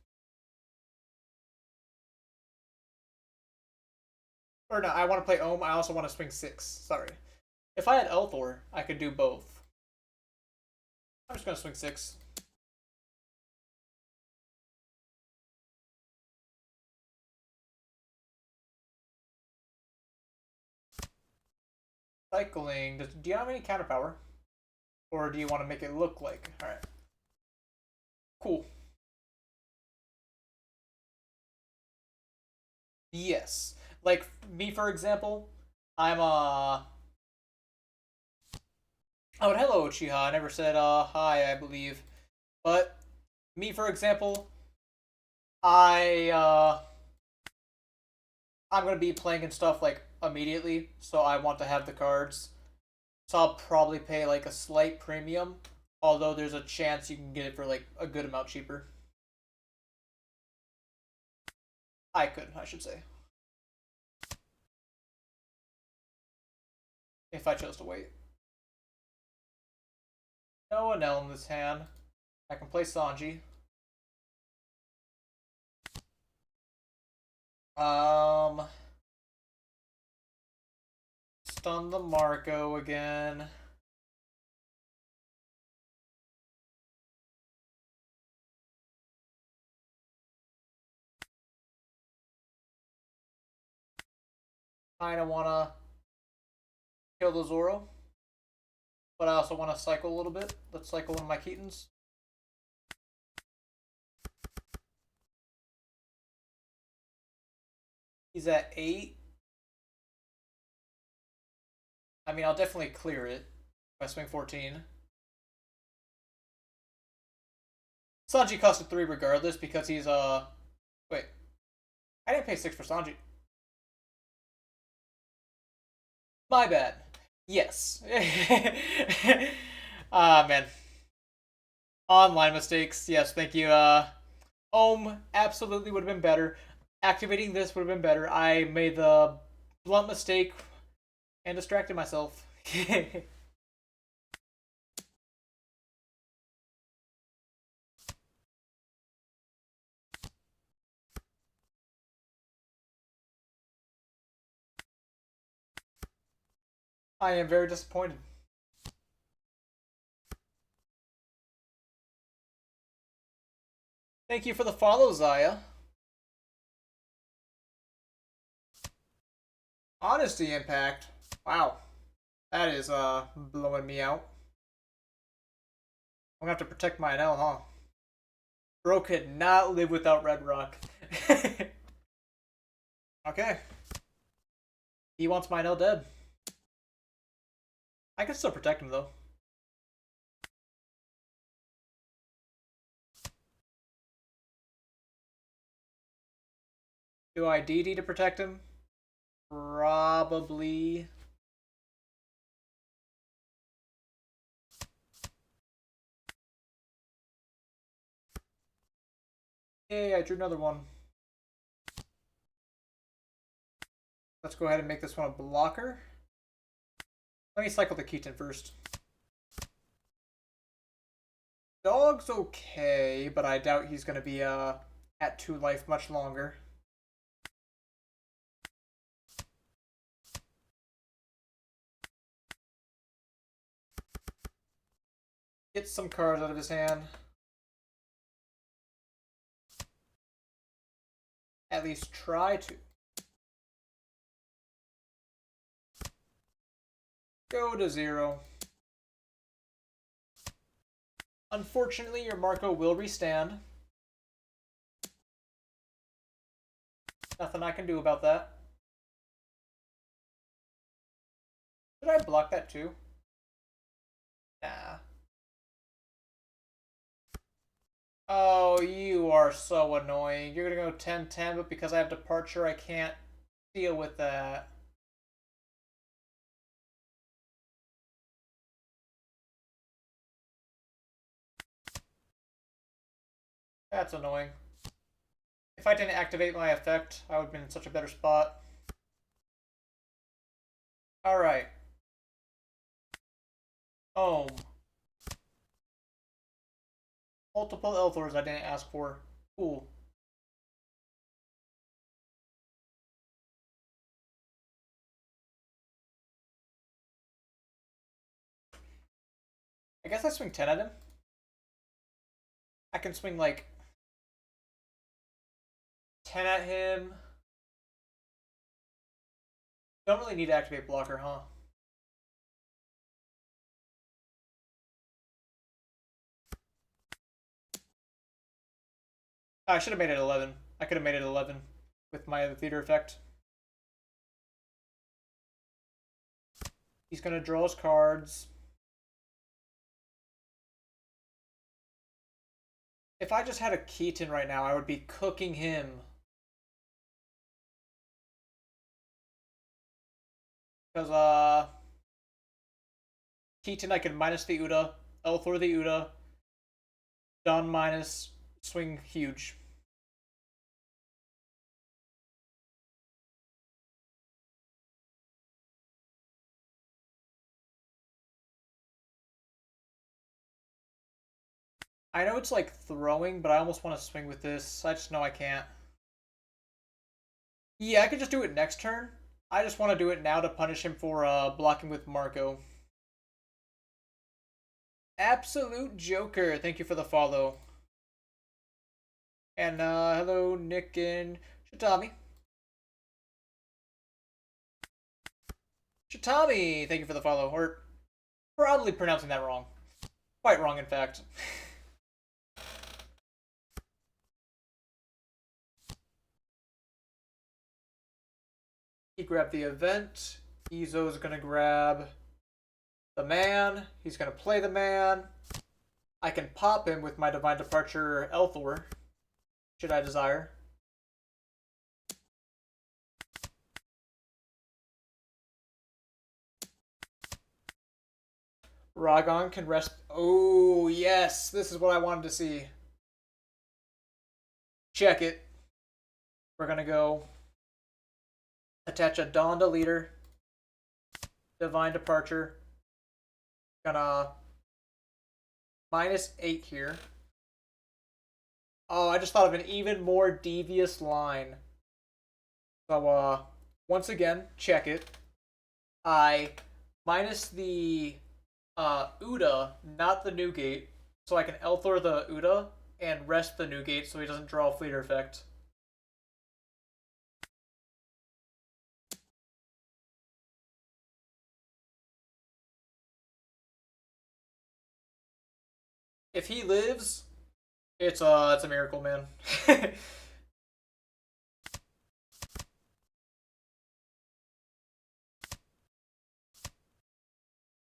Speaker 1: Or no, I want to play Ohm. I also want to swing 6. Sorry. If I had Elthor, I could do both. I'm just going to swing 6. Cycling. Do you have any counter power? Or do you want to make it look like? Alright. Cool. Yes. Like, me, for example, I'm, Oh, hello, Chiha. I never said, hi, I believe. But, me, for example, I, I'm gonna be playing and stuff, like, immediately, so I want to have the cards. So I'll probably pay, like, a slight premium, although there's a chance you can get it for, like, a good amount cheaper. I could, I should say. If I chose to wait. No Enel in this hand. I can play Sanji. Um, Stun the Marco again. Kinda wanna kill the Zoro, but I also want to cycle a little bit. Let's cycle one of my Keatons. He's at 8. I mean, I'll definitely clear it if I swing 14. Sanji costed 3 regardless because he's, Wait. I didn't pay 6 for Sanji. My bad. Yes. Ah, man. Online mistakes. Yes, thank you. Absolutely would have been better. Activating this would have been better. I made the blunt mistake and distracted myself. I am very disappointed. Thank you for the follow, Zaya. Honesty impact. Wow. That is, blowing me out. I'm gonna have to protect my Enel, huh? Bro could not live without Red Rock. Okay. He wants my Enel dead. I can still protect him, though. Do I DD to protect him? Probably. Yay, I drew another one. Let's go ahead and make this one a blocker. Let me cycle the Keaton first. Dog's okay, but I doubt he's going to be at 2 life much longer. Get some cards out of his hand. At least try to. Go to 0. Unfortunately, your Marco will restand. Nothing I can do about that. Did I block that too? Nah. Oh, you are so annoying. You're gonna go 10-10, but because I have departure, I can't deal with that. That's annoying. If I didn't activate my effect, I would have been in such a better spot. Alright. Multiple Elthors I didn't ask for. Cool. I guess I swing 10 at him. I can swing like 10 at him. Don't really need to activate blocker, huh? I should have made it 11. I could have made it 11 with my theater effect. He's going to draw his cards. If I just had a Keaton right now, I would be cooking him. Because, Keaton, I can minus the Uda, Elthor the Uda, Don minus, swing huge. I know it's like throwing, but I almost want to swing with this. I just know I can't. Yeah, I could just do it next turn. I just want to do it now to punish him for blocking with Marco. Absolute Joker. Thank you for the follow. And hello, Nick and Shatami. Shatami, thank you for the follow. Or probably pronouncing that wrong. Quite wrong, in fact. He grabbed the event. Izo's gonna grab the man. He's gonna play the man. I can pop him with my Divine Departure Elthor, should I desire. Ragon can rest. Oh, yes. This is what I wanted to see. Check it. We're going to go attach a Donda leader. Divine Departure. Gonna -8 here. Oh, I just thought of an even more devious line. So, once again, check it. I minus the Uda, not the Newgate, so I can Elthor the Uda and rest the Newgate so he doesn't draw a Fleeter effect. If he lives, it's a miracle, man.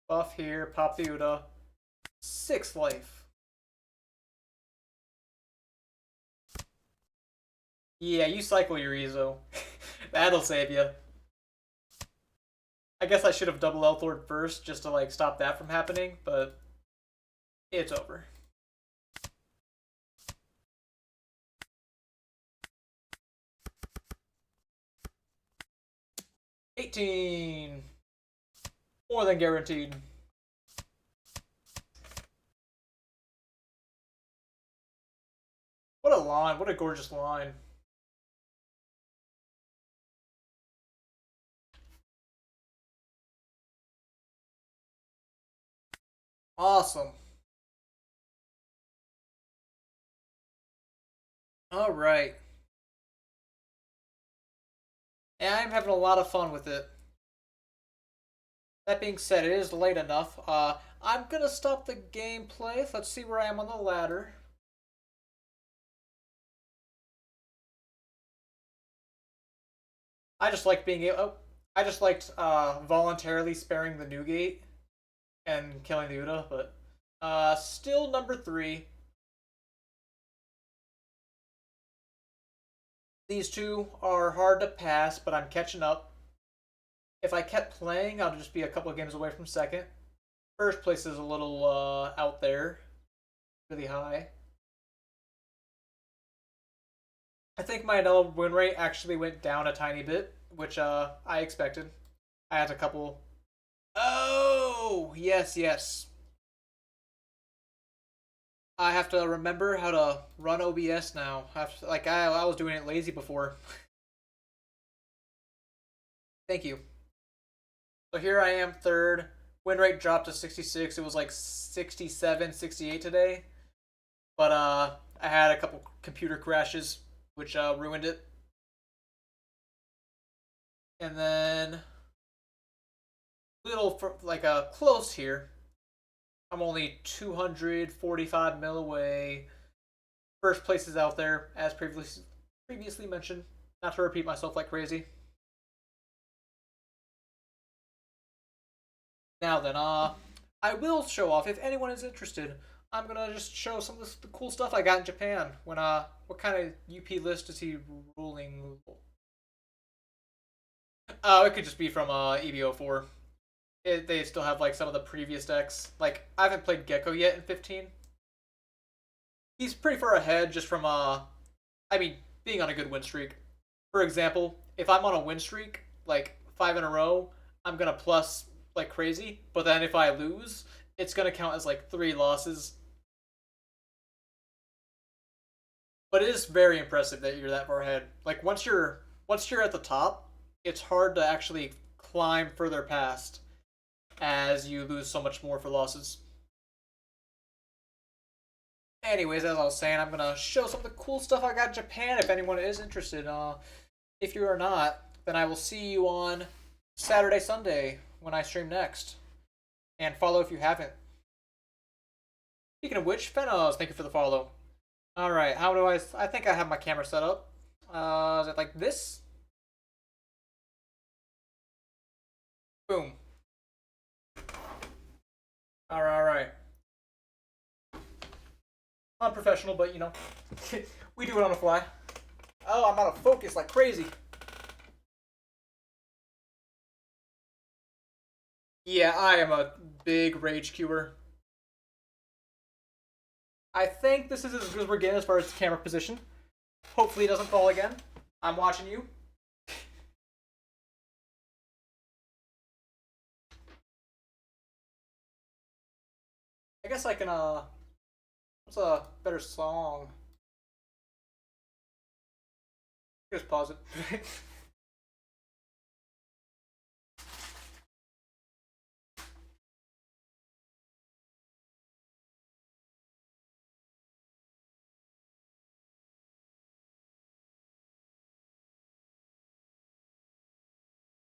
Speaker 1: Buff here, pop the Uda. 6 life. Yeah, you cycle your Ezo. That'll save you. I guess I should have double Elthord first just to like stop that from happening, but it's over. $18. More than guaranteed. What a line. What a gorgeous line. Awesome. All right. And I'm having a lot of fun with it. That being said, it is late enough. I'm gonna stop the gameplay. Let's see where I am on the ladder. I just like being able. Oh, I just liked voluntarily sparing the Newgate and killing the Uda, but still number 3. These two are hard to pass, but I'm catching up. If I kept playing, I'll just be a couple of games away from second. First place is a little out there, really high. I think my Enel win rate actually went down a tiny bit, which I expected. I had a couple. Oh, yes, yes. I have to remember how to run OBS now. I was doing it lazy before. Thank you. So here I am, third. Win rate dropped to 66. It was like 67, 68 today. But I had a couple computer crashes, which ruined it. And then little close here. I'm only 245 mil away. First place is out there, as previously mentioned. Not to repeat myself like crazy. Now then, I will show off if anyone is interested. I'm gonna just show some of the cool stuff I got in Japan. When what kind of UP list is he ruling? It could just be from EBO4. They still have like some of the previous decks. Like I haven't played Gecko yet in 15. He's pretty far ahead just from I mean, being on a good win streak. For example, if I'm on a win streak, like 5 in a row, I'm gonna plus like crazy. But then if I lose, it's gonna count as like 3 losses. But it is very impressive that you're that far ahead. Like once you're at the top, it's hard to actually climb further past as you lose so much more for losses. Anyways, as I was saying, I'm gonna show some of the cool stuff I got in Japan if anyone is interested. If you are not, then I will see you on Saturday, Sunday when I stream next. And follow if you haven't. Speaking of which, Fenos, thank you for the follow. Alright, how do I think I have my camera set up. Is it like this? Boom. Alright. Unprofessional, but you know, we do it on the fly. Oh, I'm out of focus like crazy. Yeah, I am a big rage queuer. I think this is as good as we're getting as far as the camera position. Hopefully it doesn't fall again. I'm watching you. I guess I can, what's a better song? Just pause it.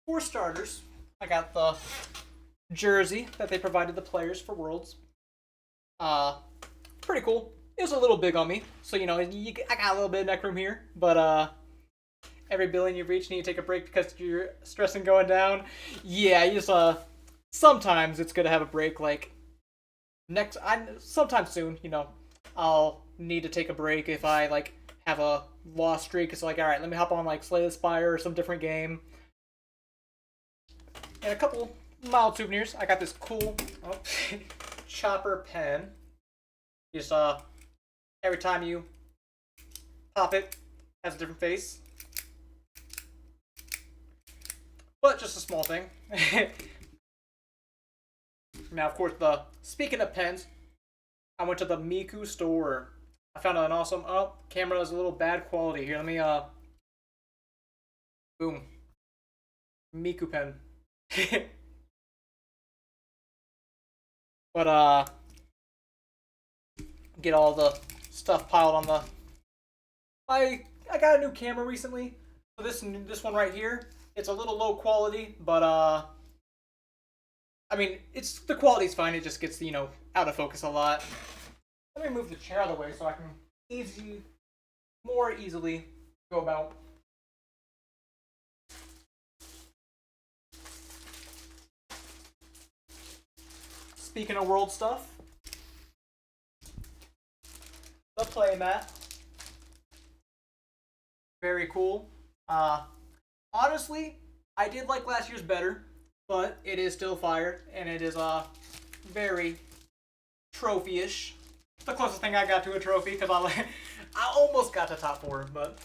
Speaker 1: For starters, I got the jersey that they provided the players for Worlds. Uh, Pretty cool. It was a little big on me, so you know, I got a little bit of neck room here, but every billion you reach, you need to take a break because you're stressing going down. Yeah, you just sometimes it's good to have a break. Like I sometime soon, you know, I'll need to take a break if I like have a lost streak. It's like, all right, let me hop on like Slay the Spire or some different game. And a couple mild souvenirs. I got this cool chopper pen. Just every time you pop it, has a different face. But just a small thing. Now, of course, speaking of pens, I went to the Miku store. I found an awesome. Oh, camera is a little bad quality here. Let me boom, Miku pen. But get all the stuff piled on the. I got a new camera recently, so this one right here, it's a little low quality, but I mean, the quality's fine. It just gets out of focus a lot. Let me move the chair out of the way so I can more easily go about. Speaking of world stuff, the playmat. Very cool. Honestly, I did like last year's better, but it is still fire, and it is very trophy-ish. The closest thing I got to a trophy, because I almost got to top 4, but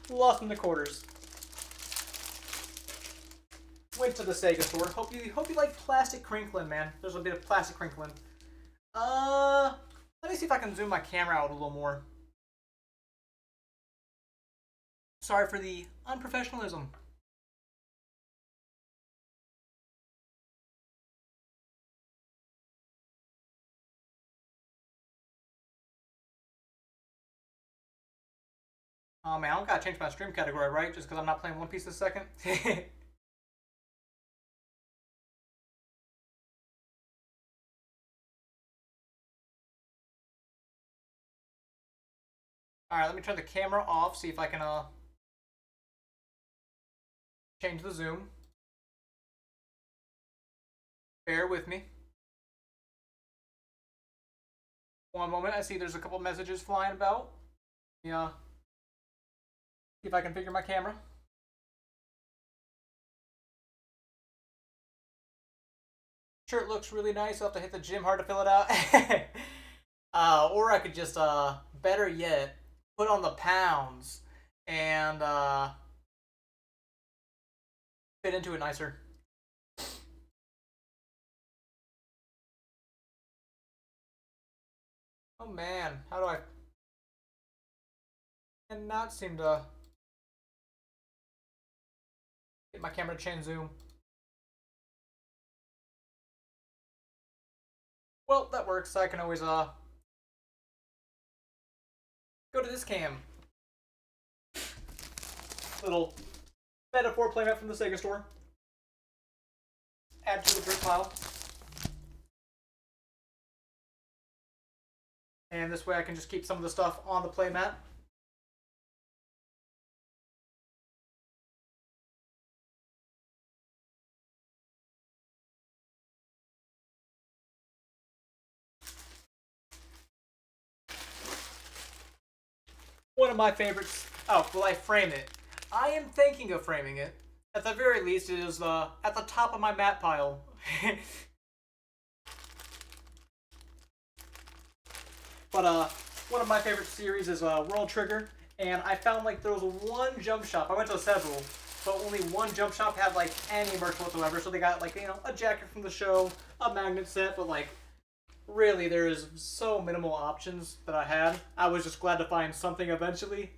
Speaker 1: lost in the quarters. Went to the Sega store. Hope you like plastic crinkling, man. There's a bit of plastic crinkling. Let me see if I can zoom my camera out a little more. Sorry for the unprofessionalism. Oh man, I don't gotta change my stream category, right? Just because I'm not playing One Piece this second. Alright, let me turn the camera off, see if I can change the zoom. Bear with me. One moment, I see there's a couple messages flying about. Yeah. See if I can figure my camera. Shirt looks really nice. I'll have to hit the gym hard to fill it out. Or I could just, better yet, put on the pounds and fit into it nicer. Oh man, how do I cannot seem to get my camera to change zoom? Well, that works. I can always go to this cam. Little metaphor playmat from the Sega store. Add to the brick pile. And this way I can just keep some of the stuff on the playmat. One of my favorites. Oh, will I frame it? I am thinking of framing it. At the very least, it is at the top of my mat pile. But one of my favorite series is World Trigger, and I found like there was one jump shop. I went to several, but only one jump shop had like any merch whatsoever. So they got like, you know, a jacket from the show, a magnet set, but like really there is so minimal options that I had. I was just glad to find something eventually.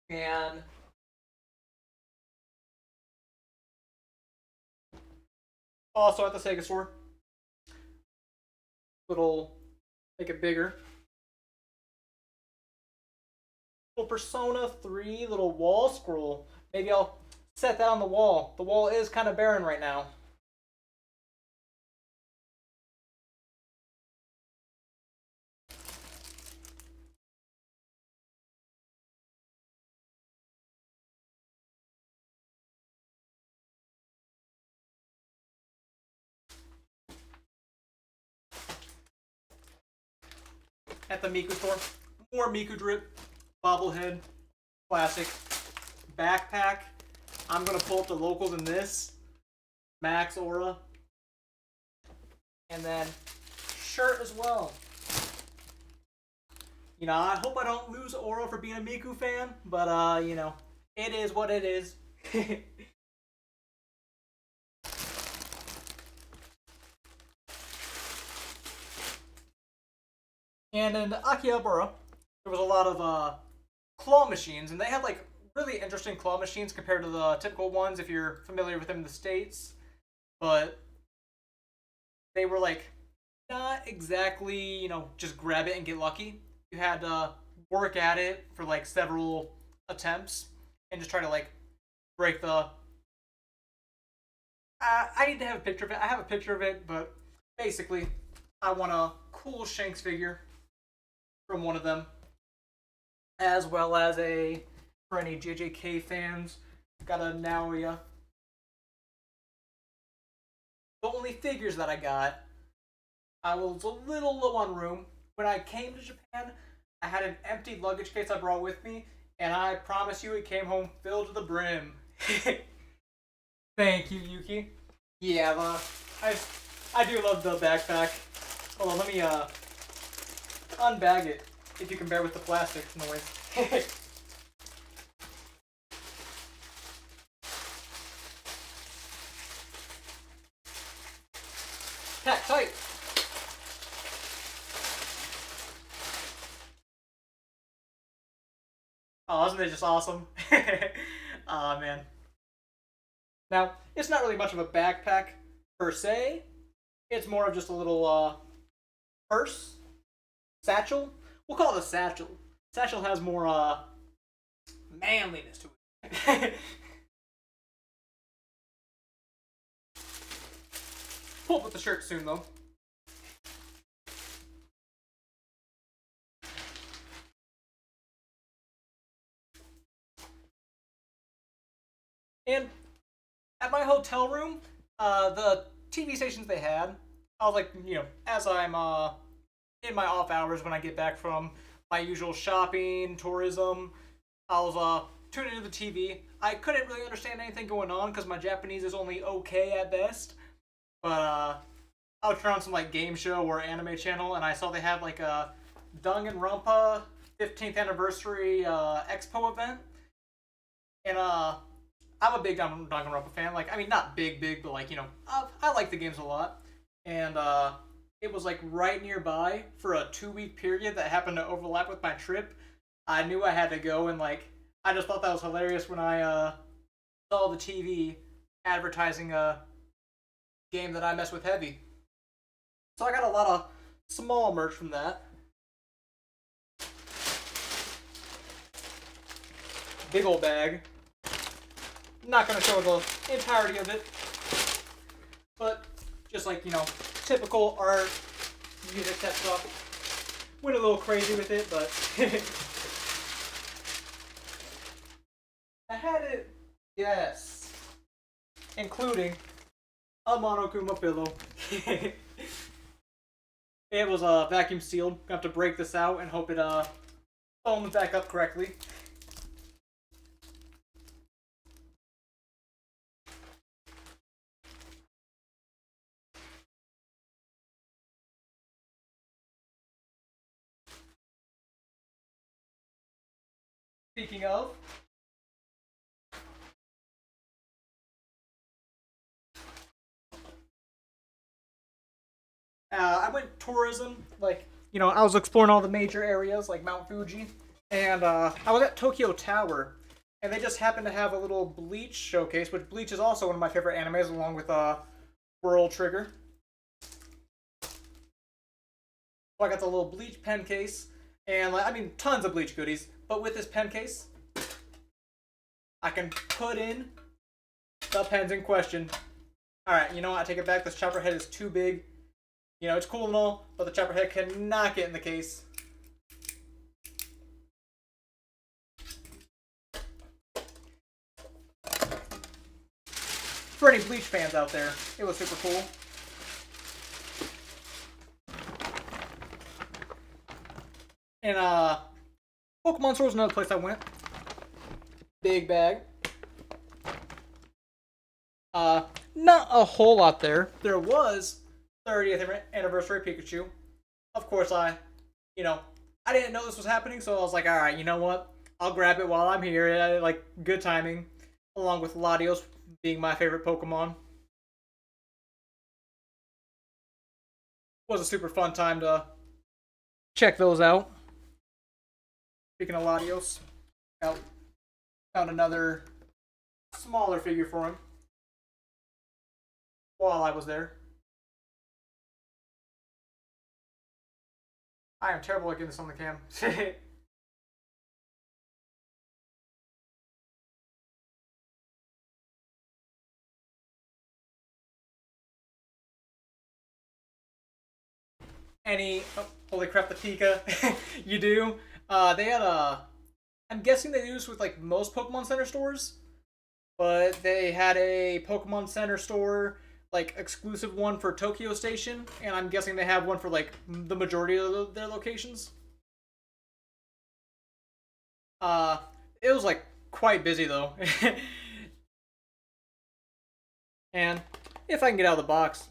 Speaker 1: And also at the Sega store, little make it bigger. Little Persona 3 little wall scroll. Maybe I'll set that on the wall. The wall is kind of barren right now. At the Miku store, more Miku drip, bobblehead, classic, backpack. I'm gonna pull up the locals in this, Max Aura, and then shirt as well. You know, I hope I don't lose Aura for being a Miku fan, but you know, it is what it is. And in Akihabara, there was a lot of claw machines, and they had like really interesting claw machines compared to the typical ones if you're familiar with them in the States. But they were like not exactly, you know, just grab it and get lucky. You had to work at it for like several attempts and just try to like break the. I need to have a picture of it. I have a picture of it, but basically, I want a cool Shanks figure from one of them, as well as a for any JJK fans. Got a Naoya. The only figures that I got, I was a little low on room. When I came to Japan, I had an empty luggage case I brought with me, and I promise you it came home filled to the brim. Thank you, Yuki. Yeah, I do love the backpack. Hold on, let me unbag it, if you can bear with the plastic noise. Pack tight. Oh, isn't it just awesome? Aw, man. Now, it's not really much of a backpack per se. It's more of just a little purse, satchel. We'll call it a satchel. Satchel has more manliness to it. Pull up with the shirt soon, though. my hotel room, the TV stations they had, I was like, as I'm in my off hours when I get back from my usual shopping, tourism, I was tuning into the TV. I couldn't really understand anything going on because my Japanese is only okay at best. But I would turn on some like game show or anime channel, and I saw they had like a Danganronpa 15th anniversary expo event, and I'm a big Danganronpa fan. Like, I mean, not big, but like I like the games a lot, and it was like right nearby for a 2 week period that happened to overlap with my trip. I knew I had to go, and like I just thought that was hilarious when I saw the TV advertising a game that I mess with heavy. So I got a lot of small merch from that. Big old bag. Not gonna show the entirety of it, but just like typical art, music, that stuff. Went a little crazy with it, but I had it. Yes, including a Monokuma pillow. It was vacuum sealed. Gonna have to break this out and hope it foams back up correctly. Speaking of, I went tourism. Like, I was exploring all the major areas like Mount Fuji, and I was at Tokyo Tower, and they just happened to have a little Bleach showcase, which Bleach is also one of my favorite animes, along with World Trigger. So I got the little Bleach pen case, and like, I mean, tons of Bleach goodies. But with this pen case, I can put in the pens in question. All right, you know what? I take it back. This chopper head is too big. It's cool and all, but the chopper head cannot get in the case. For any Bleach fans out there, it was super cool. And Pokemon Store was another place I went. Big bag. Not a whole lot there. There was 30th anniversary Pikachu. Of course, I didn't know this was happening, so I was like, all right, you know what? I'll grab it while I'm here. Like, good timing, along with Latios being my favorite Pokemon. Was a super fun time to check those out. Speaking of Latios, found another smaller figure for him while I was there. I am terrible at getting this on the cam. Holy crap, the Pika. You do? They had a. I'm guessing they do this with like most Pokemon Center stores, but they had a Pokemon Center store like exclusive one for Tokyo Station, and I'm guessing they have one for like the majority of their locations. Uh, it was like quite busy though, and if I can get out of the box,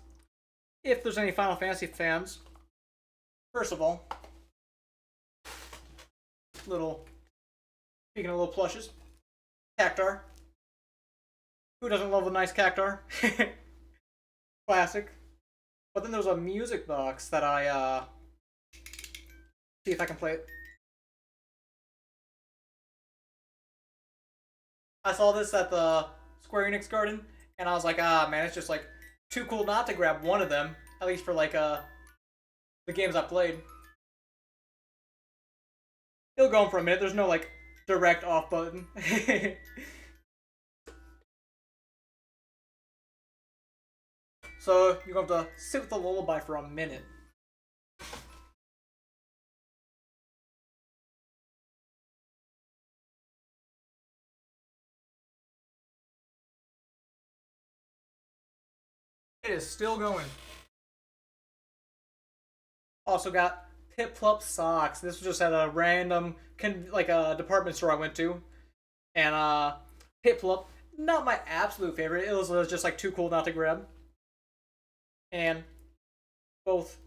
Speaker 1: if there's any Final Fantasy fans, first of all, little speaking of little plushes, Cactar. Who doesn't love a nice Cactar? Classic. But then there's a music box that I see if I can play it. I saw this at the Square Enix Garden, and I was like, ah, man, it's just like too cool not to grab one of them, at least for like the games I played. It'll go on for a minute. There's no like direct off button. So you're going to have to sit with the lullaby for a minute. is still going. Also got Pip Plup socks. This was just at a random, like a department store I went to, and Pip Plup, not my absolute favorite. It was just like too cool not to grab. And both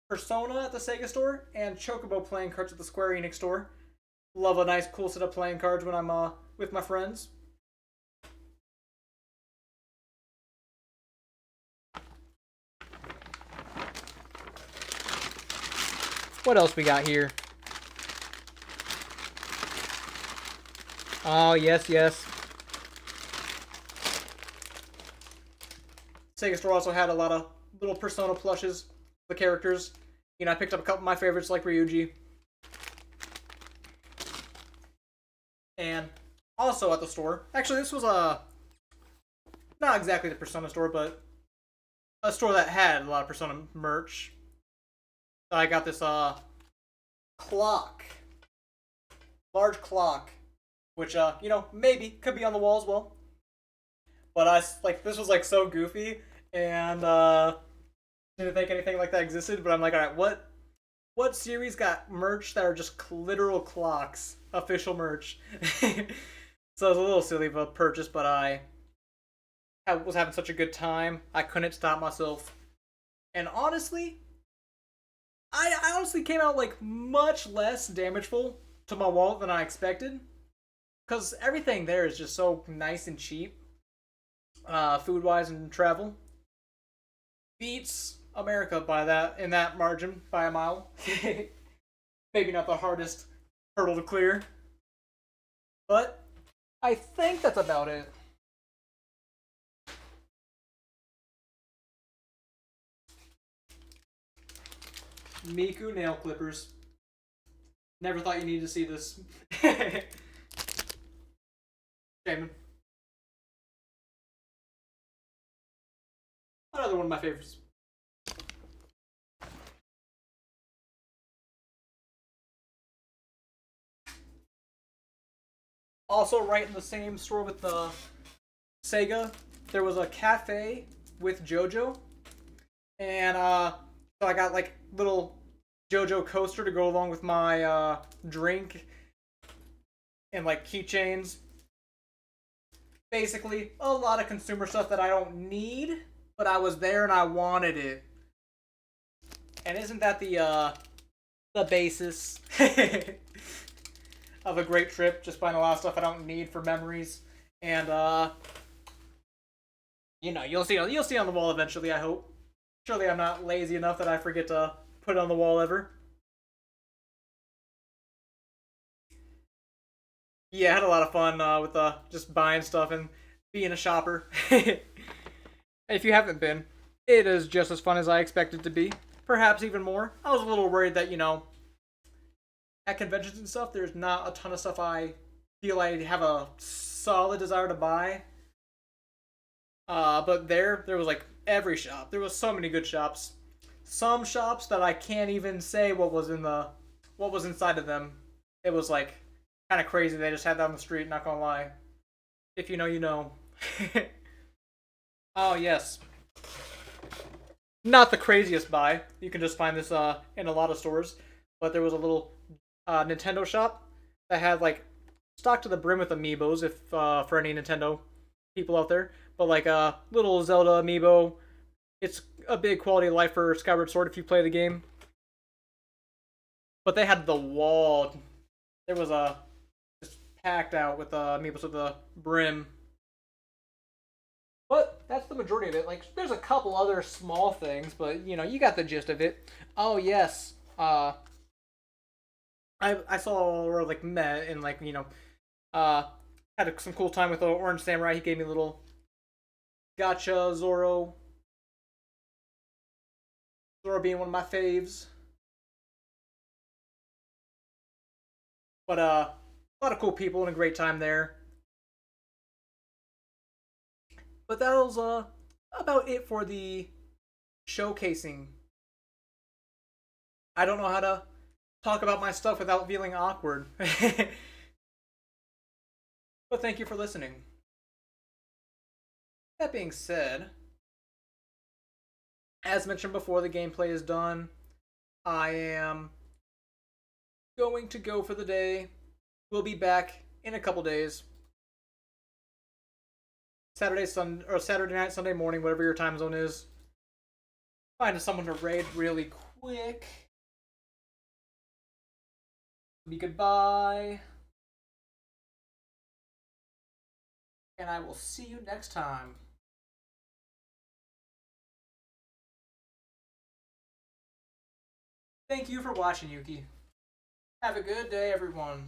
Speaker 1: Persona at the Sega store and Chocobo playing cards at the Square Enix store. Love a nice, cool set of playing cards when I'm with my friends. What else we got here? Oh, yes, yes. Sega Store also had a lot of little Persona plushes, the characters. You know, I picked up a couple of my favorites like Ryuji. And also at the store, actually this was not exactly the Persona store, but a store that had a lot of Persona merch. So I got this clock. Large clock. Which, you know, maybe could be on the wall as well. But this was like so goofy, and didn't think anything like that existed. But I'm like, all right, what series got merch that are just literal clocks, official merch? So it was a little silly of a purchase, but I was having such a good time, I couldn't stop myself. And honestly, I honestly came out like much less damageful to my wallet than I expected. Because everything there is just so nice and cheap, food-wise and travel. Beats America by that in that margin by a mile. Maybe not the hardest hurdle to clear, but I think that's about it. Miku nail clippers. Never thought you needed to see this. Shaman. Another one of my favorites. Also, right in the same store with the Sega, there was a cafe with JoJo, and so I got like little JoJo coaster to go along with my drink and like keychains. Basically, a lot of consumer stuff that I don't need, but I was there and I wanted it. And isn't that the basis of a great trip? Just buying a lot of stuff I don't need for memories, and you know, you'll see on the wall eventually. I hope. Surely I'm not lazy enough that I forget to put it on the wall ever. Yeah, I had a lot of fun with just buying stuff and being a shopper. If you haven't been, it is just as fun as I expected it to be. Perhaps even more. I was a little worried that, you know, at conventions and stuff, there's not a ton of stuff I feel I have a solid desire to buy. But there was like every shop. There was so many good shops. Some shops that I can't even say what was inside of them. It was like kind of crazy. They just had that on the street. Not gonna lie. If you know, you know. Oh yes. Not the craziest buy. You can just find this in a lot of stores. But there was a little Nintendo shop that had like stocked to the brim with amiibos. If for any Nintendo people out there, but like a little Zelda amiibo. It's a big quality of life for Skyward Sword if you play the game. But they had the wall. There was a just packed out with amiibos with the brim. But that's the majority of it. Like, there's a couple other small things, but you know, you got the gist of it. Oh yes, I saw where like met and like you know, uh, had some cool time with the Orange Samurai. He gave me a little gotcha Zoro. Zoro being one of my faves. But a lot of cool people and a great time there. But that was about it for the showcasing. I don't know how to talk about my stuff without feeling awkward. But thank you for listening. That being said, As mentioned before, the gameplay is done. I am going to go for the day. We'll be back in a couple days. Saturday night, Sunday morning, whatever your time zone is. Find someone to raid really quick. Be goodbye. And I will see you next time. Thank you for watching, Yuki. Have a good day, everyone.